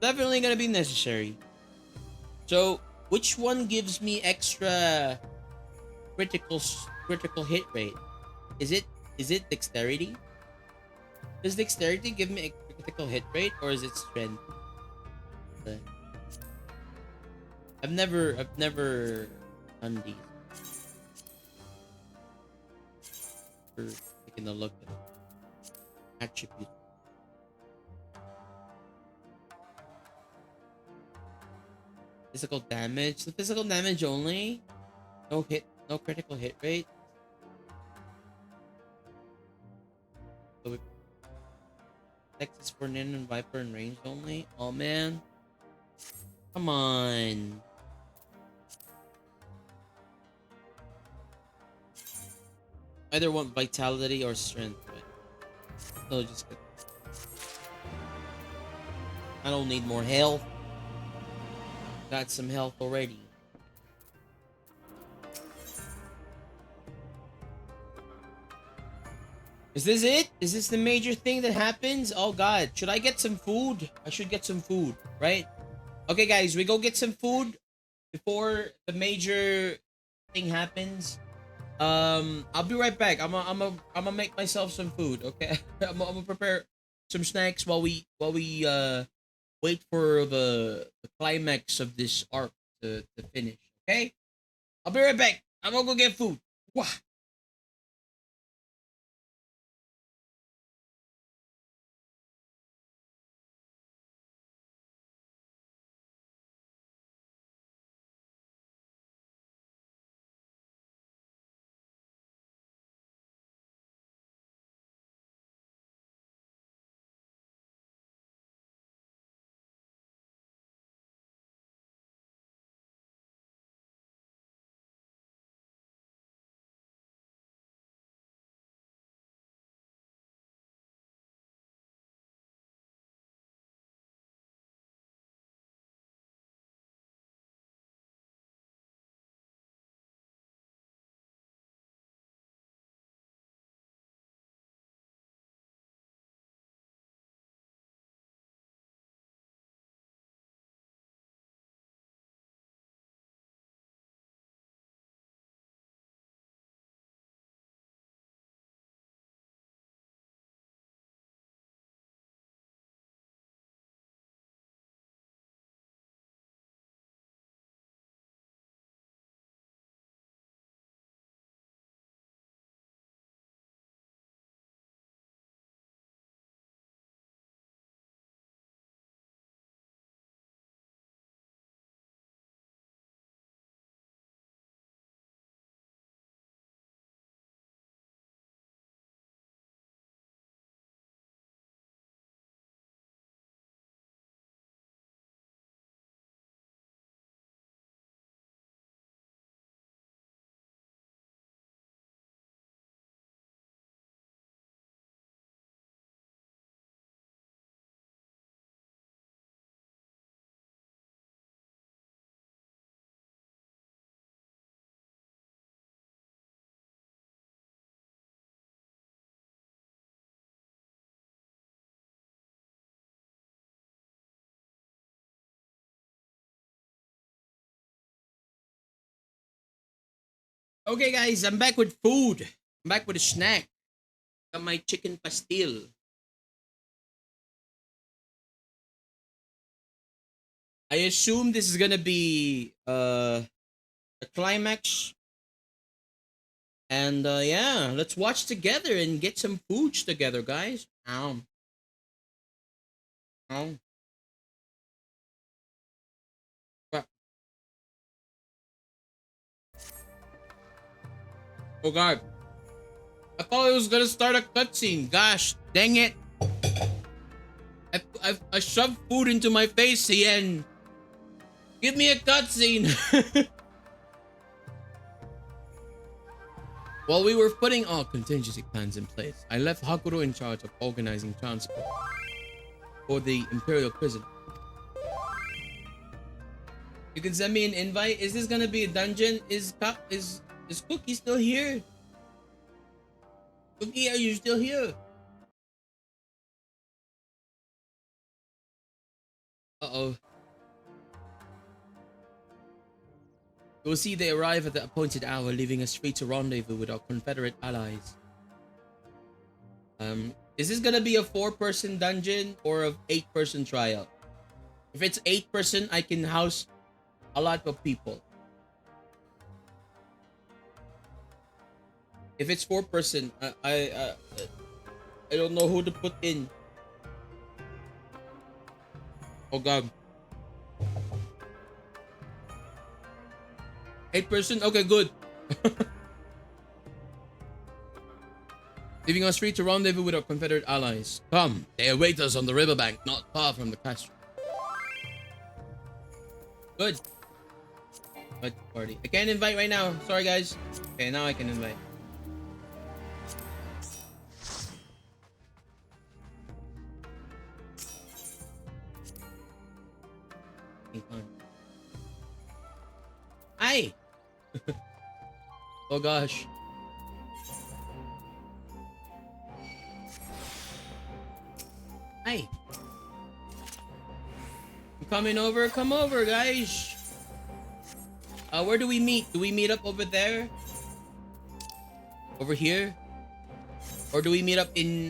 Definitely gonna be necessary. So, which one gives me extra critical hit rate? Is it dexterity? Does dexterity give me a critical hit rate, or is it strength? I've never done these. We're taking a look at attribute. Physical damage. The physical damage only. No critical hit rate. So we Texas for Nin and Viper and range only. Oh man. Come on. Either want vitality or strength, but no, just good. I don't need more health. Got some health already. Is this it? Is this the major thing that happens? Oh god, should I get some food? I should get some food, right? Okay guys, we go get some food before the major thing happens. I'll be right back. I'm gonna make myself some food, okay? I'm gonna prepare some snacks while we wait for the climax of this arc to finish, okay? I'll be right back. I'm gonna go get food. Wah. Okay, guys, I'm back with food. I'm back with a snack. Got my chicken pastil. I assume this is gonna be a climax. And yeah, let's watch together and get some foods together, guys. Ow. Ow. Oh god. I thought it was gonna start a cutscene. Gosh, dang it. I shoved food into my face, Ian. Give me a cutscene. While we were putting all contingency plans in place, I left Hakuro in charge of organizing transport for the Imperial prisoner. You can send me an invite. Is this gonna be a dungeon? Is Cookie still here? Cookie, are you still here? Uh-oh. You'll see they arrive at the appointed hour, leaving us free to rendezvous with our Confederate allies. Is this gonna be a 4-person dungeon or a 8-person trial? If it's 8-person, I can house a lot of people. If it's 4-person, I don't know who to put in. Oh god. 8-person? Okay, good. leaving us free to rendezvous with our Confederate allies. Come, they await us on the riverbank, not far from the castle. Good. Good party. I can't invite right now. Sorry, guys. Okay, now I can invite. Hi. Oh gosh. Hi. You coming over? Come over, guys. Where do we meet? Do we meet up over there? Over here? Or do we meet up in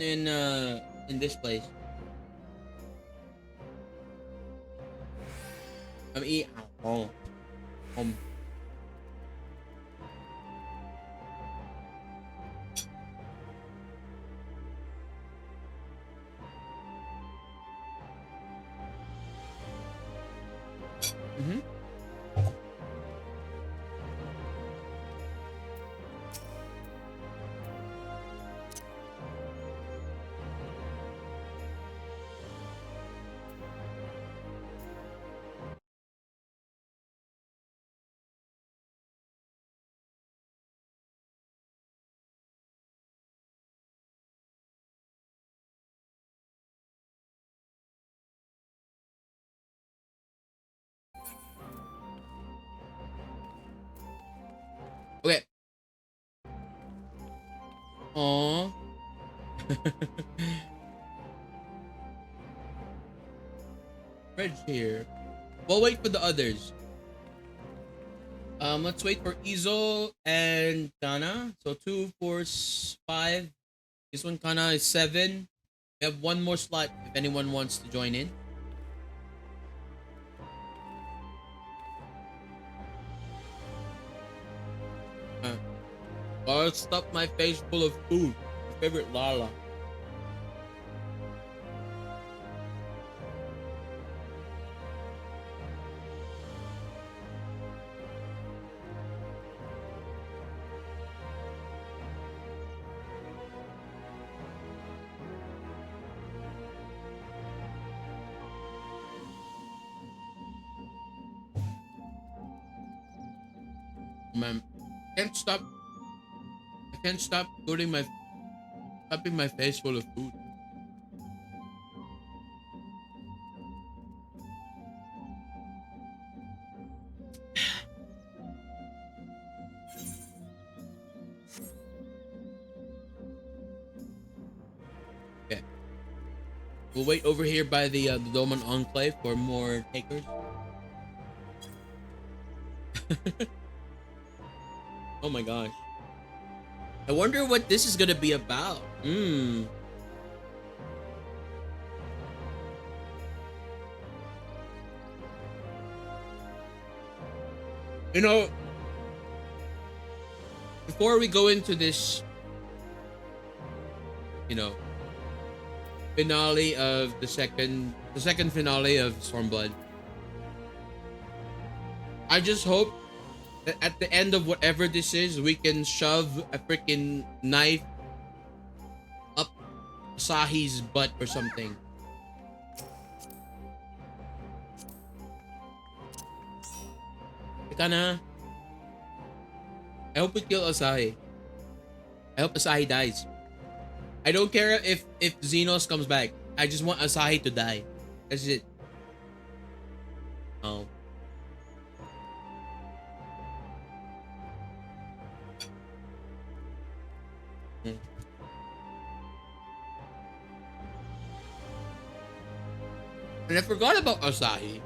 this place? I'm eating. Oh. Mm-hmm. Okay. Aww. Fred's here. We'll wait for the others. Let's wait for Izo and Kana. So 2, 4, 5. This one Kana is 7. We have one more slot if anyone wants to join in. I'll stuff my face full of food. My favorite Lala. Man, can't stop. I can't stop stuffing my face full of food. Okay. We'll wait over here by the Doman Enclave for more takers. Oh my gosh. I wonder what this is gonna be about. You know, before we go into this, you know, finale of the second finale of Stormblood, I just hope that at the end of whatever this is, we can shove a freaking knife up Sahi's butt or something. Teka na. I hope we kill Asahi. I hope Asahi dies. I don't care if Xenos comes back. I just want Asahi to die. That's it. Oh. And I forgot about Asahi.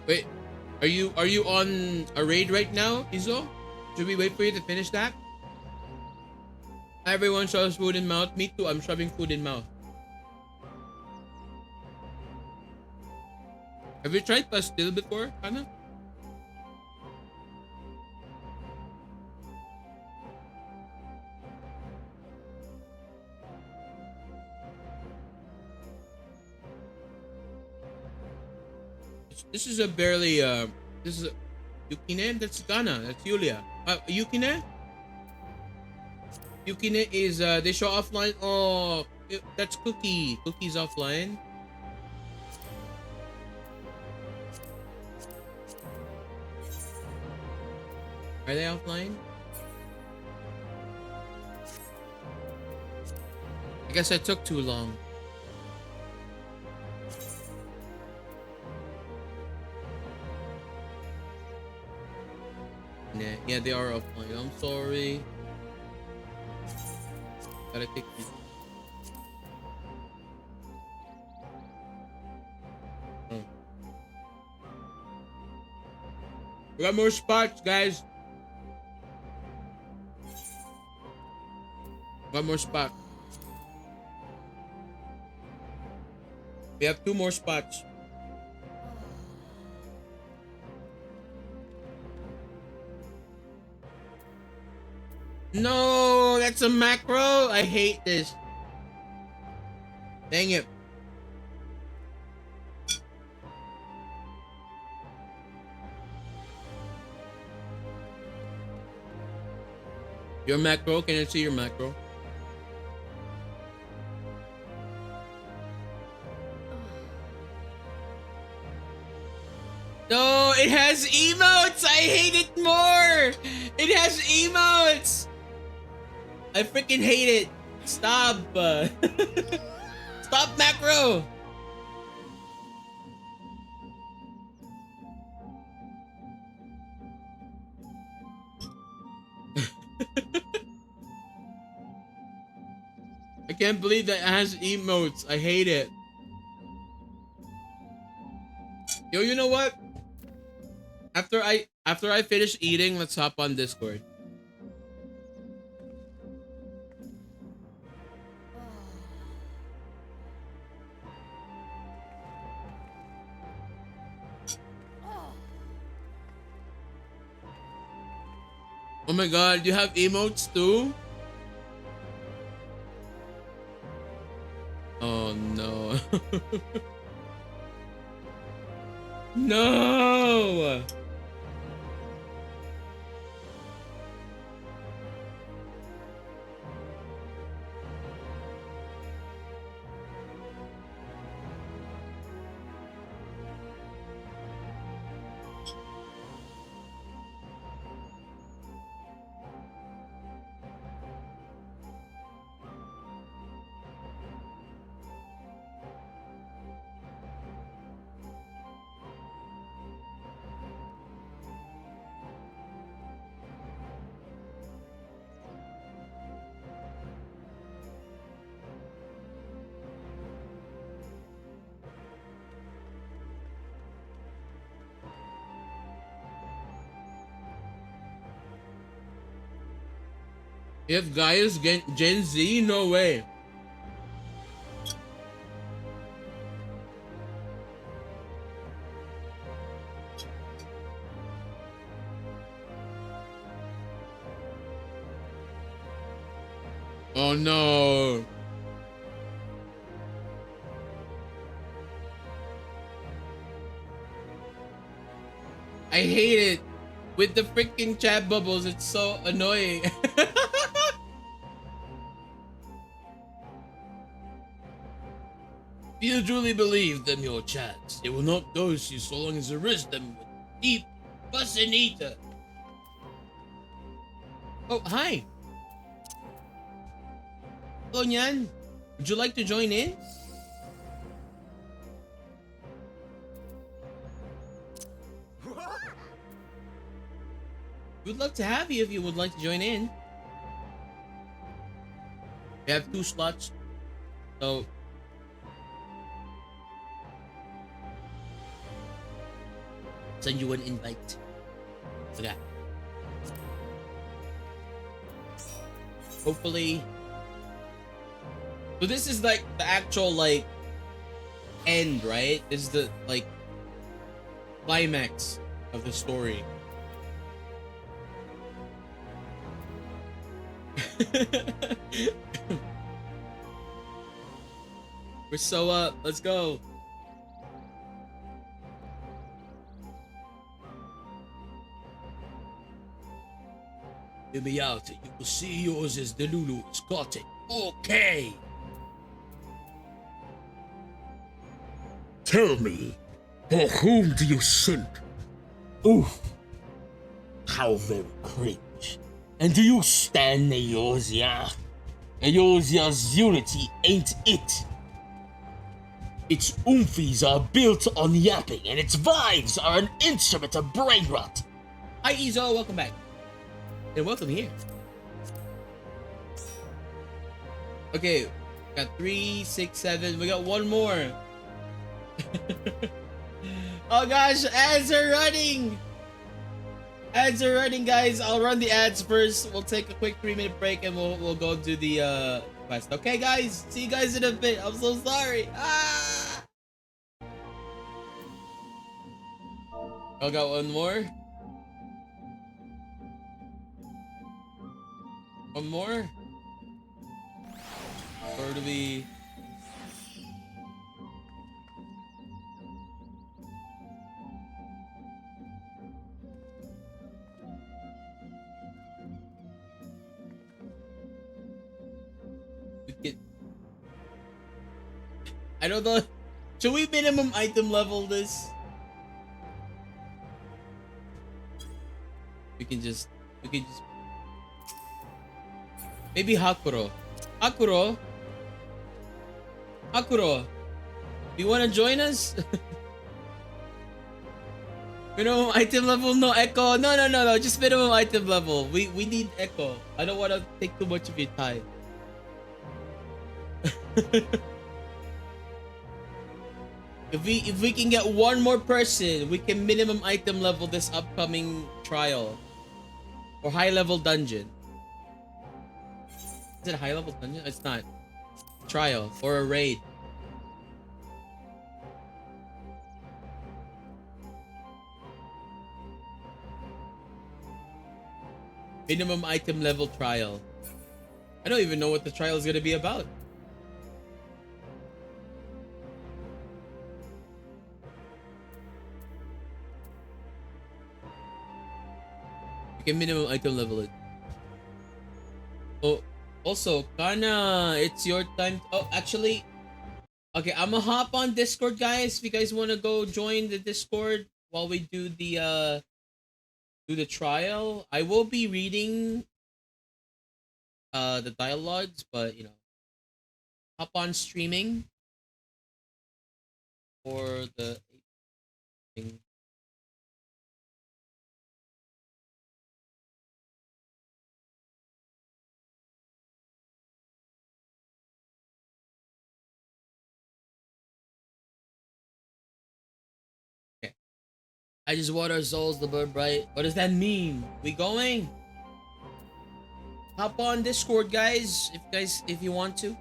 Wait, are you on a raid right now, Izo? Should we wait for you to finish that? Everyone shoves food in mouth. Me too, I'm shoving food in mouth. Have you tried pastil before, Anna? This is a barely this is a Yukine. That's Ghana. That's Yulia. Yukine. Yukine is they show offline. Oh, that's Cookie. Cookie's offline. Are they offline? I guess I took too long. Nah, yeah, they are offline. I'm sorry. Gotta take these. Oh. We got more spots, guys. Got more spots. We have 2 more spots. No, that's a macro. I hate this. Dang it. Your macro, can I see your macro? No, it has emotes. I hate it more. It has emotes. I freaking hate it. Stop. Stop macro. I can't believe that it has emotes. I hate it. Yo, you know what? After I finish eating, let's hop on Discord. Oh my god, you have emotes too? Oh no. No! If Gaia's Gen Z, no way. Oh no. I hate it. With the freaking chat bubbles, it's so annoying. If you truly believe them your chats, it will not dose you so long as you risk them with deep Basanita. Oh, hi. Hello, Nyan. Would you like to join in? We'd love to have you if you would like to join in. We have 2 slots, so send you an invite. Okay. Hopefully. So this is like the actual like end, right? This is the like climax of the story. We're so up. Let's go. Hear me out. You will see yours as the Lulu's. Got it. Okay. Tell me, for whom do you sing? Oof. How very cringe. And do you stand Eosia? Eosia's unity ain't it. Its oomfies are built on yapping, and its vibes are an instrument of brain rot. Hi, Izo. Welcome back. And welcome here. Okay. Got 3, 6, 7. We got one more. Oh gosh, ads are running. Ads are running, guys. I'll run the ads first. We'll take a quick 3-minute break and we'll go do the quest. Okay, guys. See you guys in a bit. I'm so sorry. Ah! I got one more. One more. Or do we? I don't know. Should we minimum item level this? We can just maybe Hakuro. Hakuro, do you want to join us? Minimum item level, no Echo. No. Just minimum item level. We need Echo. I don't want to take too much of your time. If we can get one more person, we can minimum item level this upcoming trial or high level dungeon. Is it a high level dungeon? It's not. Trial or a raid. Minimum item level trial. I don't even know what the trial is gonna be about. You can minimum item level it. Oh, also, Kana, it's your time. Oh, actually, okay, I'm gonna hop on Discord, guys. If you guys want to go join the Discord while we do the trial, I will be reading the dialogues, but you know, hop on streaming for the thing. I just want our souls to burn bright. What does that mean? We going? Hop on Discord, guys. If you want to.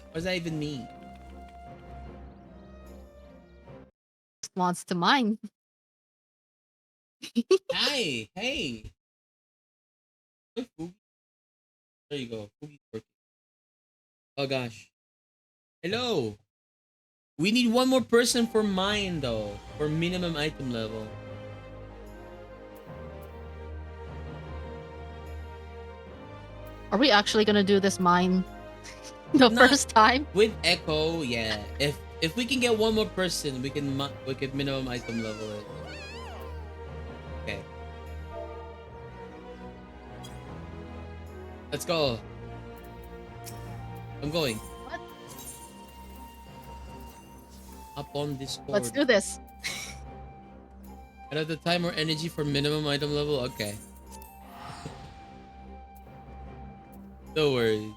What does that even mean? Wants to mine. Hi, hey. There you go. Oh gosh. Hello. We need one more person for mine though, for minimum item level. Are we actually gonna do this mine the first time? With Echo, yeah. If we can get one more person, we can minimum item level it. Okay. Let's go. I'm going. Up on Discord. Let's do this. And at the time or energy for minimum item level? Okay. No worries.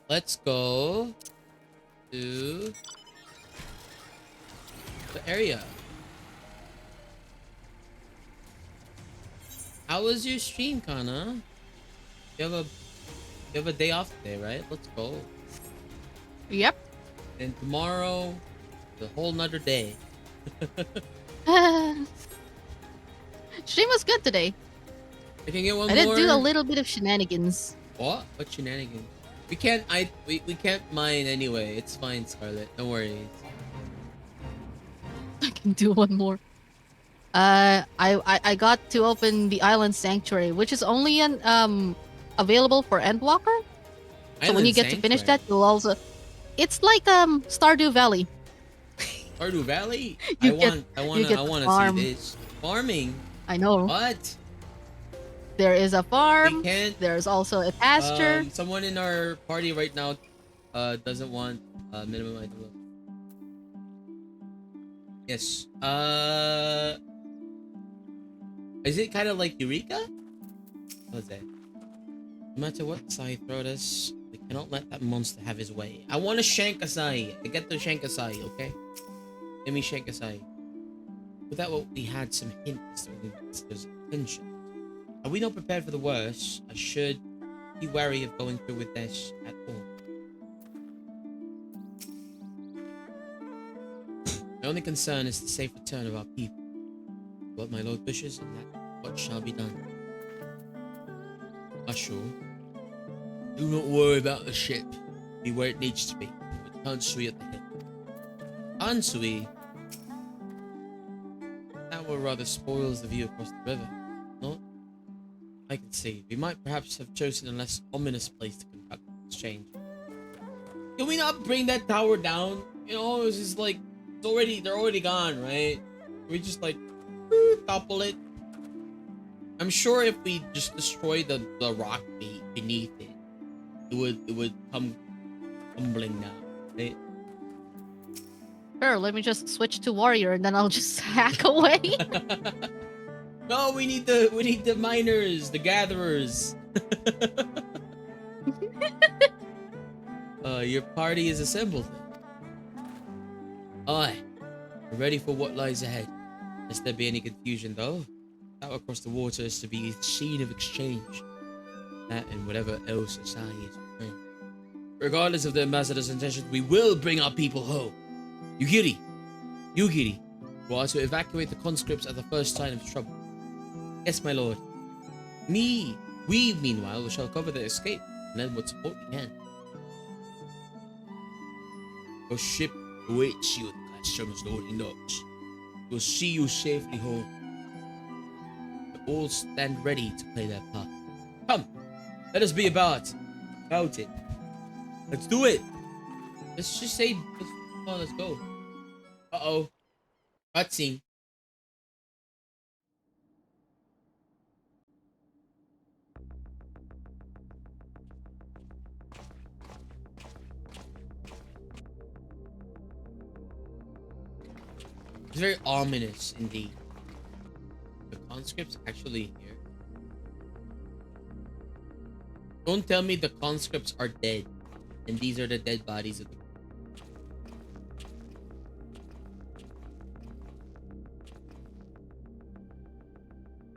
Let's go to the area. How was your stream, Kana? You have a day off today, right? Let's go. Yep. And tomorrow, the whole nother day. Stream was good today. I can get one I more. did do a little bit of shenanigans. What? What shenanigans? We can't. We can't mine anyway. It's fine, Scarlet. Don't worry. I can do one more. I got to open the Island Sanctuary, which is only available for Endwalker. So when you get to finish that, you'll also. It's like Stardew Valley. Stardew Valley? You I want to farm. see this. Farming. I know. What? There is a farm. We can't. There's also a pasture. Someone in our party right now doesn't want minimum item level. Yes. Is it kind of like Eureka? What's that? No matter what Asai throws us, we cannot let that monster have his way. I want to shank Asai. I get to shank Asai, okay? Let me shank Asai. Without what we had some hints that there's tension. Are we not prepared for the worst? I should be wary of going through with this at all. My only concern is the safe return of our people. What my lord wishes, and that what shall be done. Ashur, do not worry about the ship. Be where it needs to be, with Kansui at the head. Kansui? That one rather spoils the view across the river, not? I can see. We might perhaps have chosen a less ominous place to conduct the exchange. Can we not bring that tower down? You know, it's just like, they're already gone, right? We just like, topple it. I'm sure if we just destroy the rock beneath it, it would come tumbling down, right? Sure, let me just switch to warrior and then I'll just hack away. No, we need the miners, the gatherers. Your party is assembled. Aye, we're ready for what lies ahead. Lest there be any confusion, though, out across the water is to be a scene of exchange. That and whatever else society is doing. Regardless of the ambassador's intentions, we will bring our people home. Yugiri, we are to evacuate the conscripts at the first sign of trouble. Yes, my lord. We, meanwhile, shall cover the escape and lend what support we can. Your ship awaits you at the Castron's loading docks. We'll see you safely home. We all stand ready to play their part. Come, let us be about it. Let's do it. Let's just say, let's go. Uh-oh. Cutscene. It's very ominous indeed. The conscripts actually here. Don't tell me the conscripts are dead and these are the dead bodies of the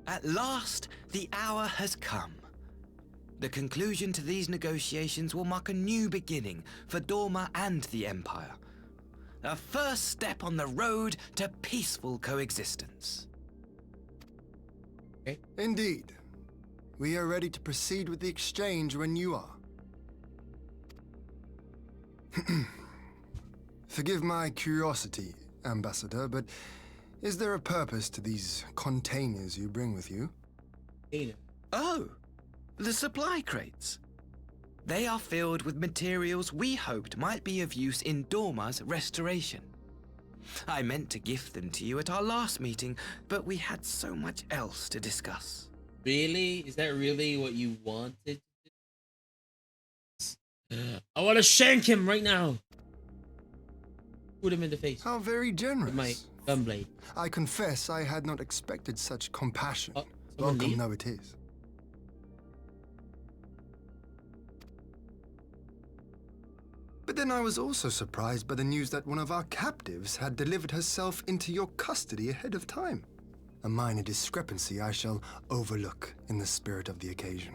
At last, the hour has come. The conclusion to these negotiations will mark a new beginning for Dorma and the Empire. A first step on the road to peaceful coexistence. Okay. Indeed. We are ready to proceed with the exchange when you are. Forgive my curiosity, Ambassador, but is there a purpose to these containers you bring with you? Oh, the supply crates. They are filled with materials we hoped might be of use in Dorma's restoration. I meant to gift them to you at our last meeting, but we had so much else to discuss. Really? Is that really what you wanted? I want to shank him right now. Put him in the face. How very generous. With my gunblade. I confess I had not expected such compassion. Welcome Welcome though it is. But then I was also surprised by the news that one of our captives had delivered herself into your custody ahead of time. A minor discrepancy I shall overlook in the spirit of the occasion.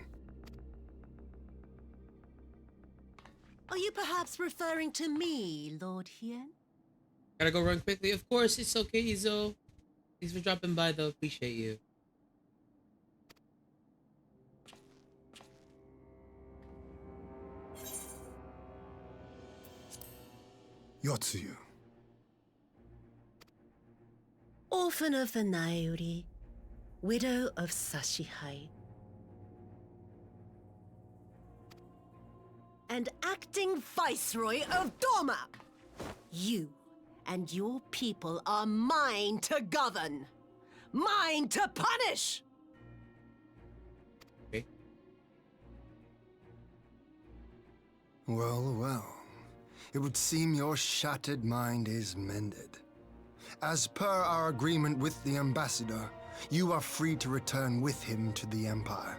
Are you perhaps referring to me, Lord Hien? Gotta go run quickly. Of course, it's okay, Izo. Thanks for dropping by, though. Appreciate you. Yotsuyu. Orphan of the Nairi, widow of Sashihai, and acting Viceroy of Doma. You and your people are mine to govern, mine to punish. Okay. Well, well. It would seem your shattered mind is mended. As per our agreement with the ambassador, you are free to return with him to the Empire.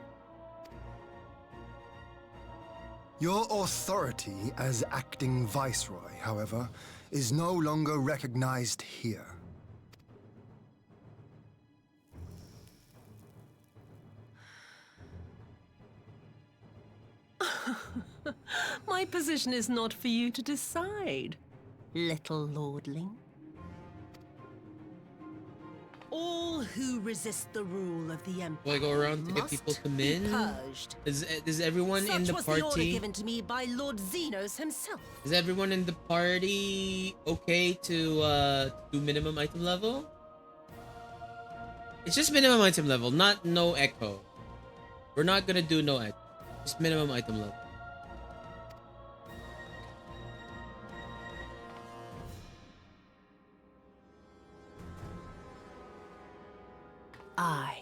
Your authority as acting viceroy, however, is no longer recognized here. My position is not for you to decide, little lordling. All who resist the rule of the Empire Will I go around to get must people to come be in? purged. Is everyone in Such the was the order party? given to me by Lord Xenos himself. Is everyone in the party okay to do minimum item level? It's just minimum item level, not no echo. We're not gonna do no echo. Just minimum item level. I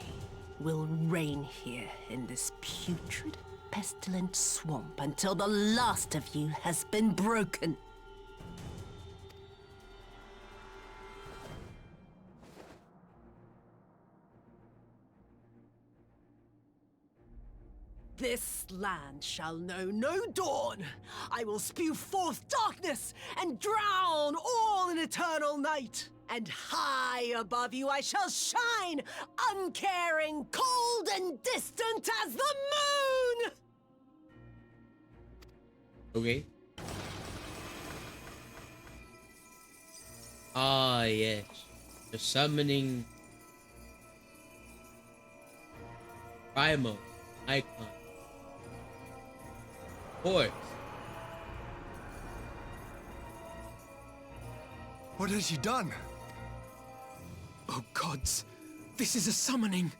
will reign here in this putrid, pestilent swamp until the last of you has been broken. This land shall know no dawn. I will spew forth darkness and drown all in eternal night. And high above you I shall shine, uncaring, cold and distant as the moon! Okay. Ah, yes. The summoning Primo icon. Of course. What has he done? Oh gods, this is a summoning.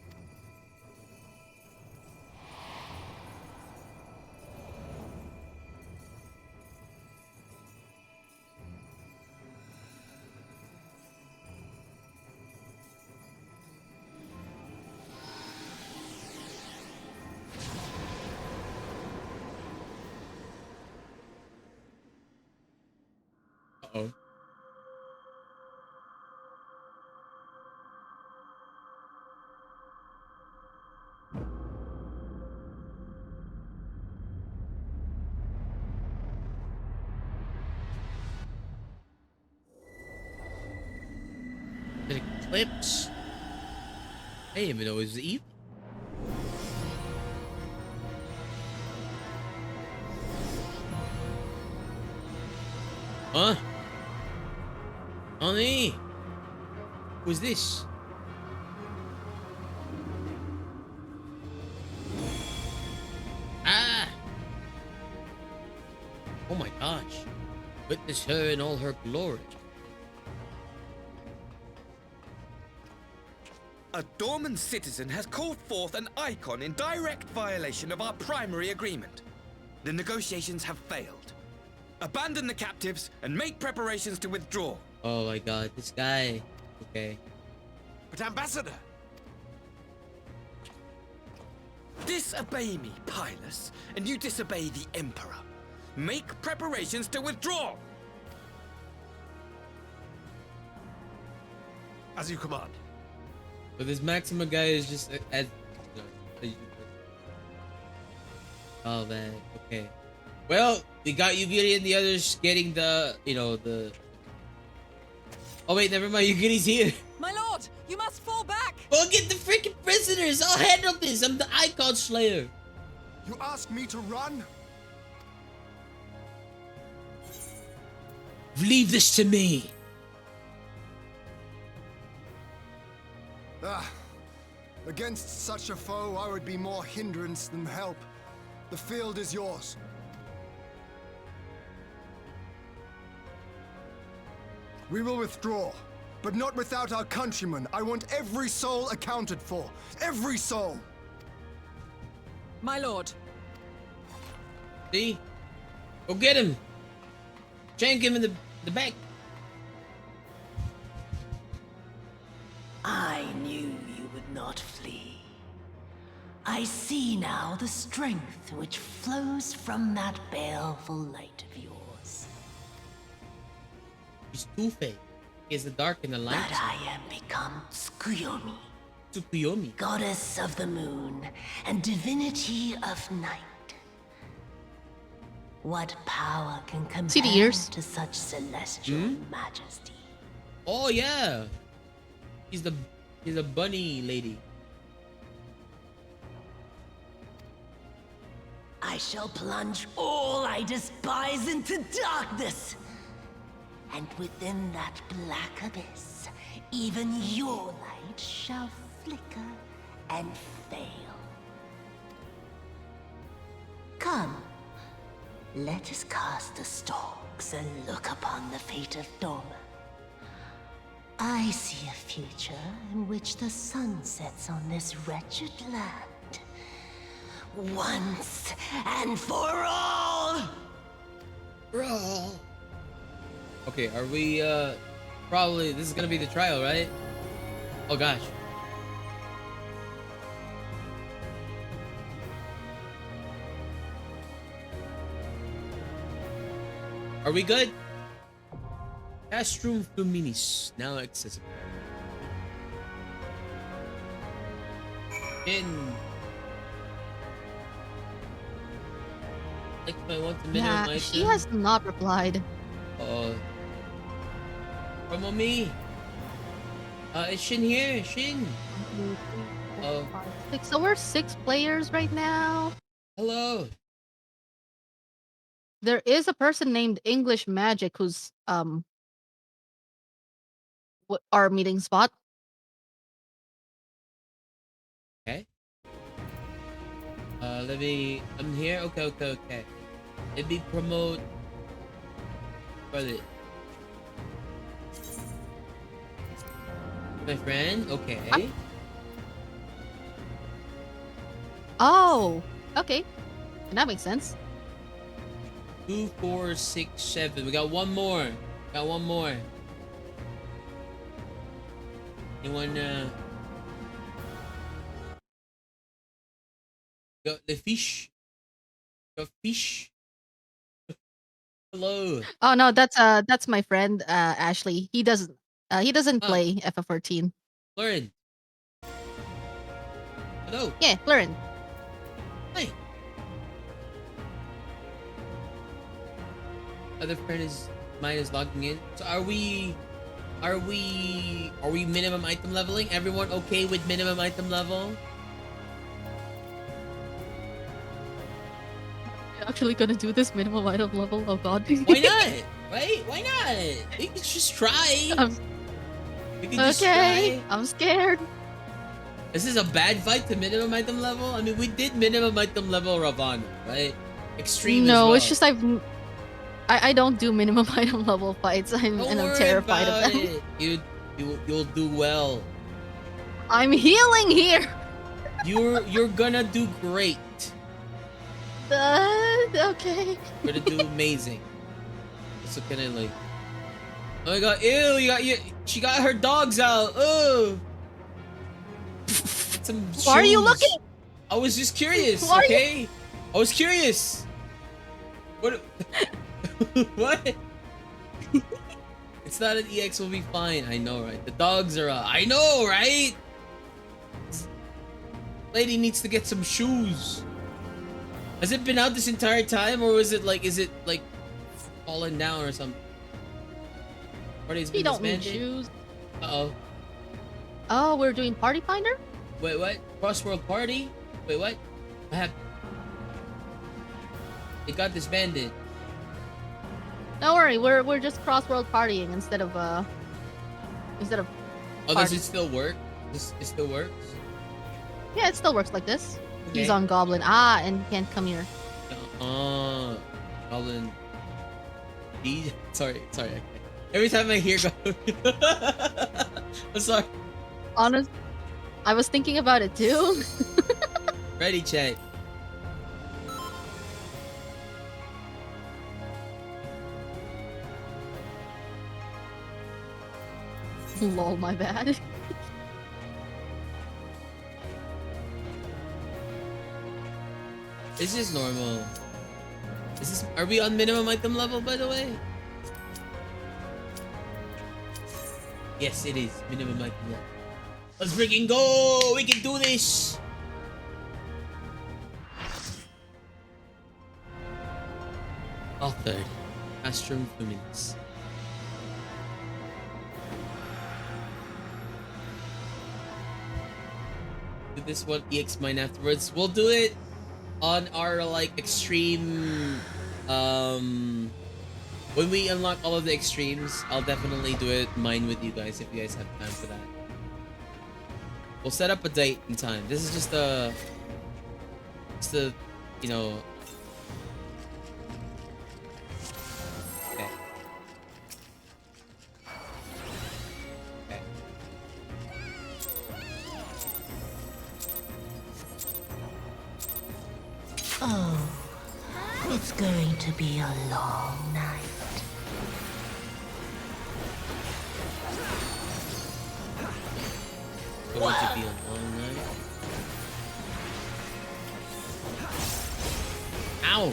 Uh-oh. An eclipse? I didn't even know it was evening. Huh? Honey? Who's this? Ah! Oh my gosh. Witness her in all her glory. A Dorman citizen has called forth an icon in direct violation of our primary agreement. The negotiations have failed. Abandon the captives and make preparations to withdraw. Oh my god, this guy. Okay. But Ambassador! Disobey me, Pilus, and you disobey the Emperor. Make preparations to withdraw! As you command. So this Maxima guy is just as. Oh man, okay. Well, we got Yugiri and the others getting the, the. Oh wait, never mind. Yugiri's here. My lord, you must fall back. Go get the freaking prisoners. I'll handle this. I'm the Icon Slayer. You ask me to run? Leave this to me. Against such a foe, I would be more hindrance than help. The field is yours. We will withdraw, but not without our countrymen. I want every soul accounted for. Every soul! My lord. See? Go get him! Shank him in the back. I knew you would not flee. I see now the strength which flows from that baleful light of yours. He's two-faced. He has the dark and the light. But I am become Tsukuyomi. Tsukuyomi. Goddess of the moon and divinity of night. What power can See the compare ears? to such celestial majesty? Oh yeah. He's a bunny lady. I shall plunge all I despise into darkness. And within that black abyss, even your light shall flicker and fail. Come, let us cast the stalks and look upon the fate of Doma. I see a future in which the sun sets on this wretched land. Once and for all! For all. Okay, are we, probably, this is gonna be the trial, right? Oh gosh. Are we good? Castrum Fluminis, now accessible. Like my want to minimum item. She has not replied. From me. Is Shin here? Shin. So we're 6 players right now. Hello. There is a person named English Magic who's our meeting spot. Okay. I'm here. Okay. Let me promote. Brother. My friend. Okay. Oh, okay. That makes sense. 2, 4, 6, 7. We got one more. Anyone, got the fish? Got fish? Hello. Oh no, that's my friend Ashley. He doesn't play FF14. Lauren. Hello. Yeah, Lauren. Hi. Other friend is mine is logging in. So are we minimum item leveling? Everyone okay with minimum item level? You're actually gonna do this minimum item level? Oh god. Why not? Right? Why not? We can just try. We can just try. I'm scared. This is a bad fight to minimum item level? I mean, we did minimum item level Ravana, right? Extreme as No, well. it's just I don't do minimum item level fights. I'm terrified of them. It. You'll do well. I'm healing here. You're gonna do great. Okay. You're gonna do amazing. So kind of like, oh my god, ew! She got her dogs out. Oh. Why are you looking? I was just curious. Why Okay, I was curious. What? What? It's not an EX. Will be fine. I know, right? The dogs are. I know, right? Lady needs to get some shoes. Has it been out this entire time, or is it like fallen down or something? Party's been We don't need disbanded? shoes. Uh-oh. Oh, we're doing Party Finder? Wait, what? Crossworld Party? Wait, what? It got disbanded. Don't worry, we're just cross-world partying instead of Oh, does party. it still work? It still works? Yeah, it still works like this. Okay. He's on Goblin. Ah, and he can't come here. Goblin. Sorry. Every time I hear go. I'm sorry. Honest, I was thinking about it too. Ready, chat. Lol, my bad. This is normal. Are we on minimum item level, by the way? Yes, it is. Minimum item level. Let's freaking go! We can do this! Authored. Astrum Fuminous. Do this one EX mine afterwards. We'll do it on our like extreme when we unlock all of the extremes. I'll definitely do it mine with you guys if you guys have time for that. We'll set up a date and time. This is just a you know. Okay. Okay. Oh, it's going to be a long night. Going to be a long night. Ow!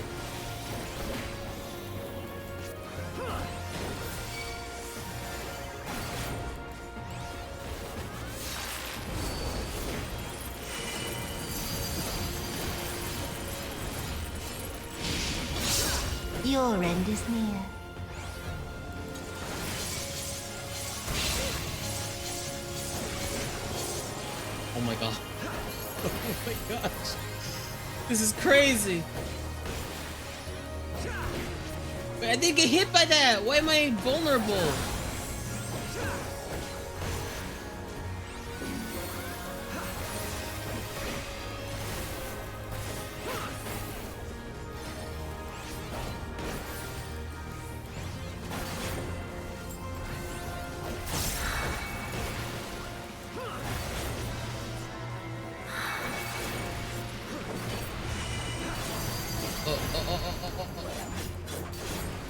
Your end is near. Oh my god. Oh my gosh. This is crazy. Wait, I didn't get hit by that. Why am I vulnerable?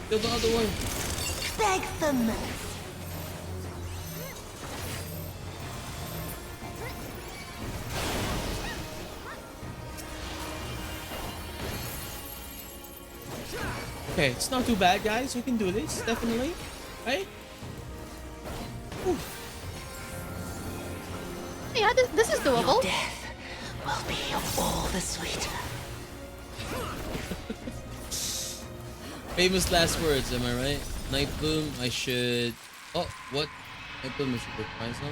Kill the other one. Beg for mercy. Okay, it's not too bad, guys. We can do this, definitely. Right? Ooh. Yeah, this is doable. Your death will be all the sweeter. Famous last words, am I right? Night Bloom, I should... Oh, what? Night Bloom, I should reprise on?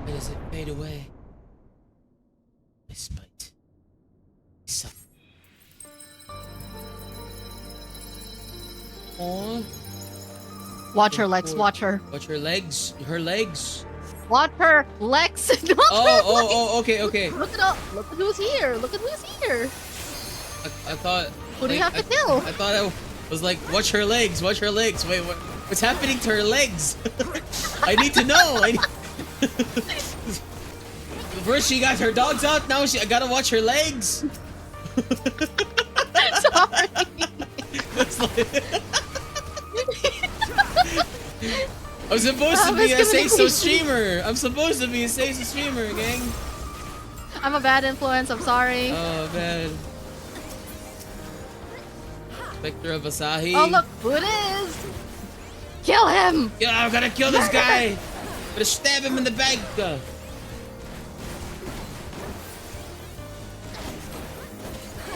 Why does it fade away? My spite. Suck. Aww. Watch her, Lex. Watch her. Watch her legs. Her legs. Watch her, Lex. Not Oh, her oh, legs. oh, okay, okay. Look at all. Look at who's here. Look at who's here. I thought... Who do you have to kill? I thought I was like, watch her legs, watch her legs. Wait, what's happening to her legs? I need to know. First she got her dogs out, now I gotta watch her legs. Sorry. I'm supposed to be a say-so streamer. I'm supposed to be a say-so streamer, gang. I'm a bad influence. I'm sorry. Oh, man. Spectre of Asahi. Oh, look who it is. Kill him. Yeah, I gotta kill this guy. Gotta stab him in the back.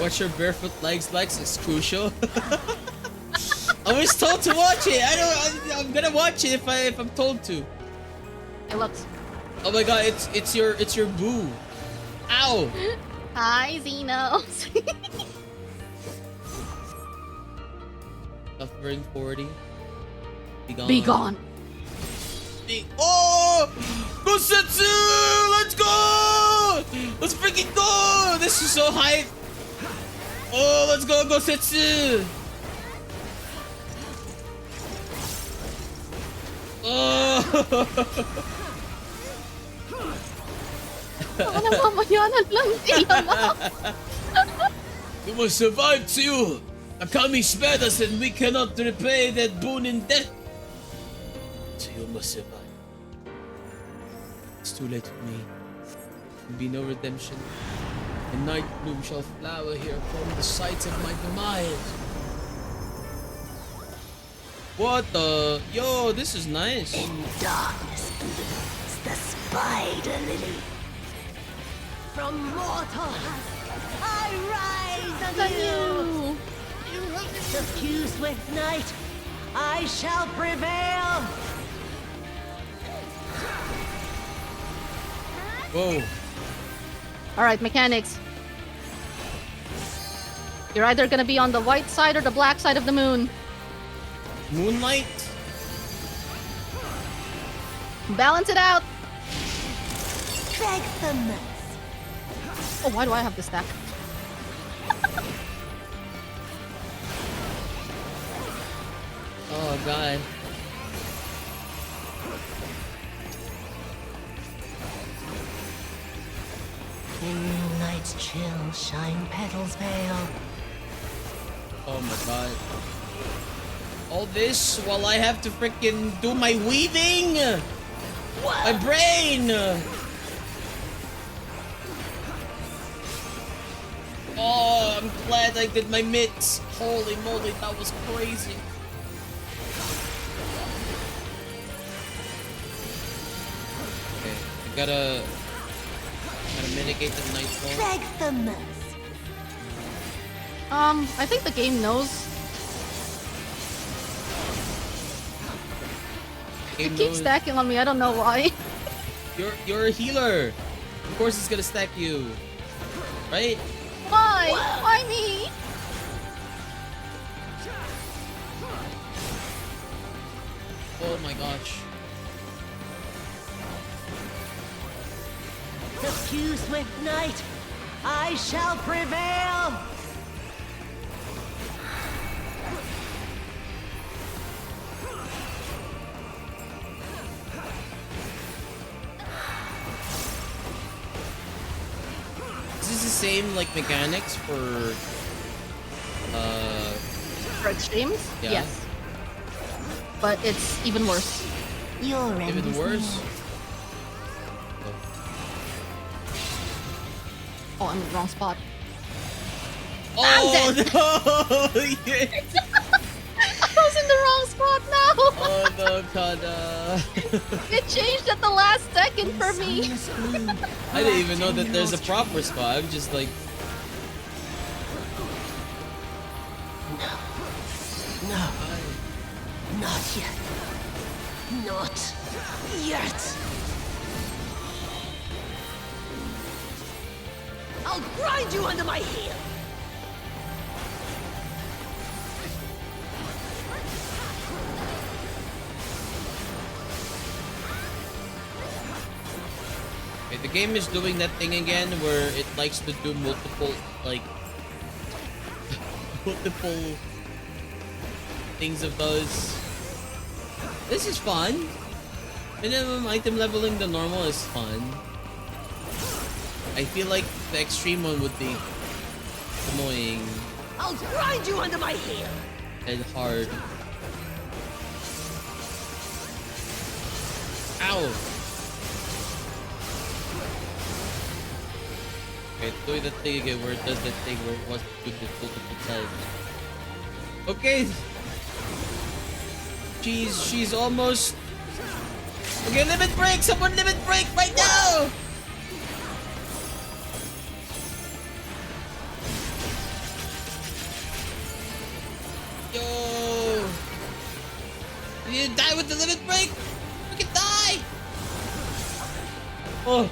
Watch your barefoot legs, Lex. It's crucial. I was told to watch it. I'm gonna watch it if I'm told to. It looks. Oh my god, it's your boo. Ow. Hi, Xenos. Suffering 40. Be gone. Be gone. Oh! Gosetsu! Let's go! Let's freaking go! This is so hype. Oh, let's go, Gosetsu! Baka namamayanan lang sila, ma. You must survive, Tsuyu. The kami spared us and we cannot repay that boon in death. Tsuyu must survive. It's too late for me. There will be no redemption. The night bloom shall flower here upon the site of my demise. What the? Yo, this is nice. In darkness blooms the spider lily. From mortal husk, I rise anew. Suffuse with night, I shall prevail. Whoa. All right, mechanics. You're either gonna be on the white side or the black side of the moon. Moonlight? Balance it out. Beg the mercy. Oh, why do I have this stack? Oh god. In night's chill, shine petals pale. Oh my god. All this while I have to freaking do my weaving? My brain! Oh, I'm glad I did my mitts. Holy moly, that was crazy. Okay, I gotta mitigate the nightfall. Beg the mercy. I think the game knows. It keeps stacking on me. I don't know why. You're a healer. Of course, it's gonna stack you, right? Why? Why me? Oh my gosh. Suffuse with night, I shall prevail. Is this the same like mechanics for extremes? Yeah. Yes. But it's even worse. Your end Even is worse? near. Oh, I'm in the wrong spot. Oh I'm dead. no! Yeah. I was in the wrong spot now. Oh no, Kada. It changed at the last second for me. I didn't even know that there's a proper spot. I'm just like, No. Not yet. Not yet. I'll grind you under my heel. okay, the game is doing that thing again where it likes to do multiple, like, multiple things of those. This is fun. Minimum item leveling the normal is fun. I feel like the extreme one would be annoying I'll grind you under my heel. and hard. Ow! Okay, it's doing that thing again where it does that thing where it wants to do this multiple times. Okay! She's almost... Okay, limit break! Someone limit break right now! Yo! You die with the limit break? You can die! Oh!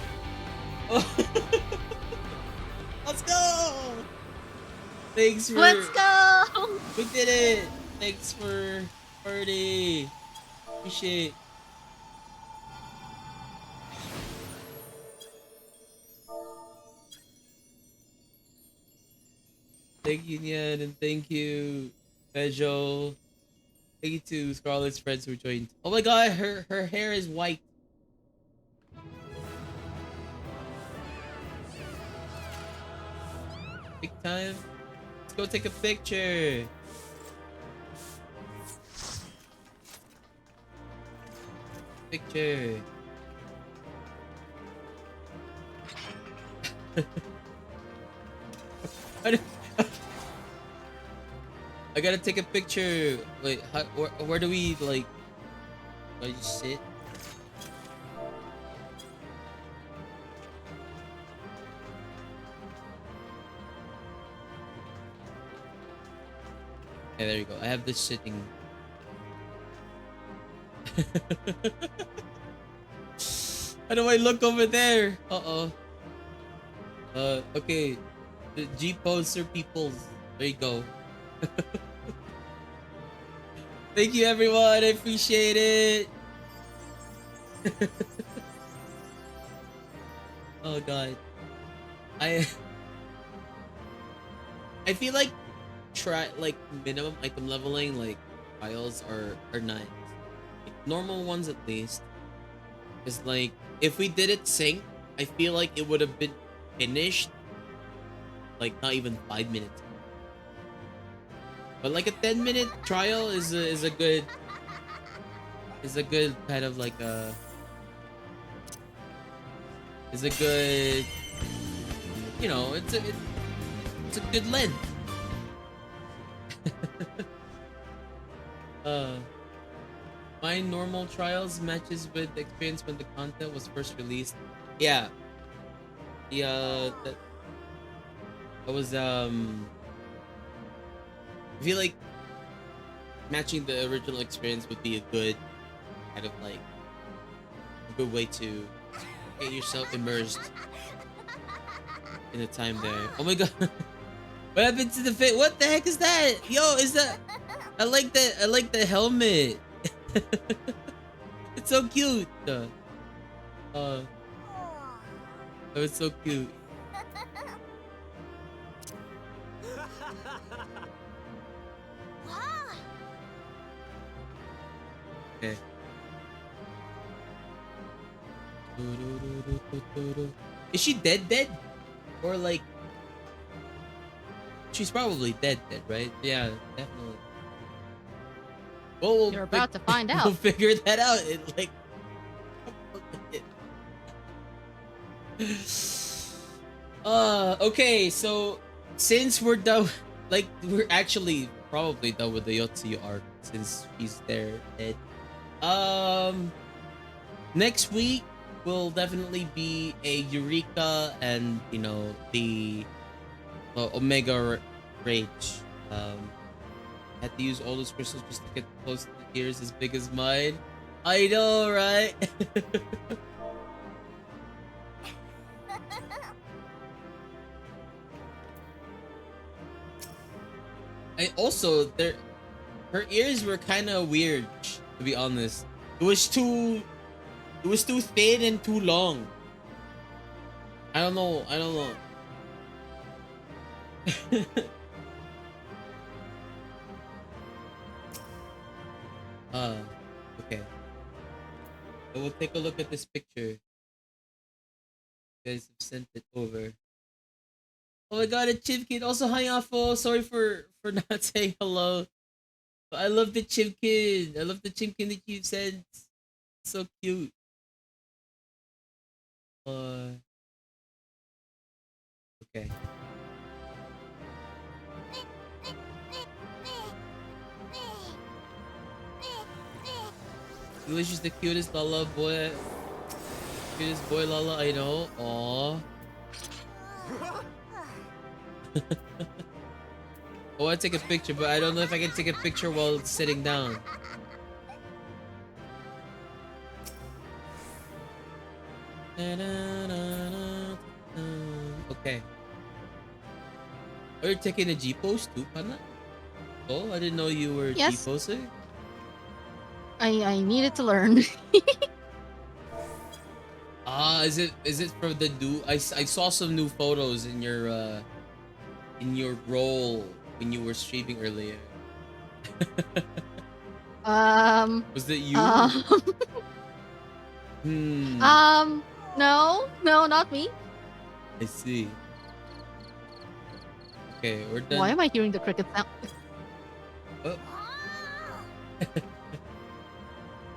Oh! Let's go! Thanks for... Let's go! We did it! Thanks for party. Appreciate. Thank you, Nyan, and thank you, Bejo. Thank you to Scarlett's friends who joined. Oh my god, her hair is white. Big time. Let's go take a picture. Picture. I gotta take a picture. Wait, where do we like? Do I just sit? Okay, there you go. I have this sitting. How do I look over there? Uh-oh. Okay. The G poster peoples. There you go. Thank you, everyone. I appreciate it. Oh god. I feel like minimum item leveling like trials are nice. Like, normal ones at least. Cause like if we did it sync, I feel like it would have been finished like not even 5 minutes. But like a 10-minute trial is a good kind of like is a good, you know, it's a good length. My normal trials matches with the experience when the content was first released. Yeah. That was I feel like matching the original experience would be a good kind of like a good way to get yourself immersed in the time there. Oh my god. What happened to the face? What the heck is that? Yo, is that I like the helmet. It's so cute. Oh, it's so cute. Okay. Is she dead? Or like she's probably dead, right? Yeah, definitely. Well, You're about to find out. We'll figure that out in like okay, so since we're done, like we're actually probably done with the Yotsuyu arc since she's there dead. Next week will definitely be a Eureka and you know the Omega Rage. Had to use all those crystals just to get close to the ears as big as mine. I know, right? And also, her ears were kind of weird, to be honest. It was too thin and too long. I don't know. Okay. So we'll take a look at this picture. You guys have sent it over. Oh my god, a Chivkin. Also, hi Afo. Sorry for not saying hello. But I love the Chivkin. I love the Chivkin that you sent. So cute. Okay. English is the cutest Lala boy. Cutest boy Lala I know. Aww. I want to take a picture, but I don't know if I can take a picture while sitting down. Okay. Are you taking a G-pose too, Pana? Oh, I didn't know you were Yes. G-poser. I needed to learn. Is it from the new? I saw some new photos in your role when you were streaming earlier. Was that you? No, not me. I see. Okay, we're done. Why am I hearing the cricket sound? Oh.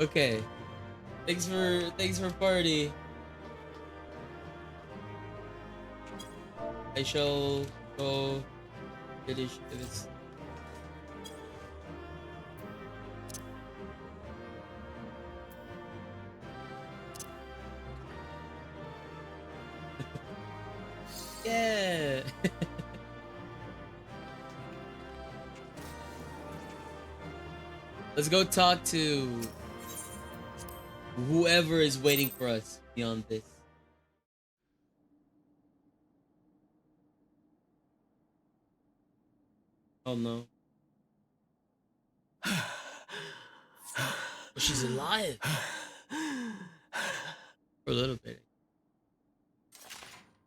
Okay. Thanks for party. I shall go finish this. Yeah. Let's go talk to whoever is waiting for us beyond this. Oh no. Oh, she's alive. For a little bit.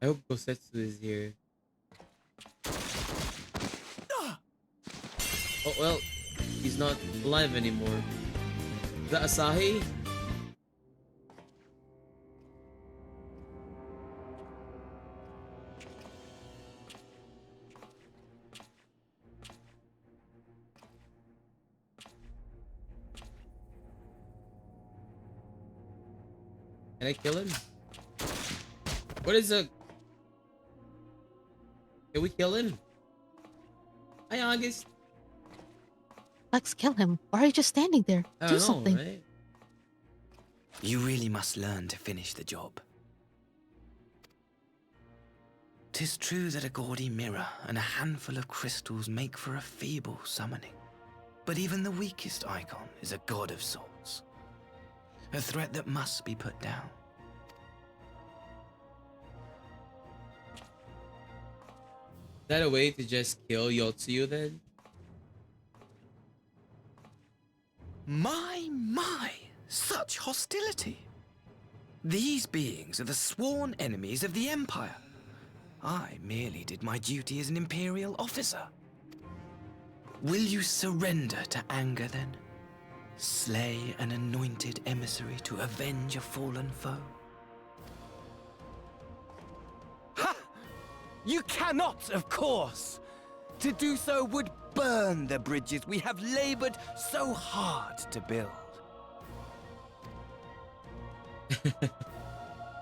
I hope Kosetsu is here. Oh well, he's not alive anymore. Is that Asahi? Can I kill him? What is a... Can we kill him? Hi, August. Let's kill him. Why are you just standing there? I Do don't know, something. right? You really must learn to finish the job. 'Tis true that a gaudy mirror and a handful of crystals make for a feeble summoning. But even the weakest icon is a god of sorts. A threat that must be put down. Is that a way to just kill Yotsuyu then? My, such hostility. These beings are the sworn enemies of the Empire. I merely did my duty as an Imperial officer. Will you surrender to anger then? Slay an anointed emissary to avenge a fallen foe? Ha! You cannot, of course! To do so would burn the bridges we have labored so hard to build.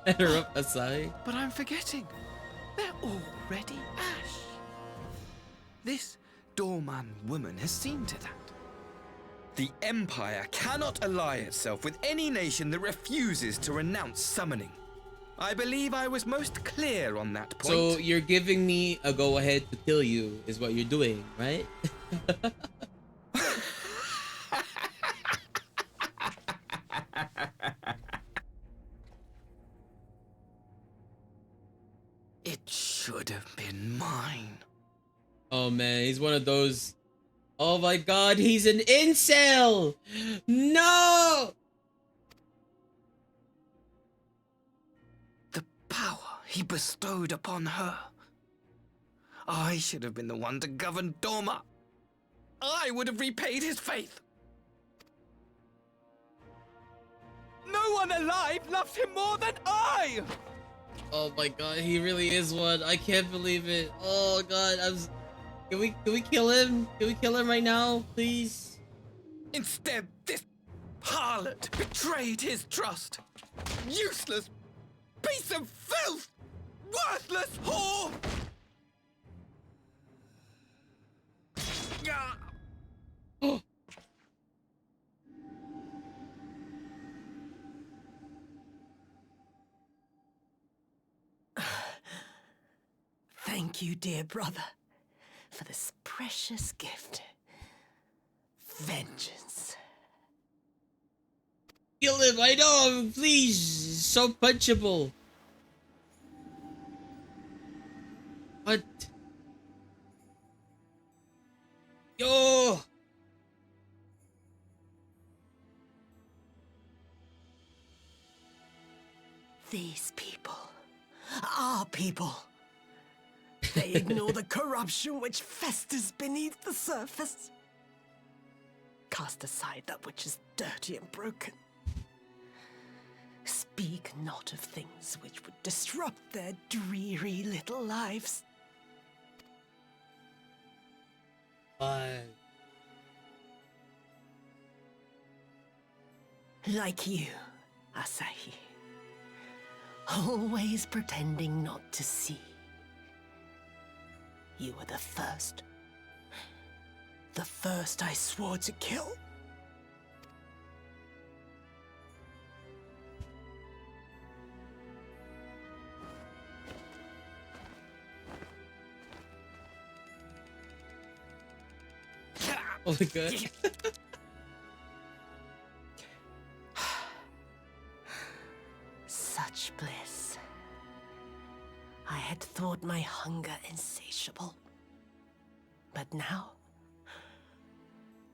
Interrupt Asahi. But I'm forgetting. They're already ash. This Dorman woman has seen to that. The Empire cannot ally itself with any nation that refuses to renounce summoning. I believe I was most clear on that point. So you're giving me a go-ahead to kill you, is what you're doing, right? It should have been mine. Oh man, he's one of those. Oh my god, he's an incel! No! The power he bestowed upon her. I should have been the one to govern Doma. I would have repaid his faith. No one alive loves him more than I! Oh my god, he really is one. I can't believe it. Oh god, Can we kill him? Can we kill him right now, please? Instead, this harlot betrayed his trust. Useless piece of filth! Worthless whore! Thank you, dear brother, for this precious gift. Vengeance. Kill him, I know, please. So punchable. What? Yo! These people, our people, they ignore the corruption which festers beneath the surface. cast aside that which is dirty and broken. Speak not of things which would disrupt their dreary little lives. Like you, Asahi. Always pretending not to see. You were the first. The first I swore to kill. Oh my god. Such bliss. I had thought my hunger insatiable. But now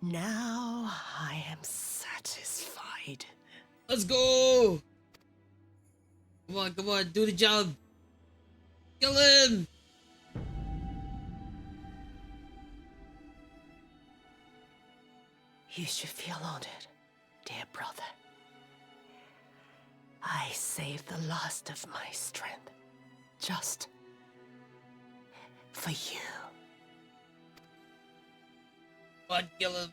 I am satisfied. Let's go! Come on, do the job. Kill him! You should feel honored, dear brother. I saved the last of my strength, just for you. Come on, kill him.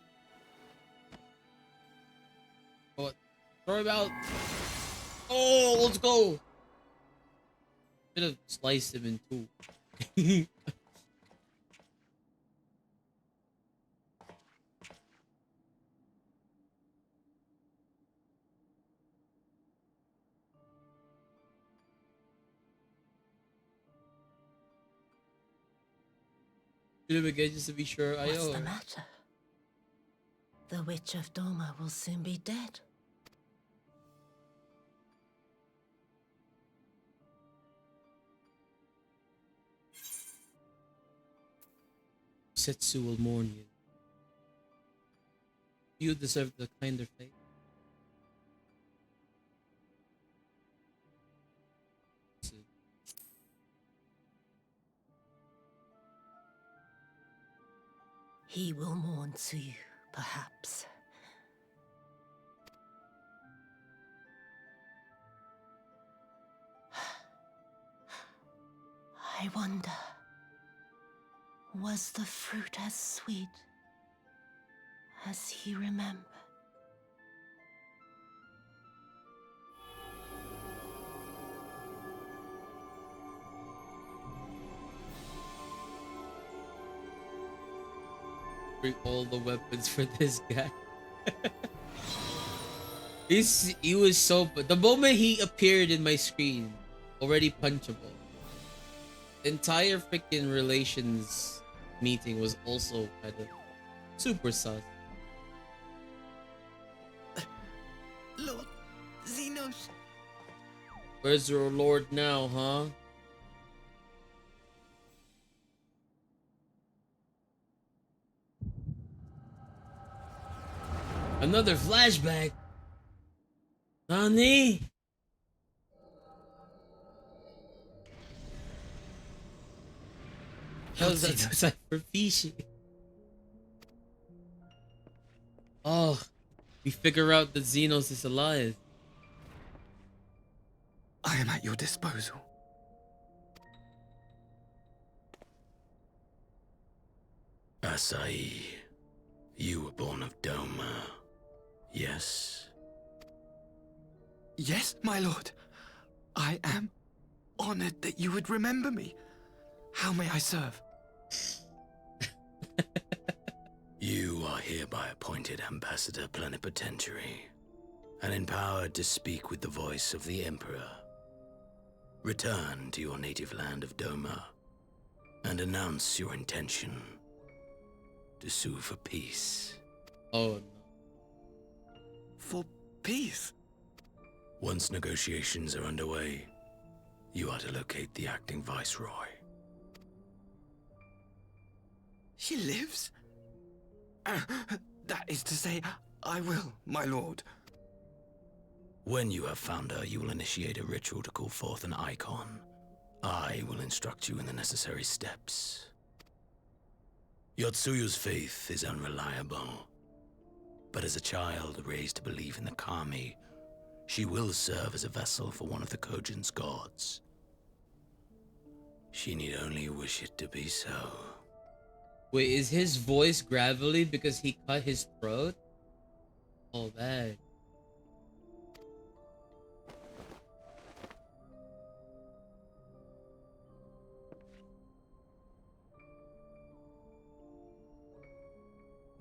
Oh, throw him out. Oh, let's go. Should have sliced him in two. Do him again just to be sure. What's the matter? The Witch of Doma will soon be dead. Setsu will mourn you. You deserve the kinder fate. He will mourn too, perhaps. I wonder, was the fruit as sweet as he remembered? Bring all the weapons for this guy. He was so, the moment he appeared in my screen, already punchable. The entire freaking relations meeting was also kind of super sus. Lord Xenos. Where's your lord now, huh? Another flashback. Nani? How's that for fishy? Oh, we figure out that Xenos is alive. I am at your disposal. Asahi, you were born of Doma, yes? Yes, my lord. I am honored that you would remember me. How may I serve? You are hereby appointed Ambassador Plenipotentiary and empowered to speak with the voice of the Emperor. Return to your native land of Doma and announce your intention to sue for peace. Oh no. For peace? Once negotiations are underway, you are to locate the acting Viceroy. She lives? That is to say, I will, my lord. When you have found her, you will initiate a ritual to call forth an icon. I will instruct you in the necessary steps. Yotsuyu's faith is unreliable. But as a child raised to believe in the Kami, she will serve as a vessel for one of the Kojin's gods. She need only wish it to be so. Wait, is his voice gravelly because he cut his throat? Oh, bad.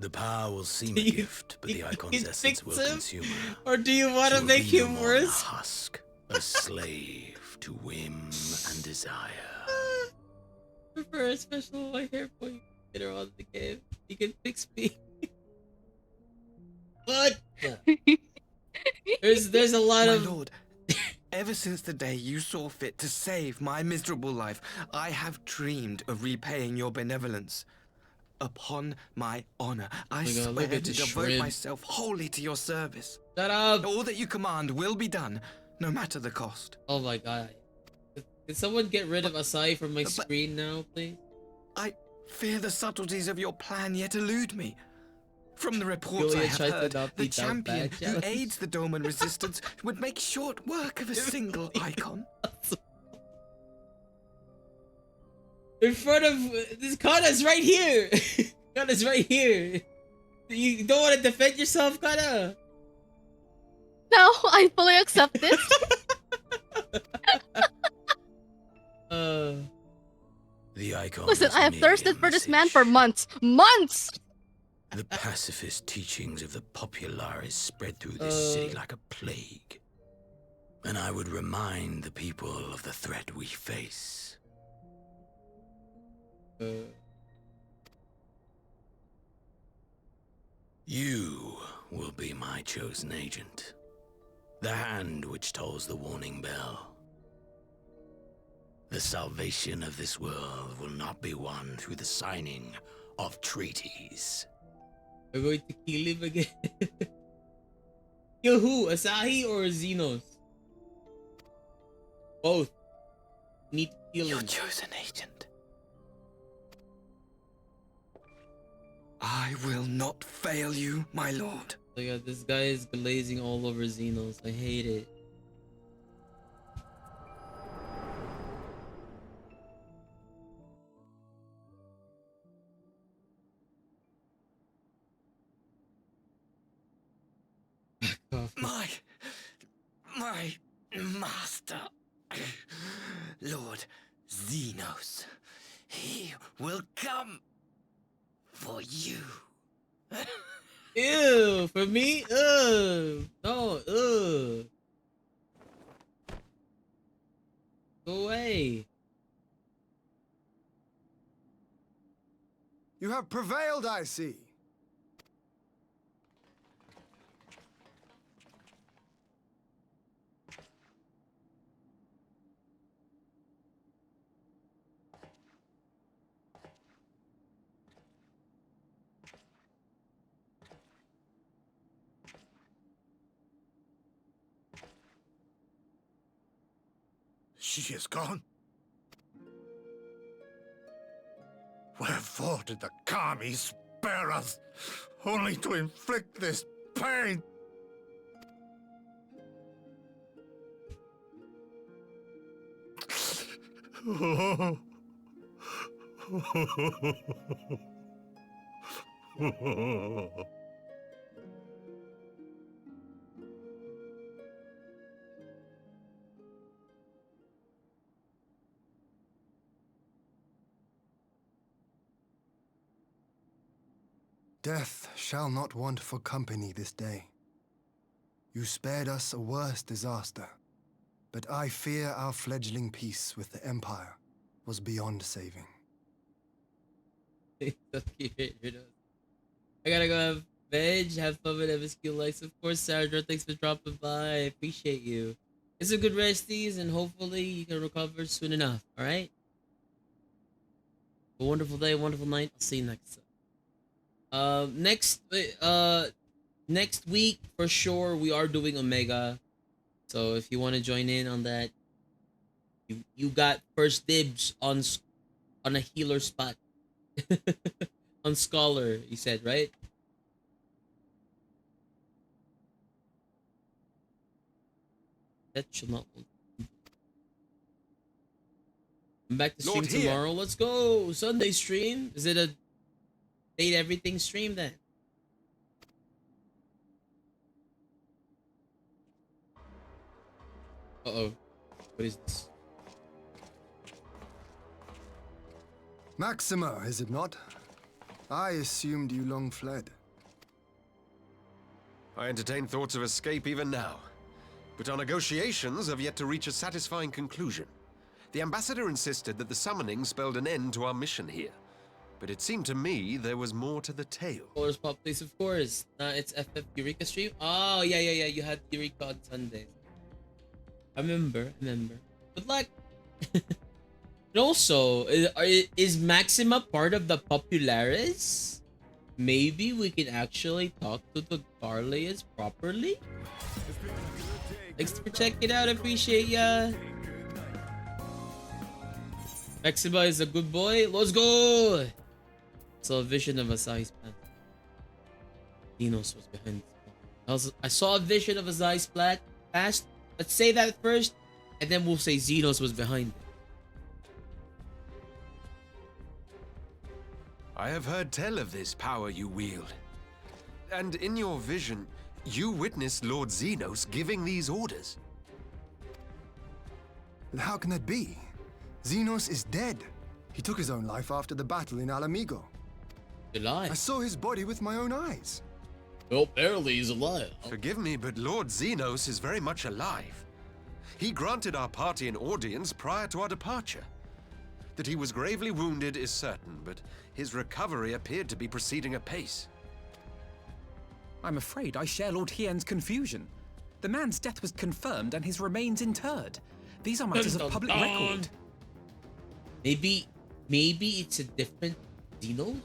The power will seem a gift, but the icon's essence will consume her. Or do you want to make him worse? A husk, a slave to whim and desire. Prefer a special white hair point later on in the game. You can fix me. What? There's a lot of... My lord, ever since the day you saw fit to save my miserable life, I have dreamed of repaying your benevolence. Upon my honor, I swear to devote myself wholly to your service. Shut up! All that you command will be done, no matter the cost. Oh my god. Can someone get rid of Asai from my screen now, please? I fear the subtleties of your plan yet elude me. From the reports I have heard, the champion who aids the Doman resistance would make short work of a single icon. In front of this Kana's right here. Kana's right here. You don't want to defend yourself, Kana? No, I fully accept this. The icon. Listen, I have thirsted for this man for months. Months! The pacifist teachings of the Populares spread through this city like a plague. And I would remind the people of the threat we face. You will be my chosen agent. The hand which tolls the warning bell. The salvation of this world will not be won through the signing of treaties. We're going to kill him again. Kill who? Asahi or Xenos? Both. Need to kill him. Your chosen agent. I will not fail you, my lord. Oh my god, this guy is glazing all over Xenos. I hate it. My master, Lord Xenos, he will come for you. Ew, for me? Ugh. No, ugh. Go away. You have prevailed, I see. She is gone. Wherefore did the Kami spare us, only to inflict this pain? Death shall not want for company this day. You spared us a worse disaster, but I fear our fledgling peace with the Empire was beyond saving. I gotta go have veg, have fun with MSQ likes. Of course, Sandra, thanks for dropping by. I appreciate you. It's a good resties, and hopefully you can recover soon enough, alright? A wonderful day, wonderful night. I'll see you next time. Next week for sure we are doing Omega, so if you want to join in on that, you got first dibs on a healer spot. On Scholar, you said, right? That shall not. I'm back to stream Lord here. tomorrow. Let's go. Sunday stream. Is it a date everything stream then? Uh-oh. What is this? Maxima, is it not? I assumed you long fled. I entertain thoughts of escape even now. But our negotiations have yet to reach a satisfying conclusion. The ambassador insisted that the summoning spelled an end to our mission here. But it seemed to me there was more to the tale. Colors Pop Place, of course. It's FF Eureka stream. Oh, yeah. You had Eureka on Sundays. I remember. Good luck. And also, is Maxima part of the Populares? Maybe we can actually talk to the Garleas properly? Thanks for checking out. I appreciate ya. Maxima is a good boy. Let's go. Saw a vision of Asahi's plan. Xenos was behind this. I saw a vision of Asahi's plan. Past. Let's say that first, and then we'll say Xenos was behind it. I have heard tell of this power you wield. And in your vision, you witnessed Lord Xenos giving these orders. How can that be? Xenos is dead. He took his own life after the battle in Alamigo. Alive? I saw his body with my own eyes. Well, apparently he's alive. Forgive me, but Lord Xenos is very much alive. He granted our party an audience prior to our departure. That he was gravely wounded is certain, but his recovery appeared to be proceeding apace. I'm afraid I share Lord Hien's confusion. The man's death was confirmed and his remains interred. These are matters of public record. Maybe it's a different Xenos?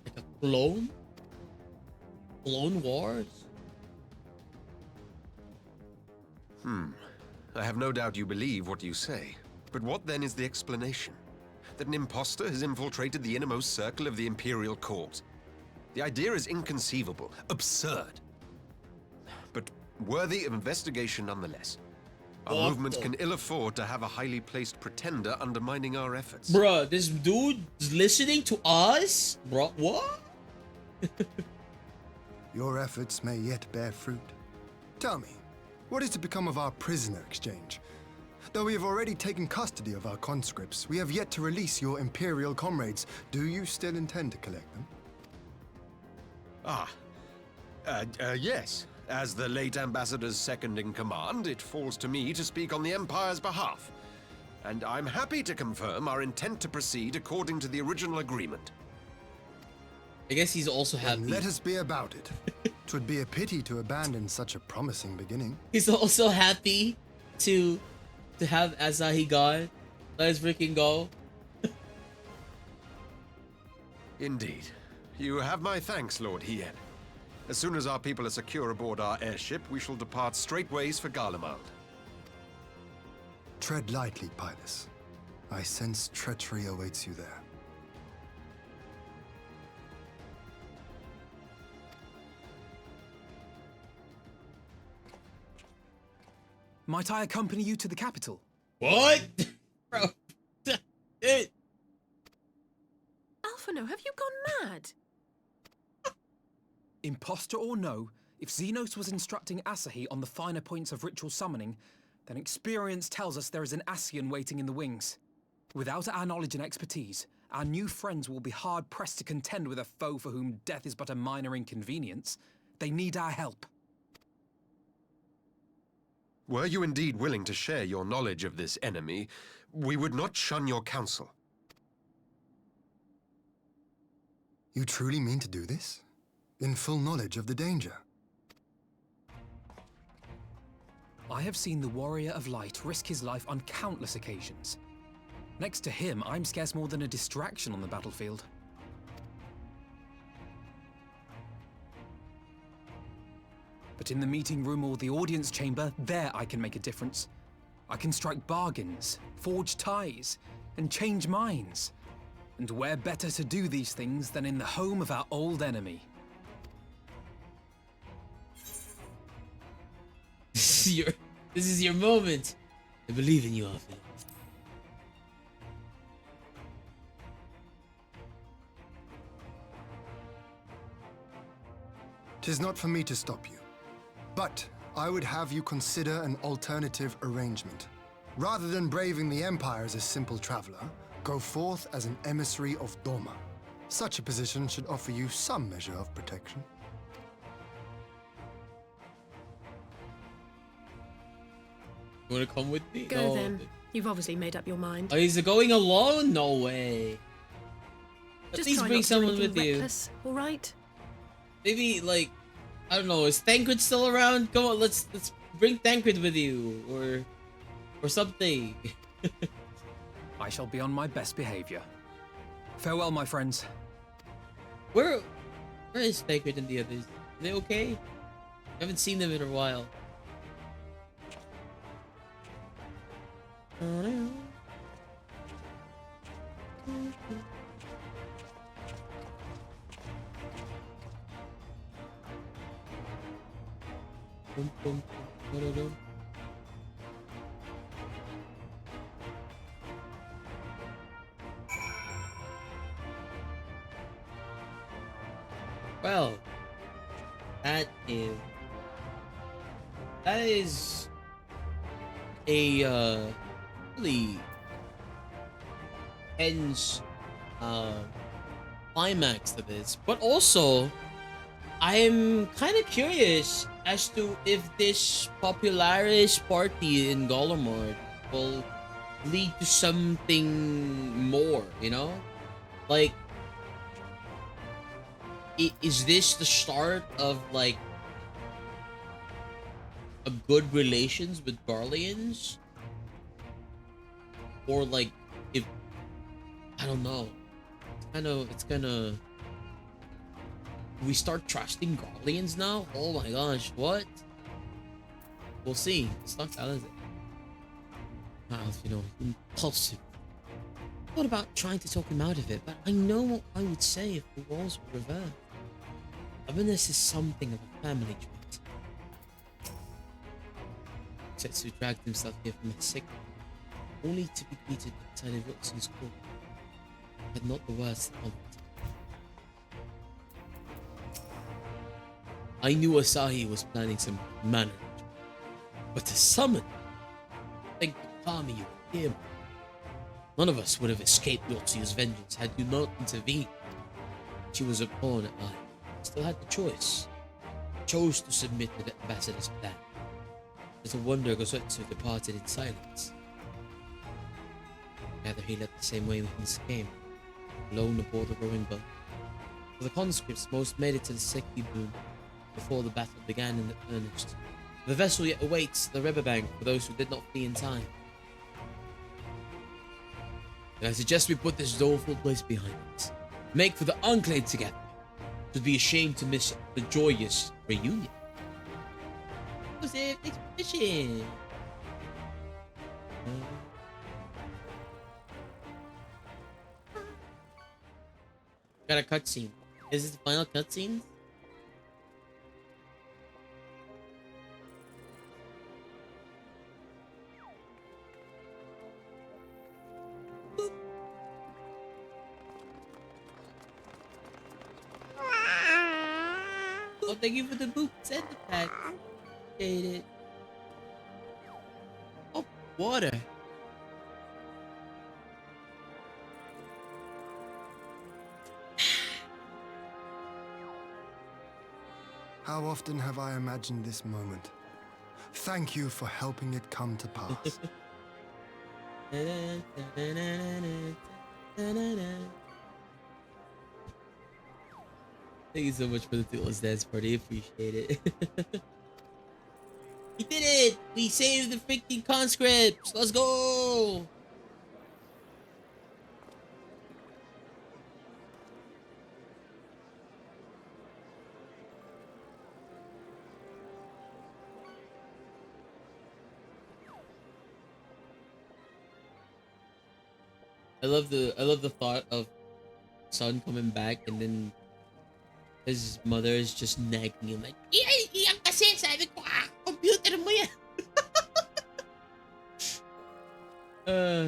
Like a clone? Clone Wars? I have no doubt you believe what you say. But what then is the explanation? That an impostor has infiltrated the innermost circle of the Imperial Court? The idea is inconceivable, absurd. But worthy of investigation nonetheless. Our movement can ill afford to have a highly placed pretender undermining our efforts. Bruh, this dude is listening to us? Bruh, what? Your efforts may yet bear fruit. Tell me, what is to become of our prisoner exchange? Though we have already taken custody of our conscripts, we have yet to release your Imperial comrades. Do you still intend to collect them? Yes. As the late ambassador's second in command, it falls to me to speak on the Empire's behalf. And I'm happy to confirm our intent to proceed according to the original agreement. I guess he's also happy. Then let us be about it. 'Twould be a pity to abandon such a promising beginning. He's also happy to have Asahi gone. Let's freaking go. Indeed. You have my thanks, Lord Hien. As soon as our people are secure aboard our airship, we shall depart straightways for Garlemald. Tread lightly, Pilus. I sense treachery awaits you there. Might I accompany you to the capital? What? Bro. Alphino, have you gone mad? Imposter or no, if Xenos was instructing Asahi on the finer points of ritual summoning, then experience tells us there is an Asian waiting in the wings. Without our knowledge and expertise, our new friends will be hard-pressed to contend with a foe for whom death is but a minor inconvenience. They need our help. Were you indeed willing to share your knowledge of this enemy, we would not shun your counsel. You truly mean to do this? In full knowledge of the danger? I have seen the Warrior of Light risk his life on countless occasions. Next to him, I'm scarce more than a distraction on the battlefield. But in the meeting room or the audience chamber, there I can make a difference. I can strike bargains, forge ties, and change minds. And where better to do these things than in the home of our old enemy? This is your moment. I believe in you, Alfie. Tis not for me to stop you, but I would have you consider an alternative arrangement. Rather than braving the Empire as a simple traveler, go forth as an emissary of Doma. Such a position should offer you some measure of protection. You wanna come with me? Go then. You've obviously made up your mind. Oh, he's going alone? No way. At Just least try bring not to do someone anything with you. reckless, all right? Maybe like, I don't know. Is Tancred still around? Come on, let's bring Tancred with you, or something. I shall be on my best behavior. Farewell, my friends. Where is Tancred and the others? Are they okay? I haven't seen them in a while. Well, that is a really tense climax to this, but also I'm kind of curious as to if this Popularis party in Golomord will lead to something more, you know? Like, is this the start of, like, a good relations with Garleans? Or, like, if, I don't know. It's gonna... We start trusting Garleans now? Oh my gosh, what? We'll see. It's not talented. Alf, you know, impulsive. What about trying to talk him out of it? But I know what I would say if the roles were reversed. Stubbornness is something of a family trait. Setsu dragged himself here from a sick, only to be greeted outside of Watson's court. Had not the worst of it. I knew Asahi was planning some manner, but to summon, think the Kami you were here. None of us would have escaped Yotsu's vengeance had you not intervened. She was a pawn and I still had the choice. Chose to submit to the ambassador's plan. It's a wonder Gosetsu departed in silence. Rather he left the same way things came, alone aboard the rowing boat. For the conscripts, most made it to the Seki boom before the battle began in earnest. The vessel yet awaits the riverbank for those who did not flee in time. And I suggest we put this doleful place behind us. Make for the enclave together. It would be a shame to miss the joyous reunion. Exclusive expedition. Got a cutscene. Is this the final cutscene? Oh, thank you for the boots and the pack. Appreciate it. Oh, water. How often have I imagined this moment? Thank you for helping it come to pass. Thank you so much for the Toothless Dance Party. Appreciate it. We did it! We saved the freaking conscripts! Let's go! I love the thought of son coming back and then his mother is just nagging him like, "Iyan kasi, sabi ko, computer mo yan." Uh.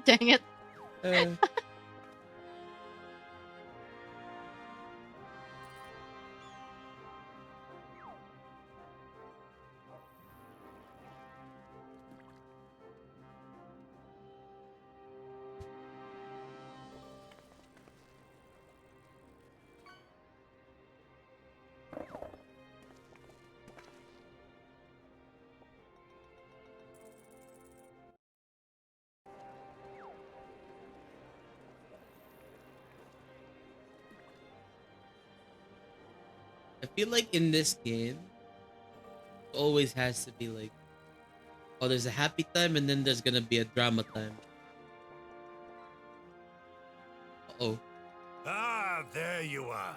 Dang it. I feel like in this game, it always has to be like, oh, there's a happy time and then there's gonna be a drama time. Uh-oh. Ah, there you are.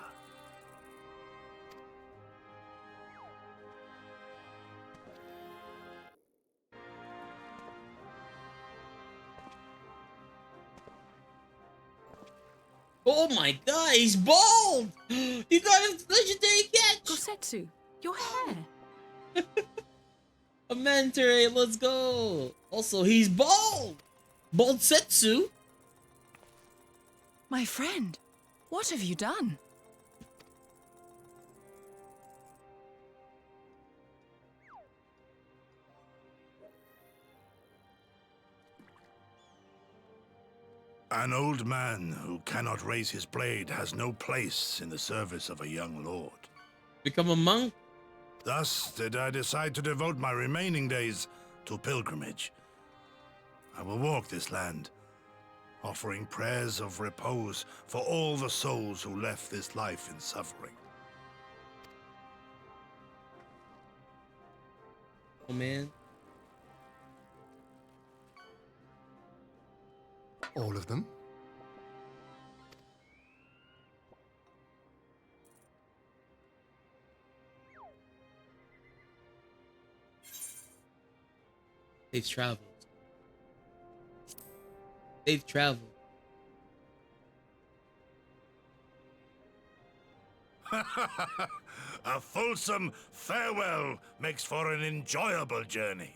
Oh my god, he's bald! You got a legendary catch! Gosetsu, your hair. A Mantare, let's go! Also, he's bald! Bald Setsu? My friend, what have you done? An old man who cannot raise his blade has no place in the service of a young lord. Become a monk? Thus did I decide to devote my remaining days to pilgrimage. I will walk this land, offering prayers of repose for all the souls who left this life in suffering. Oh man. All of them? They've traveled. They've traveled. A fulsome farewell makes for an enjoyable journey.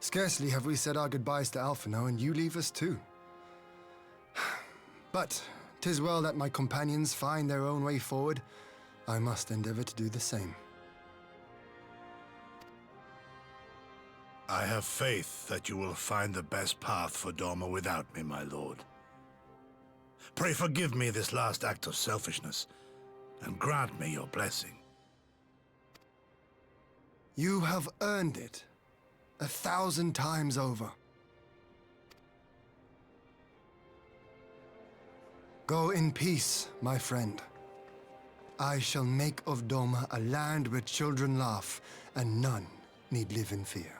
Scarcely have we said our goodbyes to Alphino, and you leave us too. But 'tis well that my companions find their own way forward. I must endeavor to do the same. I have faith that you will find the best path for Doma without me, my lord. Pray forgive me this last act of selfishness, and grant me your blessing. You have earned it 1,000 times over. Go in peace, my friend. I shall make of Doma a land where children laugh and none need live in fear.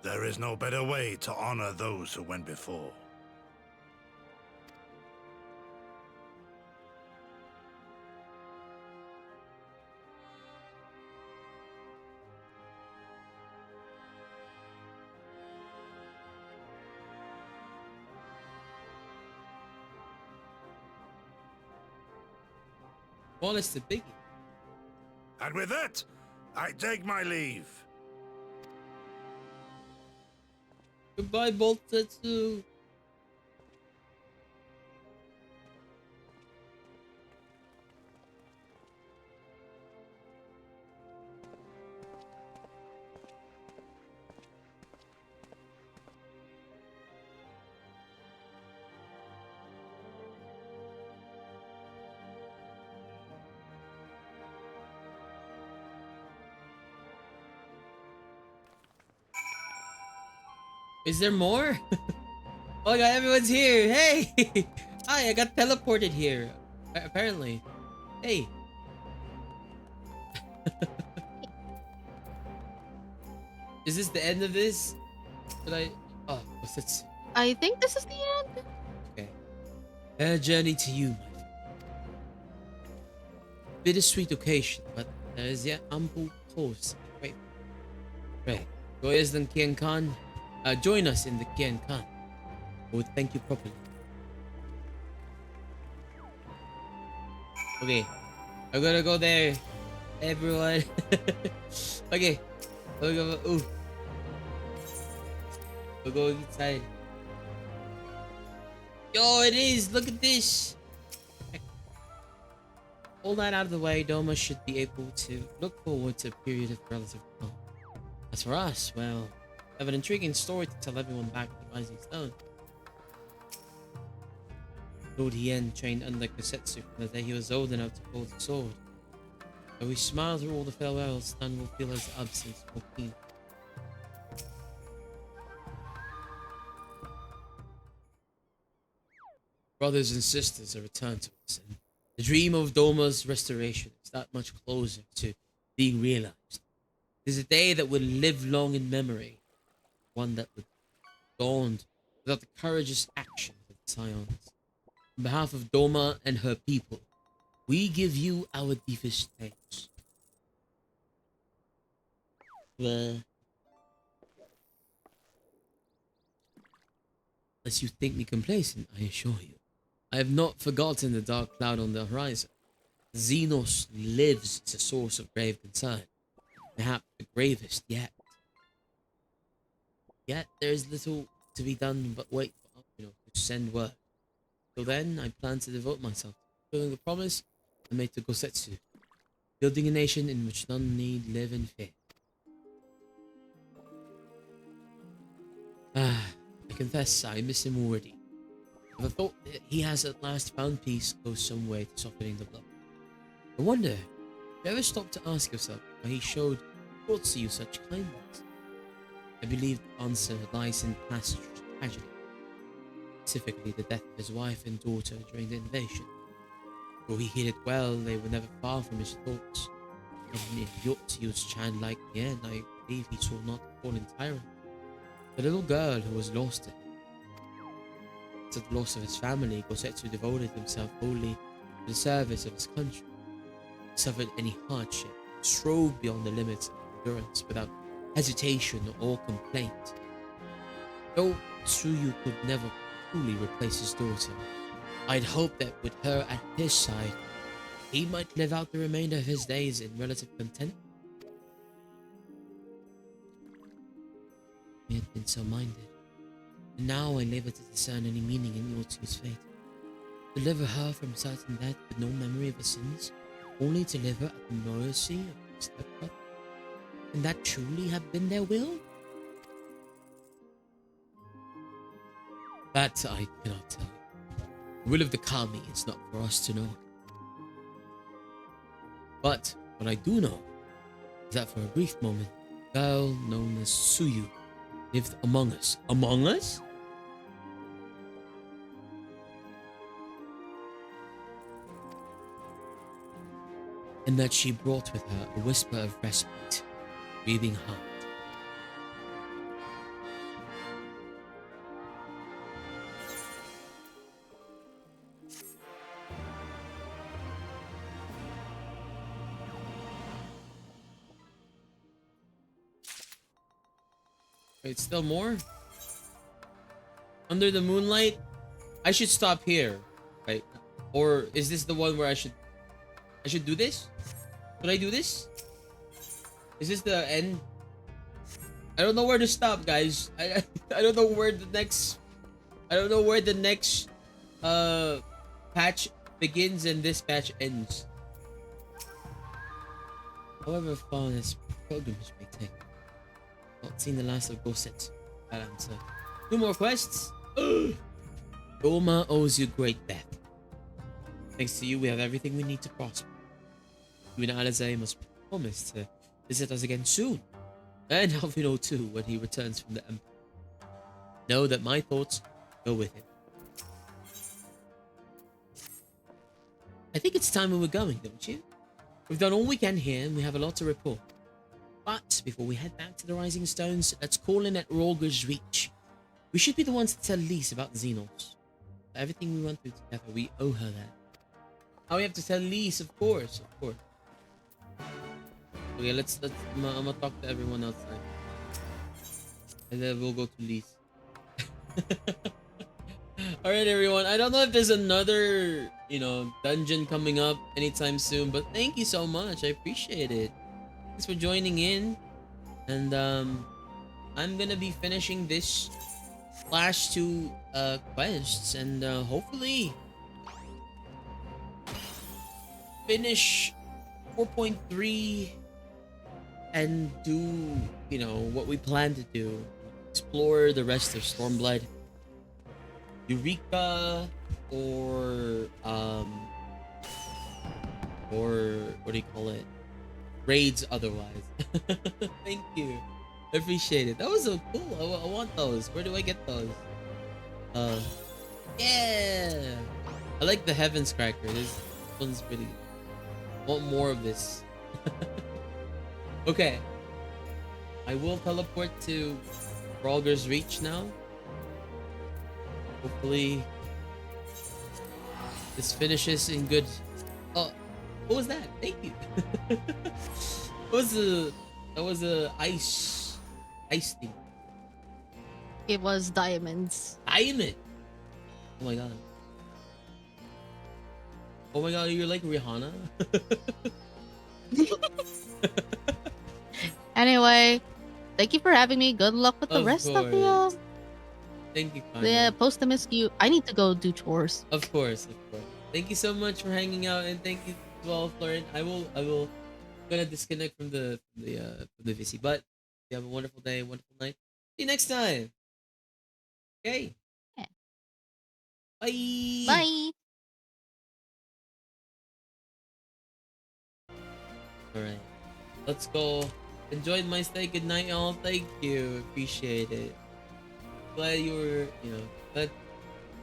There is no better way to honor those who went before. Well, it's the biggie. And with that, I take my leave. Goodbye, Bolt Tetsu. Is there more? Oh my god, everyone's here. Hey! Hi, I got teleported here. Apparently. Hey. Is this the end of this? Did I... Oh, what's this? I think this is the end. Okay. A journey to you, my friend. Bittersweet occasion, but there is yet ample cause. Wait. Right. Goyas Kian Khan. Join us in the Kian Khan. We would thank you properly. Okay, I'm gonna go there, everyone. Okay, ooh, we'll go inside. Yo, it is. Look at this. All that out of the way, Doma should be able to look forward to a period of relative calm. As for us, well, I have an intriguing story to tell everyone back at the Rising Stone. Lord Hien trained under Kosetsu from the day he was old enough to hold the sword. Though we smile through all the farewells, none will feel his absence more keen. Brothers and sisters have returned to us, and the dream of Doma's restoration is that much closer to being realized. It is a day that will live long in memory, one that would dawn without the courageous actions of the Scions. On behalf of Doma and her people, we give you our deepest thanks. Unless you think me complacent, I assure you, I have not forgotten the dark cloud on the horizon. Xenos lives as a source of grave concern, perhaps the gravest yet. Yet there is little to be done but wait for to send word. Till then, I plan to devote myself to fulfilling the promise I made to Gosetsu, building a nation in which none need live in fear. I confess I miss him already. But the thought that he has at last found peace goes some way to softening the blow. I wonder, have you ever stopped to ask yourself why he showed towards you such kindness? I believe the answer lies in past tragedy, specifically the death of his wife and daughter during the invasion. Though he hid it well, they were never far from his thoughts. And if Yotsuyu's Chan like the end, I believe he saw not the fallen tyrant, the little girl who was lost to him. To the loss of his family, Gosetsu devoted himself wholly to the service of his country. He suffered any hardship, strove beyond the limits of endurance without hesitation or complaint. Though Tsuyu could never truly replace his daughter, I'd hoped that with her at his side, he might live out the remainder of his days in relative content. He had been so minded, and now I labor to discern any meaning in Yotsuyu's fate. Deliver her from certain death with no memory of her sins, only to live her at the mercy of her stepbrother. Can that truly have been their will? That I cannot tell you. The will of the Kami is not for us to know. But what I do know is that for a brief moment, a girl known as Tsuyu lived among us. Among us? And that she brought with her a whisper of respite, breathing hard. Wait, still more? Under the moonlight? I should stop here, right? Or is this the one where I should do this? Should I do this? Is this the end? I don't know where to stop, guys. I don't know where the next patch begins and this patch ends. However far this pilgrimage may take. Not seen the last of Goset. That answer. 2 more quests? Doma owes you great debt. Thanks to you, we have everything we need to prosper. You and Alize must promise to visit us again soon. And Alvino too, when he returns from the Emperor. Know that my thoughts go with him. I think it's time we were going, don't you? We've done all we can here, and we have a lot to report. But before we head back to the Rising Stones, let's call in at Rolger's Reach. We should be the ones to tell Lise about Xenos. For everything we went through together, we owe her that. Oh, we have to tell Lise, of course. Okay, let's I'm gonna talk to everyone outside. And then we'll go to Lise. All right, everyone. I don't know if there's another, dungeon coming up anytime soon, but thank you so much. I appreciate it. Thanks for joining in. And I'm gonna be finishing this Flash 2 quests and hopefully finish 4.3 and do, what we plan to do. Explore the rest of Stormblood, Eureka, or what do you call it? Raids otherwise. Thank you. I appreciate it. That was so cool. I want those. Where do I get those? Yeah. I like the Heavens Cracker. This one's pretty. I want more of this. Okay. I will teleport to Ralger's Reach now. Hopefully this finishes in good. Oh, what was that? Thank you. That was a ice thing. It was diamonds. Diamond. Oh my god. Oh my god, you're like Rihanna. Anyway, thank you for having me. Good luck with the rest of the Thank you, Post MSQ. I need to go do chores. Of course. Thank you so much for hanging out, and thank you as well, Florin. I will gonna disconnect from the VC, but you have a wonderful day, wonderful night. See you next time. Okay. Yeah. Bye. Bye. All right, let's go. Enjoyed my stay. Good night, y'all. Thank you. Appreciate it. Glad you were,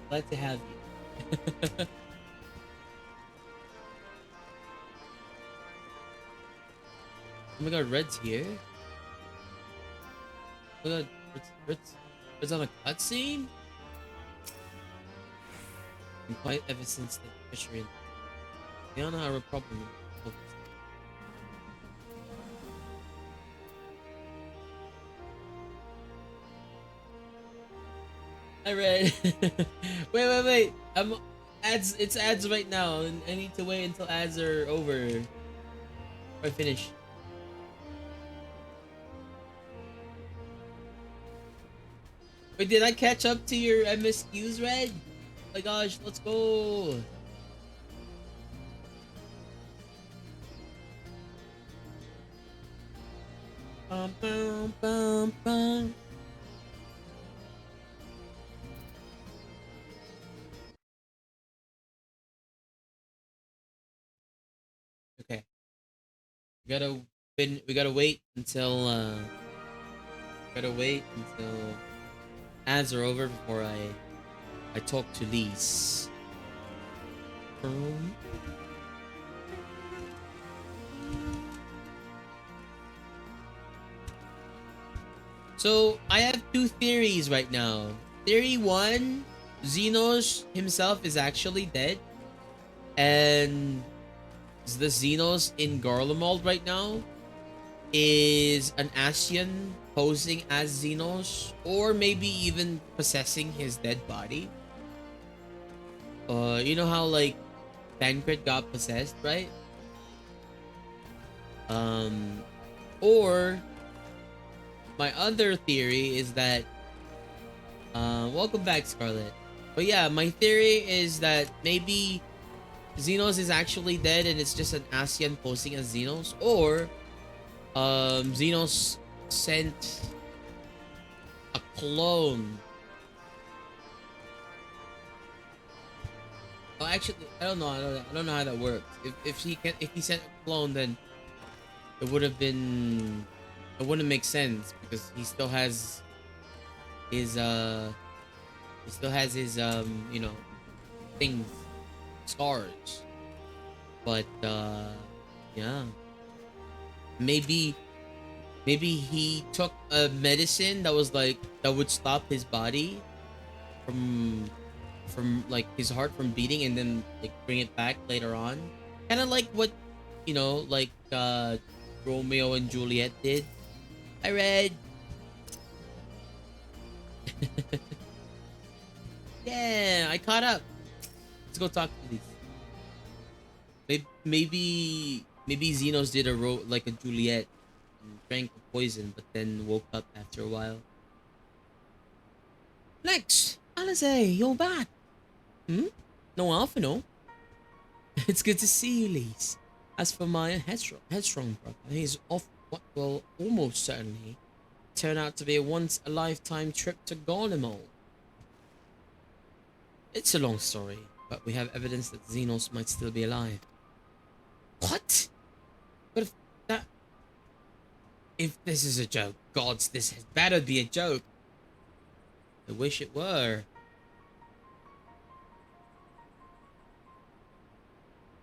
glad to have you. Oh my god, Red's here. Oh my god, Red's on a cutscene? Been quiet ever since the fishery. Diana, our problem. I read. wait. It's ads right now, and I need to wait until ads are over. Or I finish. Wait, did I catch up to your MSQs, Red? Oh my gosh, let's go. Bum, bum, bum, bum. Okay. We gotta wait until ads are over before I talk to Lise. So I have two theories right now. Theory 1, Xenos himself is actually dead, and the Xenos in Garlemald right now is an Asian posing as Xenos, or maybe even possessing his dead body. You know how like Tancred got possessed, right? Or my other theory is that welcome back, Scarlet. But yeah, my theory is that maybe Xenos is actually dead and it's just an Asian posing as Xenos, or Xenos sent a clone. Oh, actually, I don't know. I don't know how that works. If he sent a clone, then it wouldn't make sense because he still has his things, scars. But yeah, maybe he took a medicine that was like that would stop his body from like his heart from beating, and then like bring it back later on, kind of like what like Romeo and Juliet did. I read. Yeah, I caught up. Let's go talk to these. Maybe Xenos did like a Juliet and drank the poison, but then woke up after a while. Lex, Alize, you're back. No Alpha, no. It's good to see you, Lise. As for my headstrong brother, he's off what will almost certainly turn out to be a once-a-lifetime trip to Garlemald. It's a long story, but we have evidence that Xenos might still be alive. What? But if this is a joke, gods, this had better be a joke. I wish it were.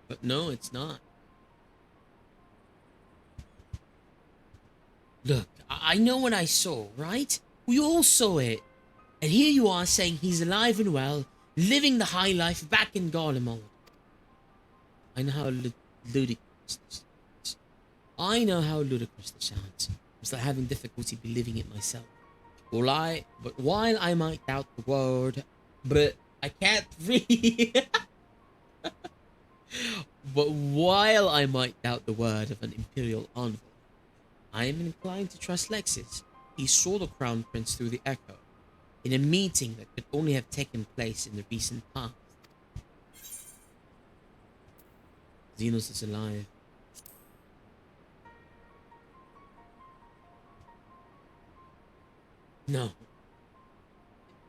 But no, it's not. Look, I know what I saw, right? We all saw it. And here you are saying he's alive and well, living the high life back in Garlemald. I know how ludicrous this is. I know how ludicrous this sounds. I'm still having difficulty believing it myself. But while I might doubt the word, but I can't read. But while I might doubt the word of an Imperial envoy, I am inclined to trust Lexis. He saw the Crown Prince through the Echo, in a meeting that could only have taken place in the recent past. Xenos is alive. No.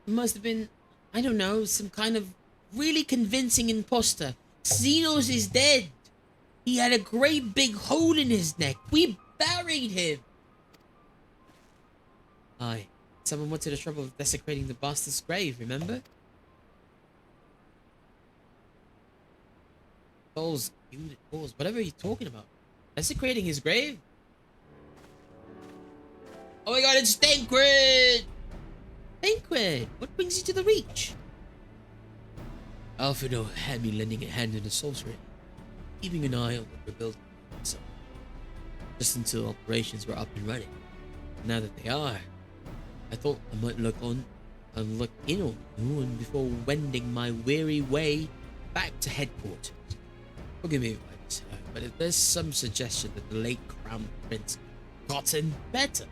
It must have been, I don't know, some kind of really convincing imposter. Xenos is dead. He had a great big hole in his neck. We buried him. Aye. Someone went to the trouble of desecrating the bastard's grave, remember? Souls, whatever you're talking about. Desecrating his grave? Oh my god, it's Tancred! Tancred, what brings you to the Reach? Alfredo had me lending a hand in the sorcery, keeping an eye on what we're building. So, just until operations were up and running. Now that they are, I thought I might look in on you and before wending my weary way back to headquarters. Forgive me if I say, but if there's some suggestion that the late Crown Prince gotten better,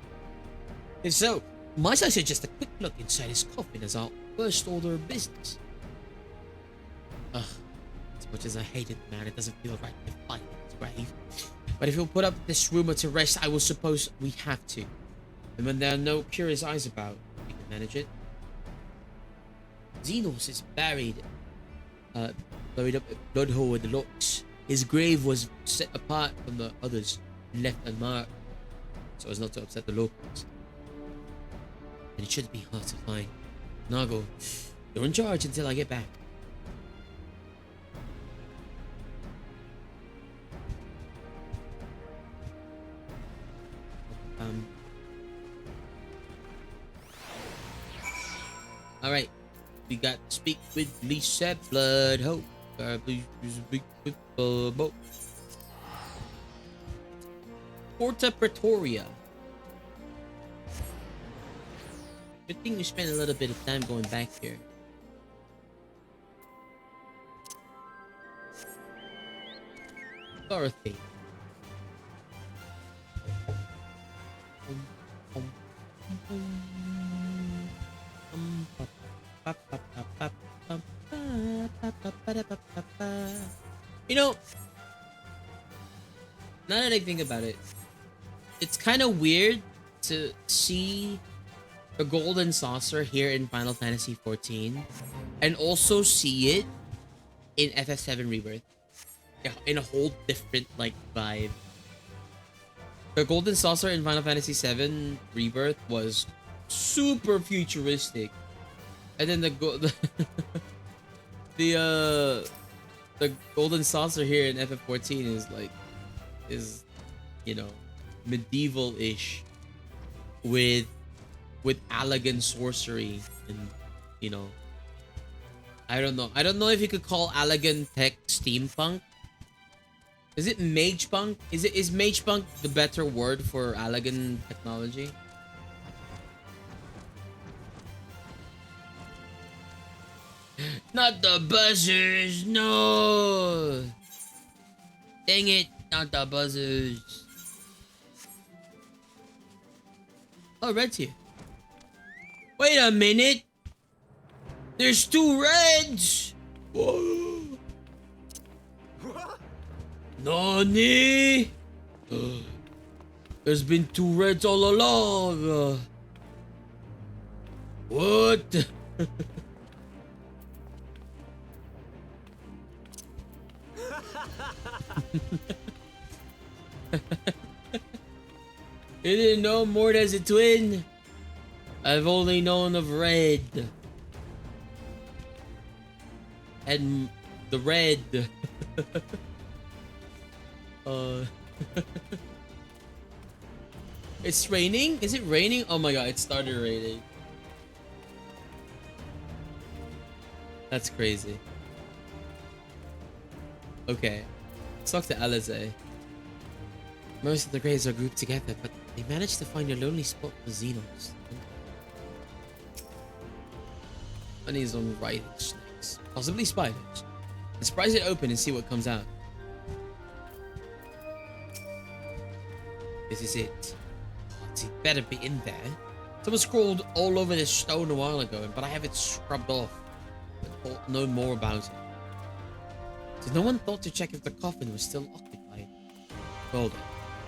if so, might I suggest a quick look inside his coffin as our first order of business? Ugh, as much as I hated the man, it doesn't feel right to fight his grave. But if you'll put up this rumor to rest, I will suppose we have to. And when there are no curious eyes about, we can manage it. Xenos is buried up a blood hole with the locks. His grave was set apart from the others and left unmarked, so as not to upset the locals. And it shouldn't be hard to find. Nago, you're in charge until I get back. Alright, we got to speak with Lisa Bloodhope. Porta Pretoria. Good thing we spent a little bit of time going back here. Dorothy. You know, now that I think about it, it's kind of weird to see the golden saucer here in Final Fantasy XIV and also see it in FF7 Rebirth in a whole different like vibe. The golden saucer in Final Fantasy VII Rebirth was super futuristic, and then the golden saucer here in FF14 is you know, medieval-ish with Allagan sorcery, and you know, I don't know if you could call Allagan tech steampunk. Is it mage punk? Is mage punk the better word for Allagan technology? Not the buzzers, no! Dang it, not the buzzers. Oh, red's here. Wait a minute! There's 2 reds! Whoa! Nani? There's been 2 reds all along. What? You didn't know Mort as a twin? I've only known of red. And the red. It's raining? Is it raining? Oh my god, it started raining. That's crazy. Okay. Let's talk to Alize. Most of the graves are grouped together, but they managed to find a lonely spot for Xenos. Bunnies on right snakes. Possibly spiders. Let's prise it open and see what comes out. This is it. It better be in there. Someone scrawled all over this stone a while ago, but I have it scrubbed off. I thought no more about it. So no one thought to check if the coffin was still occupied. Well then,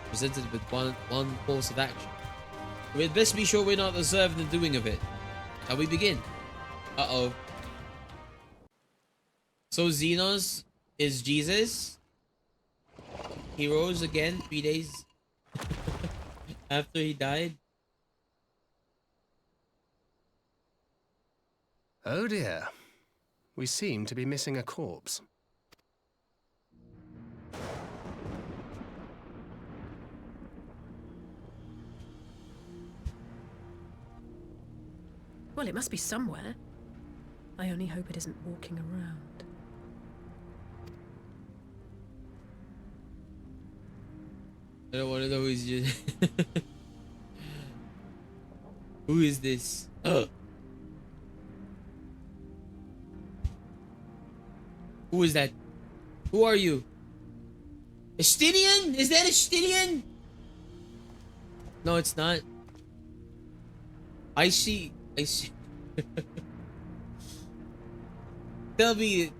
presented with one course of action. We'd best be sure we're not observed in the doing of it. Shall we begin? Uh-oh. So Xenos is Jesus. He rose again 3 days after he died. Oh dear. We seem to be missing a corpse. Well, it must be somewhere. I only hope it isn't walking around. I don't want to know who's just... Who is this? Who is that? Who are you? Estinian? Is that Estinian? No, it's not. I see. Tell me,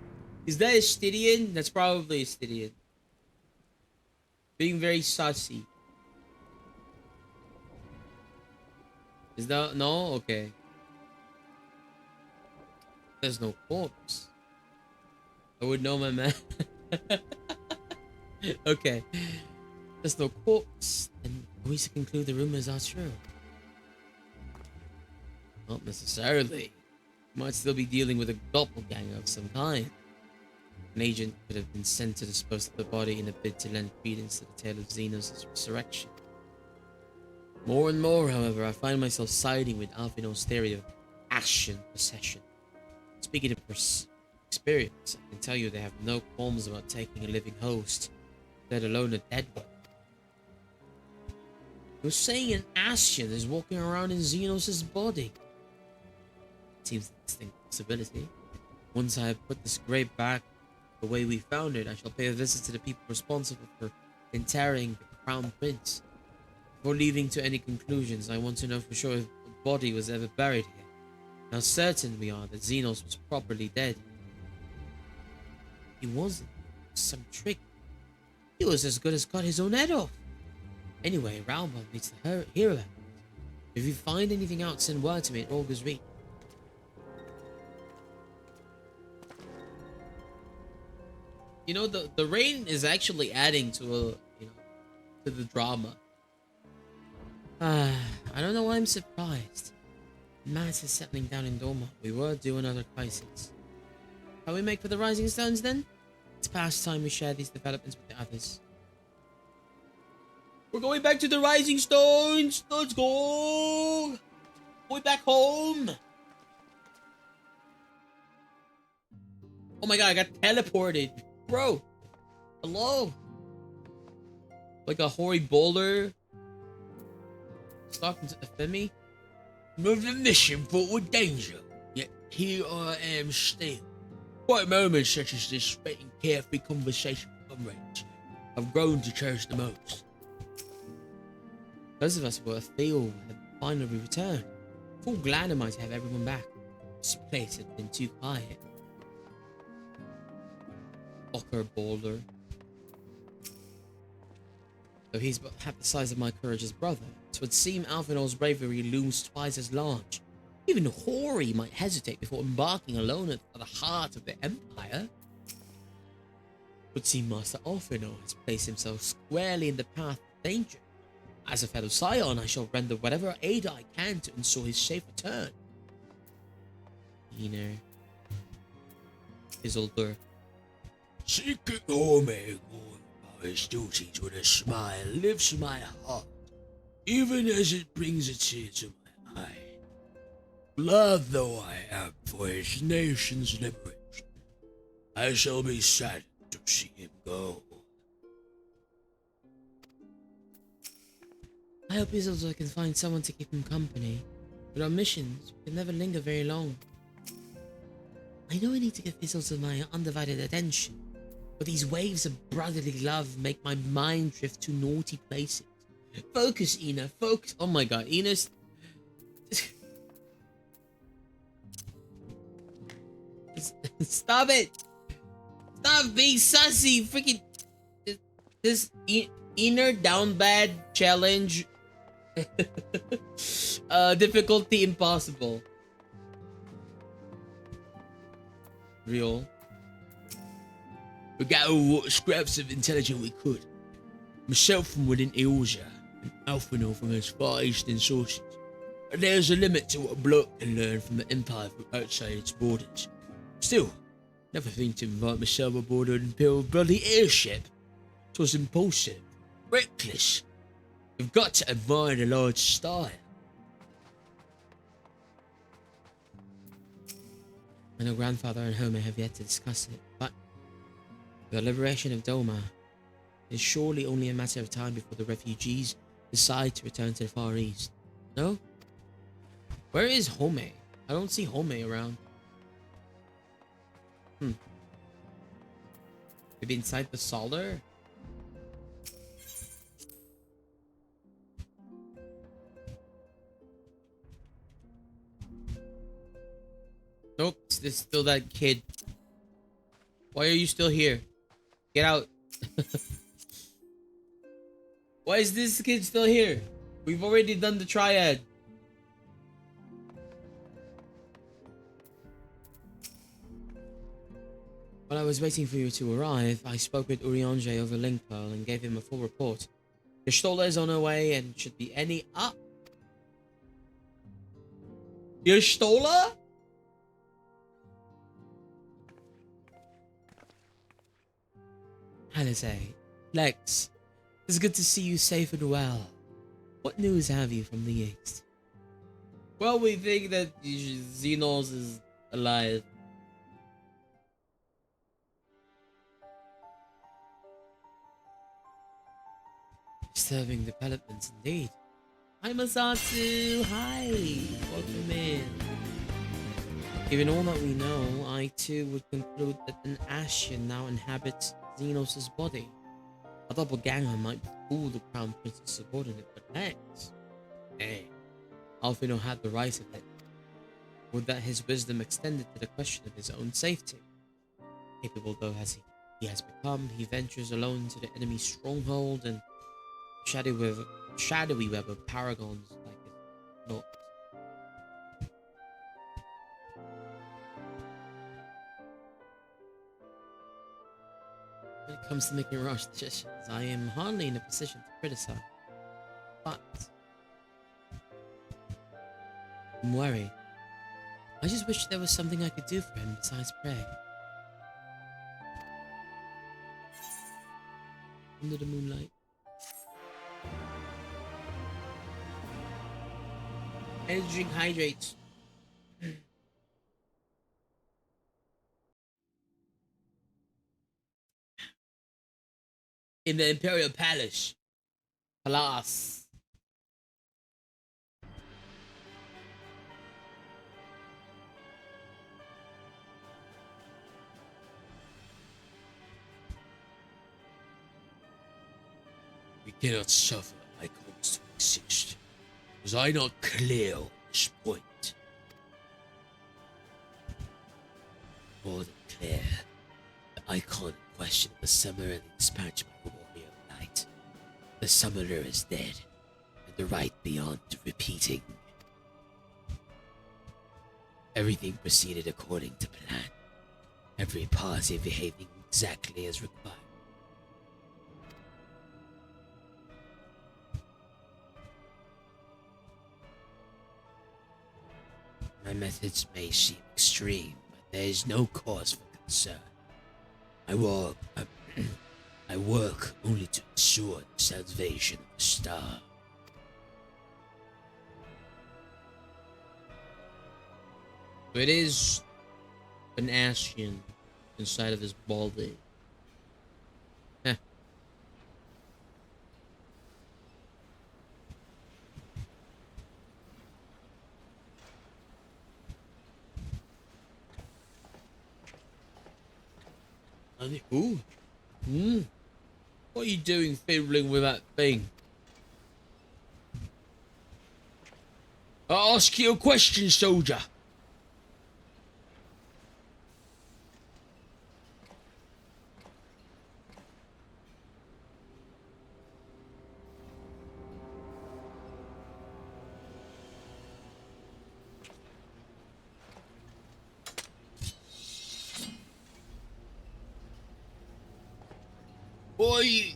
is that Estinian? That's probably Estinian. Being very saucy. Is that no? Okay. There's no corpse. I would know my man. Okay. There's no corpse, and we should conclude the rumors are true. Not necessarily. Might still be dealing with a doppelganger of some kind. An agent could have been sent to dispose of the body in a bid to lend credence to the tale of Xenos' resurrection. More and more, however, I find myself siding with Alphino's theory of Ashen possession. Speaking of experience, I can tell you they have no qualms about taking a living host, let alone a dead one. You're saying an Ashen is walking around in Xenos' body? Seems a distinct possibility. Once I have put this grave back the way we found it, I shall pay a visit to the people responsible for interring the Crown Prince. Before leaving to any conclusions, I want to know for sure if the body was ever buried here. How certain we are that Xenos was properly dead. He wasn't. Some trick. He was as good as cut his own head off. Anyway, Ralma needs to hear about it. If you find anything out, send word to me at August Reach. You know, the rain is actually adding to to the drama. I don't know why I'm surprised. Matters settling down in Dorma. We were due another crisis. Shall we make for the Rising Stones then? It's past time we share these developments with the others. We're going back to the Rising Stones. Let's go. Going back home. Oh my god, I got teleported. Bro. Hello. Like a hoary boulder. Talking to Femi. Another mission fought with danger, yet here I am still. quiet moments such as this spending carefree conversation with comrades have grown to cherish the most. Those of us who were afield had finally returned. Full glad am I to have everyone back. This place had been too quiet. Ocker Boulder. Though he's but half the size of my courageous brother, it would seem Alfinol's bravery looms twice as large. Even Hori might hesitate before embarking alone at the heart of the Empire. It would seem Master Alfinol has placed himself squarely in the path of danger. As a fellow scion, I shall render whatever aid I can to ensure his safe return. Iner. Isildur. Seeking home, going about his duties with a smile lifts my heart, even as it brings a tear to my eye. Glad though I am for his nation's liberation, I shall be sad to see him go. I hope Isildur can find someone to keep him company. With our missions, we can never linger very long. I know I need to give Isildur my undivided attention, but these waves of brotherly love make my mind drift to naughty places. Focus, Ina, focus. Oh my god, Ina's... Stop it! Stop being sussy! Freaking... This inner down bad challenge. Difficulty impossible. Real. We got all what scraps of intelligence we could. Myself from within Eorzea, and Alphinaud from as far eastern sources. But there's a limit to what a bloke can learn from the Empire from outside its borders. Still, never think to invite myself aboard an Imperial bloody airship. 'Twas impulsive, reckless. You've got to admire the large style. I know grandfather and Homer have yet to discuss it, but the liberation of Doma is surely only a matter of time before the refugees decide to return to the Far East. No? Where is Home? I don't see Home around. Maybe inside the Solar? Nope, there's still that kid. Why are you still here? Get out. Why is this kid still here? We've already done the triad. While I was waiting for you to arrive, I spoke with Urianger over Linkpearl and gave him a full report. The Stola is on her way and should be any up. Your Stola? Halise, Lex, it's good to see you safe and well. What news have you from the East? Well, we think that Xenos is alive. Disturbing developments indeed. Hi Masatsu, hi, welcome in. Given all that we know, I too would conclude that an Ashen now inhabits Xenos' body. A doppelganger might fool the Crown Prince's subordinate, but Lex? Hey, Alfino had the right of it. Would that his wisdom extended to the question of his own safety? Capable though as he has become, he ventures alone to the enemy's stronghold and shadowy web of paragons like it not. When it comes to making rash decisions, I am hardly in a position to criticize. But I'm worried. I just wish there was something I could do for him besides pray. Under the moonlight. Energy drink hydrates. In the Imperial Palace. Palace. We cannot suffer icons to exist. Was I not clear on this point? More than clear. The icon in question was summarily dispatched by the warrior of night. The summoner is dead, and the right beyond repeating. Everything proceeded according to plan. Every party behaving exactly as required. My methods may seem extreme, but there is no cause for concern. I work only to ensure the salvation of the star. It is an Ascian inside of his body. Heh. Ooh. What are you doing fiddling with that thing? I'll ask you a question, soldier. Boy,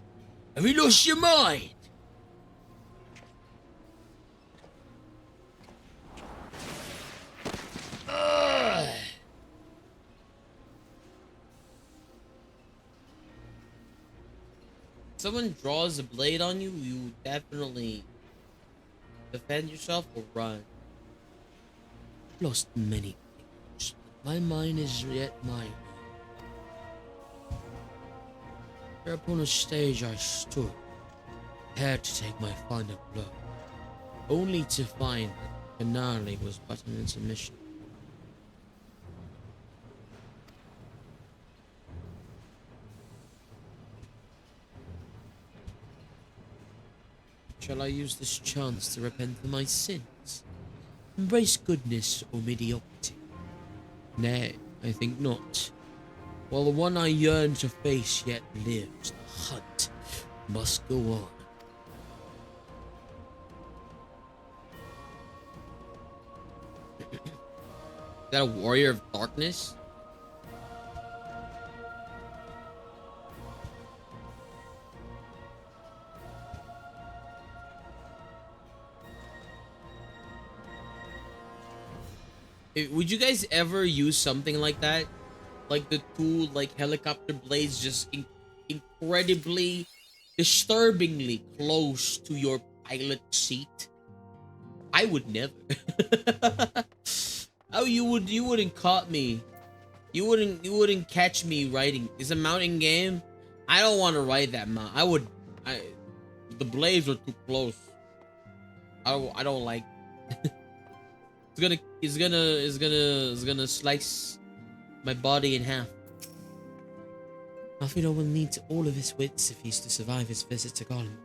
have you lost your mind? Someone draws a blade on you, you definitely defend yourself or run. Lost many things. My mind is yet mine. There upon a stage I stood, prepared to take my final blow, only to find that the finale was but an intermission. Shall I use this chance to repent for my sins? Embrace goodness or mediocrity? Nay, I think not. While the one I yearn to face yet lives, the hunt must go on. Is that a warrior of darkness? Would you guys ever use something like that? Like the two helicopter blades just incredibly disturbingly close to your pilot seat? I would never. Oh, you wouldn't caught me. You wouldn't catch me riding. It's a mountain game. I don't want to ride that mount. The blades are too close. I don't like. It's gonna slice my body in half. Alfredo will need all of his wits if he's to survive his visit to Garland.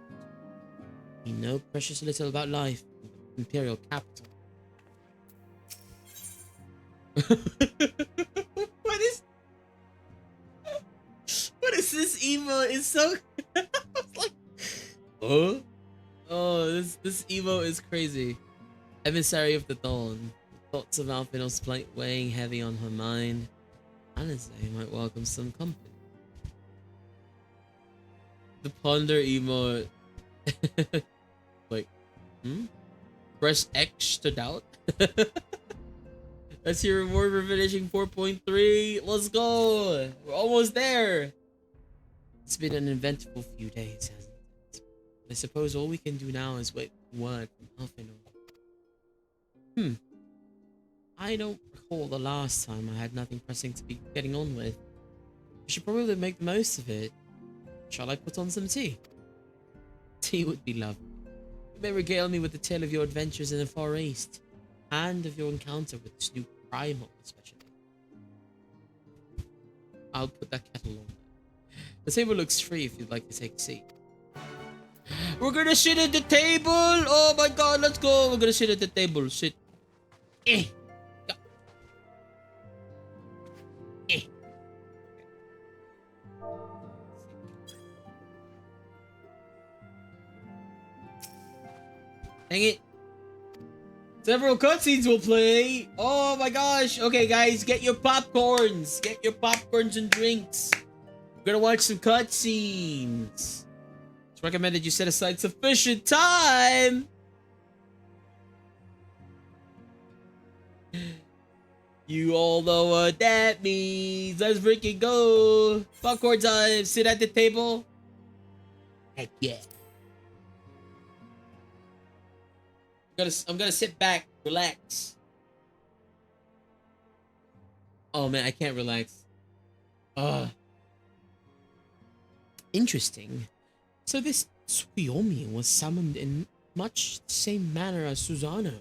He knows precious little about life in the Imperial capital. What is this emo? It's so I was like, oh, this emo is crazy. Emissary of the Dawn. Thoughts of Alfino's plight weighing heavy on her mind. Honestly, you might welcome some company. The ponder emote. Like, Press X to doubt. That's your reward for finishing 4.3. Let's go. We're almost there. It's been an eventful few days, hasn't it? I suppose all we can do now is wait for word from Alfino. I don't recall the last time I had nothing pressing to be getting on with. I should probably make the most of it. Shall I put on some tea? Tea would be lovely. You may regale me with the tale of your adventures in the Far East, and of your encounter with this new primal, especially. I'll put that kettle on. The table looks free if you'd like to take a seat. We're gonna sit at the table. Oh my god, let's go. We're gonna sit at the table. Sit. Eh. Eh. Dang it. Several cutscenes will play. Oh my gosh. Okay, guys, get your popcorns. Get your popcorns and drinks. We're gonna watch some cutscenes. It's recommended you set aside sufficient time. You all know what that means. Let's freaking go. Popcorn time. Sit at the table. Heck yeah. I'm gonna sit back, relax. Oh man, I can't relax. Interesting. So this Tsukuyomi was summoned in much the same manner as Susanoo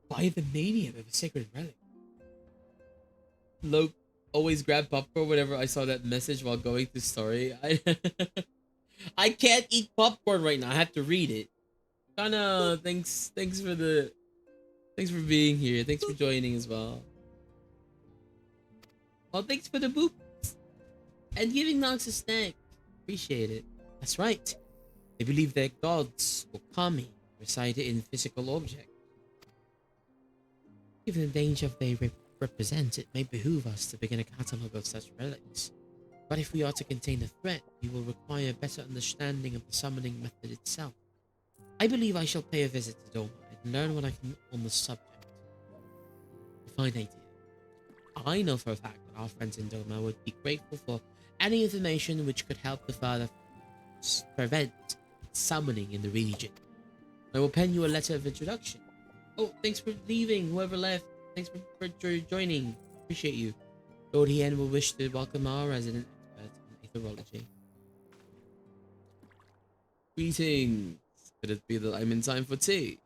by the medium of a sacred relic. Loke always grabbed popcorn whenever I saw that message while going through story. I can't eat popcorn right now. I have to read it. Kana, thanks for being here. Thanks for joining as well. Oh, thanks for the boops and giving Nox a snack. Appreciate it. That's right. They believe their gods, or kami, reside in physical objects. Given the danger they represent, it may behoove us to begin a catalogue of such relics. But if we are to contain the threat, we will require a better understanding of the summoning method itself. I believe I shall pay a visit to Doma and learn what I can on the subject. A fine idea. I know for a fact that our friends in Doma would be grateful for any information which could help to further prevent summoning in the region. I will pen you a letter of introduction. Oh, thanks for leaving, whoever left. Thanks for joining. Appreciate you. Lord Hien will wish to welcome our resident expert in aetherology. Greetings. Could it be that I'm in time for tea?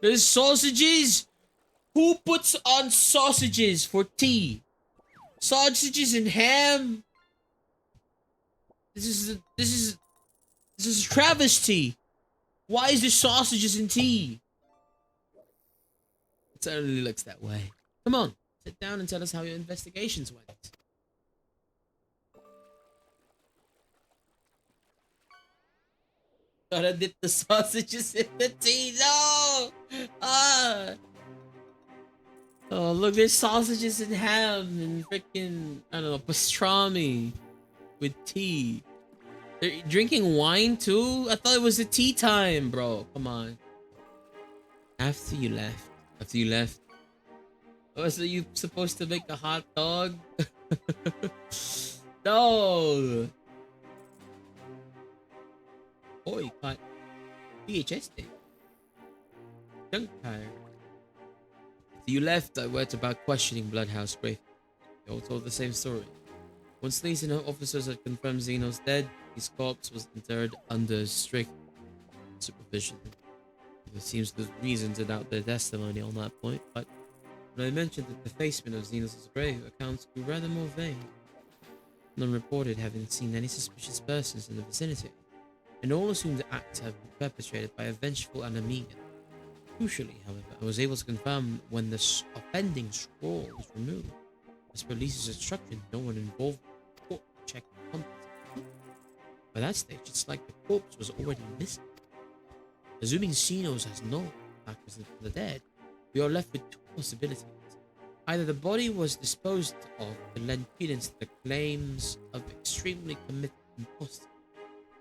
There's sausages? Who puts on sausages for tea? Sausages and ham? This is travesty. Why is there sausages and tea? It certainly looks that way. Come on, sit down and tell us how your investigations went. Gotta dip the sausages in the tea. No! Ah! Oh, look, there's sausages and ham and freaking, I don't know, pastrami with tea. They're drinking wine too? I thought it was a tea time, bro. Come on. After you left. Oh, so you supposed to make a hot dog? No! Oh, you caught VHS tape. Junk tire. After you left, I went about questioning Bloodhouse Grave. They all told the same story. Once police and officers had confirmed Zeno's dead, his corpse was interred under strict supervision. There seems good reason to doubt their testimony on that point, but when I mentioned the defacement of Xenos' grave, accounts grew rather more vague. None reported having seen any suspicious persons in the vicinity, and all assumed the act had been perpetrated by a vengeful Anamiga. Crucially, however, I was able to confirm when the offending scroll was removed. As per Lisa's instruction, no one involved in the court checked the contents. By that stage, it's like the corpse was already missing. Assuming Xenos has no factors for the dead, we are left with two possibilities. Either the body was disposed of to lend credence to the claims of extremely committed impostor,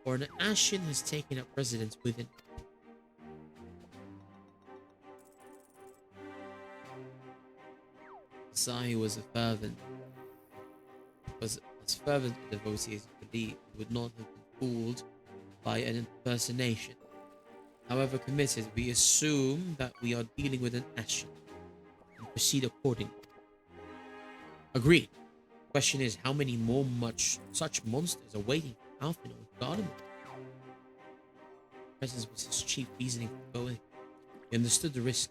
or an Ashen has taken up residence within. Sai was as fervent a devotee as he believed he would not have been fooled by an impersonation. However committed, we assume that we are dealing with an Ashen and proceed accordingly. Agreed. The question is, how many more such monsters are waiting for Alphen or Gardener? Presence was his chief reasoning for going. He understood the risk.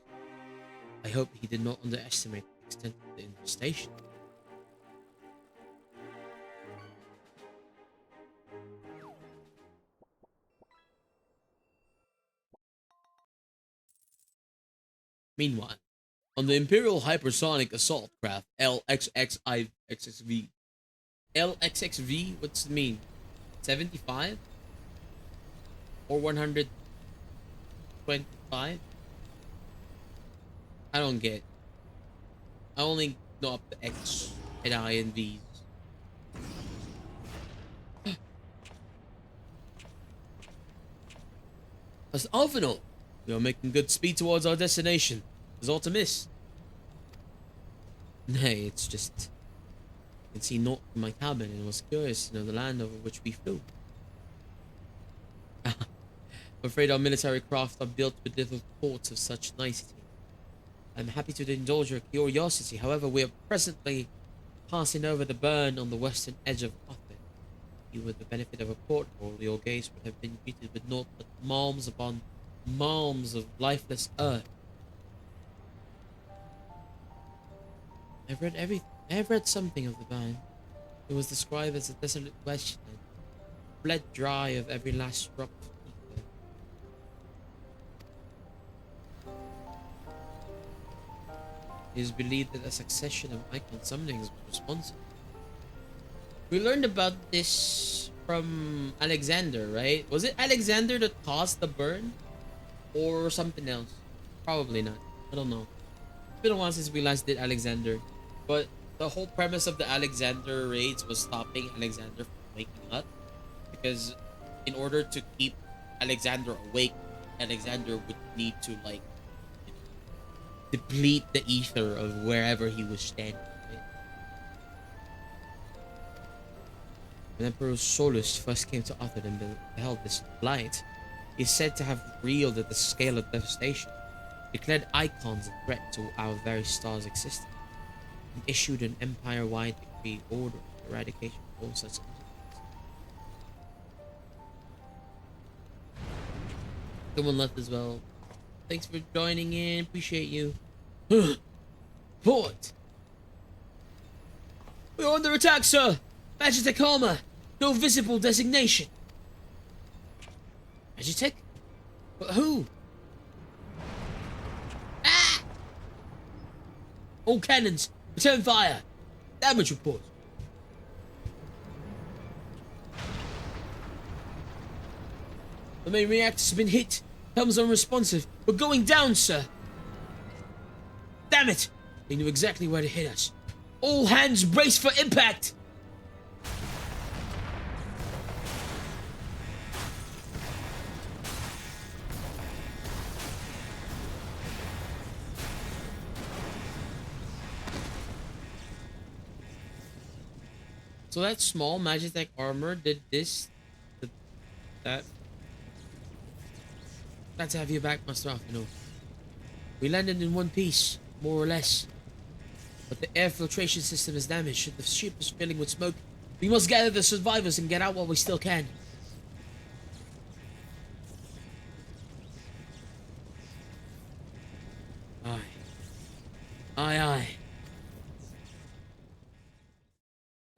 I hope he did not underestimate the extent of the infestation. Meanwhile, on the Imperial Hypersonic Assault Craft LXXV. LXXV, what's it mean? 75? Or 125? I don't get. I only know up to X and I and V's. As Alphinaud, we are making good speed towards our destination. There's all to miss. Nay, it's just I can see naught from my cabin and was curious to know the land over which we flew. I'm afraid our military craft are built with little thoughts of such nicety. I'm happy to indulge your curiosity. However, we are presently passing over the burn on the western edge of Othid. You, with the benefit of a porthole, your gaze would have been greeted with naught but malms upon malms of lifeless earth. I've read everything. I have read something of the burn. It was described as a desolate wasteland, bled dry of every last drop of ether. It is believed that a succession of icon summonings was responsible. We learned about this from Alexander, right? Was it Alexander that caused the burn? Or something else? Probably not. I don't know. It's been a while since we last did Alexander. But the whole premise of the Alexander raids was stopping Alexander from waking up. Because in order to keep Alexander awake, Alexander would need to, like, deplete the ether of wherever he was standing. Right? When Emperor Solus first came to Othid and beheld this light, he is said to have reeled at the scale of devastation, declared icons a threat to our very star's existence, and issued an empire-wide decree ordering the eradication of all such entities. Someone left as well. Thanks for joining in. Appreciate you. Port! We're under attack, sir! Magitech armor! No visible designation! Magitech? But who? Ah! All cannons! Return fire! Damage report! The main reactor's been hit. Helm's unresponsive. We're going down, sir! Damn it! They knew exactly where to hit us. All hands brace for impact! So that small Magitech armor did this, that. Glad to have you back, Master Alphinaud. We landed in one piece, more or less. But the air filtration system is damaged and the ship is filling with smoke. We must gather the survivors and get out while we still can. Aye. Aye, aye.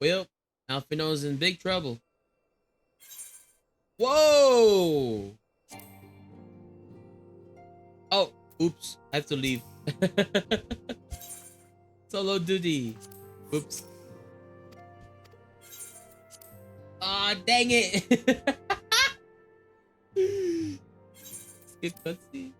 Well, Alphinaud's in big trouble. Whoa! Oh, oops. I have to leave. Solo duty. Oops. Ah, dang it. Skip cutscene.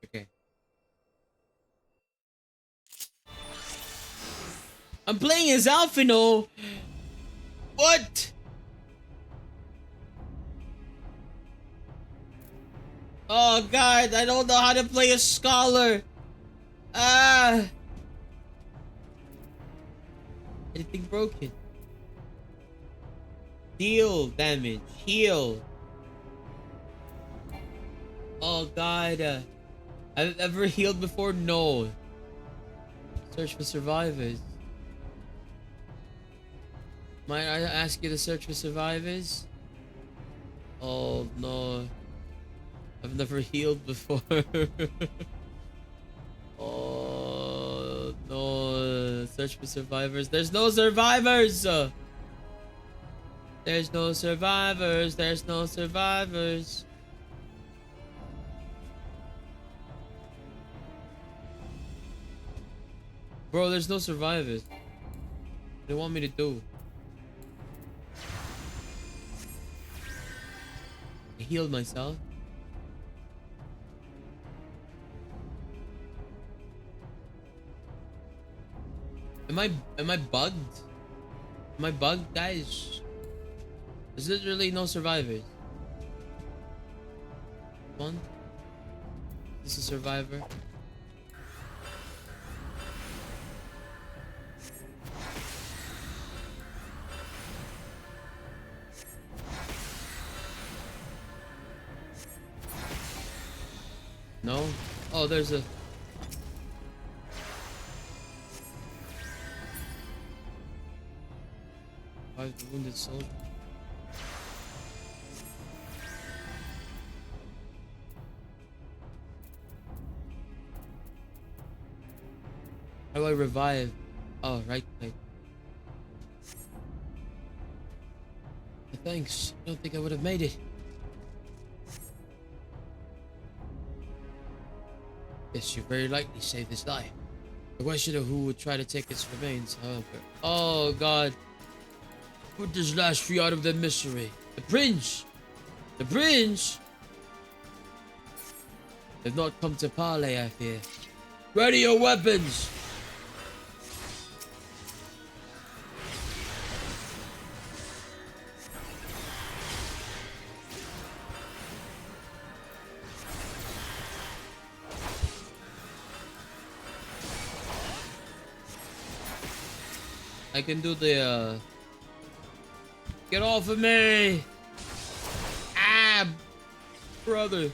Okay. I'm playing as Alphinaud. What? Oh god, I don't know how to play a scholar. Anything broken? Deal damage. Heal. Oh god. I've ever healed before? No. Search for survivors. Might I ask you to search for survivors? Oh no. I've never healed before. Oh. Search for survivors. There's no survivors! There's no survivors. There's no survivors. Bro, there's no survivors. What do you want me to do? I healed myself. Am I bugged? Am I bugged, guys? There's literally no survivors. One. This is a survivor. No? Oh, there's a... Revive the wounded soldier. How do I revive? Oh, right click. Thanks. I don't think I would have made it. Yes, you very likely saved his life. The question of who would try to take its remains, however. Oh god. Put this last few out of their misery. The prince! The prince! They've not come to parley, I fear. Ready your weapons! I can do the get off of me! Ah, brother.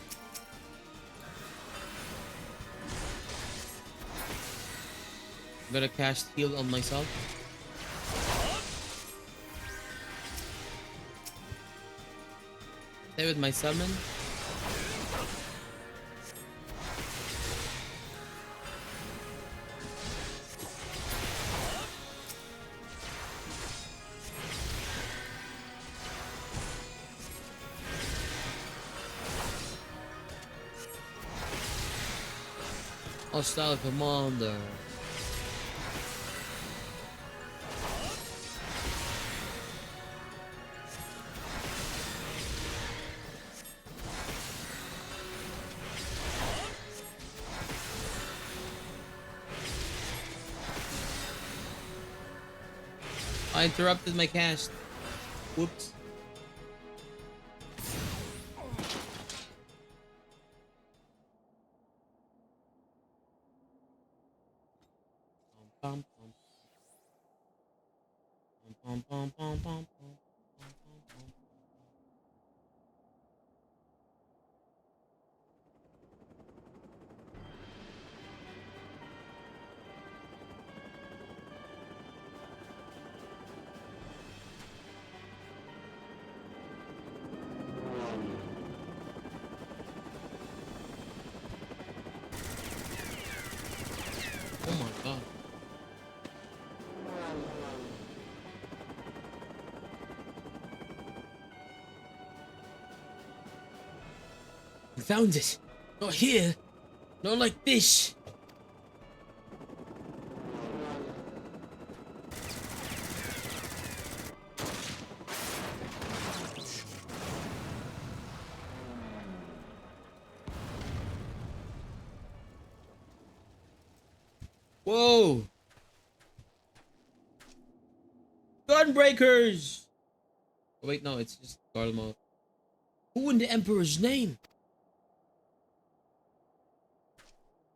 I'm gonna cast heal on myself. Stay with my summon. Hostile commander. I interrupted my cast. Whoops. Oh my god. I found it. Not here. Not like this. Whoa! Gunbreakers! Oh wait, no, it's just Garlemald. Who in the Emperor's name?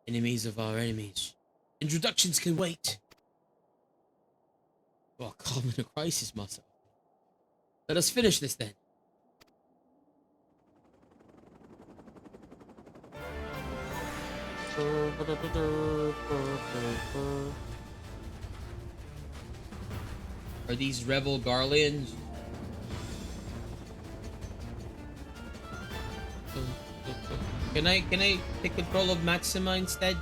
Enemies of our enemies. Introductions can wait. Oh, calm in a crisis, Masa. Let us finish this then. Are these rebel Garleans? Can I take control of Maxima instead?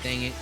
Dang it.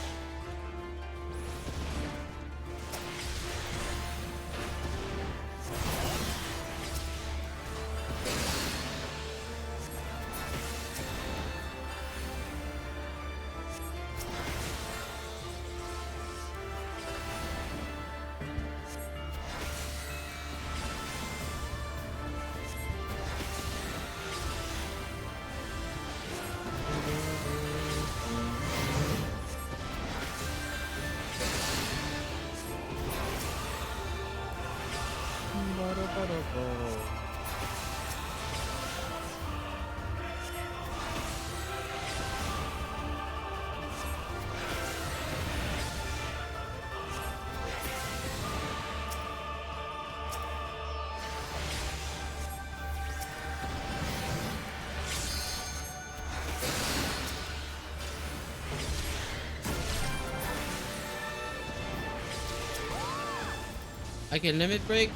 I can limit break.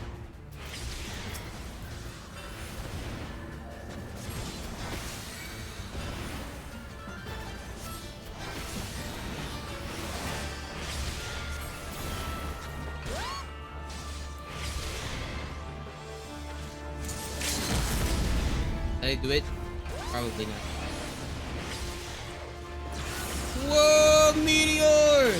Did I do it? Probably not. Whoa, meteor!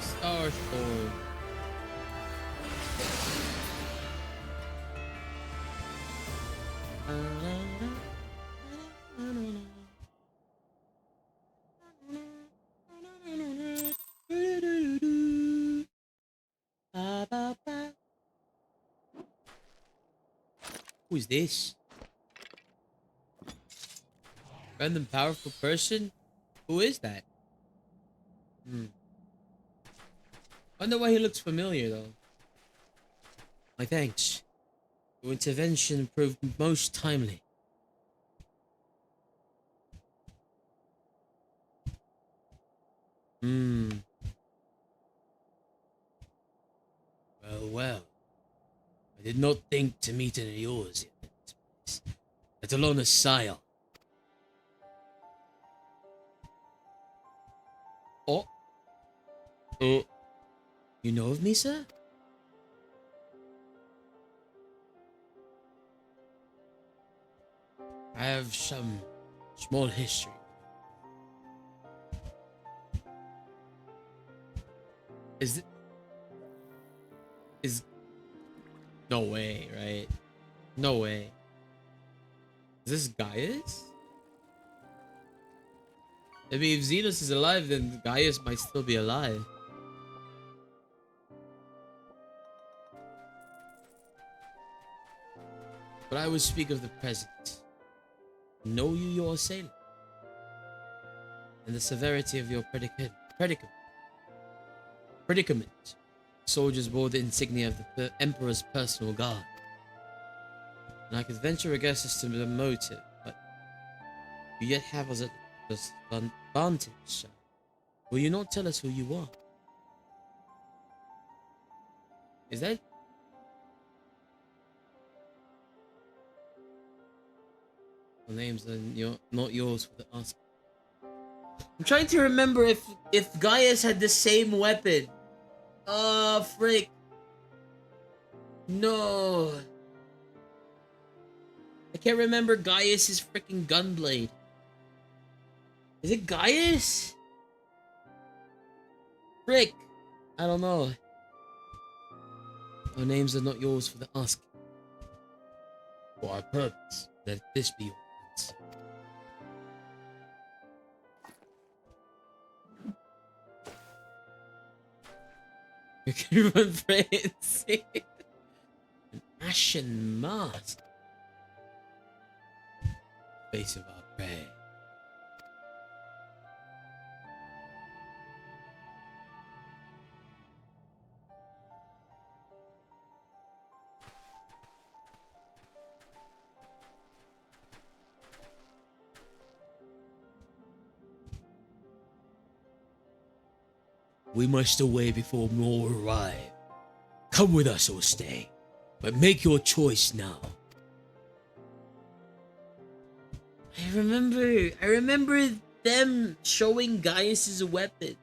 Starstorm. Who is this? Random powerful person? Who is that? Wonder why he looks familiar though. My thanks. Your intervention proved most timely. Well. I did not think to meet any of yours in this place, let alone a sire. Oh. You know of me, sir? I have some small history. Is no way, right? No way. Is this Gaius? I mean, if Xenos is alive, then Gaius might still be alive. But I would speak of the present. Know you your assailant, and the severity of your predicament. Soldiers wore the insignia of the Emperor's personal guard. And I could venture a guess as to the motive, but you yet have us at the advantage, sir. Will you not tell us who you are? Is that? The names are not yours for the ask. I'm trying to remember if Gaius had the same weapon. Oh, frick. No. I can't remember Gaius's freaking gunblade. Is it Gaius? Frick. I don't know. Our names are not yours for the asking. For our purpose, let this be your answer. You can run pray and see an ashen mask. Face of our prey. We must away before more arrive. Come with us or stay. but make your choice now. I remember them showing Gaius' weapon.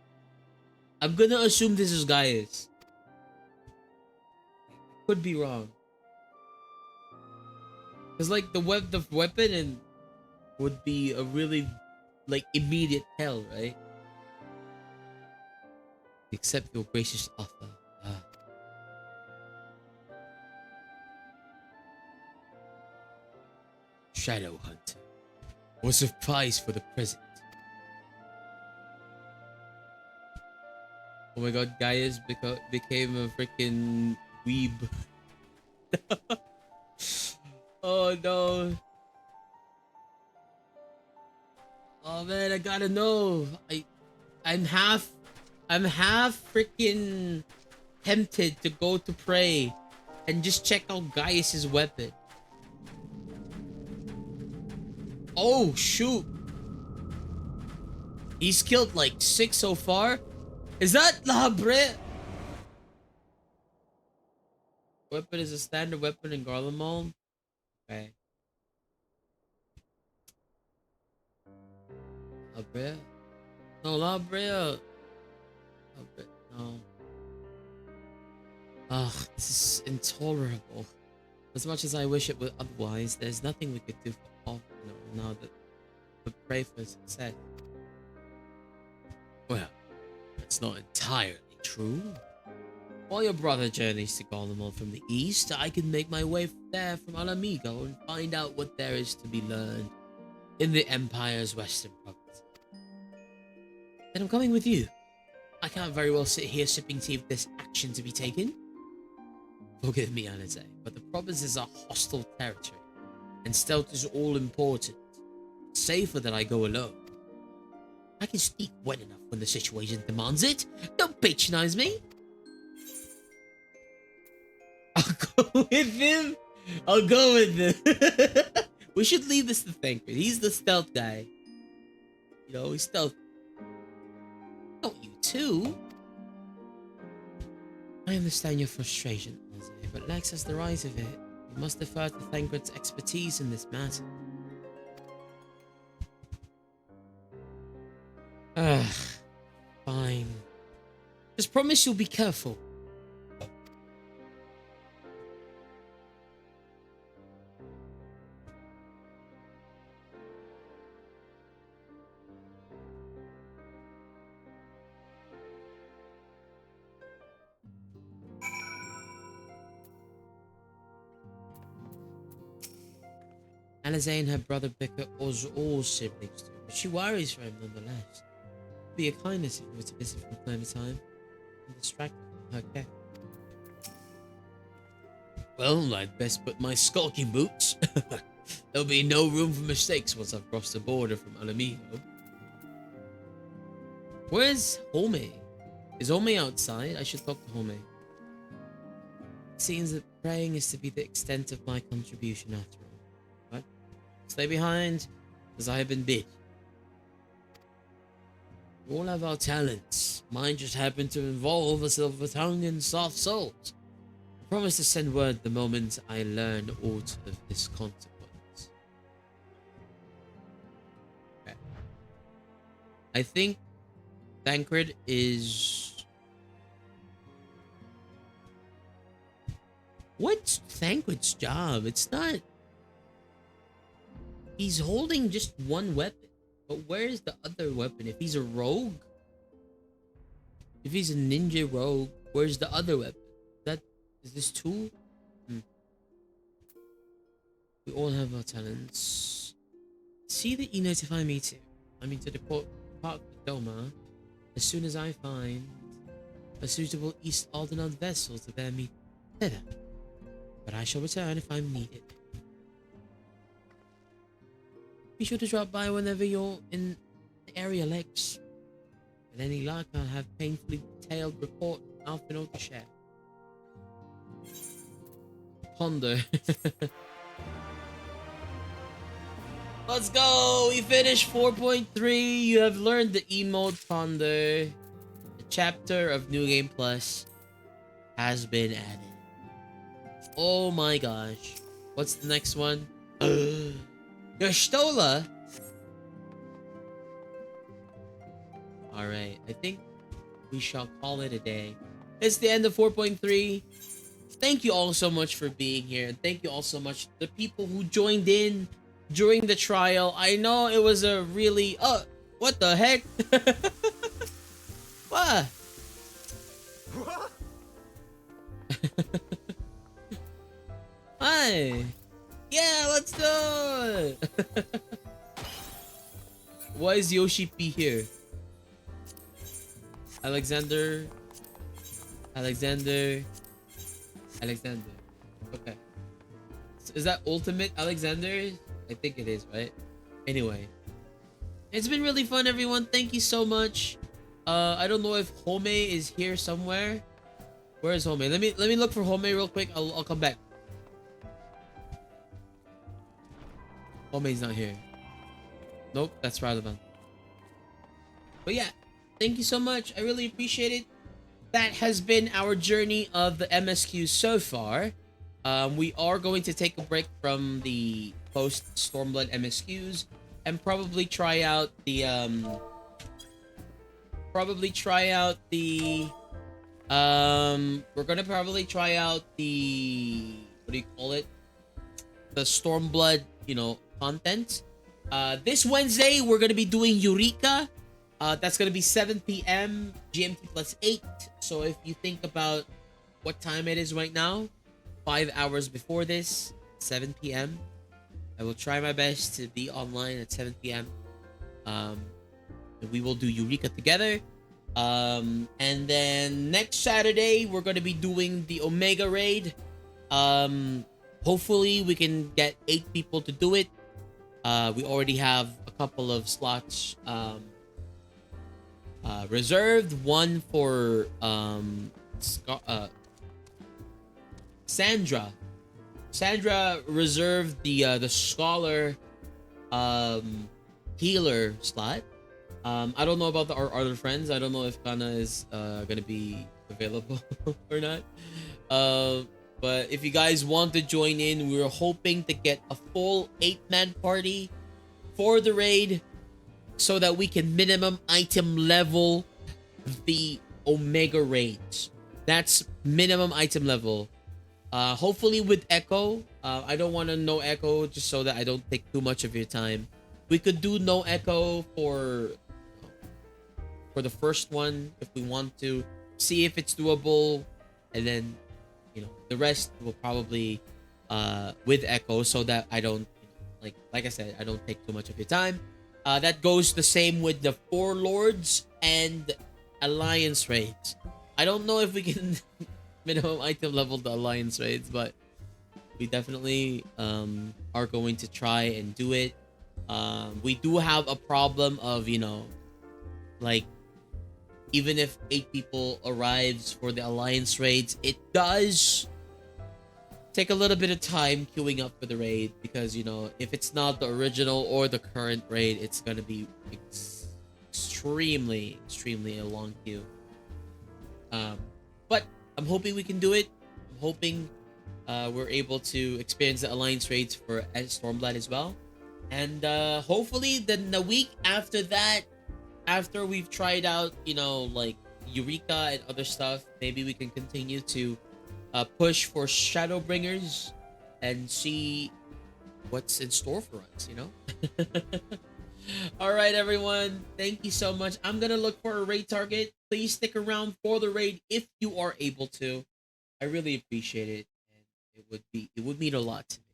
I'm gonna assume this is Gaius. Could be wrong. Cause like the weapon and would be a really like immediate tell, right? Accept your gracious offer. Shadow Hunter. What's the price for the present? Oh my god, Gaius became a freaking weeb. Oh no. Oh man, I gotta know. I'm half freaking tempted to go to pray and just check out Gaius' weapon. Oh shoot. He's killed like 6 so far. Is that La Habre? Weapon is a standard weapon in Garlemald. Okay. La Brea? No, La Brea. No. Ugh, this is intolerable. As much as I wish it were otherwise, there's nothing we could do for all, now that we pray for success. Well, that's not entirely true. While your brother journeys to Garlemald from the east, I can make my way there from Alamigo and find out what there is to be learned in the Empire's western province. Then I'm coming with you. I can't very well sit here sipping tea with this action to be taken. Forgive me, Alize, but the province is a hostile territory, and stealth is all important. It's safer that I go alone. I can speak well enough when the situation demands it. Don't patronize me. I'll go with him. I'll go with him. We should leave this to Thancred. He's the stealth guy. You know, he's stealth. Not you too. I understand your frustration, but Lex has the right of it. You must defer to Thancred's expertise in this matter. Ugh. Fine. Just promise you'll be careful. Alize and her brother bicker as all siblings do, but she worries for him nonetheless. It'd be a kindness if you were to visit from time to time and distract her from her care. Well, I'd best put my skulking boots. There'll be no room for mistakes once I've crossed the border from Alamigo. Where's Home? Is Home outside? I should talk to Home. It seems that praying is to be the extent of my contribution after all. What? Stay behind, as I have been bid. We all have our talents. Mine just happened to involve a silver tongue and soft souls. I promise to send word the moment I learn aught of this consequence. Okay. I think Thancred is... What's Thancred's job? It's not... He's holding just one weapon. But where's the other weapon? If he's a rogue? If he's a ninja rogue, where's the other weapon? Is this two? We all have our talents. See that you notify me too. I mean to depart for Doma as soon as I find a suitable East Aldenard vessel to bear me thither. But I shall return if I'm needed. Be sure to drop by whenever you're in the area, Lex. With any luck, I'll have painfully detailed report from Alfino to share. Ponder. Let's go! We finished 4.3. You have learned the emote Ponder. The chapter of New Game Plus has been added. Oh my gosh. What's the next one? Gestola. Alright, I think we shall call it a day. It's the end of 4.3. Thank you all so much for being here. And thank you all so much to the people who joined in during the trial. I know it was a really... Oh, what the heck? What? Hi. Yeah, let's do it. Why is Yoshi P here? Alexander. Alexander. Alexander. Okay. Is that Ultimate Alexander? I think it is, right? Anyway. It's been really fun, everyone. Thank you so much. I don't know if Home is here somewhere. Where is Home? Let me look for Home real quick. I'll come back. Home's not here. Nope, that's Radovan. But yeah, thank you so much. I really appreciate it. That has been our journey of the MSQs so far. We are going to take a break from the post Stormblood MSQs and probably try out the we're gonna probably try out the, what do you call it, the Stormblood, you know, content. This Wednesday we're gonna be doing Eureka. That's gonna be 7 p.m. GMT plus 8. So if you think about what time it is right now, 5 hours before this, 7 p.m. I will try my best to be online at 7 p.m. And we will do Eureka together. And then next Saturday we're gonna be doing the Omega raid. Hopefully we can get 8 people to do it. We already have a couple of slots reserved. One for Sandra. Sandra reserved the scholar healer slot. I don't know about our other friends. I don't know if Kana is gonna be available or not. But if you guys want to join in, we're hoping to get a full 8-man party for the raid so that we can minimum item level the Omega raids. That's minimum item level. Hopefully with Echo. I don't want to no Echo just so that I don't take too much of your time. We could do no Echo for the first one if we want to. See if it's doable. And then, you know, the rest will probably with Echo so that I don't, like I said, I don't take too much of your time. That goes the same with the Four Lords and Alliance raids. I don't know if we can minimum item level the Alliance raids, but we definitely are going to try and do it. We do have a problem of, you know, like, even if 8 people arrives for the Alliance raids, it does take a little bit of time queuing up for the raid because, you know, if it's not the original or the current raid, it's gonna be extremely a long queue. But I'm hoping we can do it. I'm hoping we're able to experience the Alliance raids for Stormblood as well. And hopefully then the week after that, after we've tried out, you know, like Eureka and other stuff, maybe we can continue to push for Shadowbringers and see what's in store for us, you know? All right, everyone. Thank you so much. I'm going to look for a raid target. Please stick around for the raid if you are able to. I really appreciate it. And it would mean a lot to me.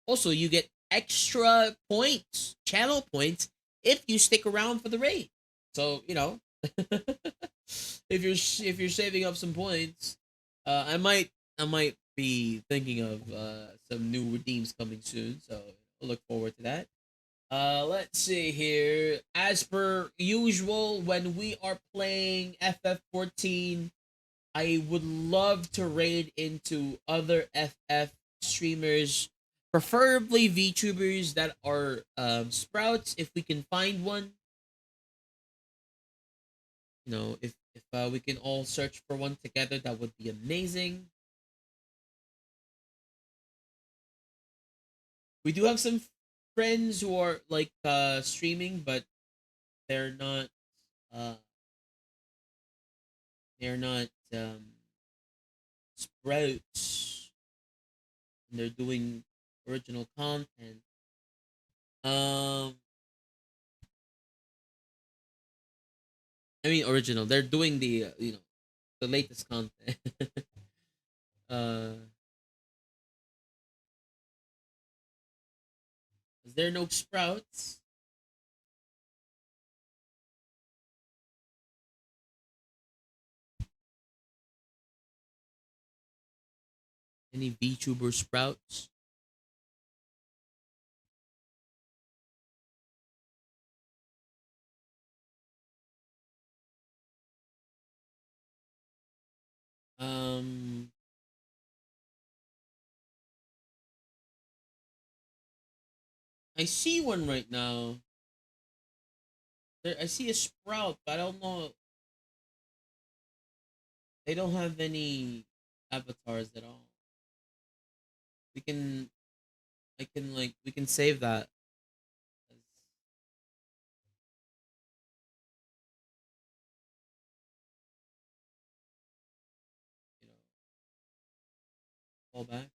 Also, you get extra points, channel points, if you stick around for the raid. So, you know, if you're saving up some points, I might be thinking of some new redeems coming soon, so I'll look forward to that. Let's see here. As per usual, when we are playing FF14, I would love to raid into other FF streamers, preferably VTubers that are Sprouts, if we can find one. You know, if we can all search for one together, that would be amazing. We do have some friends who are like streaming, but they're not uh they're not sprouts. And they're doing original content. Um I mean original. They're doing the the latest content. uh is there no sprouts? Any VTuber sprouts? Um, I see one right now. There, I see a sprout, but I don't know. They don't have any avatars at all. We can, I can like, we can save that. You know, fall back.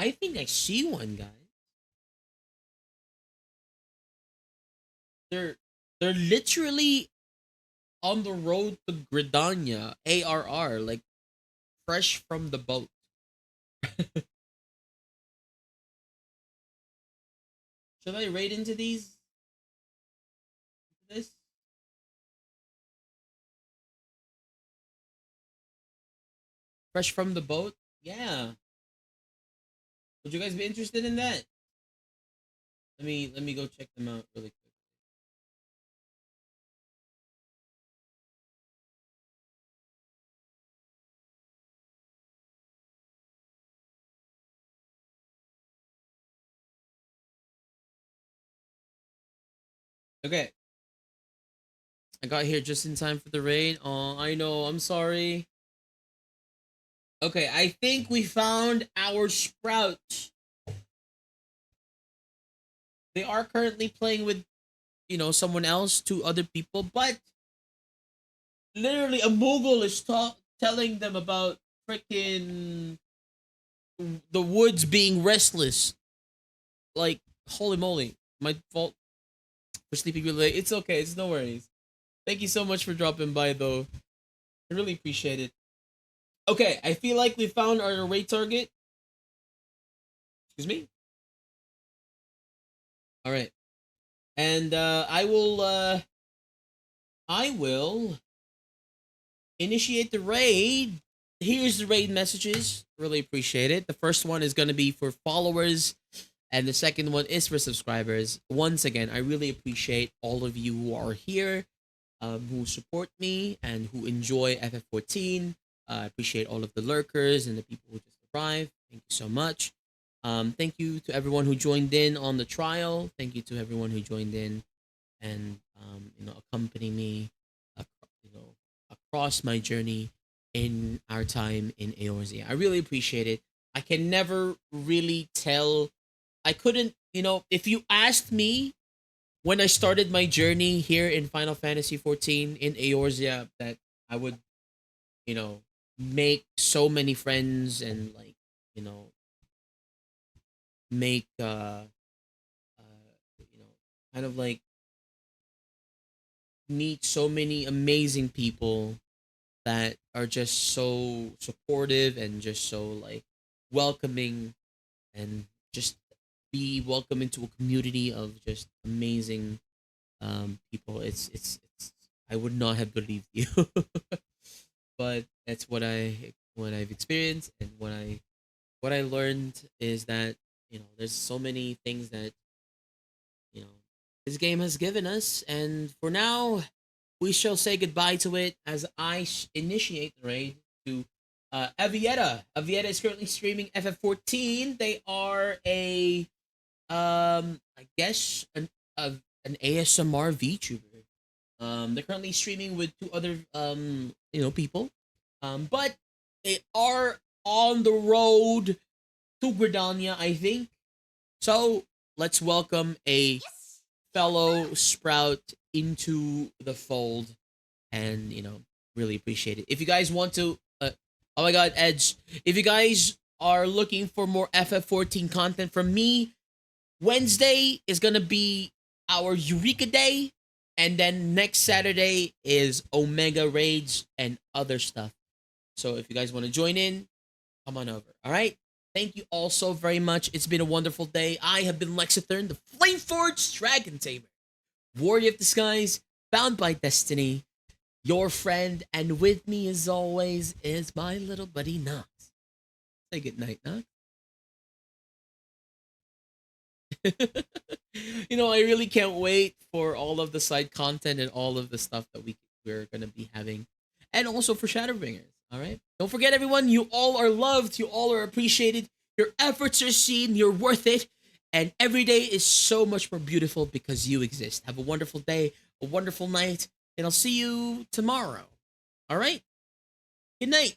I think I see one, guys. They're they're literally on the road to Gridania, ARR, like fresh from the boat. Should I raid into these? This? Fresh from the boat? Yeah. Would you guys be interested in that? Let me go check them out really quick. Okay. I got here just in time for the raid. Oh, I know. I'm sorry. Okay, I think we found our Sprout. They are currently playing with, someone else, two other people, but literally a Moogle is telling them about freaking the woods being restless. Like, holy moly. My fault for sleeping really late. It's okay. It's no worries. Thank you so much for dropping by, though. I really appreciate it. Okay, I feel like we found our raid target. Excuse me? All right. And I will initiate the raid. Here's the raid messages. Really appreciate it. The first one is going to be for followers, and the second one is for subscribers. Once again, I really appreciate all of you who are here, who support me, and who enjoy FF14. I appreciate all of the lurkers and the people who just arrived. Thank you so much. Thank you to everyone who joined in on the trial. Thank you to everyone who joined in and accompany me, across my journey in our time in Eorzea. I really appreciate it. I can never really tell. I couldn't, if you asked me when I started my journey here in Final Fantasy 14 in Eorzea, that I would, make so many friends and make kind of like meet so many amazing people that are just so supportive and just so like welcoming, and just be welcome into a community of just amazing people. It's I would not have believed you. But that's what I've experienced, and what I learned is that there's so many things that you know this game has given us, and for now we shall say goodbye to it as I initiate the raid to Avieta. Avieta is currently streaming FF14. They are I guess an ASMR VTuber. They're currently streaming with two other people. But they are on the road to Gridania, I think. So let's welcome a fellow Sprout into the fold, and really appreciate it. If you guys want to, oh my God, Edge! If you guys are looking for more FF14 content from me, Wednesday is gonna be our Eureka Day, and then next Saturday is Omega Raids and other stuff. So if you guys want to join in, come on over. All right. Thank you all so very much. It's been a wonderful day. I have been Lexithern, the Flameforged Dragon Tamer, Warrior of the Skies, bound by destiny, your friend, and with me as always is my little buddy Knox. Say good night, Knox. I really can't wait for all of the side content and all of the stuff that we're going to be having. And also for Shadowbringers, all right? Don't forget, everyone, you all are loved. You all are appreciated. Your efforts are seen. You're worth it. And every day is so much more beautiful because you exist. Have a wonderful day, a wonderful night, and I'll see you tomorrow. All right? Good night.